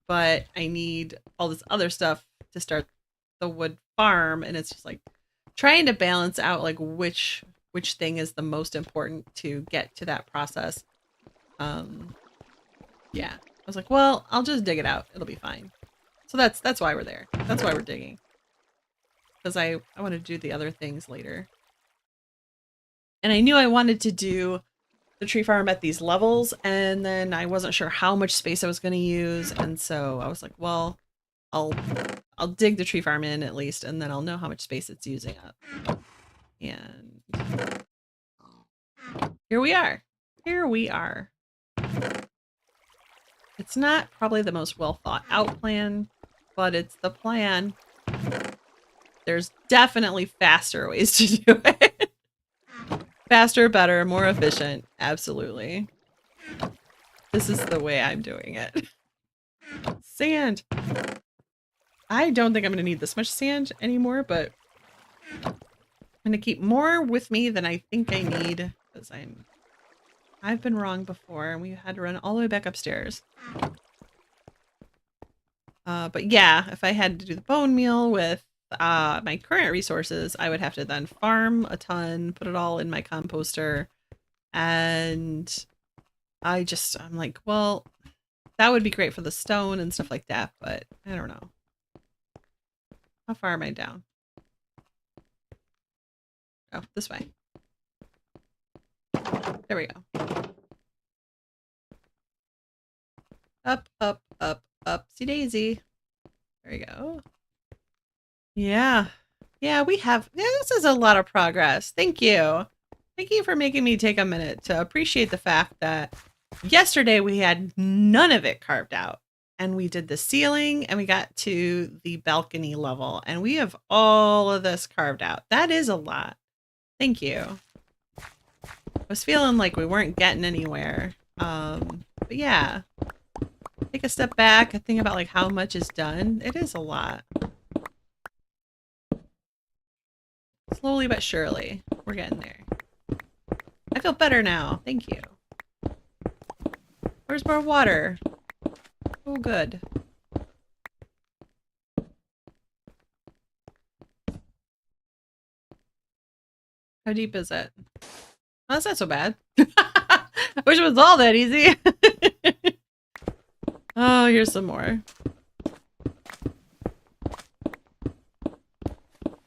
but I need all this other stuff to start the wood farm, and it's just like trying to balance out like which thing is the most important to get to that process. Yeah, I was like, well, I'll just dig it out, it'll be fine. So that's why we're there. That's why we're digging, because I want to do the other things later. And I knew I wanted to do the tree farm at these levels, and then I wasn't sure how much space I was going to use, and so I was like, well, I'll dig the tree farm in at least, and then I'll know how much space it's using up. And here we are. Here we are. It's not probably the most well thought out plan, but it's the plan. There's definitely faster ways to do it. Faster, better, more efficient. Absolutely. This is the way I'm doing it. Sand. I don't think I'm going to need this much sand anymore, but I'm going to keep more with me than I think I need, because I've been wrong before, and we had to run all the way back upstairs. But yeah, if I had to do the bone meal with my current resources, I would have to then farm a ton, put it all in my composter, and I'm like, well, that would be great for the stone and stuff like that, but I don't know. How far am I down? Oh, this way. There we go. Up, up, up, upsy daisy. There we go. Yeah. Yeah, this is a lot of progress. Thank you. Thank you for making me take a minute to appreciate the fact that yesterday we had none of it carved out. And we did the ceiling, and we got to the balcony level, and we have all of this carved out. That is a lot. Thank you. I was feeling like we weren't getting anywhere. But yeah. Take a step back and think about like how much is done. It is a lot. Slowly but surely, we're getting there. I feel better now. Thank you. Where's more water? Oh, good. How deep is it? Oh, that's not so bad. I wish it was all that easy. Oh, here's some more.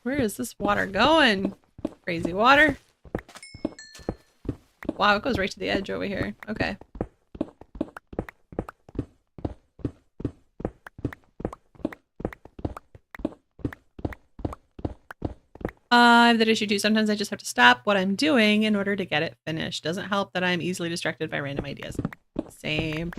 Where is this water going? Crazy water. Wow, it goes right to the edge over here. Okay. I have that issue too. Sometimes I just have to stop what I'm doing in order to get it finished. Doesn't help that I'm easily distracted by random ideas. Same.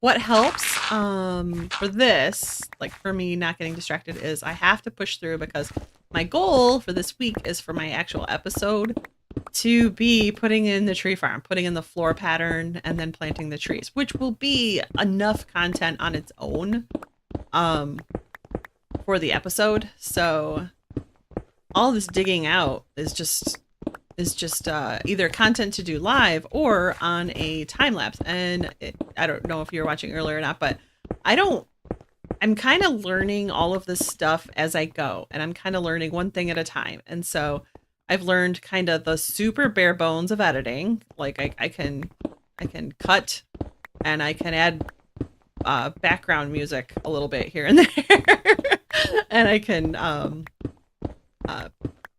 What helps for this, like for me not getting distracted, is I have to push through, because my goal for this week is for my actual episode to be putting in the tree farm, putting in the floor pattern, and then planting the trees, which will be enough content on its own for the episode. So all this digging out is just either content to do live or on a time lapse. And I don't know if you're watching earlier or not, but I don't I'm kind of learning all of this stuff as I go, and I'm kind of learning one thing at a time. And so I've learned kind of the super bare bones of editing. Like I can cut and I can add background music a little bit here and there, and I can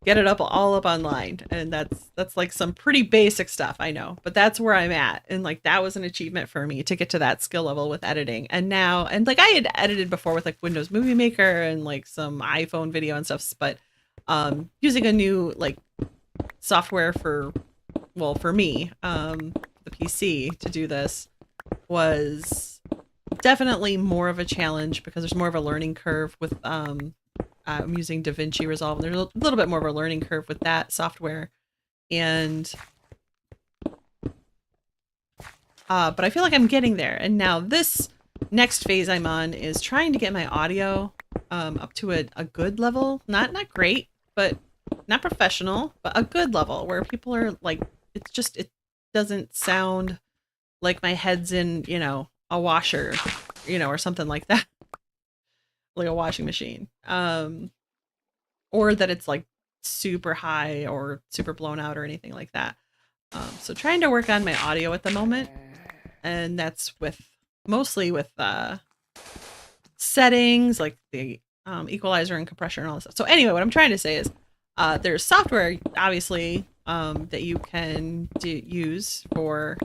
get it up all up online, and that's like some pretty basic stuff, I know, but that's where I'm at. And like that was an achievement for me to get to that skill level with editing. And now, and like I had edited before with like Windows Movie Maker and like some iPhone video and stuff, but using a new like software for, well, for me, the PC to do this was definitely more of a challenge because there's more of a learning curve with I'm using DaVinci Resolve. There's a little bit more of a learning curve with that software. And but I feel like I'm getting there. And now this next phase I'm on is trying to get my audio up to a good level. Not great, but not professional, but a good level where people are like, it's just, it doesn't sound like my head's in, you know, a washer, you know, or something like that. Like a washing machine. Or that it's like super high or super blown out or anything like that. So trying to work on my audio at the moment. And that's with mostly with settings like the equalizer and compressor and all this stuff. So anyway, what I'm trying to say is there's software obviously that you can use for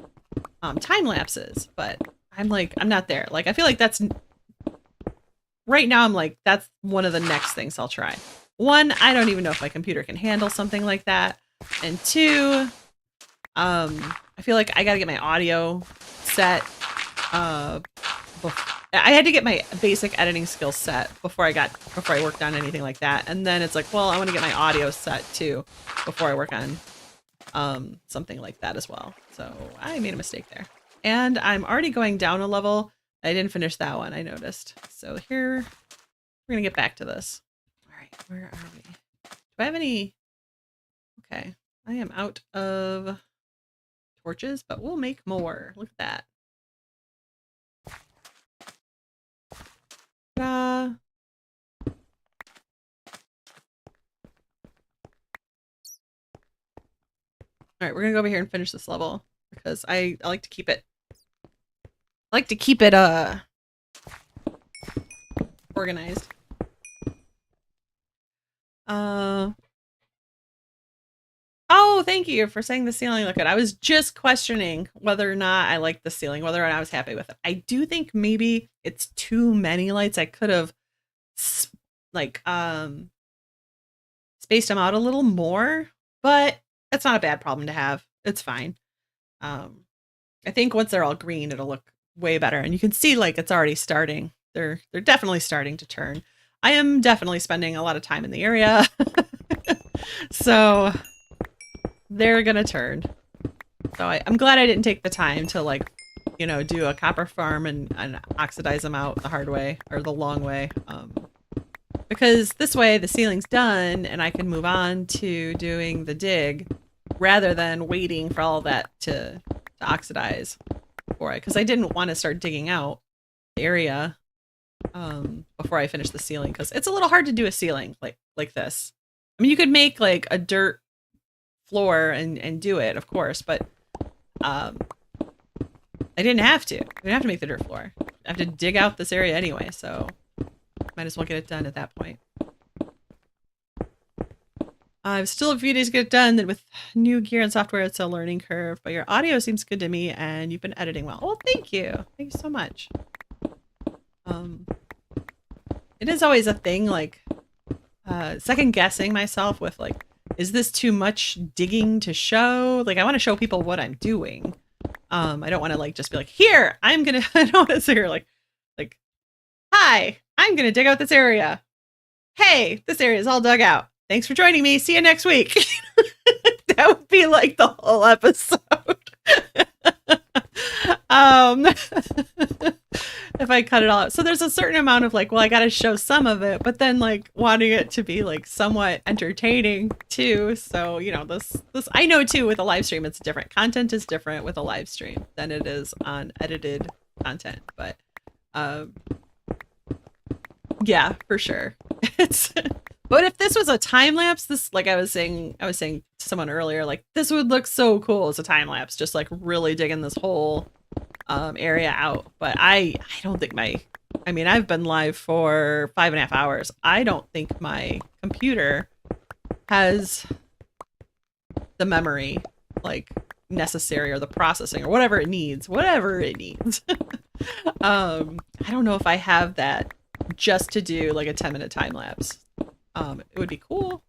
time lapses, but I'm not there. Like I feel like that's right now. I'm like, that's one of the next things I'll try. One, I don't even know if my computer can handle something like that. And two, I feel like I gotta get my audio set. I had to get my basic editing skills set before I worked on anything like that. And then it's like, well, I want to get my audio set too before I work on something like that as well. So I made a mistake there. And I'm already going down a level. I didn't finish that one, I noticed. So here, we're gonna get back to this. All right, where are we? Do I have any? Okay, I am out of torches, but we'll make more. Look at that. Ta-da! All right, we're gonna go over here and finish this level because I like to keep it. I like to keep it organized. Oh, thank you for saying the ceiling looked good. I was just questioning whether or not I liked the ceiling, whether or not I was happy with it. I do think maybe it's too many lights. I could have like spaced them out a little more, but that's not a bad problem to have. It's fine. I think once they're all green, it'll look way better. And you can see like it's already starting. They're definitely starting to turn. I am definitely spending a lot of time in the area. So they're gonna turn. So I'm glad I didn't take the time to like, you know, do a copper farm and oxidize them out the hard way or the long way. Because this way the ceiling's done and I can move on to doing the dig rather than waiting for all that to oxidize for it. Because I didn't want to start digging out the area before I finish the ceiling, because it's a little hard to do a ceiling like this. I mean, you could make like a dirt floor and do it, of course, but I didn't have to. I didn't have to make the dirt floor. I have to dig out this area anyway, so might as well get it done at that point. I've still a few days to get it done. Then with new gear and software, it's a learning curve. But your audio seems good to me, and you've been editing well. Oh, thank you. Thank you so much. It is always a thing, like second guessing myself with like, is this too much digging to show? Like, I want to show people what I'm doing. I don't want to like just be like, here, I'm gonna. I don't want to sit here like, hi, I'm gonna dig out this area. Hey, this area is all dug out. Thanks for joining me. See you next week. That would be like the whole episode. If I cut it all out. So there's a certain amount of like, well, I got to show some of it, but then like wanting it to be like somewhat entertaining too. So, you know, this I know too with a live stream, it's different. Content is different with a live stream than it is on edited content. But Yeah, for sure. It's but if this was a time lapse, this like I was saying to someone earlier, like this would look so cool as a time lapse, just like really digging this whole area out. But I don't think I mean I've been live for 5.5 hours. I don't think my computer has the memory like necessary or the processing or whatever it needs. I don't know if I have that just to do like a 10-minute time lapse. It would be cool.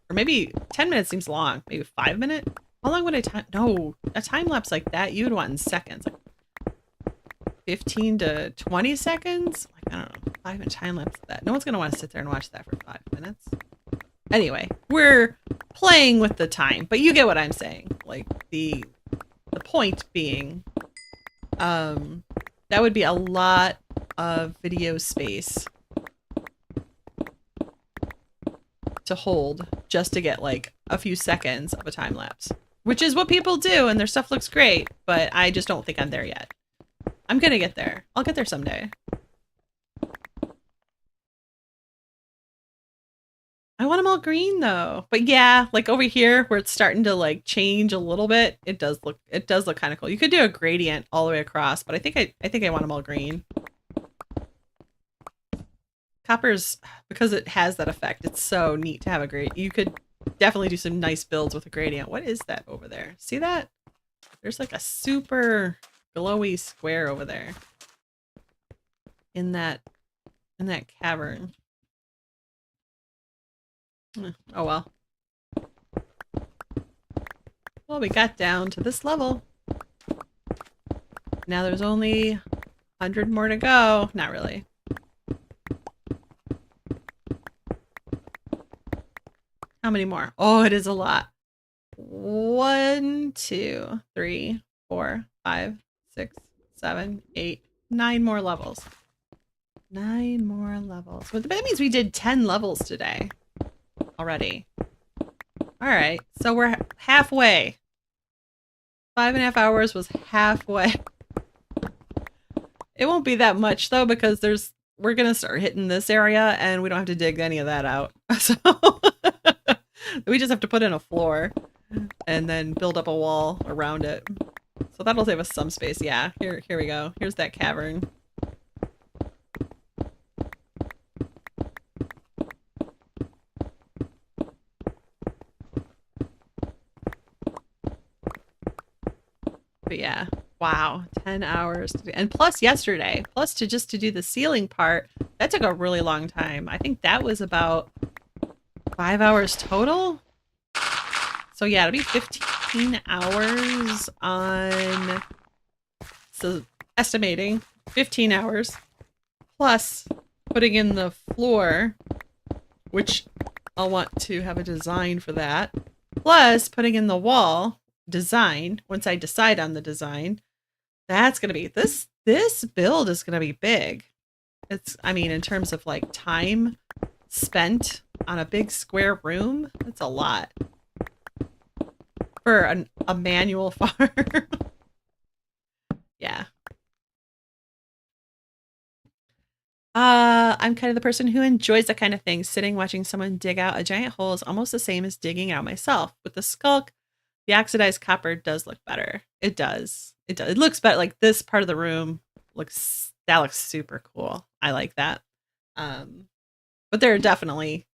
Or maybe 10 minutes seems long. Maybe 5 minute. How long would I time? No, a time lapse like that you would want in seconds, like 15 to 20 seconds. Like I don't know, 5-minute time lapse of that. No one's gonna want to sit there and watch that for 5 minutes. Anyway, we're playing with the time, but you get what I'm saying. Like the point being, that would be a lot of video space to hold just to get like a few seconds of a time lapse, which is what people do, and their stuff looks great, but I just don't think I'm there yet. I'm gonna get there. I'll get there someday. I want them all green though. But yeah, like over here where it's starting to like change a little bit, it does look kind of cool. You could do a gradient all the way across, but I think I want them all green. Copper's, because it has that effect, it's so neat to have a gradient. You could definitely do some nice builds with a gradient. What is that over there? See that? There's like a super glowy square over there in that cavern. Oh well. Well, we got down to this level. Now there's only 100 more to go. Not really. How many more? Oh, it is a lot. 1, 2, 3, 4, 5, 6, 7, 8, 9 more levels. 9 more levels. But that means we did 10 levels today already. All right, so we're halfway. 5.5 hours was halfway. It won't be that much though, because we're gonna start hitting this area and we don't have to dig any of that out. So we just have to put in a floor and then build up a wall around it. So that'll save us some space. Yeah, here we go. Here's that cavern. But yeah, wow, 10 hours. And plus yesterday, plus just to do the ceiling part, that took a really long time. I think that was about 5 hours total. So yeah, it'll be 15 hours on, so estimating 15 hours plus putting in the floor, which I'll want to have a design for that, plus putting in the wall design. Once I decide on the design, that's going to be, this build is going to be big. It's, I mean, in terms of like time spent on a big square room, that's a lot for a manual farm. Yeah. I'm kind of the person who enjoys that kind of thing. Sitting watching someone dig out a giant hole is almost the same as digging out myself. With the skulk, the oxidized copper does look better. It does. It does. It looks better. Like this part of the room looks super cool. I like that. But there are definitely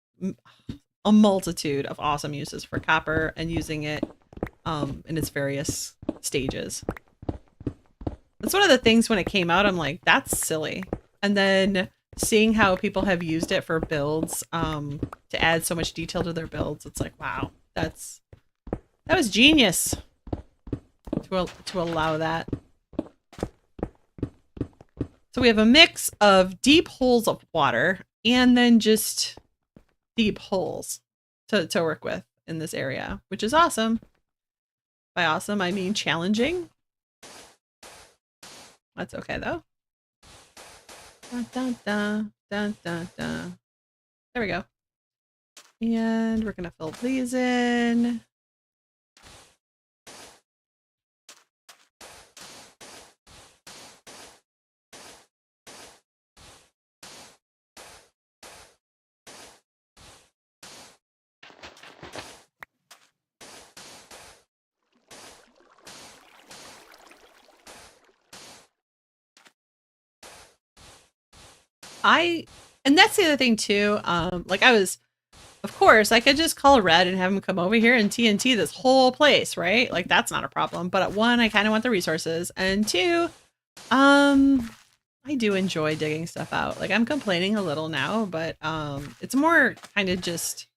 a multitude of awesome uses for copper and using it in its various stages. That's one of the things when it came out, I'm like, that's silly. And then seeing how people have used it for builds, to add so much detail to their builds, it's like, wow, that was genius to allow that. So we have a mix of deep holes of water and then just deep holes to work with in this area, which is awesome. By awesome, I mean challenging. That's okay though. Dun, dun, dun, dun, dun, dun. There we go. And we're gonna fill these in. And that's the other thing too. Like of course, I could just call Red and have him come over here and TNT this whole place, right? Like that's not a problem. But one, I kind of want the resources, and two, I do enjoy digging stuff out. Like I'm complaining a little now, but it's more kind of just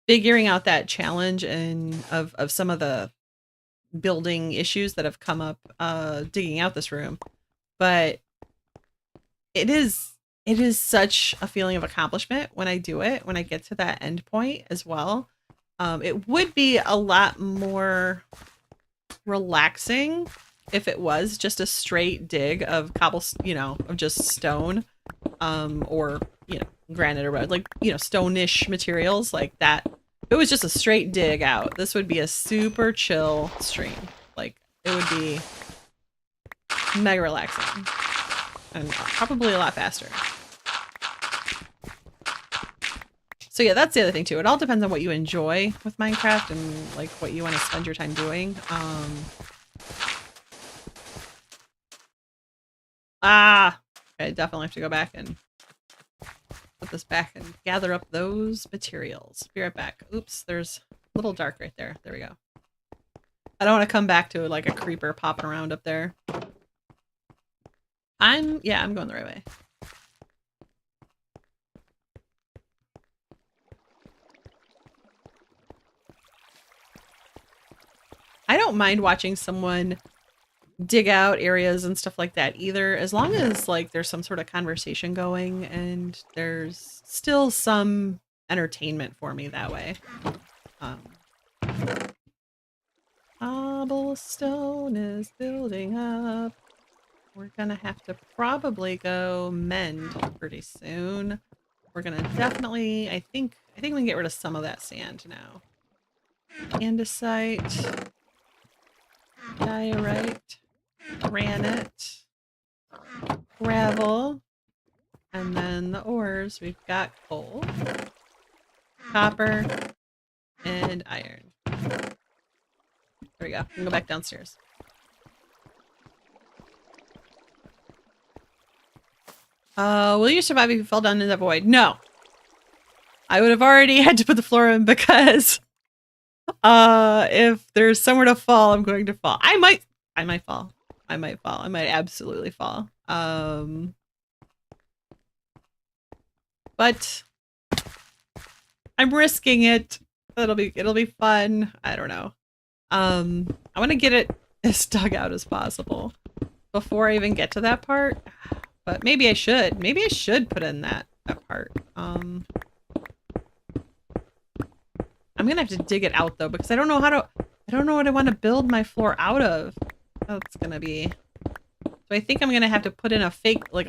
figuring out that challenge and of some of the building issues that have come up digging out this room. But it is such a feeling of accomplishment when I do it, when I get to that end point as well. It would be a lot more relaxing if it was just a straight dig of of just stone, or, granite or what, like, stone-ish materials like that. If it was just a straight dig out, this would be a super chill stream. Like, it would be mega relaxing and probably a lot faster. So yeah, that's the other thing too. It all depends on what you enjoy with Minecraft and like what you want to spend your time doing. I definitely have to go back and put this back and gather up those materials. Be right back. Oops, there's a little dark right there. There we go. I don't want to come back to like a creeper popping around up there. I'm going the right way. I don't mind watching someone dig out areas and stuff like that either, as long as like there's some sort of conversation going and there's still some entertainment for me that way. Cobblestone is building up. We're gonna have to probably go mend pretty soon. We're gonna definitely, I think we can get rid of some of that sand now. Andesite, diorite, granite, gravel, and then the ores. We've got coal, copper, and iron. There we go. We can go back downstairs. Will you survive if you fell down in the void? No. I would have already had to put the floor in because if there's somewhere to fall, I'm going to fall. I might fall. I might absolutely fall. But I'm risking it. It'll be fun. I don't know. I want to get it as dug out as possible before I even get to that part. But maybe I should. Maybe I should put in that part. I'm gonna have to dig it out though, because I don't know what I want to build my floor out of. That's gonna be. So I think I'm gonna have to put in a fake, like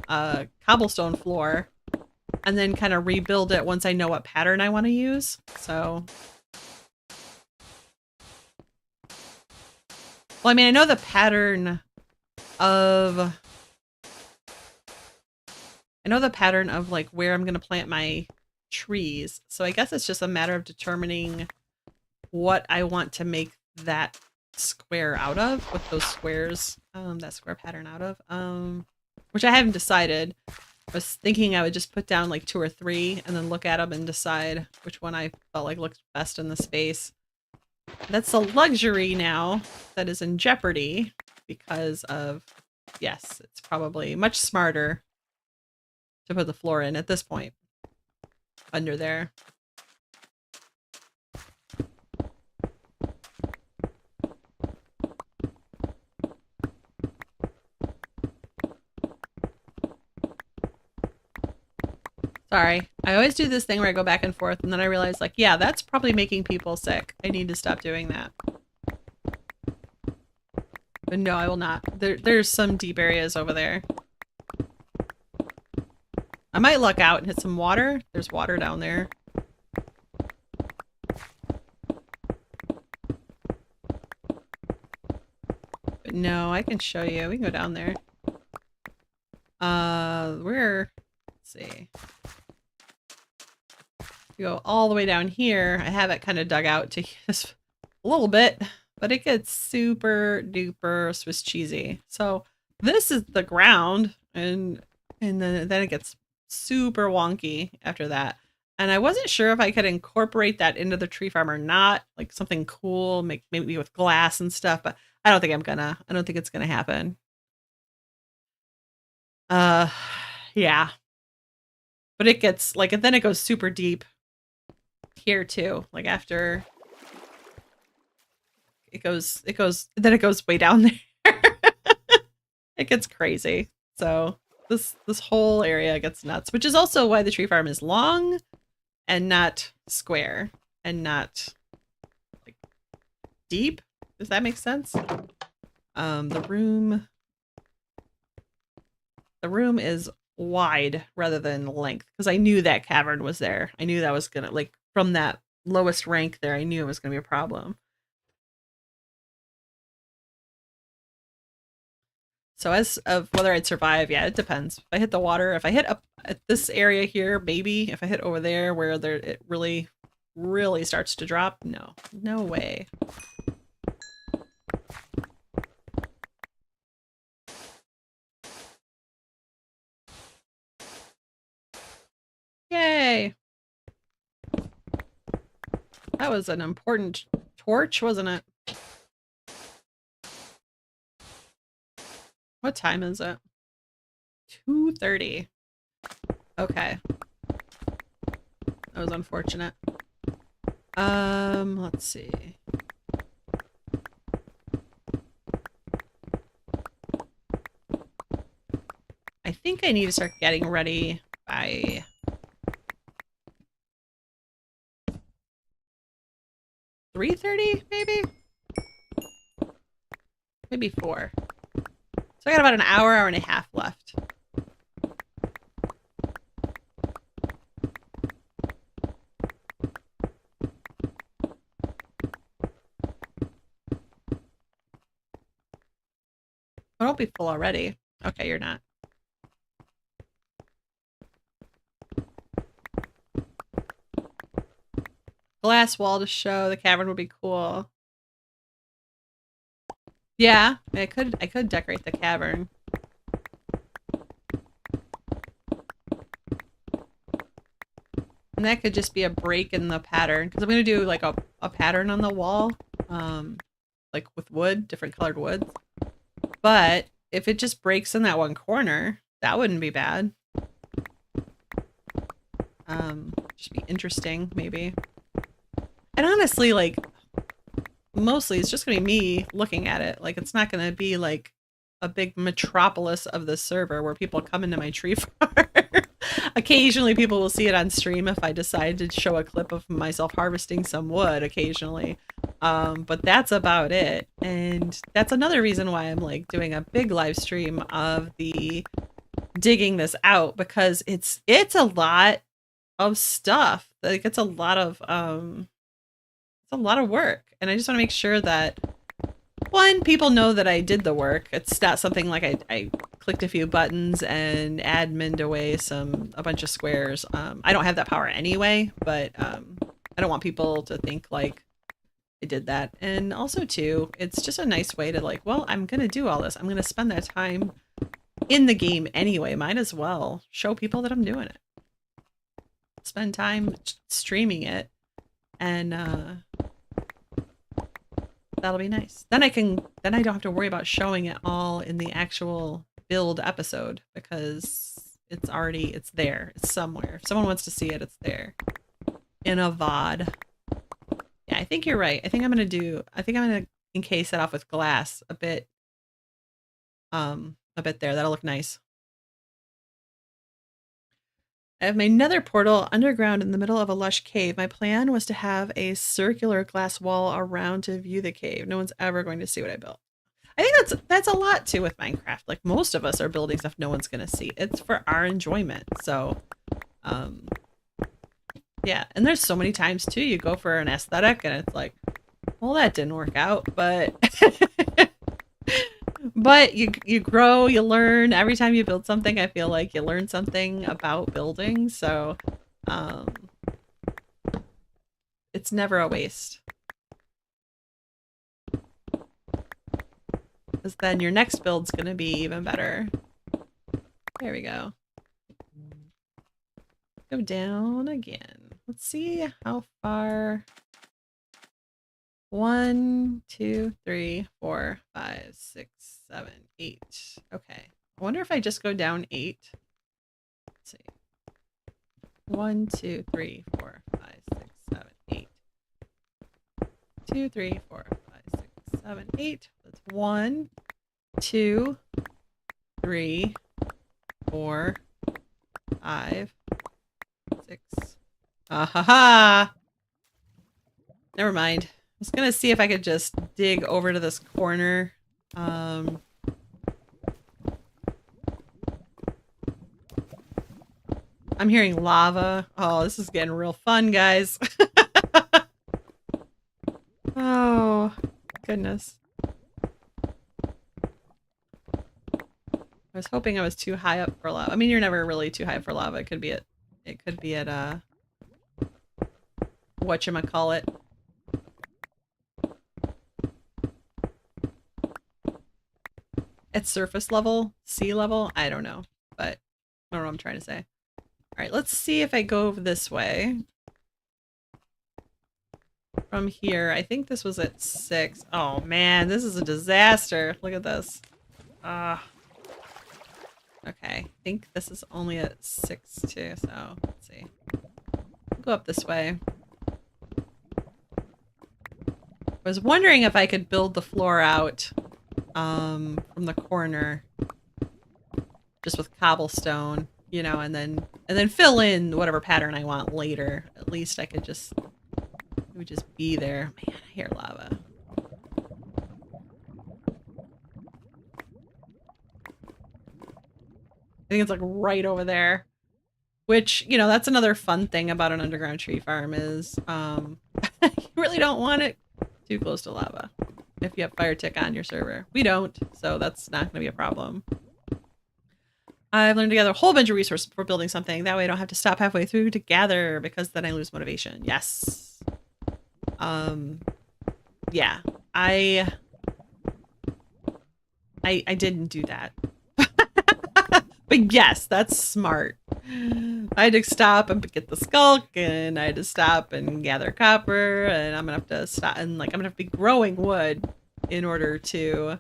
a cobblestone floor, and then kind of rebuild it once I know what pattern I want to use. So. Well, I mean, I know the pattern of like where I'm going to plant my trees. So I guess it's just a matter of determining what I want to make that square out of, what those squares, that square pattern out of, which I haven't decided. I was thinking I would just put down like 2 or 3 and then look at them and decide which one I felt like looked best in the space. That's a luxury now that is in jeopardy because of, yes, it's probably much smarter to put the floor in at this point under there. Sorry. I always do this thing where I go back and forth and then I realize like, yeah, that's probably making people sick. I need to stop doing that. But no, I will not. There's some deep areas over there. I might luck out and hit some water. There's water down there. But no, I can show you. We can go down there. Let's see. You go all the way down here. I have it kind of dug out to just a little bit, but it gets super duper Swiss cheesy. So this is the ground, and and then it gets super wonky after that. And I wasn't sure if I could incorporate that into the tree farm or not, like something cool, maybe with glass and stuff, but I don't think I'm gonna. I don't think it's gonna happen. Uh yeah. But it gets like, and then it goes super deep here too. Like after then it goes way down there. It gets crazy. So this whole area gets nuts, which is also why the tree farm is long and not square and not like deep. Does that make sense? The room is wide rather than length because I knew that cavern was there. I knew that was gonna, like, from that lowest rank there, I knew it was gonna be a problem. So as of whether I'd survive, yeah, it depends. If I hit the water, if I hit up at this area here, maybe. If I hit over there where it really, really starts to drop, no. No way. Yay! That was an important torch, wasn't it? What time is it? 2:30. Okay. That was unfortunate. Let's see. I think I need to start getting ready by 3:30, maybe? Maybe 4. So I got about an hour, hour and a half left. I won't be full already. Okay, you're not. Glass wall to show the cavern would be cool. Yeah, I could decorate the cavern. And that could just be a break in the pattern, because I'm gonna do like a pattern on the wall, like with wood, different colored woods. But if it just breaks in that one corner, that wouldn't be bad. Just be interesting, maybe. And honestly, like, mostly it's just gonna be me looking at it. Like, it's not gonna be like a big metropolis of the server where people come into my tree farm. Occasionally people will see it on stream if I decide to show a clip of myself harvesting some wood occasionally. But that's about it. And that's another reason why I'm like doing a big live stream of the digging this out, because it's a lot of stuff. Like, it's a lot of work. And I just want to make sure that, one, people know that I did the work. It's not something like I clicked a few buttons and admined away a bunch of squares. I don't have that power anyway, but I don't want people to think like I did that. And also too, it's just a nice way to like, well, I'm gonna do all this. I'm gonna spend that time in the game anyway. Might as well show people that I'm doing it. Spend time streaming it, and that'll be nice. Then I don't have to worry about showing it all in the actual build episode, because it's there. It's somewhere. If someone wants to see it, it's there. In a VOD. Yeah, I think you're right. I think I'm gonna encase it off with glass a bit there. That'll look nice. I have my nether portal underground in the middle of a lush cave. My plan was to have a circular glass wall around to view the cave. No one's ever going to see what I built. I think that's a lot too with Minecraft. Like, most of us are building stuff no one's gonna see. It's for our enjoyment. So yeah, and there's so many times too you go for an aesthetic and it's like, well, that didn't work out, but but you grow, you learn. Every time you build something, I feel like you learn something about building. So it's never a waste. Because then your next build's gonna be even better. There we go. go down again. Let's see how far. 1, 2, 3, 4, 5, 6, 7, 8. Okay. I wonder if I just go down 8. Let's see. 1, 2, 3, 4, 5, 6, 7, 8. 2, 3, 4, 5, 6, 7, 8. That's 1, 2, 3, 4, 5, 6. Ah ha ha! Never mind. I was gonna see if I could just dig over to this corner. I'm hearing lava. Oh, this is getting real fun, guys. Oh, goodness. I was hoping I was too high up for lava. I mean, you're never really too high for lava. It could be at whatchamacallit. At surface level, sea level, I don't know, but I don't know what I'm trying to say. All right, let's see if I go this way. From here, I think this was at 6. Oh man, this is a disaster. Look at this. Okay, I think this is only at 6 too, so let's see. I'll go up this way. I was wondering if I could build the floor out from the corner just with cobblestone, you know, and then fill in whatever pattern I want later. At least I could just it would just be there. Man, I hear lava. I think it's like right over there. Which, you know, that's another fun thing about an underground tree farm is you really don't want it too close to lava if you have fire tick on your server. We don't, so that's not going to be a problem. I've learned to gather a whole bunch of resources for building something. That way I don't have to stop halfway through to gather because then I lose motivation. Yes. Yeah. I didn't do that. But yes, that's smart. I had to stop and get the skulk, and I had to stop and gather copper, and I'm gonna have to stop and like I'm gonna have to be growing wood in order to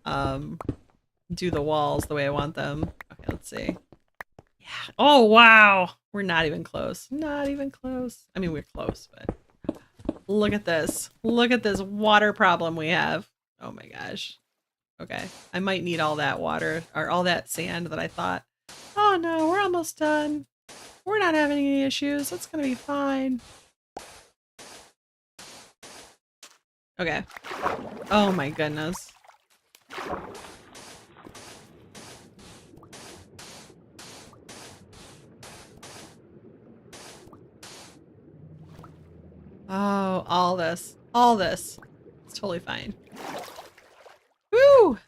do the walls the way I want them. Okay, let's see. Yeah. Oh wow. We're not even close. Not even close. I mean, we're close, but look at this. Look at this water problem we have. Oh my gosh. Okay. I might need all that water or all that sand that I thought. Oh no, we're almost done. We're not having any issues. It's gonna be fine. Okay. Oh my goodness. Oh, all this. All this. It's totally fine. Woo!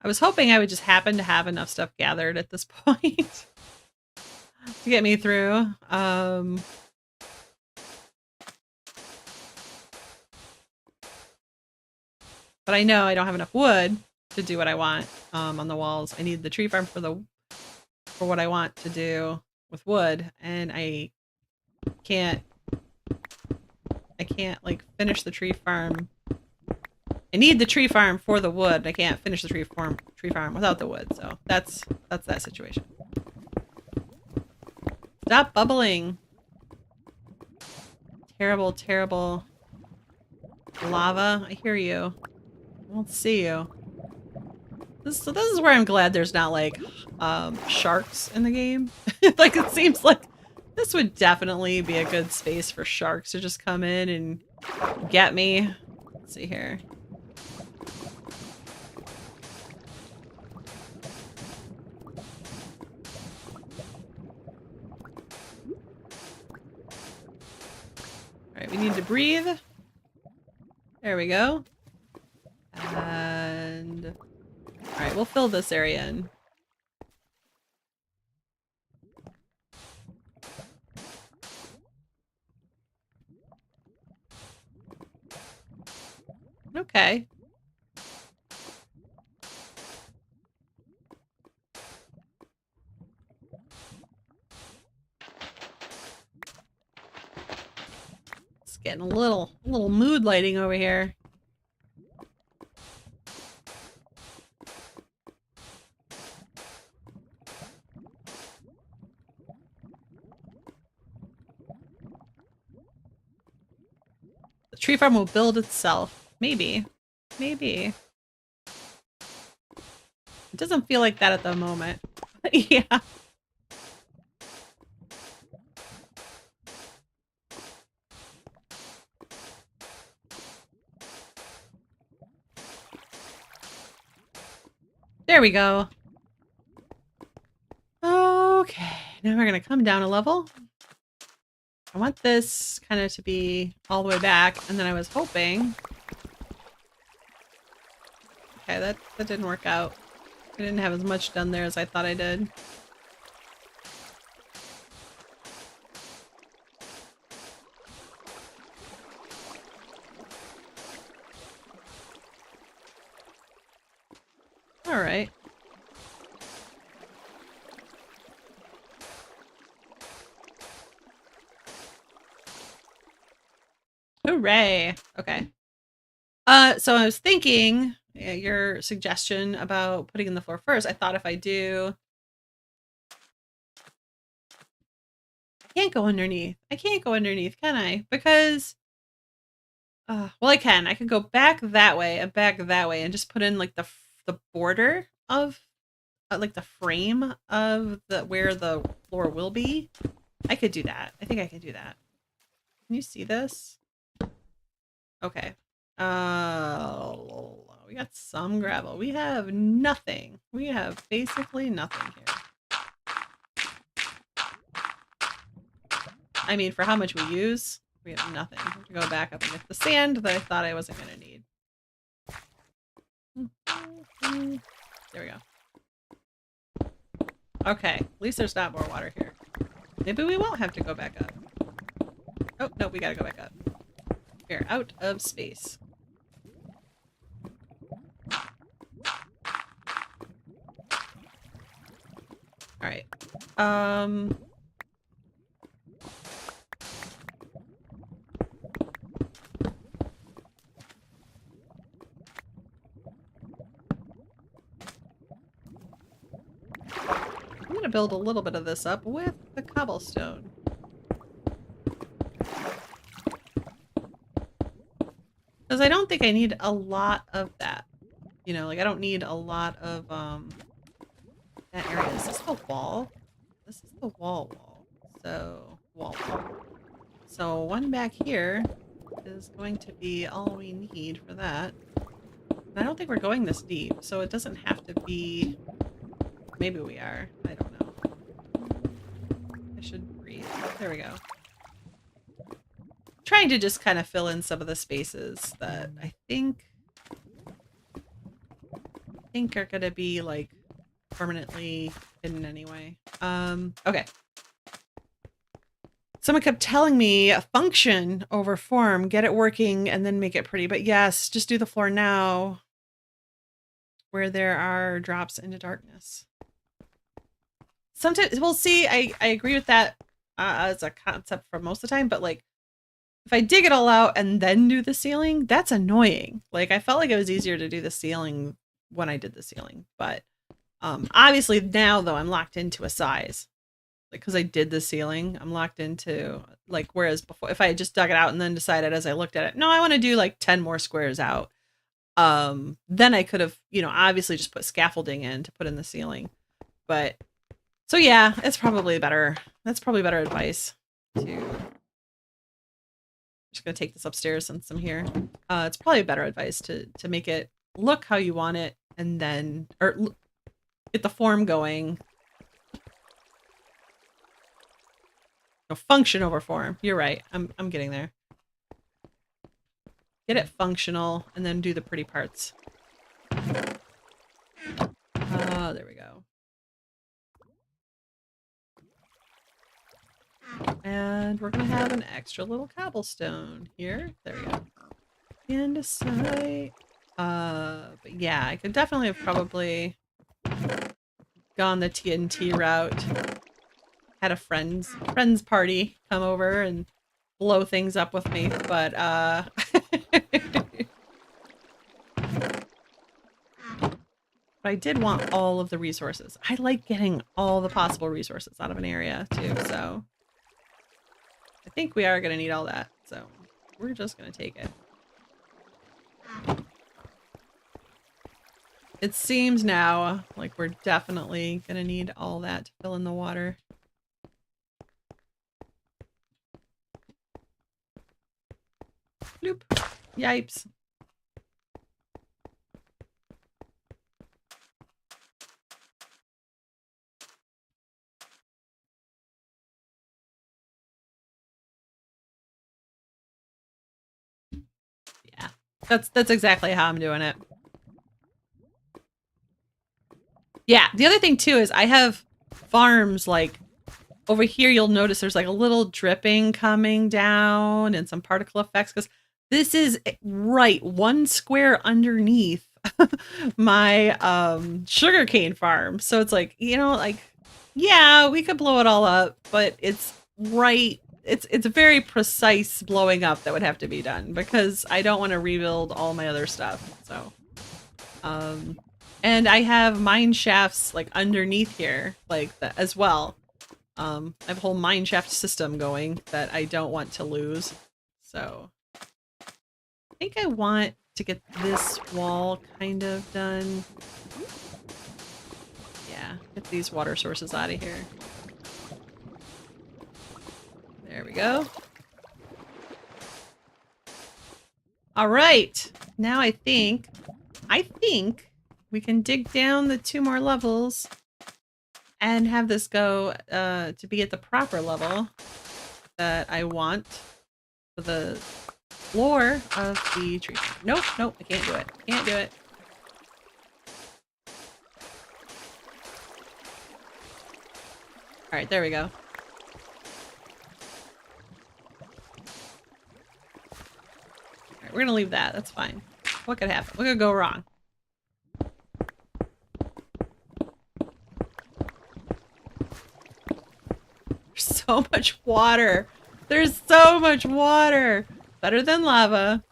I was hoping I would just happen to have enough stuff gathered at this point to get me through. But I know I don't have enough wood to do what I want on the walls. I need the tree farm for what I want to do with wood, and I can't like finish the tree farm. I need the tree farm for the wood. I can't finish the tree farm without the wood. So that's that situation. Stop bubbling. Terrible, terrible lava. I hear you. I won't see you. This is where I'm glad there's not like sharks in the game. Like it seems like this would definitely be a good space for sharks to just come in and get me. Let's see here. All right, we need to breathe. There we go. And all right, we'll fill this area in. Okay. It's getting a little mood lighting over here. The tree farm will build itself. Maybe. Maybe. It doesn't feel like that at the moment. Yeah. There we go. Okay, now we're gonna come down a level. I want this kind of to be all the way back, and then I was hoping... Okay, that didn't work out. I didn't have as much done there as I thought I did. Alright. Hooray! Okay. So I was thinking, your suggestion about putting in the floor first, I thought if I do... I can't go underneath. I can't go underneath, can I? Because... well, I can. I could go back that way and back that way and just put in, like, the border of... like, the frame of where the floor will be. I could do that. I think I can do that. Can you see this? Okay. We got some gravel. We have nothing. We have basically nothing here. I mean, for how much we use, we have nothing. I have to go back up and get the sand that I thought I wasn't going to need. There we go. Okay, at least there's not more water here. Maybe we won't have to go back up. Oh, no, we gotta go back up. We're out of space. Alright. I'm gonna build a little bit of this up with the cobblestone. Because I don't think I need a lot of that. You know, like I don't need a lot of that area. Is this the wall? This is the wall. So wall. So one back here is going to be all we need for that. And I don't think we're going this deep, so it doesn't have to be... Maybe we are. I don't know. I should breathe. There we go. Trying to just kind of fill in some of the spaces that I think are gonna be like permanently hidden anyway. Okay. Someone kept telling me function over form, get it working and then make it pretty. But yes, just do the floor now where there are drops into darkness. Sometimes we'll see. I agree with that as a concept for most of the time, but like if I dig it all out and then do the ceiling, that's annoying. Like I felt like it was easier to do the ceiling when I did the ceiling, but obviously now though I'm locked into a size. Like because I did the ceiling, I'm locked into like, whereas before if I had just dug it out and then decided as I looked at it, no, I want to do like 10 more squares out. Then I could have, you know, obviously just put scaffolding in to put in the ceiling. But so yeah, it's probably better. That's probably better advice to... Just gonna take this upstairs since I'm here. It's probably better advice to make it look how you want it, and then get the form going. No, function over form. You're right. I'm getting there. Get it functional, and then do the pretty parts. There we go. And we're gonna have an extra little cobblestone here. There we go. andesite. But yeah, I could definitely have probably gone the TNT route. Had a friend's party come over and blow things up with me, but but I did want all of the resources. I like getting all the possible resources out of an area too, so I think we are gonna need all that. So we're just gonna take it. It seems now like we're definitely gonna need all that to fill in the water. Bloop. Yipes. Yeah. That's exactly how I'm doing it. Yeah, the other thing too is I have farms like over here. You'll notice there's like a little dripping coming down and some particle effects because this is right one square underneath my sugarcane farm. So it's like, you know, like yeah, we could blow it all up, but it's right it's a very precise blowing up that would have to be done because I don't want to rebuild all my other stuff. So and I have mine shafts like underneath here, like that as well. I have a whole mine shaft system going that I don't want to lose. So I think I want to get this wall kind of done. Yeah, get these water sources out of here. There we go. All right. Now I think we can dig down the 2 more levels and have this go to be at the proper level that I want for the floor of the tree. Nope, nope, I can't do it. Can't do it. All right, there we go. All right, we're gonna leave that. That's fine. What could happen? What could go wrong? There's so much water. There's so much water. Better than lava.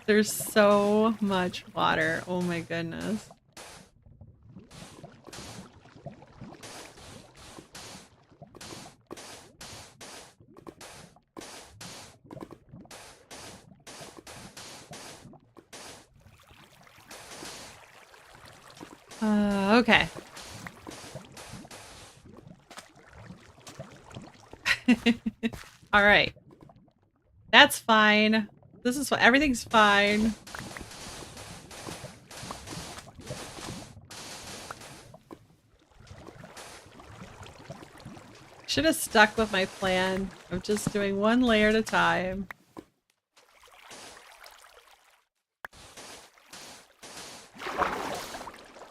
There's so much water. Oh my goodness. Okay. All right. That's fine. This is everything's fine. Should have stuck with my plan of just doing one layer at a time.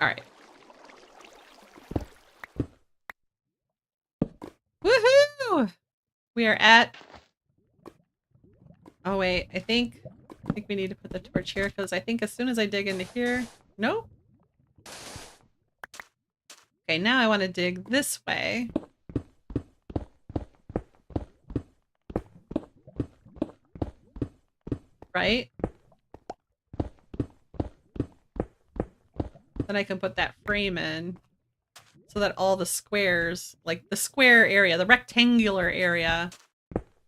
All right. Woohoo! We are at... Oh wait, I think we need to put the torch here because I think as soon as I dig into here... No? Okay, now I want to dig this way. Right? Then I can put that frame in so that all the squares, like the square area, the rectangular area,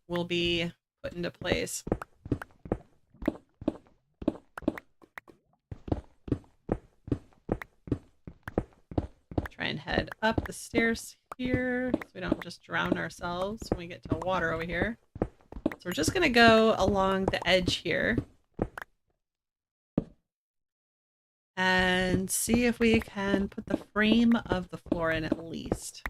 will be put into place. Try and head up the stairs here so we don't just drown ourselves when we get to water over here. So we're just gonna go along the edge here and see if we can put the frame of the floor in at least.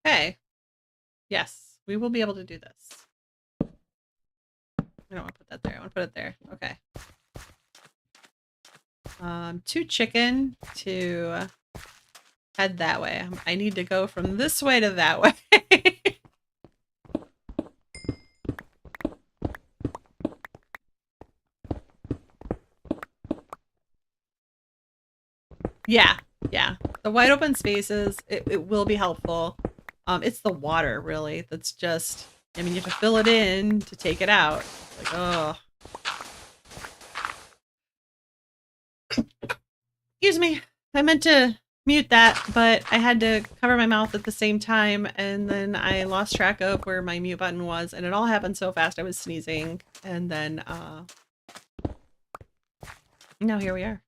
Okay. Yes, we will be able to do this. I don't want to put that there. I want to put it there. Okay. too chicken to head that way. I need to go from this way to that way. Yeah, yeah. The wide open spaces, it will be helpful. It's the water, really, that's just, I mean, you have to fill it in to take it out. Like, oh. Excuse me. I meant to mute that, but I had to cover my mouth at the same time, and then I lost track of where my mute button was, and it all happened so fast. I was sneezing, and then, now here we are.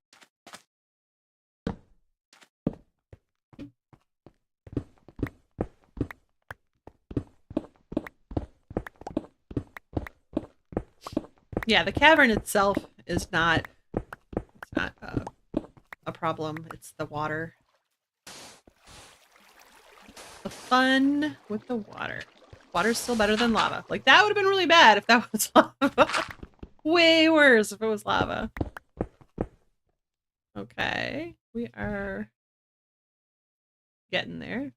Yeah, the cavern itself is not, it's not a problem. It's the water. The fun with the water. Water's still better than lava. Like, that would have been really bad if that was lava. Way worse if it was lava. Okay, we are getting there.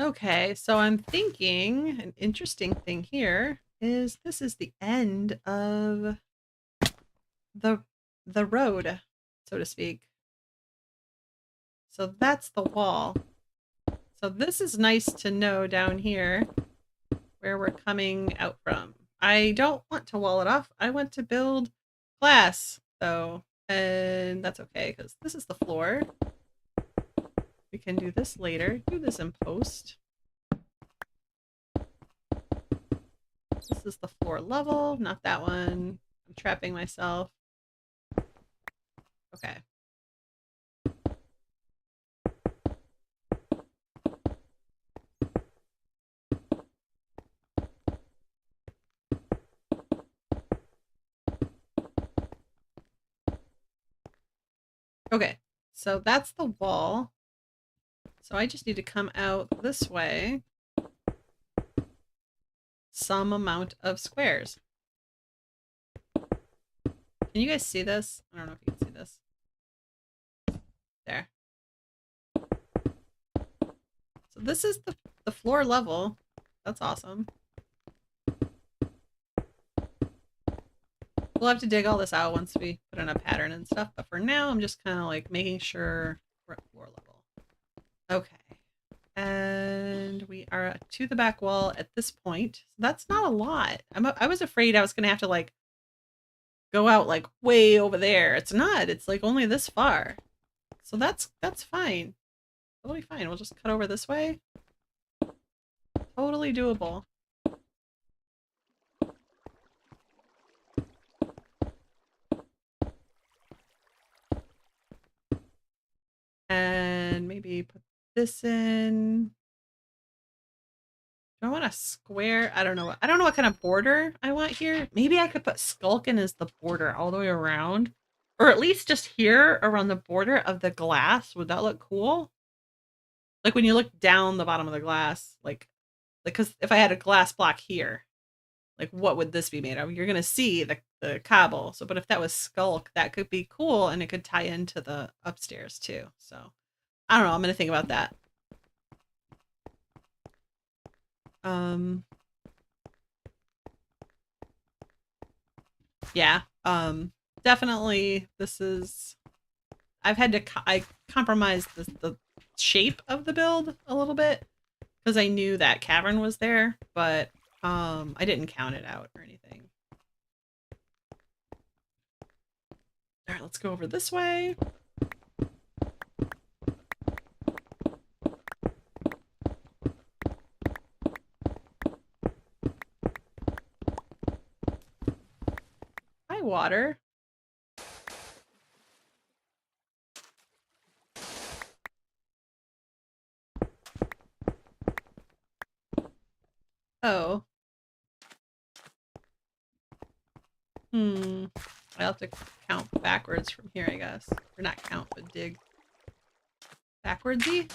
Okay, so I'm thinking an interesting thing here is this is the end of the road, so to speak. So that's the wall. So this is nice to know down here where we're coming out from. I don't want to wall it off. I want to build glass, though, and that's okay because this is the floor. We can do this later. Do this in post. This is the floor level, not that one. I'm trapping myself. Okay. Okay, so that's the wall. So I just need to come out this way some amount of squares. Can you guys see this? I don't know if you can see this. There. So this is the floor level. That's awesome. We'll have to dig all this out once we put in a pattern and stuff, but for now I'm just kind of like making sure we're at floor level. Okay. And we are to the back wall at this point. So that's not a lot. I was afraid I was going to have to like go out like way over there. It's not. It's like only this far. So that's fine. Totally fine. We'll just cut over this way. Totally doable. And maybe put this in. Do I want a square? I don't know. I don't know what kind of border I want here. Maybe I could put Skulkin as the border all the way around. Or at least just here around the border of the glass. Would that look cool? Like when you look down the bottom of the glass. Like, because if I had a glass block here, like what would this be made of? You're going to see the cobble. So, but if that was Skulk, that could be cool. And it could tie into the upstairs too. So, I don't know. I'm going to think about that. Yeah, definitely this is, I've had to, I compromised the shape of the build a little bit because I knew that cavern was there, but I didn't count it out or anything. All right, let's go over this way. Hi, water. Oh. I have to count backwards from here, I guess. Or not count, but dig backwardsy.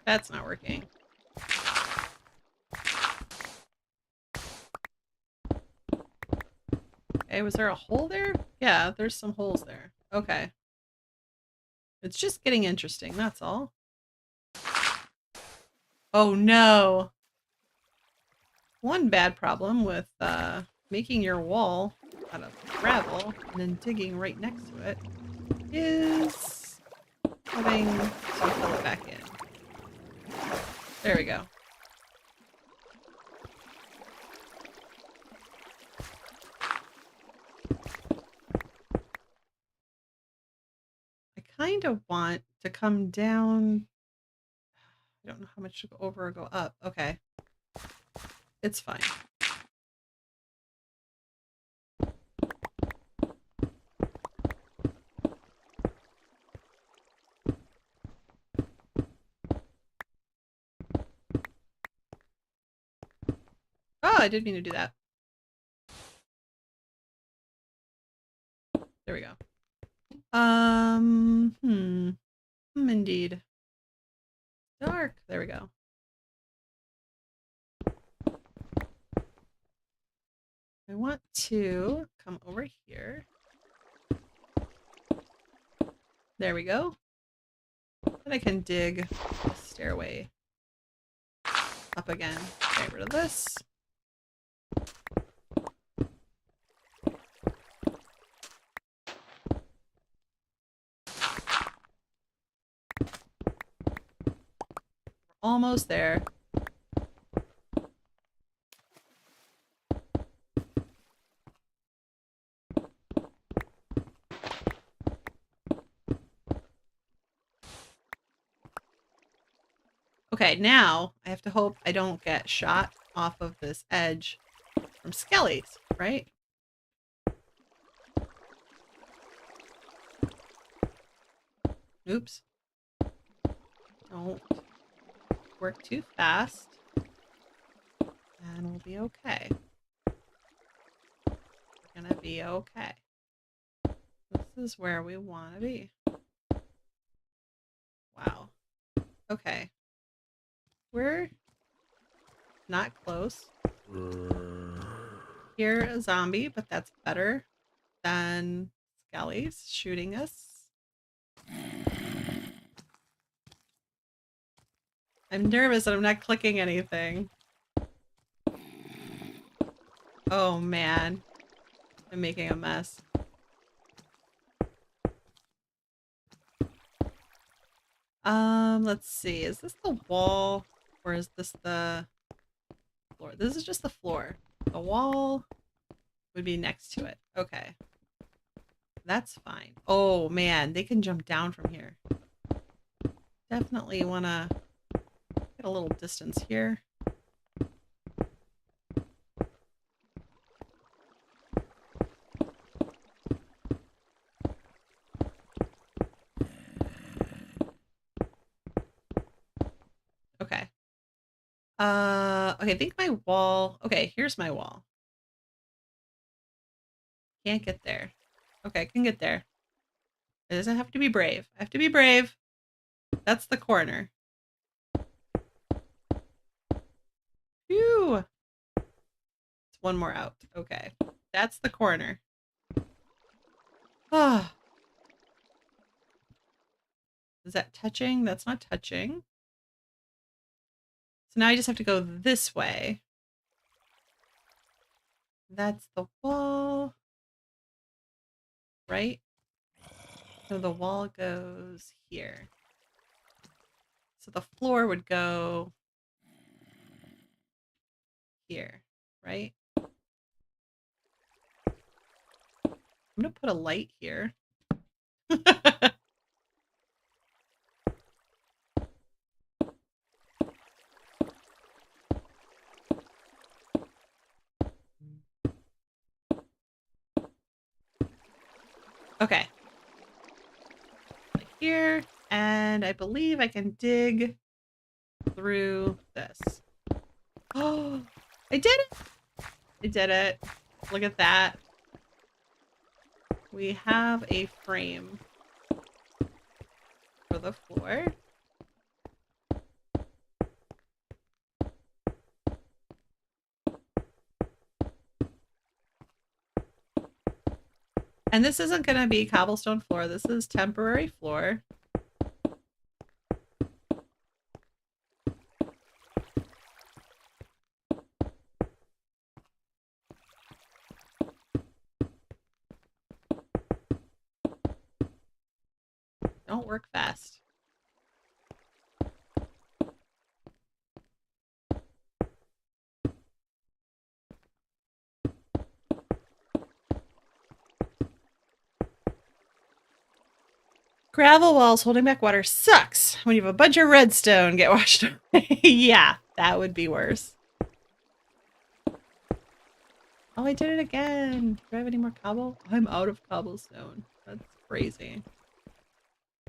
That's not working. Okay, was there a hole there? Yeah, there's some holes there. Okay. It's just getting interesting, that's all. Oh no! One bad problem with making your wall out of gravel and then digging right next to it is having to fill it back in. There we go. I kind of want to come down. I don't know how much to go over or go up. Okay. It's fine. Oh, I did mean to do that. There we go. Indeed. Dark. There we go. I want to come over here. There we go. And I can dig the stairway up again. Get rid of this. Almost there. Okay, now I have to hope I don't get shot off of this edge from skellies, right? Oops. Don't work too fast. And we'll be okay. We're gonna be okay. This is where we want to be. Wow. Okay. We're not close. Hear a zombie, but that's better than skellies shooting us. I'm nervous that I'm not clicking anything. Oh man. I'm making a mess. Let's see. Is this the wall or is this the floor? This is just the floor. The wall would be next to it. Okay. That's fine. Oh man, they can jump down from here. Definitely want to get a little distance here. Okay. Okay, I think my wall... Okay, here's my wall. Can't get there. Okay, I can get there. It doesn't have to be brave. I have to be brave. That's the corner. Phew. It's one more out. Okay. That's the corner. Ah. Is that touching? That's not touching. So now I just have to go this way. That's the wall. Right? So the wall goes here. So the floor would go here, right? I'm gonna put a light here. Okay. Like here, and I believe I can dig through this. Oh, I did it! I did it. Look at that. We have a frame for the floor. And this isn't going to be cobblestone floor. This is temporary floor. Don't work fast. Gravel walls holding back water sucks. When you have a bunch of redstone get washed away. Yeah, that would be worse. Oh, I did it again. Do I have any more cobble? I'm out of cobblestone. That's crazy.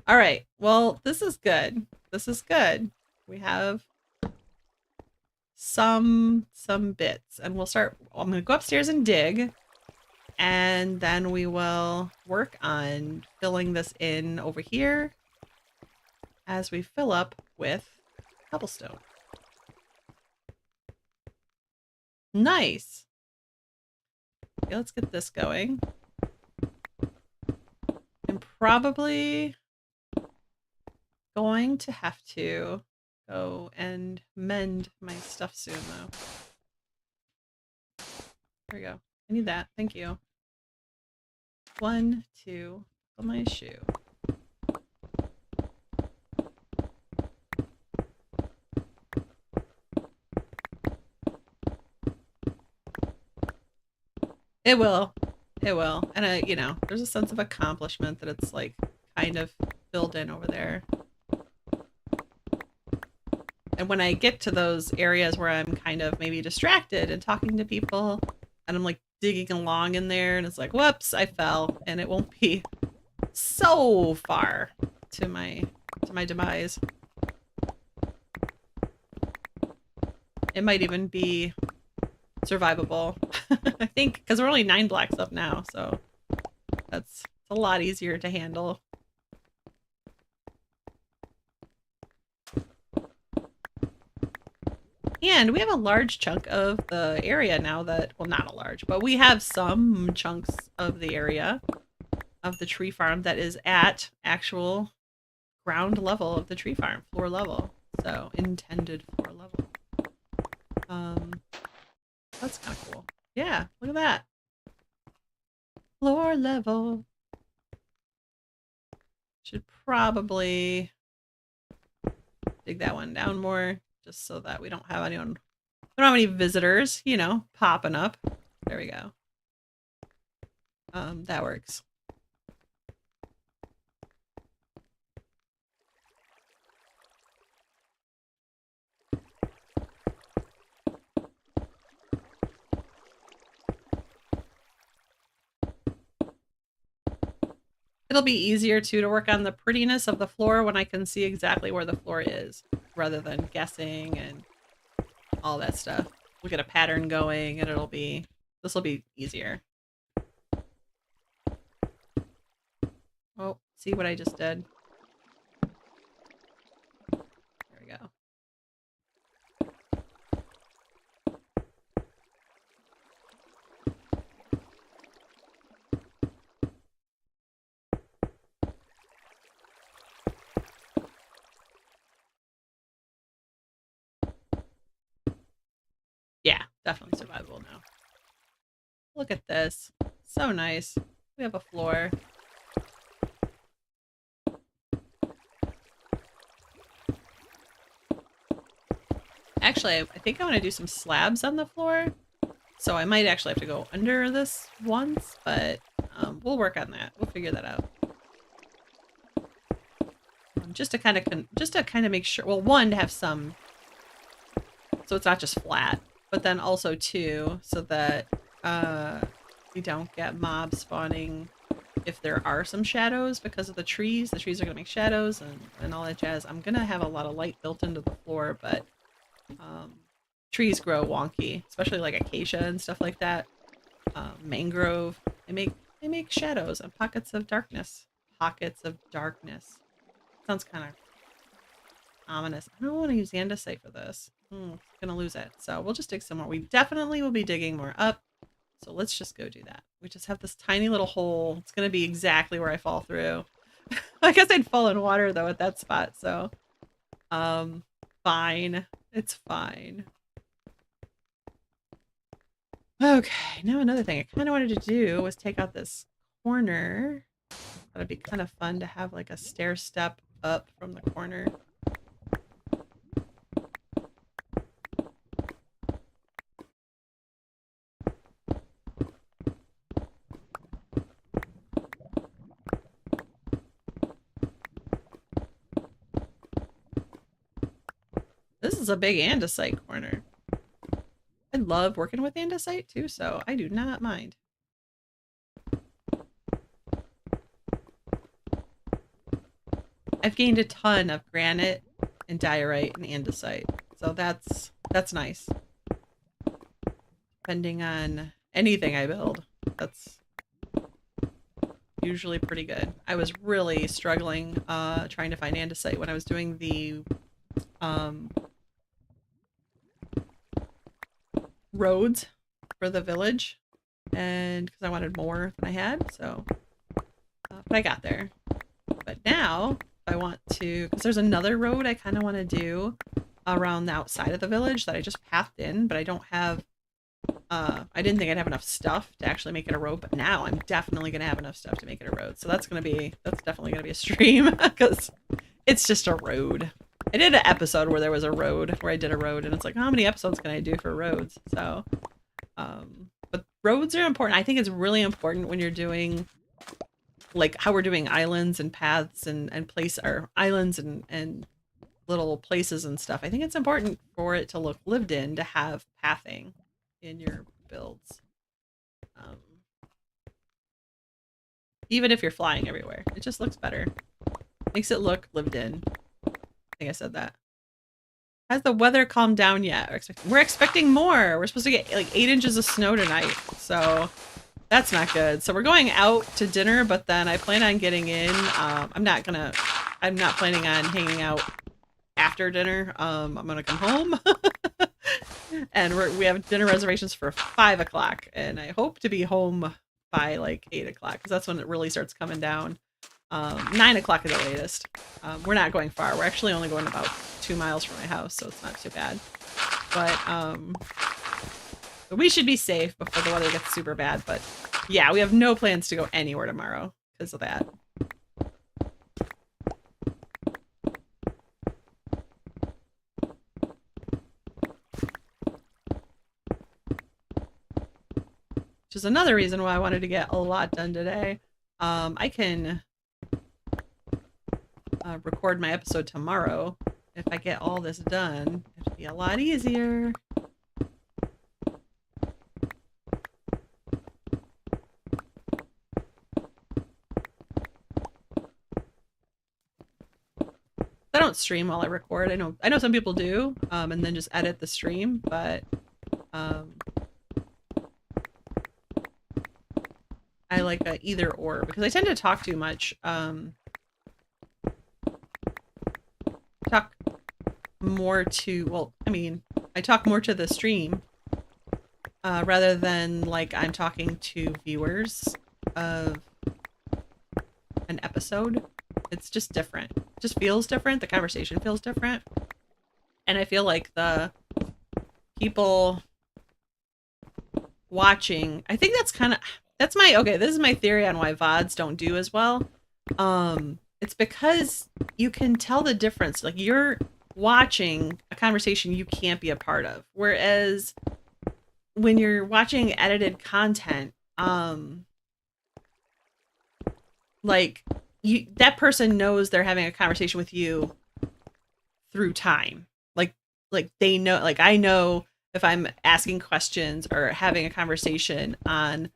All right. Well, this is good. This is good. We have some bits, and we'll start. I'm going to go upstairs and dig, and then we will work on filling this in over here as we fill up with cobblestone. Nice. Okay, let's get this going. I'm probably going to have to go and mend my stuff soon, though. There we go. I need that. Thank you. 1, 2, on my shoe. It will. It will. And, you know, there's a sense of accomplishment that it's, like, kind of filled in over there. And when I get to those areas where I'm kind of maybe distracted and talking to people, and I'm, like, digging along in there, and it's like, whoops, I fell. And it won't be so far to my demise. It might even be survivable. I think, because we're only 9 blocks up now, so that's a lot easier to handle. And we have a large chunk of the area now that, well, not a large, but we have some chunks of the area of the tree farm that is at actual ground level of the tree farm, floor level. So, intended floor level. That's kind of cool. Yeah, look at that. Floor level. Should probably dig that one down more, just so that we don't have anyone, we don't have any visitors, you know, popping up. There we go. That works. It'll be easier too to work on the prettiness of the floor when I can see exactly where the floor is, rather than guessing and all that stuff. We'll get a pattern going and this will be easier. Oh, see what I just did? There we go. Yeah, definitely survivable now. Look at this. So nice. We have a floor. Actually, I think I want to do some slabs on the floor. So I might actually have to go under this once, but we'll work on that. We'll figure that out. Just to kind of make sure, well, one, to have some, so it's not just flat, but then also two, so that we don't get mobs spawning if there are some shadows because of the trees. The trees are going to make shadows and all that jazz. I'm going to have a lot of light built into the floor, but trees grow wonky, especially like acacia and stuff like that. Mangrove, they make shadows and pockets of darkness. Pockets of darkness. Sounds kind of ominous. I don't want to use andesite for this. Gonna lose it. So we'll just dig some more. We definitely will be digging more up. So let's just go do that. We just have this tiny little hole. It's going to be exactly where I fall through. I guess I'd fall in water though at that spot. So, fine. It's fine. Okay, now another thing I kind of wanted to do was take out this corner. That'd be kind of fun to have like a stair step up from the corner. This is a big andesite corner. I love working with andesite too, so I do not mind. I've gained a ton of granite and diorite and andesite, so that's nice. Depending on anything I build, that's usually pretty good. I was really struggling trying to find andesite when I was doing the roads for the village, and because I wanted more than I had, so but I got there. But now I want to, because there's another road I kind of want to do around the outside of the village that I just pathed in, but I don't have I didn't think I'd have enough stuff to actually make it a road, but now I'm definitely gonna have enough stuff to make it a road. So that's definitely gonna be a stream because it's just a road. I did an episode where there was a road, where I did a road, and it's like, how many episodes can I do for roads? So, but roads are important. I think it's really important when you're doing, like how we're doing islands and paths and place, or islands and little places and stuff. I think it's important for it to look lived in, to have pathing in your builds. Even if you're flying everywhere, it just looks better. Makes it look lived in. I think I said that. Has the weather calmed down yet? We're expecting more. We're supposed to get like 8 inches of snow tonight, so that's not good. So we're going out to dinner, but then I plan on getting in. I'm not planning on hanging out after dinner. I'm gonna come home. And we have dinner reservations for 5 o'clock, and I hope to be home by like 8 o'clock, because that's when it really starts coming down. 9 o'clock is the latest. We're not going far. We're actually only going about 2 miles from my house, so it's not too bad. But we should be safe before the weather gets super bad. But yeah, we have no plans to go anywhere tomorrow because of that. Which is another reason why I wanted to get a lot done today. I can record my episode tomorrow. If I get all this done, it'll be a lot easier. I don't stream while I record. I know some people do, and then just edit the stream, but I like a either or, because I tend to talk too much. Talk more to, well, I mean, I talk more to the stream rather than like I'm talking to viewers of an episode. It's just different. It just feels different. The conversation feels different. And I feel like the people watching, I think this is my theory on why VODs don't do as well. It's because you can tell the difference. Like, you're watching a conversation you can't be a part of. Whereas when you're watching edited content, like that person knows they're having a conversation with you through time. Like they know, like I know if I'm asking questions or having a conversation on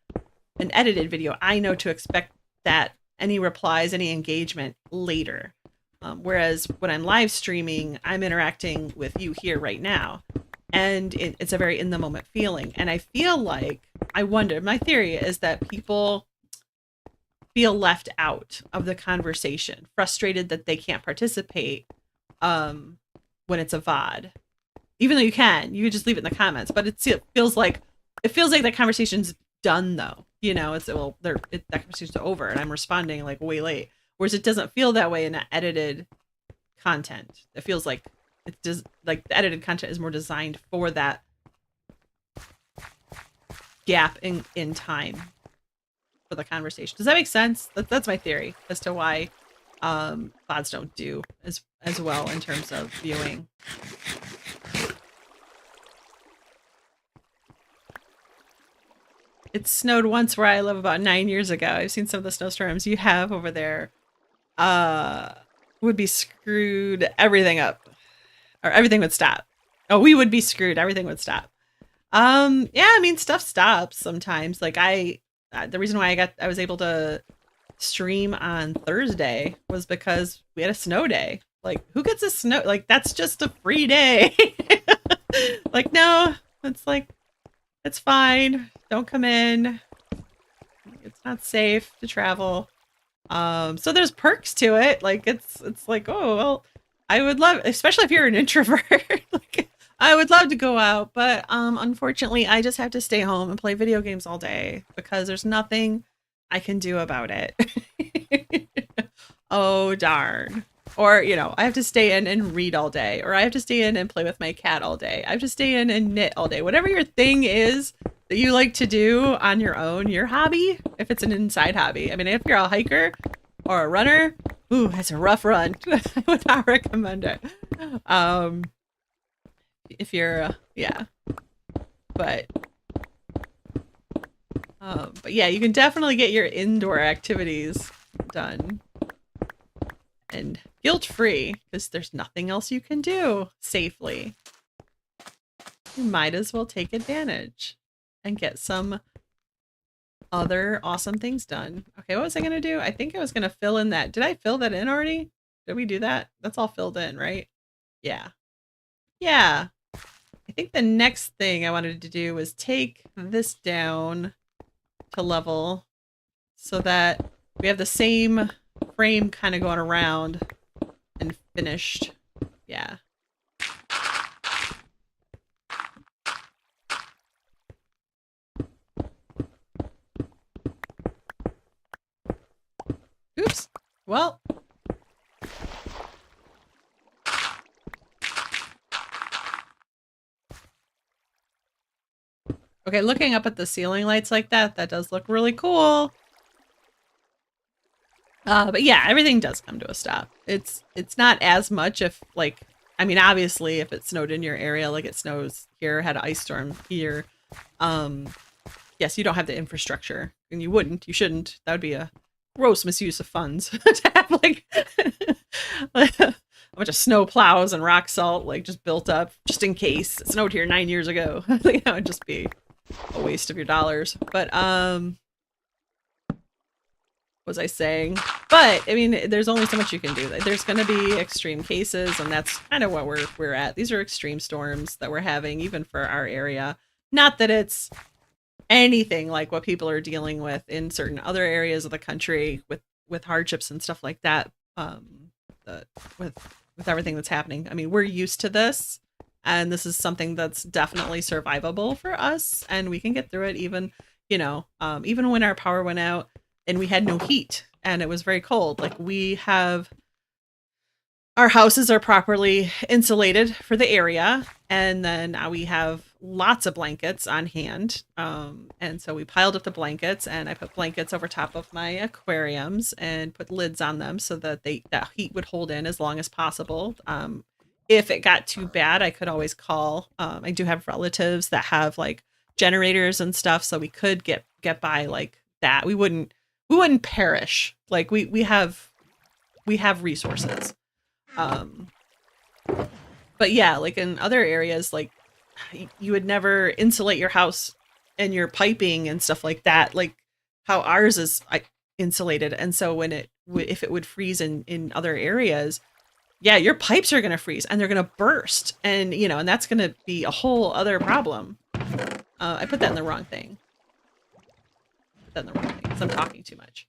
an edited video, I know to expect that any replies, any engagement later. Whereas when I'm live streaming, I'm interacting with you here right now. And it's a very in the moment feeling. And I feel like, my theory is that people feel left out of the conversation, frustrated that they can't participate when it's a VOD. Even though you can just leave it in the comments, but it feels like the conversation's done though. You know, it's well, that conversation's over, and I'm responding like way late. Whereas it doesn't feel that way in an edited content. It feels like it's just like the edited content is more designed for that gap in time for the conversation. Does that make sense? That's my theory as to why VODs don't do as well in terms of viewing. It snowed once where I live about 9 years ago. I've seen some of the snowstorms you have over there. Would be screwed everything up. Or everything would stop. Oh, we would be screwed. Everything would stop. Yeah, I mean, stuff stops sometimes. Like the reason why I was able to stream on Thursday was because we had a snow day. Like, who gets a snow? Like, that's just a free day. Like, no, it's like, it's fine. Don't come in. It's not safe to travel. So there's perks to it. Like, it's like, oh, well, I would love, especially if you're an introvert, like, I would love to go out, but unfortunately, I just have to stay home and play video games all day because there's nothing I can do about it. Oh, darn. Or, you know, I have to stay in and read all day, or I have to stay in and play with my cat all day. I have to stay in and knit all day. Whatever your thing is that you like to do on your own, your hobby, if it's an inside hobby. I mean, if you're a hiker or a runner, ooh, that's a rough run. I would not recommend it. If you're, yeah, but yeah, you can definitely get your indoor activities done and guilt-free because there's nothing else you can do safely. You might as well take advantage and get some other awesome things done. Okay, what was I gonna do? I think I was gonna fill in that. Did I fill that in already? Did we do that? That's all filled in, right? Yeah. Yeah. I think the next thing I wanted to do was take this down to level so that we have the same frame kind of going around and finished. Yeah. Oops. Well. Okay, looking up at the ceiling lights like that, that does look really cool. But yeah, everything does come to a stop. It's not as much if, like, I mean, obviously, if it snowed in your area, like it snows here, had an ice storm here, yes, you don't have the infrastructure, and you shouldn't. That would be a gross misuse of funds to have, like, a bunch of snow plows and rock salt, like, just built up just in case it snowed here 9 years ago. Like, that would just be a waste of your dollars. But what was I saying? But I mean, there's only so much you can do. There's going to be extreme cases, and that's kind of what we're at. These are extreme storms that we're having, even for our area. Not that it's anything like what people are dealing with in certain other areas of the country with hardships and stuff like that. With everything that's happening. I mean, we're used to this. And this is something that's definitely survivable for us, and we can get through it even, you know, even when our power went out and we had no heat and it was very cold. Like, our houses are properly insulated for the area, and then we have lots of blankets on hand. And so we piled up the blankets, and I put blankets over top of my aquariums and put lids on them so that that heat would hold in as long as possible. If it got too bad, I could always call. I do have relatives that have like generators and stuff, so we could get by like that. We wouldn't perish. Like we have resources. But yeah, like in other areas, like you would never insulate your house and your piping and stuff like that, like how ours is insulated. And so when if it would freeze in other areas, yeah, your pipes are going to freeze and they're going to burst, and you know, and that's going to be a whole other problem. I put that in the wrong thing. Put that in the wrong thing because I'm talking too much.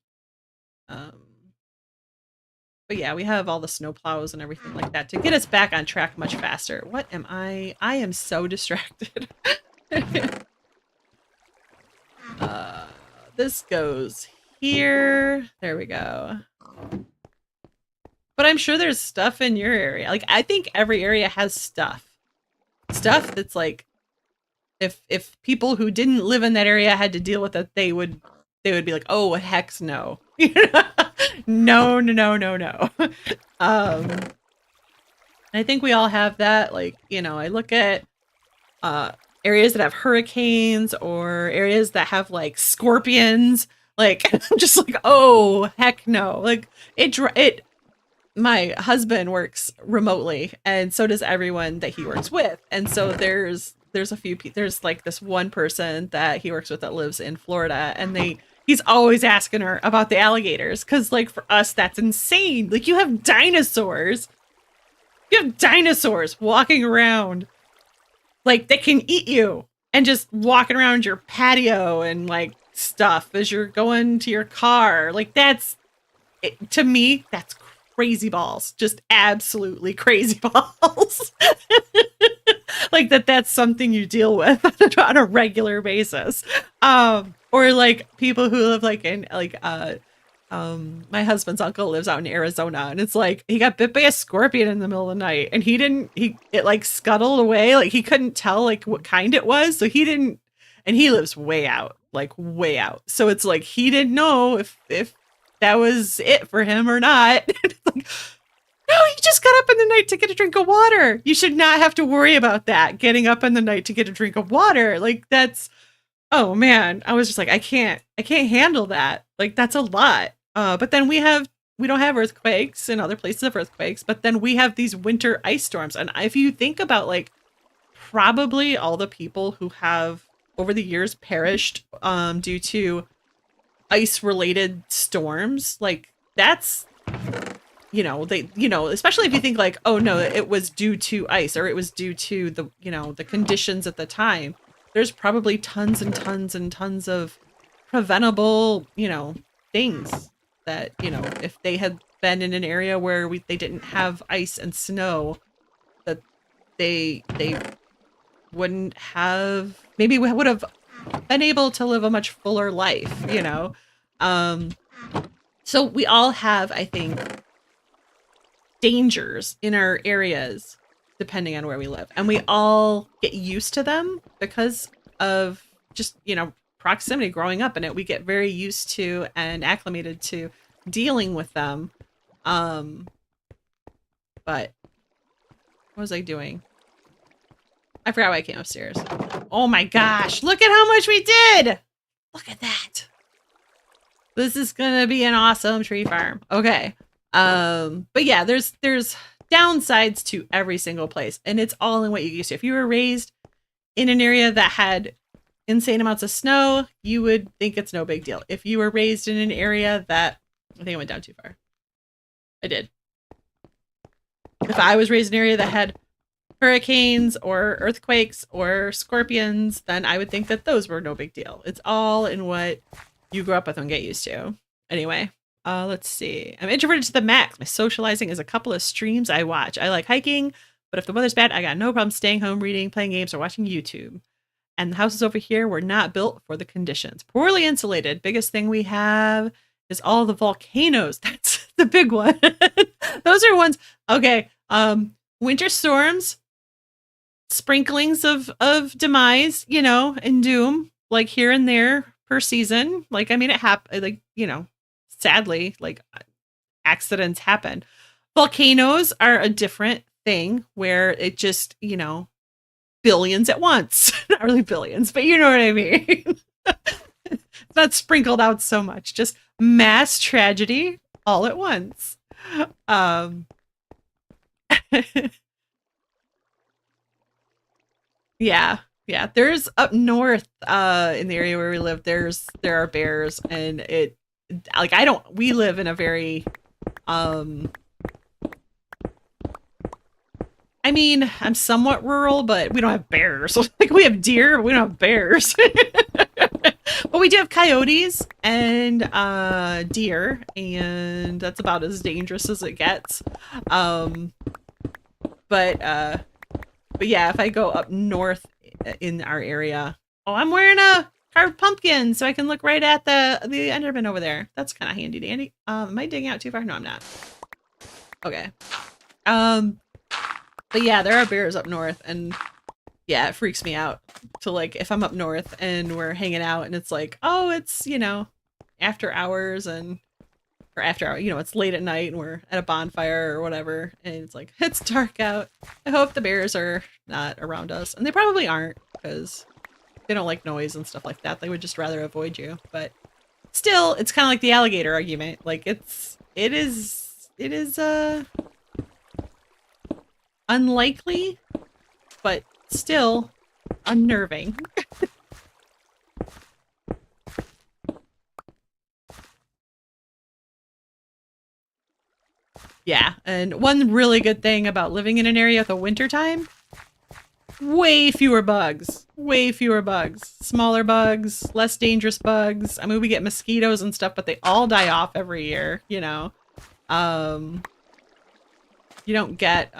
But yeah, we have all the snow plows and everything like that to get us back on track much faster. What am I? I am so distracted. This goes here. There we go. But I'm sure there's stuff in your area. Like, I think every area has stuff. Stuff that's like, if people who didn't live in that area had to deal with it, they would be like, oh heck no. No, no, no, no, no. I think we all have that. Like, you know, I look at areas that have hurricanes or areas that have like scorpions. Like, I'm just like, oh heck no. Like it my husband works remotely and so does everyone that he works with. And so there's a few there's like this one person that he works with that lives in Florida, and he's always asking her about the alligators, because like for us that's insane. Like you have dinosaurs walking around, like that can eat you, and just walking around your patio and like stuff as you're going to your car. Like that's to me, that's crazy balls. Just absolutely crazy balls. Like that's something you deal with on a regular basis. Or like people who live like in like my husband's uncle lives out in Arizona, and it's like he got bit by a scorpion in the middle of the night, and it like scuttled away. Like he couldn't tell like what kind it was, so he didn't, and he lives way out. So it's like he didn't know if that was it for him or not. It's like, no, he just got up in the night to get a drink of water. You should not have to worry about that, getting up in the night to get a drink of water. Like that's, oh man, I was just like, I can't handle that. Like that's a lot. But then we don't have earthquakes and other places have earthquakes, but then we have these winter ice storms. And if you think about like probably all the people who have over the years perished due to ice related storms, like that's, you know, especially if you think like, oh no, it was due to ice or it was due to the, you know, the conditions at the time. There's probably tons and tons and tons of preventable, you know, things that, you know, if they had been in an area where they didn't have ice and snow, that they wouldn't have, maybe would have been able to live a much fuller life, you know? So we all have, I think, dangers in our areas depending on where we live, and we all get used to them because of just, you know, proximity growing up in it. We get very used to and acclimated to dealing with them. But what was I doing? I forgot why I came upstairs. Oh my gosh, look at how much we did. Look at that. This is gonna be an awesome tree farm. Okay. But yeah, there's downsides to every single place, and it's all in what you used to. If you were raised in an area that had insane amounts of snow, you would think it's no big deal. If you were raised in an area that, I think I went down too far. I did. If I was raised in an area that had hurricanes or earthquakes or scorpions, then I would think that those were no big deal. It's all in what you grew up with and get used to. Anyway, let's see. I'm introverted to the max. My socializing is a couple of streams I watch. I like hiking, but if the weather's bad, I got no problem staying home, reading, playing games, or watching YouTube. And the houses over here were not built for the conditions. Poorly insulated. Biggest thing we have is all the volcanoes. That's the big one. Those are ones. Okay. Winter storms, sprinklings of demise, you know, and doom, like here and there per season. Like, I mean, it happened, like, you know, sadly, like accidents happen. Volcanoes are a different thing where it just, you know, billions at once. Not really billions, but you know what I mean. It's not sprinkled out so much, just mass tragedy all at once. Yeah. There's up north, in the area where we live, there are bears, and it, like, we live in a very, I mean, I'm somewhat rural, but we don't have bears. Like, we have deer, but we don't have bears. But we do have coyotes and deer, and that's about as dangerous as it gets. But yeah, if I go up north in our area, oh, I'm wearing a carved pumpkins so I can look right at the Enderman over there. That's kind of handy dandy. Am I digging out too far? No, I'm not. Okay. But yeah, there are bears up north, and yeah, it freaks me out to like if I'm up north and we're hanging out and it's like, oh, it's, you know, after hours and or after hour, you know, it's late at night and we're at a bonfire or whatever, and it's like it's dark out. I hope the bears are not around us, and they probably aren't because they don't like noise and stuff like that. They would just rather avoid you. But still, it's kind of like the alligator argument. Like it is unlikely, but still unnerving. Yeah, and one really good thing about living in an area with a winter time, way fewer bugs. Way fewer bugs. Smaller bugs, less dangerous bugs. I mean, we get mosquitoes and stuff, but they all die off every year, you know. You don't get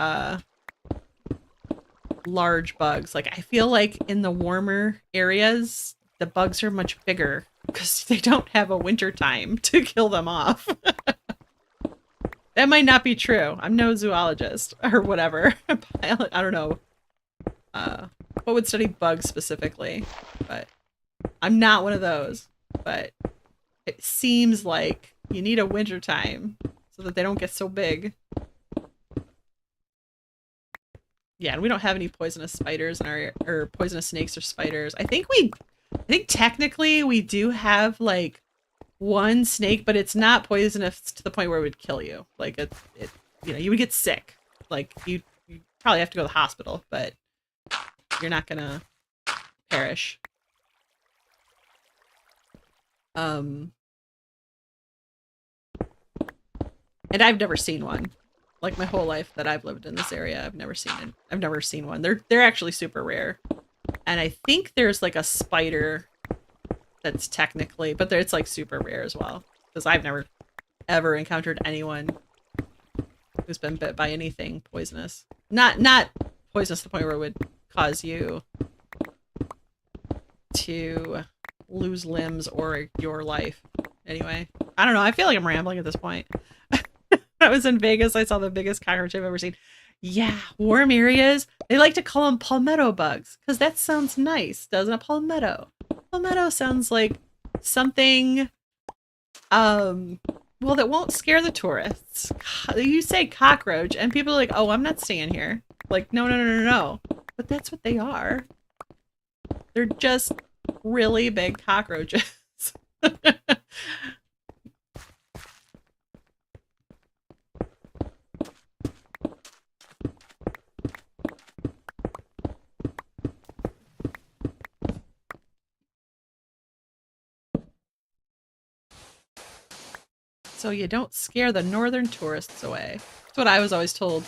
large bugs. Like, I feel like in the warmer areas, the bugs are much bigger because they don't have a winter time to kill them off. That might not be true. I'm no zoologist or whatever. I don't know what would study bugs specifically, but I'm not one of those. But it seems like you need a winter time so that they don't get so big. Yeah, and we don't have any poisonous spiders in our, or poisonous snakes or spiders. I think technically we do have like one snake, but it's not poisonous to the point where it would kill you. Like it you know, you would get sick. Like you probably have to go to the hospital, but you're not gonna perish. And I've never seen one. Like my whole life that I've lived in this area, I've never seen one. They're actually super rare. And I think there's like a spider that's technically, but it's like super rare as well. Because I've never ever encountered anyone who's been bit by anything poisonous. Not poisonous to the point where it would cause you to lose limbs or your life. Anyway, I don't know. I feel like I'm rambling at this point. I was in Vegas. I saw the biggest cockroach I've ever seen. Yeah, warm areas. They like to call them palmetto bugs because that sounds nice, doesn't it? Palmetto. Palmetto sounds like something, well, that won't scare the tourists. You say cockroach, and people are like, "Oh, I'm not staying here." Like, no, no, no, no, no. But that's what they are. They're just really big cockroaches. So you don't scare the northern tourists away. That's what I was always told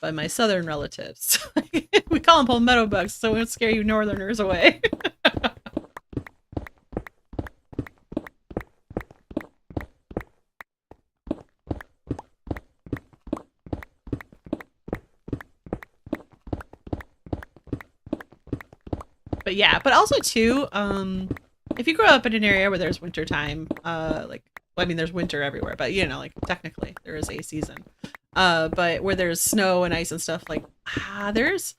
by my southern relatives. We call them palmetto bugs, so we don't scare you northerners away. But yeah, but also too, if you grow up in an area where there's winter time, like, well, I mean, there's winter everywhere, but you know, like technically there is a season. But where there's snow and ice and stuff, like, there's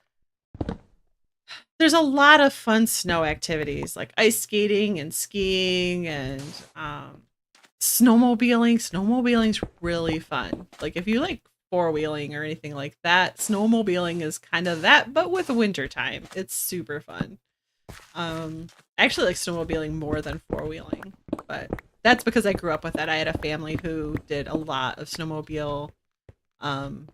a lot of fun snow activities like ice skating and skiing and snowmobiling. Snowmobiling's really fun. Like if you like four-wheeling or anything like that, snowmobiling is kind of that, but with winter time. It's super fun. I actually like snowmobiling more than four-wheeling, but that's because I grew up with that. I had a family who did a lot of snowmobile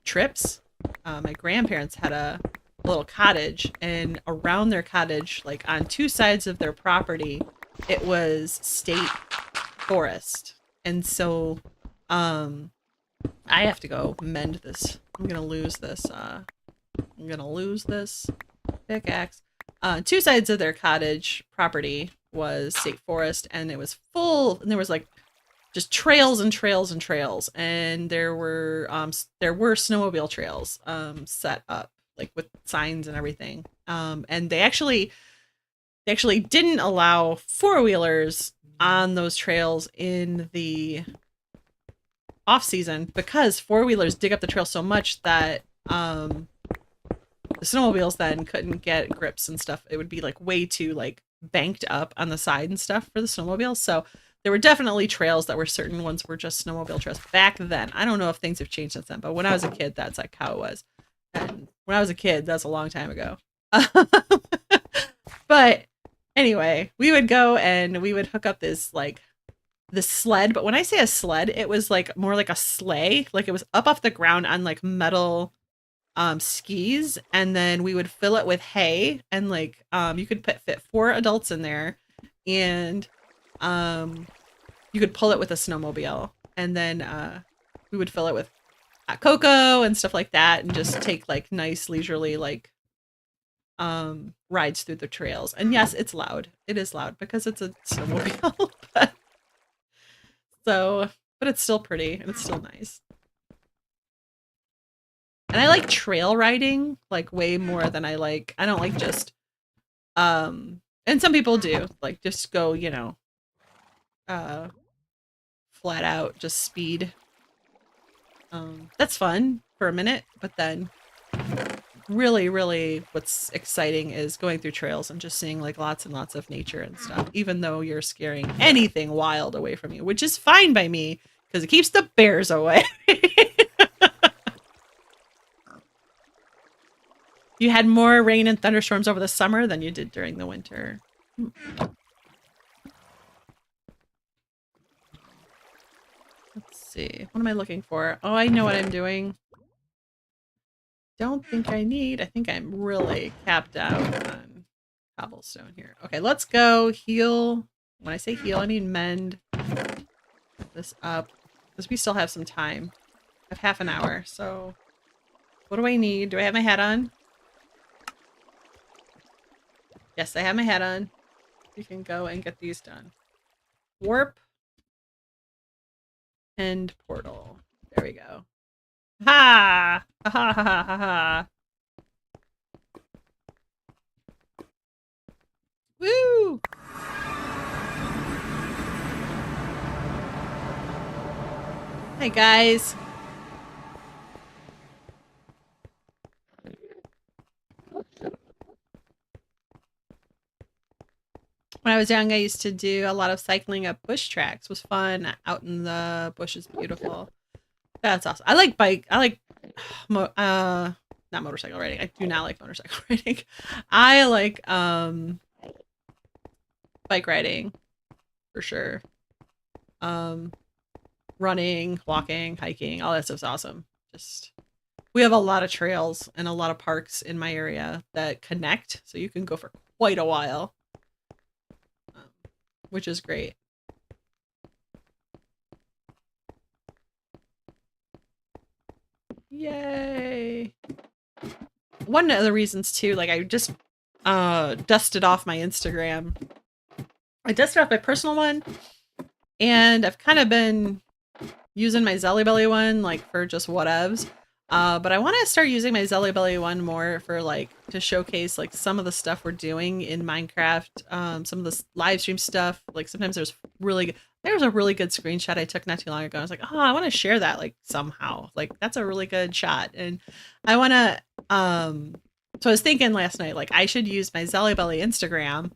trips. My grandparents had a little cottage, and around their cottage, like on two sides of their property, it was state forest. And so I have to go mend this. I'm gonna lose this pickaxe. Two sides of their cottage property was state forest, and it was full, and there was like just trails and trails and trails, and there were snowmobile trails set up like with signs and everything. And they they actually didn't allow four-wheelers on those trails in the off season because four-wheelers dig up the trail so much that the snowmobiles then couldn't get grips and stuff. It would be like way too like banked up on the side and stuff for the snowmobiles. So there were definitely trails that were certain ones were just snowmobile trails back then. I don't know if things have changed since then, but when I was a kid, that's like how it was. And when I was a kid, that's a long time ago. But anyway, we would go and we would hook up this like the sled. But when I say a sled, it was like more like a sleigh. Like it was up off the ground on like metal skis, and then we would fill it with hay, and like you could fit 4 adults in there, and you could pull it with a snowmobile, and then we would fill it with hot cocoa and stuff like that, and just take like nice leisurely like rides through the trails. And yes, it's loud. It is loud because it's a snowmobile. But it's still pretty and it's still nice. And I like trail riding like way more than I don't like just and some people do like just go, you know, flat out just speed. That's fun for a minute, but then really what's exciting is going through trails and just seeing like lots and lots of nature and stuff, even though you're scaring anything wild away from you, which is fine by me because it keeps the bears away. You had more rain and thunderstorms over the summer than you did during the winter. Let's see. What am I looking for? Oh, I know what I'm doing. Don't think I need. I think I'm really capped out on cobblestone here. Okay, let's go heal. When I say heal, I mean mend this up because we still have some time. I have half an hour, so what do I need? Do I have my hat on? Yes, I have my hat on. We can go and get these done. Warp and portal. There we go. Ha! Ha ha ha ha ha. Woo! Hi guys. When I was young, I used to do a lot of cycling up bush tracks. It was fun. Out in the bush is beautiful. That's awesome. I like not motorcycle riding. I do not like motorcycle riding. I like bike riding for sure. Running, walking, hiking, all that stuff's awesome. Just we have a lot of trails and a lot of parks in my area that connect, so you can go for quite a while. Which is great. Yay. One of the reasons too, like I just dusted off my Instagram. I dusted off my personal one, and I've kind of been using my Zelly Belly one like for just whatevs. But I want to start using my Zelly Belly one more for like to showcase like some of the stuff we're doing in Minecraft. Some of the live stream stuff. Like sometimes there's a really good screenshot I took not too long ago. I was like, oh, I want to share that like somehow. Like that's a really good shot, and I want to. So I was thinking last night like I should use my Zelly Belly Instagram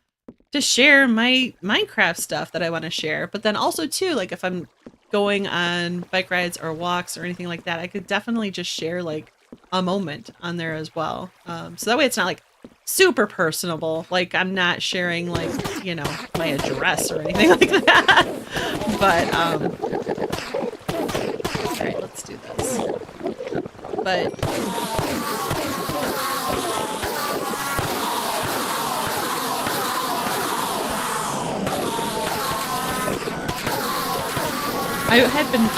to share my Minecraft stuff that I want to share, but then also too like if I'm going on bike rides or walks or anything like that, I could definitely just share like a moment on there as well. So that way it's not like super personable. Like I'm not sharing like, you know, my address or anything like that. But all right, let's do this. But I had been,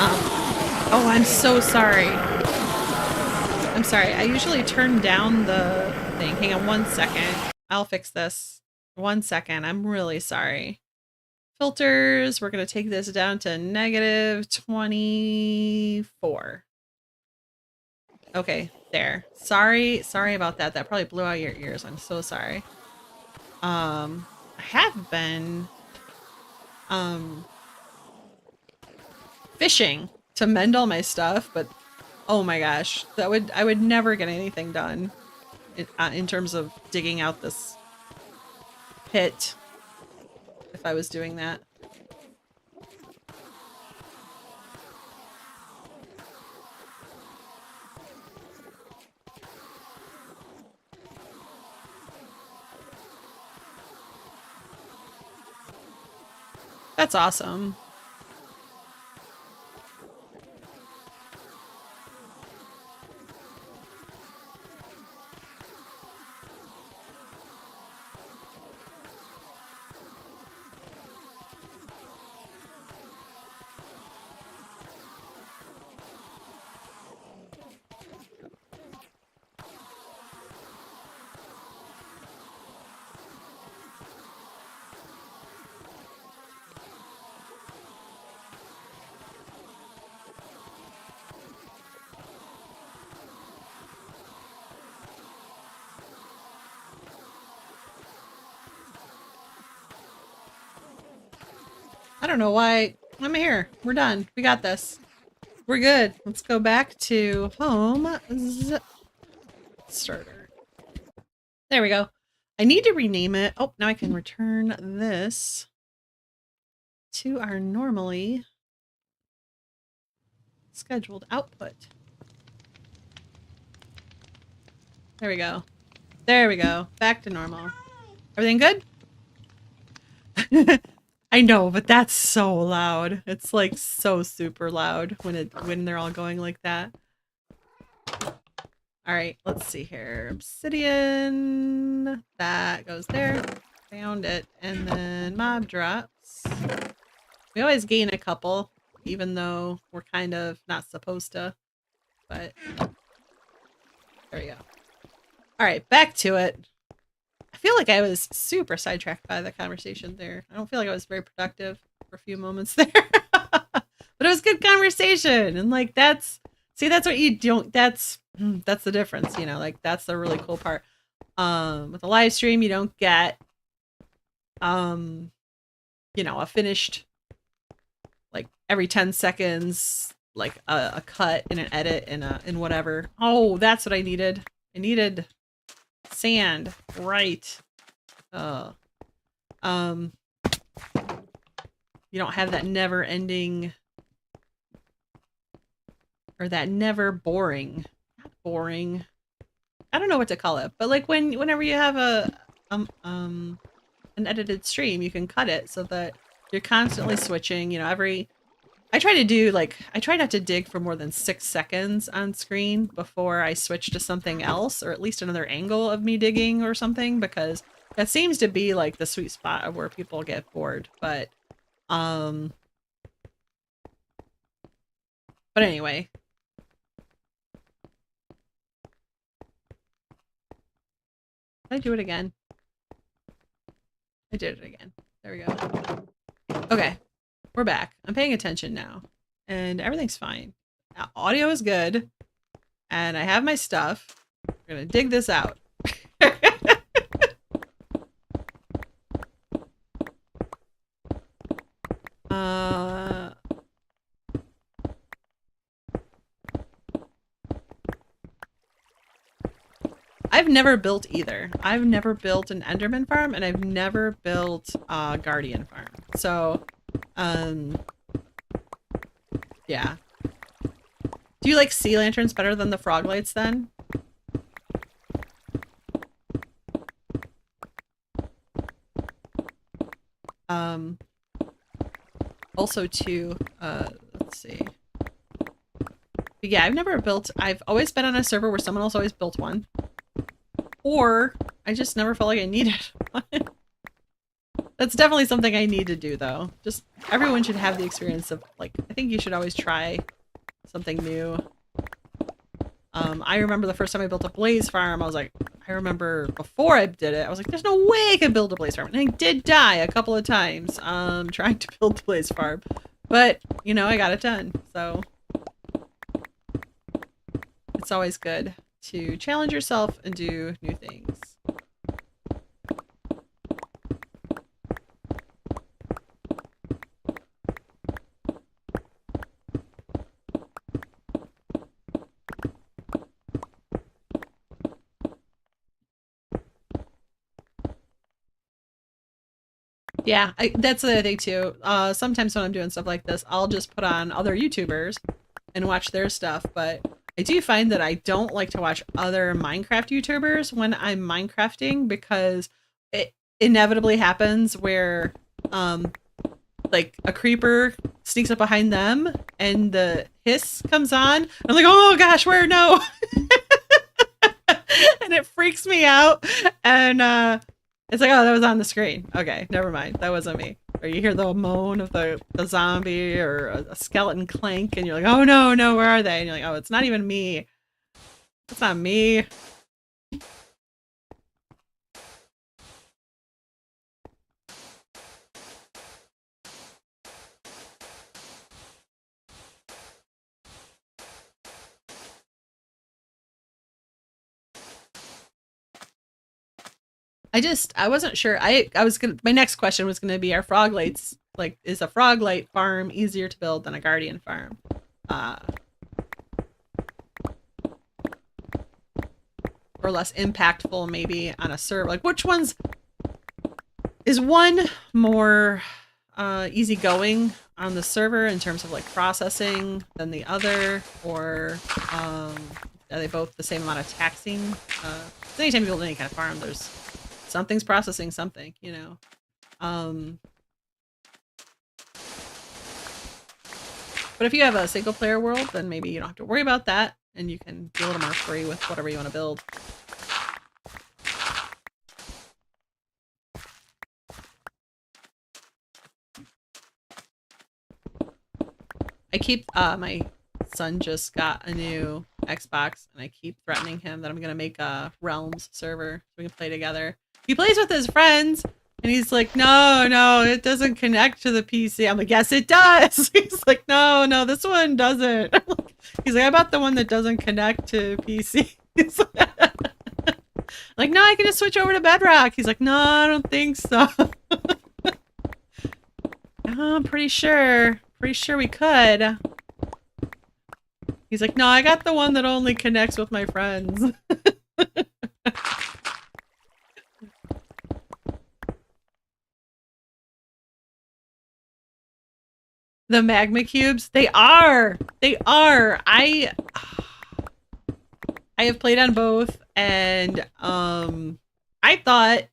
oh, I'm so sorry. I'm sorry. I usually turn down the thing. Hang on 1 second. I'll fix this. 1 second. I'm really sorry. Filters. We're going to take this down to -24. Okay, there. Sorry about that. That probably blew out your ears. I'm so sorry. have been fishing to mend all my stuff, but oh my gosh, I would never get anything done in terms of digging out this pit if I was doing that. That's awesome. I don't know why. I'm here. We're done. We got this. We're good. Let's go back to home. Starter. There we go. I need to rename it. Oh, now I can return this to our normally scheduled output. There we go. There we go. Back to normal. Everything good? I know, but that's so loud. It's like so super loud when they're all going like that. All right, let's see here. Obsidian. That goes there. Found it. And then mob drops. We always gain a couple, even though we're kind of not supposed to. But there we go. All right, back to it. I feel like I was super sidetracked by the conversation there. I don't feel like I was very productive for a few moments there. But it was good conversation. And like that's what you don't that's the difference, you know, like that's the really cool part. With a live stream you don't get you know, a finished like every 10 seconds like a cut and an edit and whatever. Oh, that's what I needed. I needed sand, right? You don't have that never-ending or that never boring, not boring. I don't know what to call it, but like whenever you have an edited stream, you can cut it so that you're constantly switching. You know, I try not to dig for more than 6 seconds on screen before I switch to something else, or at least another angle of me digging or something, because that seems to be like the sweet spot of where people get bored. But anyway. Did I do it again? I did it again. There we go. Okay. We're back. I'm paying attention now. And everything's fine. Audio is good. And I have my stuff. We're gonna dig this out. I've never built either. I've never built an Enderman farm, and I've never built a Guardian farm. So, yeah. Do you like sea lanterns better than the frog lights then? Also too, let's see. But yeah, I've always been on a server where someone else always built one. Or I just never felt like I needed one. That's definitely something I need to do though. Just everyone should have the experience of like, I think you should always try something new. I remember the first time I built a blaze farm, I remember before I did it, I was like, there's no way I could build a blaze farm. And I did die a couple of times trying to build the blaze farm. But, you know, I got it done. So it's always good to challenge yourself and do new things. Yeah, that's the other thing too. Sometimes when I'm doing stuff like this, I'll just put on other YouTubers and watch their stuff. But I do find that I don't like to watch other Minecraft YouTubers when I'm Minecrafting because it inevitably happens where, like a creeper sneaks up behind them and the hiss comes on. I'm like, oh gosh, where? No. And it freaks me out. And it's like, oh, that was on the screen. Okay, never mind. That wasn't me. Or you hear the moan of the zombie or a skeleton clank, and you're like, oh no, no, where are they? And you're like, oh, it's not even me. It's not me. I wasn't sure. My next question was gonna be, are Froglights, like, is a Froglight farm easier to build than a Guardian farm? Uh, or less impactful maybe on a server? Like, which ones, is one more easygoing on the server in terms of like processing than the other, or are they both the same amount of taxing? Anytime you build any kind of farm, there's something's processing something, you know. But if you have a single player world, then maybe you don't have to worry about that, and you can be a little more free with whatever you want to build. I keep, my son just got a new Xbox, and I keep threatening him that I'm gonna make a Realms server so we can play together. He plays with his friends, and he's like, no, no, it doesn't connect to the PC. I'm like, yes, it does. He's like, no, no, this one doesn't. He's like, I bought the one that doesn't connect to PC. Like, no, I can just switch over to Bedrock. He's like, no, I don't think so. Oh, I'm pretty sure we could. He's like, no, I got the one that only connects with my friends. The magma cubes, they are. I have played on both, and I thought,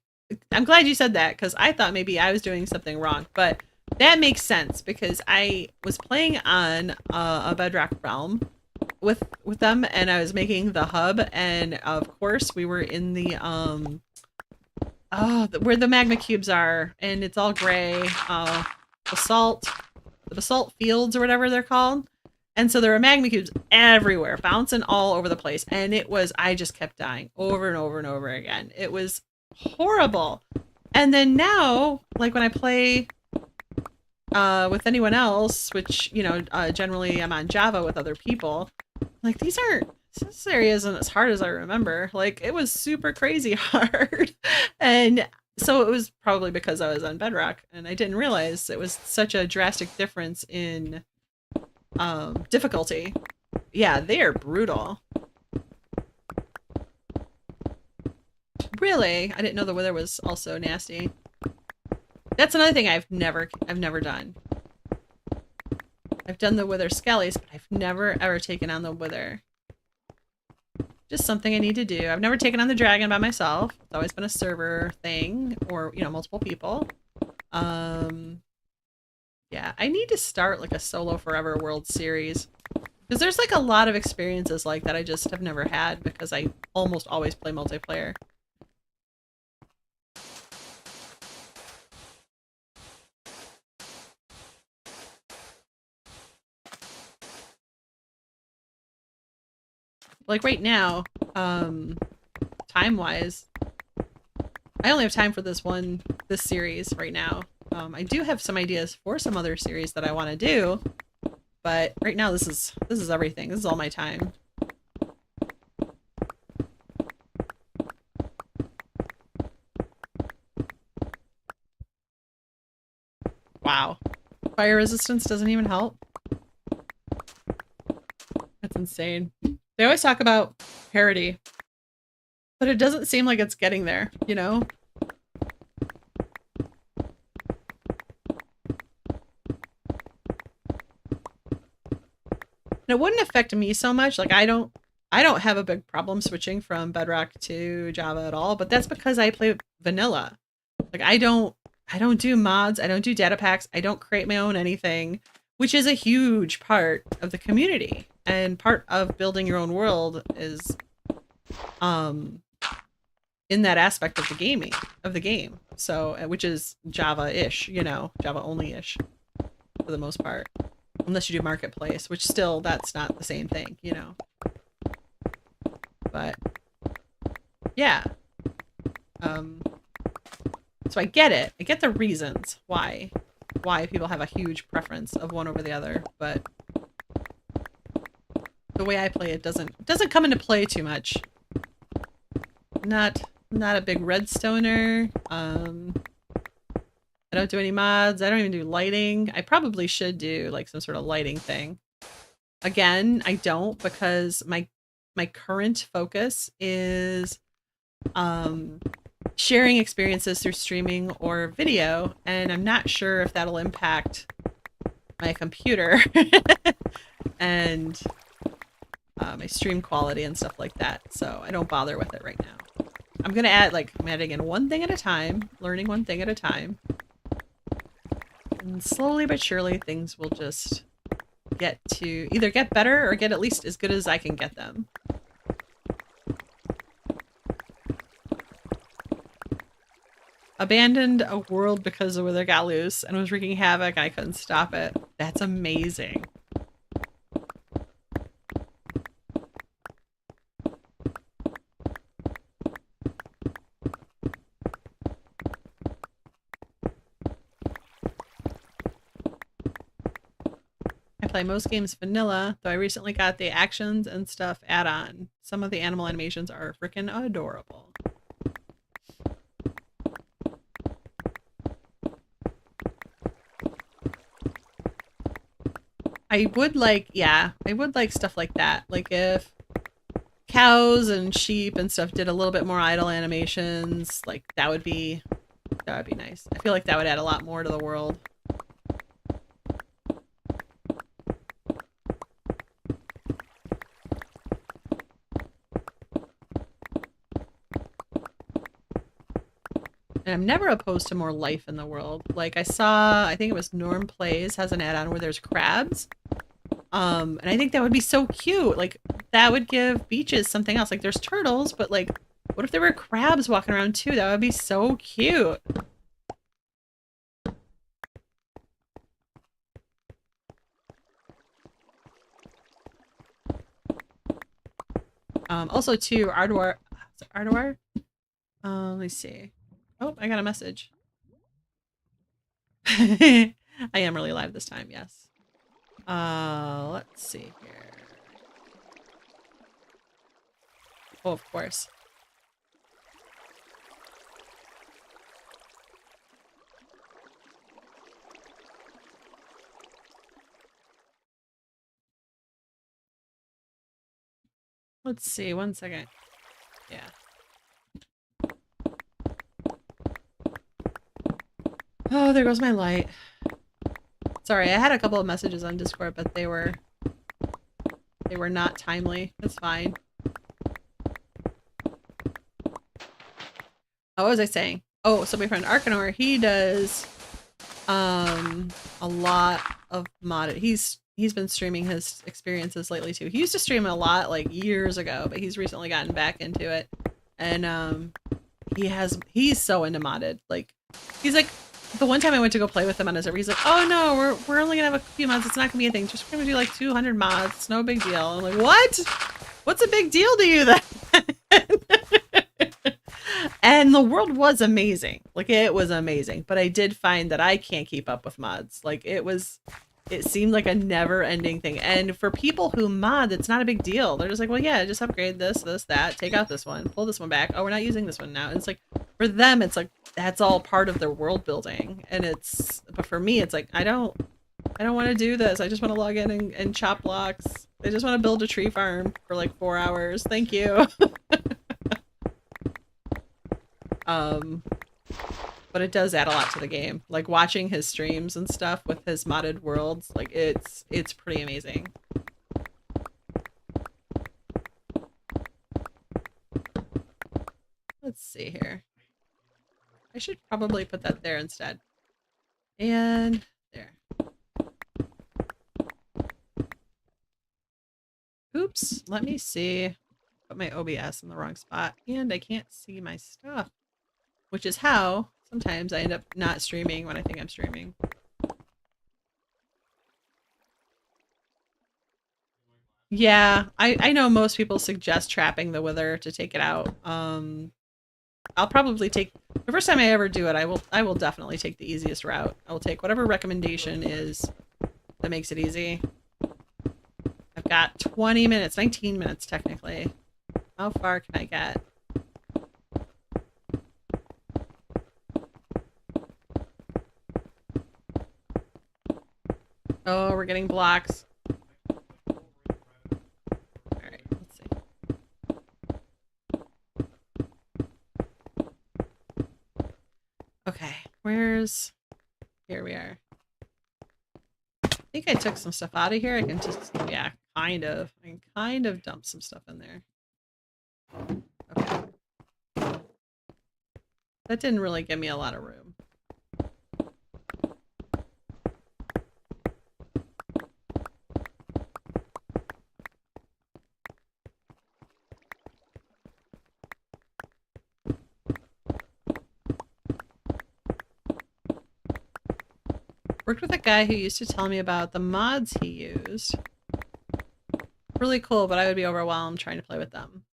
I'm glad you said that, because I thought maybe I was doing something wrong, but that makes sense because I was playing on a Bedrock Realm with them, and I was making the hub, and of course we were in the where the magma cubes are, and it's all gray, basalt fields or whatever they're called. And so there were magma cubes everywhere, bouncing all over the place. And I just kept dying over and over and over again. It was horrible. And then now, like when I play with anyone else, which, you know, generally I'm on Java with other people, like this area isn't as hard as I remember. Like, it was super crazy hard. And so it was probably because I was on Bedrock and I didn't realize it was such a drastic difference in difficulty. Yeah, they are brutal. Really? I didn't know the weather was also nasty. That's another thing I've never done. I've done the Wither Skellies, but I've never ever taken on the Wither. Just something I need to do. I've never taken on the dragon by myself. It's always been a server thing, or, you know, multiple people. Yeah, I need to start like a solo forever world series. Because there's like a lot of experiences like that I just have never had because I almost always play multiplayer. Like right now, time-wise, I only have time for this series right now. I do have some ideas for some other series that I want to do, but right now this is everything. This is all my time. Wow. Fire resistance doesn't even help. That's insane. They always talk about parity, but it doesn't seem like it's getting there, you know? it wouldn't affect me so much. Like I don't have a big problem switching from Bedrock to Java at all, but that's because I play vanilla. Like I don't do mods, I don't do data packs, I don't create my own anything, which is a huge part of the community. And part of building your own world is in that aspect of the game. So, which is Java-ish, you know, Java only-ish for the most part. Unless you do marketplace, which still that's not the same thing, you know. But yeah. So I get it. I get the reasons why people have a huge preference of one over the other, but the way I play it doesn't come into play too much. Not a big redstoner. I don't do any mods. I don't even do lighting. I probably should do like some sort of lighting thing. Again, I don't because my current focus is sharing experiences through streaming or video, and I'm not sure if that'll impact my computer and my stream quality and stuff like that. So I don't bother with it right now. I'm gonna add I'm adding in one thing at a time, learning one thing at a time. And slowly but surely things will just get to either get better or get at least as good as I can get them. Abandoned a world because the weather got loose and was wreaking havoc and I couldn't stop it. That's amazing. I play most games vanilla, though I recently got the actions and stuff add-on. Some of the animal animations are freaking adorable. I would like stuff like that. Like if cows and sheep and stuff did a little bit more idle animations, like that would be nice. I feel like that would add a lot more to the world. And I'm never opposed to more life in the world. Like I think it was Norm Plays has an add-on where there's crabs. And I think that would be so cute. Like that would give beaches something else. Like there's turtles, but like what if there were crabs walking around too? That would be so cute. Also too, Ardwar. Let me see. Oh, I got a message. I am really live this time, yes. Let's see here. Oh, of course. Let's see, one second. Yeah. Oh, there goes my light. Sorry, I had a couple of messages on Discord, but they were not timely. That's fine. Oh, what was I saying? Oh, so my friend Arcanor, he does a lot of modded. He's been streaming his experiences lately too. He used to stream a lot like years ago, but he's recently gotten back into it. And he's so into modded. Like he's like, the one time I went to go play with him on his server, he's like, "Oh no, we're only gonna have a few mods. It's not gonna be a thing. Just gonna do like 200 mods. It's no big deal." I'm like, "What? What's a big deal to you then?" And the world was amazing. Like it was amazing. But I did find that I can't keep up with mods. Like it seemed like a never-ending thing. And for people who mod, it's not a big deal. They're just like, well, yeah, just upgrade this, that, take out this one, pull this one back. Oh, we're not using this one now. And it's like, for them, it's like, that's all part of their world building. And but for me, it's like, I don't want to do this. I just want to log in and chop blocks. I just want to build a tree farm for like 4 hours. Thank you. But it does add a lot to the game. Like watching his streams and stuff with his modded worlds, like it's pretty amazing. let's see here. I should probably put that there instead. And there. Oops, let me see. Put my OBS in the wrong spot and I can't see my stuff, which is how sometimes I end up not streaming when I think I'm streaming. Yeah, I know most people suggest trapping the wither to take it out. I'll probably take the first time I ever do it, I will definitely take the easiest route. I will take whatever recommendation is that makes it easy. I've got 20 minutes, 19 minutes technically. How far can I get? Oh, we're getting blocks. Alright, let's see. Okay, where's... Here we are. I think I took some stuff out of here. I can just... Yeah, kind of. I can kind of dump some stuff in there. Okay. That didn't really give me a lot of room. Worked with a guy who used to tell me about the mods he used. Really cool, but I would be overwhelmed trying to play with them.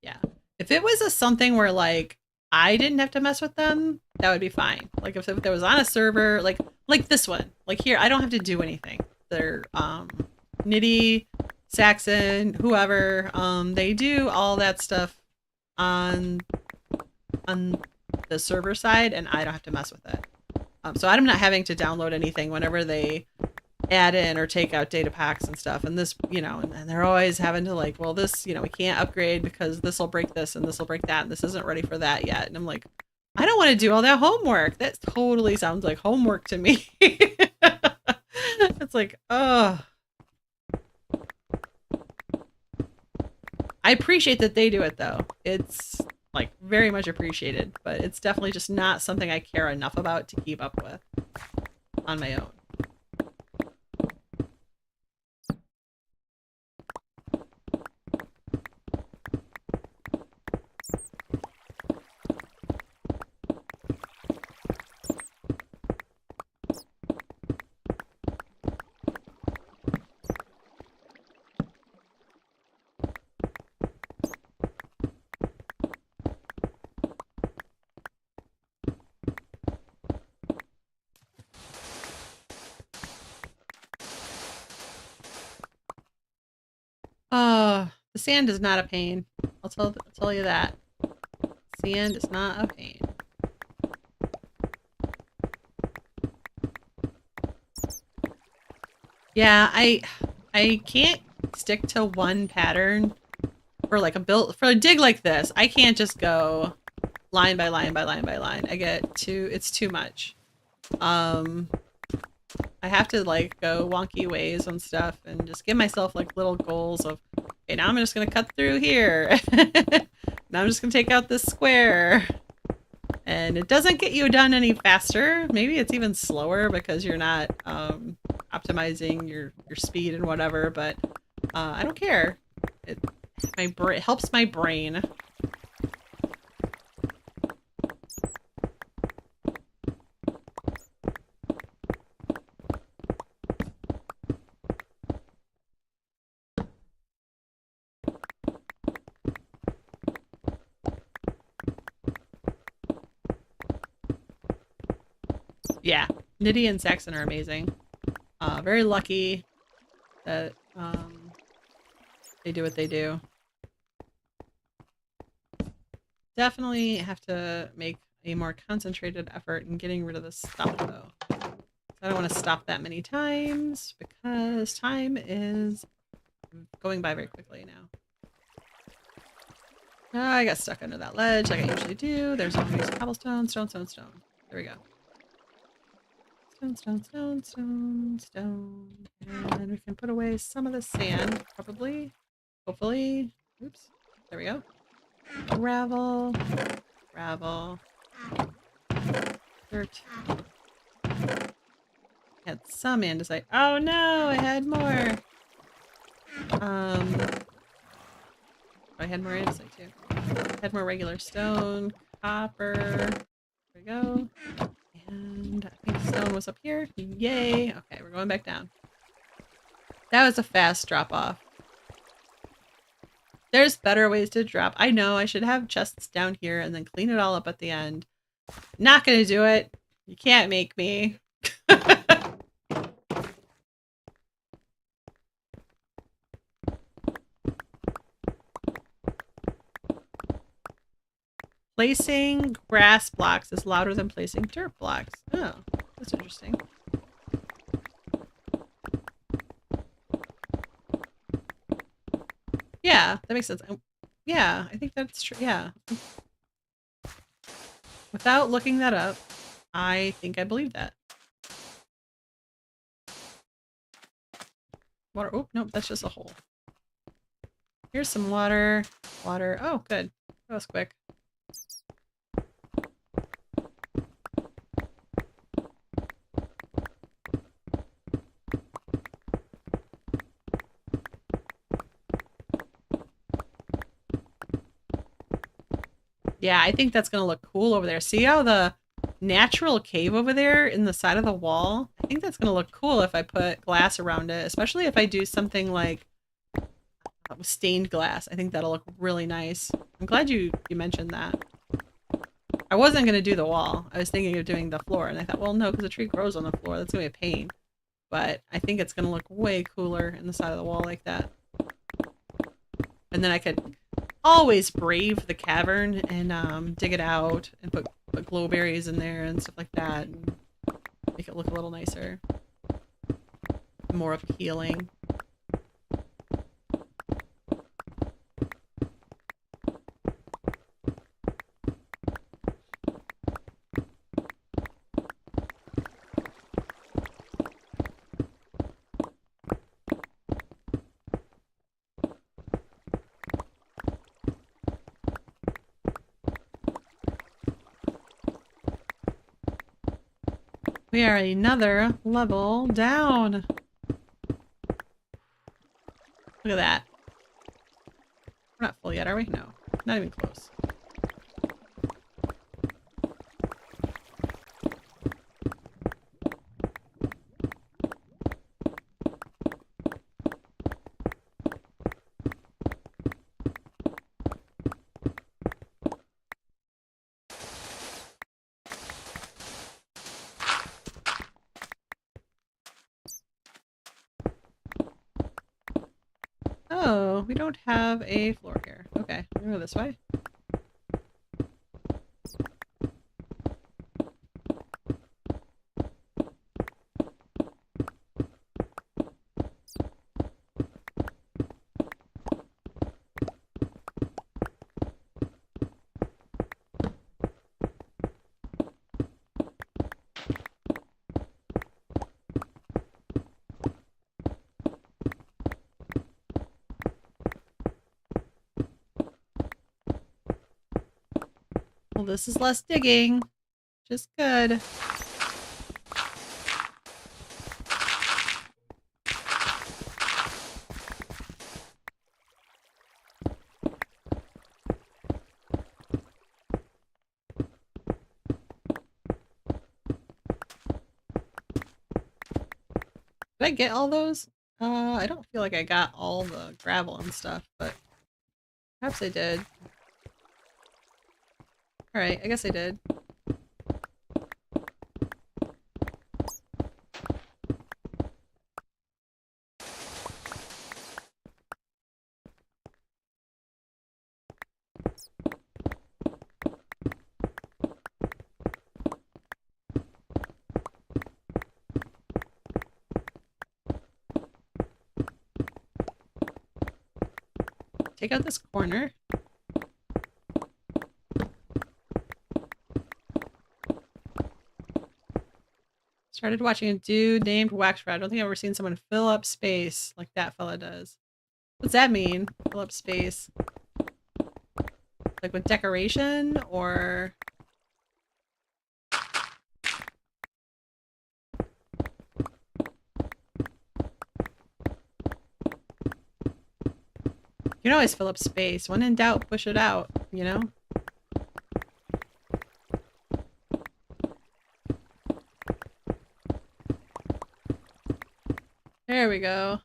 Yeah. If it was something where, like, I didn't have to mess with them, that would be fine. Like, if there was on a server, like this one. Like, here, I don't have to do anything. They're, Nitty, Saxon, whoever, they do all that stuff on the server side, and I don't have to mess with it. So I'm not having to download anything whenever they add in or take out data packs and stuff. And this, you know, and they're always having to like, well, this, you know, we can't upgrade because this will break this and this will break that. And this isn't ready for that yet. And I'm like, I don't want to do all that homework. That totally sounds like homework to me. It's like, oh. I appreciate that they do it though. It's like very much appreciated, but it's definitely just not something I care enough about to keep up with on my own. Oh, the sand is not a pain. I'll tell you that. Sand is not a pain. Yeah, I can't stick to one pattern for like a dig like this. I can't just go line by line by line by line. It's too much. I have to like go wonky ways and stuff and just give myself like little goals of, okay, now I'm just gonna cut through here. Now I'm just gonna take out this square. And it doesn't get you done any faster. Maybe it's even slower because you're not optimizing your speed and whatever, but I don't care. It helps my brain. Yeah, Nitty and Saxon are amazing. Very lucky that they do what they do. Definitely have to make a more concentrated effort in getting rid of this stuff, though. I don't want to stop that many times because time is going by very quickly now. I got stuck under that ledge like I usually do. There's always cobblestone, stone, stone, stone. There we go. Stone, stone, stone, stone, stone. And we can put away some of the sand, probably. Hopefully. Oops. There we go. Gravel. gravel, dirt. Had some andesite. Oh no, I had more. I had more andesite too. I had more regular stone, copper. There we go. And I think stone was up here. Yay. Okay, we're going back down. That was a fast drop off. There's better ways to drop. I know I should have chests down here and then clean it all up at the end. Not gonna do it. You can't make me. Placing grass blocks is louder than placing dirt blocks. Oh, that's interesting. Yeah, that makes sense. Yeah, I think that's true. Yeah. Without looking that up, I think I believe that. Water. Oh, nope, that's just a hole. Here's some water. Water. Oh, good. That was quick. Yeah, I think that's going to look cool over there. See how the natural cave over there in the side of the wall? I think that's going to look cool if I put glass around it, especially if I do something like stained glass. I think that'll look really nice. I'm glad you mentioned that. I wasn't going to do the wall. I was thinking of doing the floor, and I thought, well, no, because the tree grows on the floor. That's going to be a pain. But I think it's going to look way cooler in the side of the wall like that. And then I could always brave the cavern and dig it out and put glowberries in there and stuff like that and make it look a little nicer. More of healing. We are another level down. Look at that. We're not full yet, are we? No, not even close. Oh, we don't have a floor here. Okay, we're gonna go this way. Well, this is less digging. Just good. Did I get all those? I don't feel like I got all the gravel and stuff, but perhaps I did. Alright, I guess I did. Take out this corner. Started watching a dude named Waxrat. I don't think I've ever seen someone fill up space like that fella does. What's that mean? Fill up space. Like with decoration or... You can always fill up space. When in doubt, push it out, you know? There we go.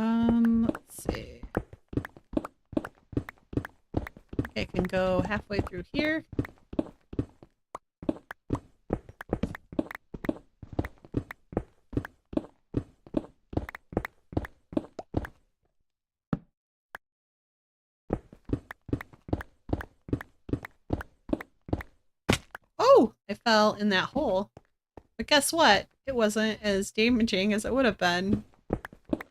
Let's see. Okay, I can go halfway through here. Oh, I fell in that hole. But guess what? It wasn't as damaging as it would have been.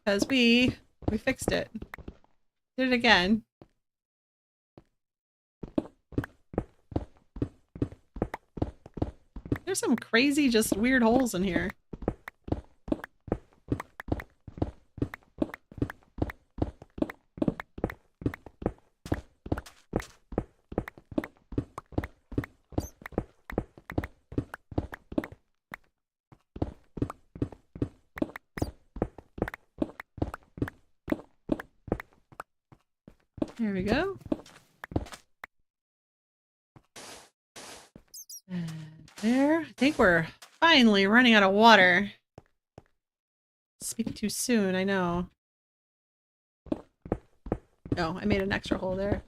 Because we fixed it. Did it again. There's some crazy, just weird holes in here. There we go. And there. I think we're finally running out of water. Speak too soon, I know. Oh, I made an extra hole there.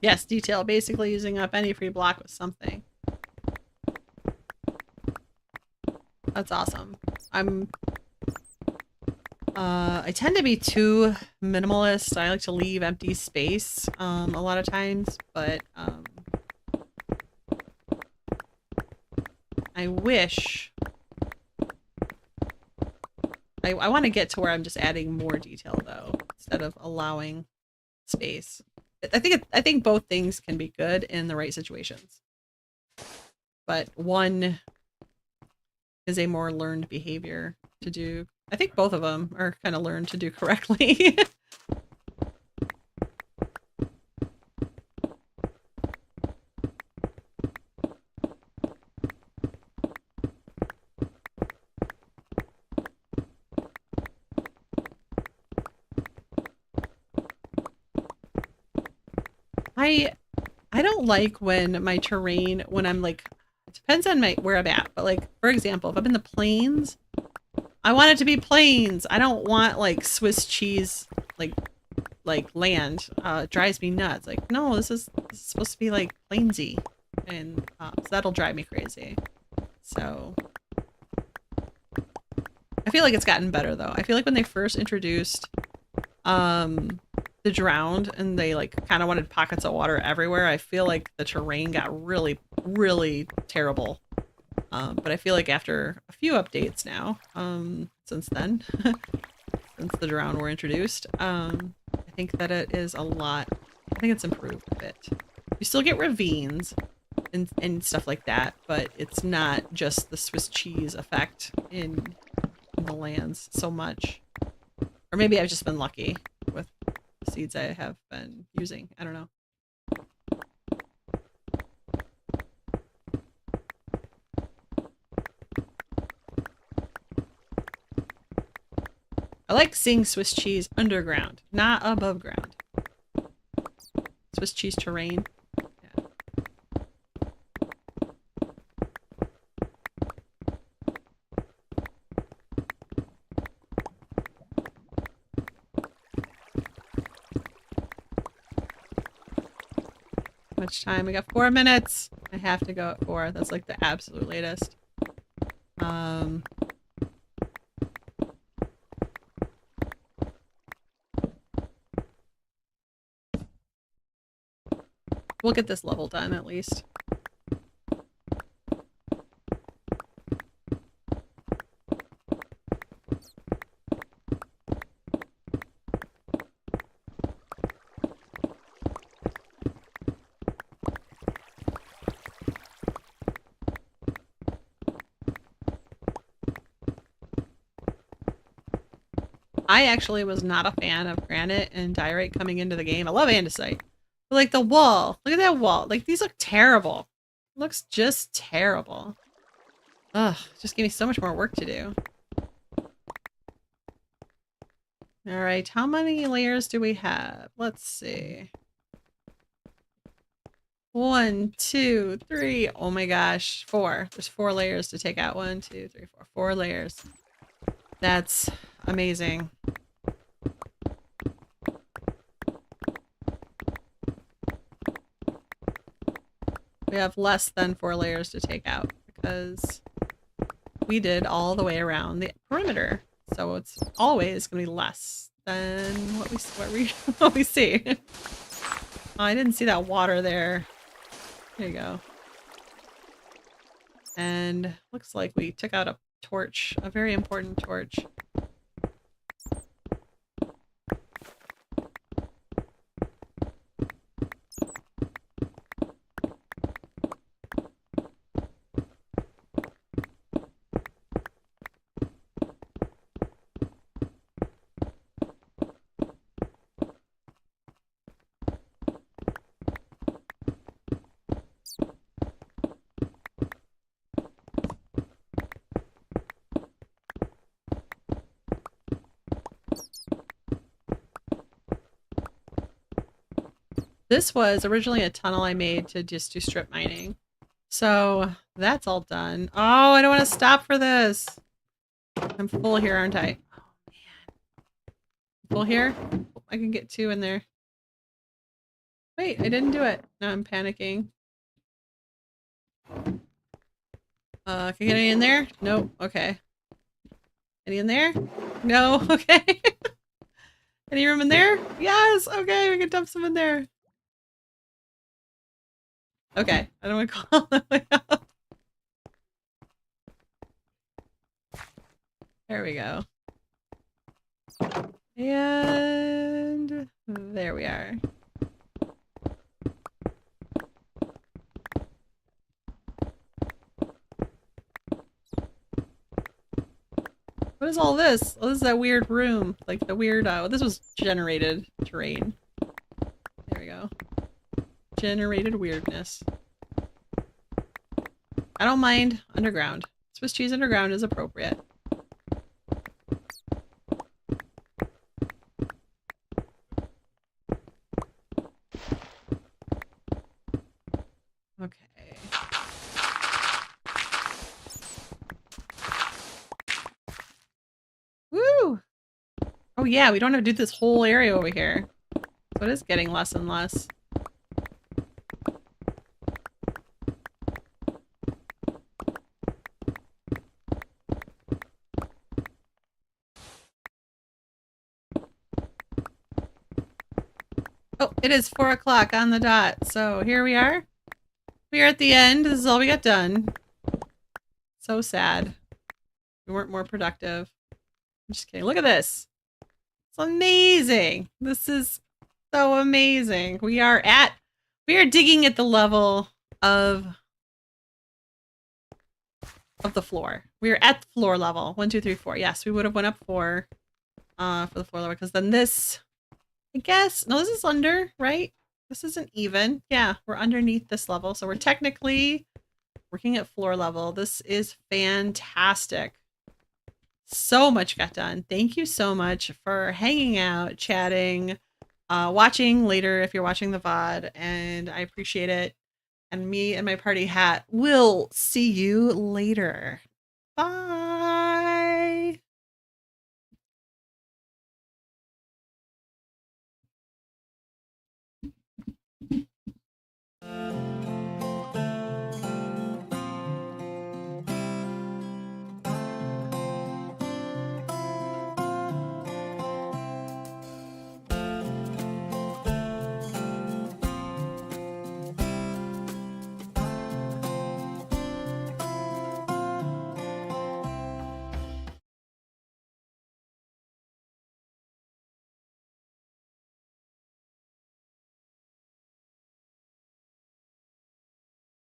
Yes, detail. Basically using up any free block with something. That's awesome. I tend to be too minimalist. I like to leave empty space a lot of times, but I wish I want to get to where I'm just adding more detail though, instead of allowing space. I think both things can be good in the right situations. But one is a more learned behavior to do. I think both of them are kind of learned to do correctly. I don't like when my terrain, when I'm like, it depends on where I'm at, but like, for example, if I'm in the plains, I want it to be plains. I don't want like Swiss cheese, like land. It drives me nuts. Like, no, this is supposed to be like plainsy, and so that'll drive me crazy. So I feel like it's gotten better though. I feel like when they first introduced the drowned and they like kind of wanted pockets of water everywhere, I feel like the terrain got really, really terrible. But I feel like after a few updates now, since then, since the drown were introduced, I think that it is a lot. I think it's improved a bit. You still get ravines and stuff like that, but it's not just the Swiss cheese effect in the lands so much. Or maybe I've just been lucky with the seeds I have been using. I don't know. I like seeing Swiss cheese underground, not above ground. Swiss cheese terrain. Yeah. How much time? We got 4 minutes. I have to go at 4. That's like the absolute latest. We'll get this level done at least. I actually was not a fan of granite and diorite coming into the game. I love andesite. But like the wall. Look at that wall. Like these look terrible. It looks just terrible. Ugh, just gave me so much more work to do. Alright, how many layers do we have? Let's see. 1, 2, 3. Oh my gosh. 4. There's 4 layers to take out. 1, 2, 3, 4. 4 layers. That's amazing. We have less than 4 layers to take out because we did all the way around the perimeter. So it's always going to be less than what we see. Oh, I didn't see that water there. There you go. And looks like we took out a torch, a very important torch. This was originally a tunnel I made to just do strip mining. So that's all done. Oh, I don't want to stop for this. I'm full here, aren't I? Oh, man. Full here? I can get 2 in there. Wait, I didn't do it. Now I'm panicking. Can I get any in there? Nope. Okay. Any in there? No. Okay. Any room in there? Yes. Okay, we can dump some in there. Okay, I don't want to call that way up. There we go. And there we are. What is all this? Oh, this is that weird room. Like the weird, this was generated terrain. There we go. Generated weirdness. I don't mind underground. Swiss cheese underground is appropriate. Okay. Woo! Oh yeah, we don't have to do this whole area over here. So it is getting less and less. Oh, it is 4 o'clock on the dot. So here we are. We are at the end. This is all we got done. So sad. We weren't more productive. I'm just kidding. Look at this. It's amazing. This is so amazing. We are digging at the level of the floor. We are at the floor level. 1, 2, 3, 4. Yes, we would have went up 4 for the floor level because then this, I guess, no, this is under, right? This isn't even. Yeah, we're underneath this level. So we're technically working at floor level. This is fantastic. So much got done. Thank you so much for hanging out, chatting, watching later if you're watching the VOD, and I appreciate it. And me and my party hat will see you later. Bye.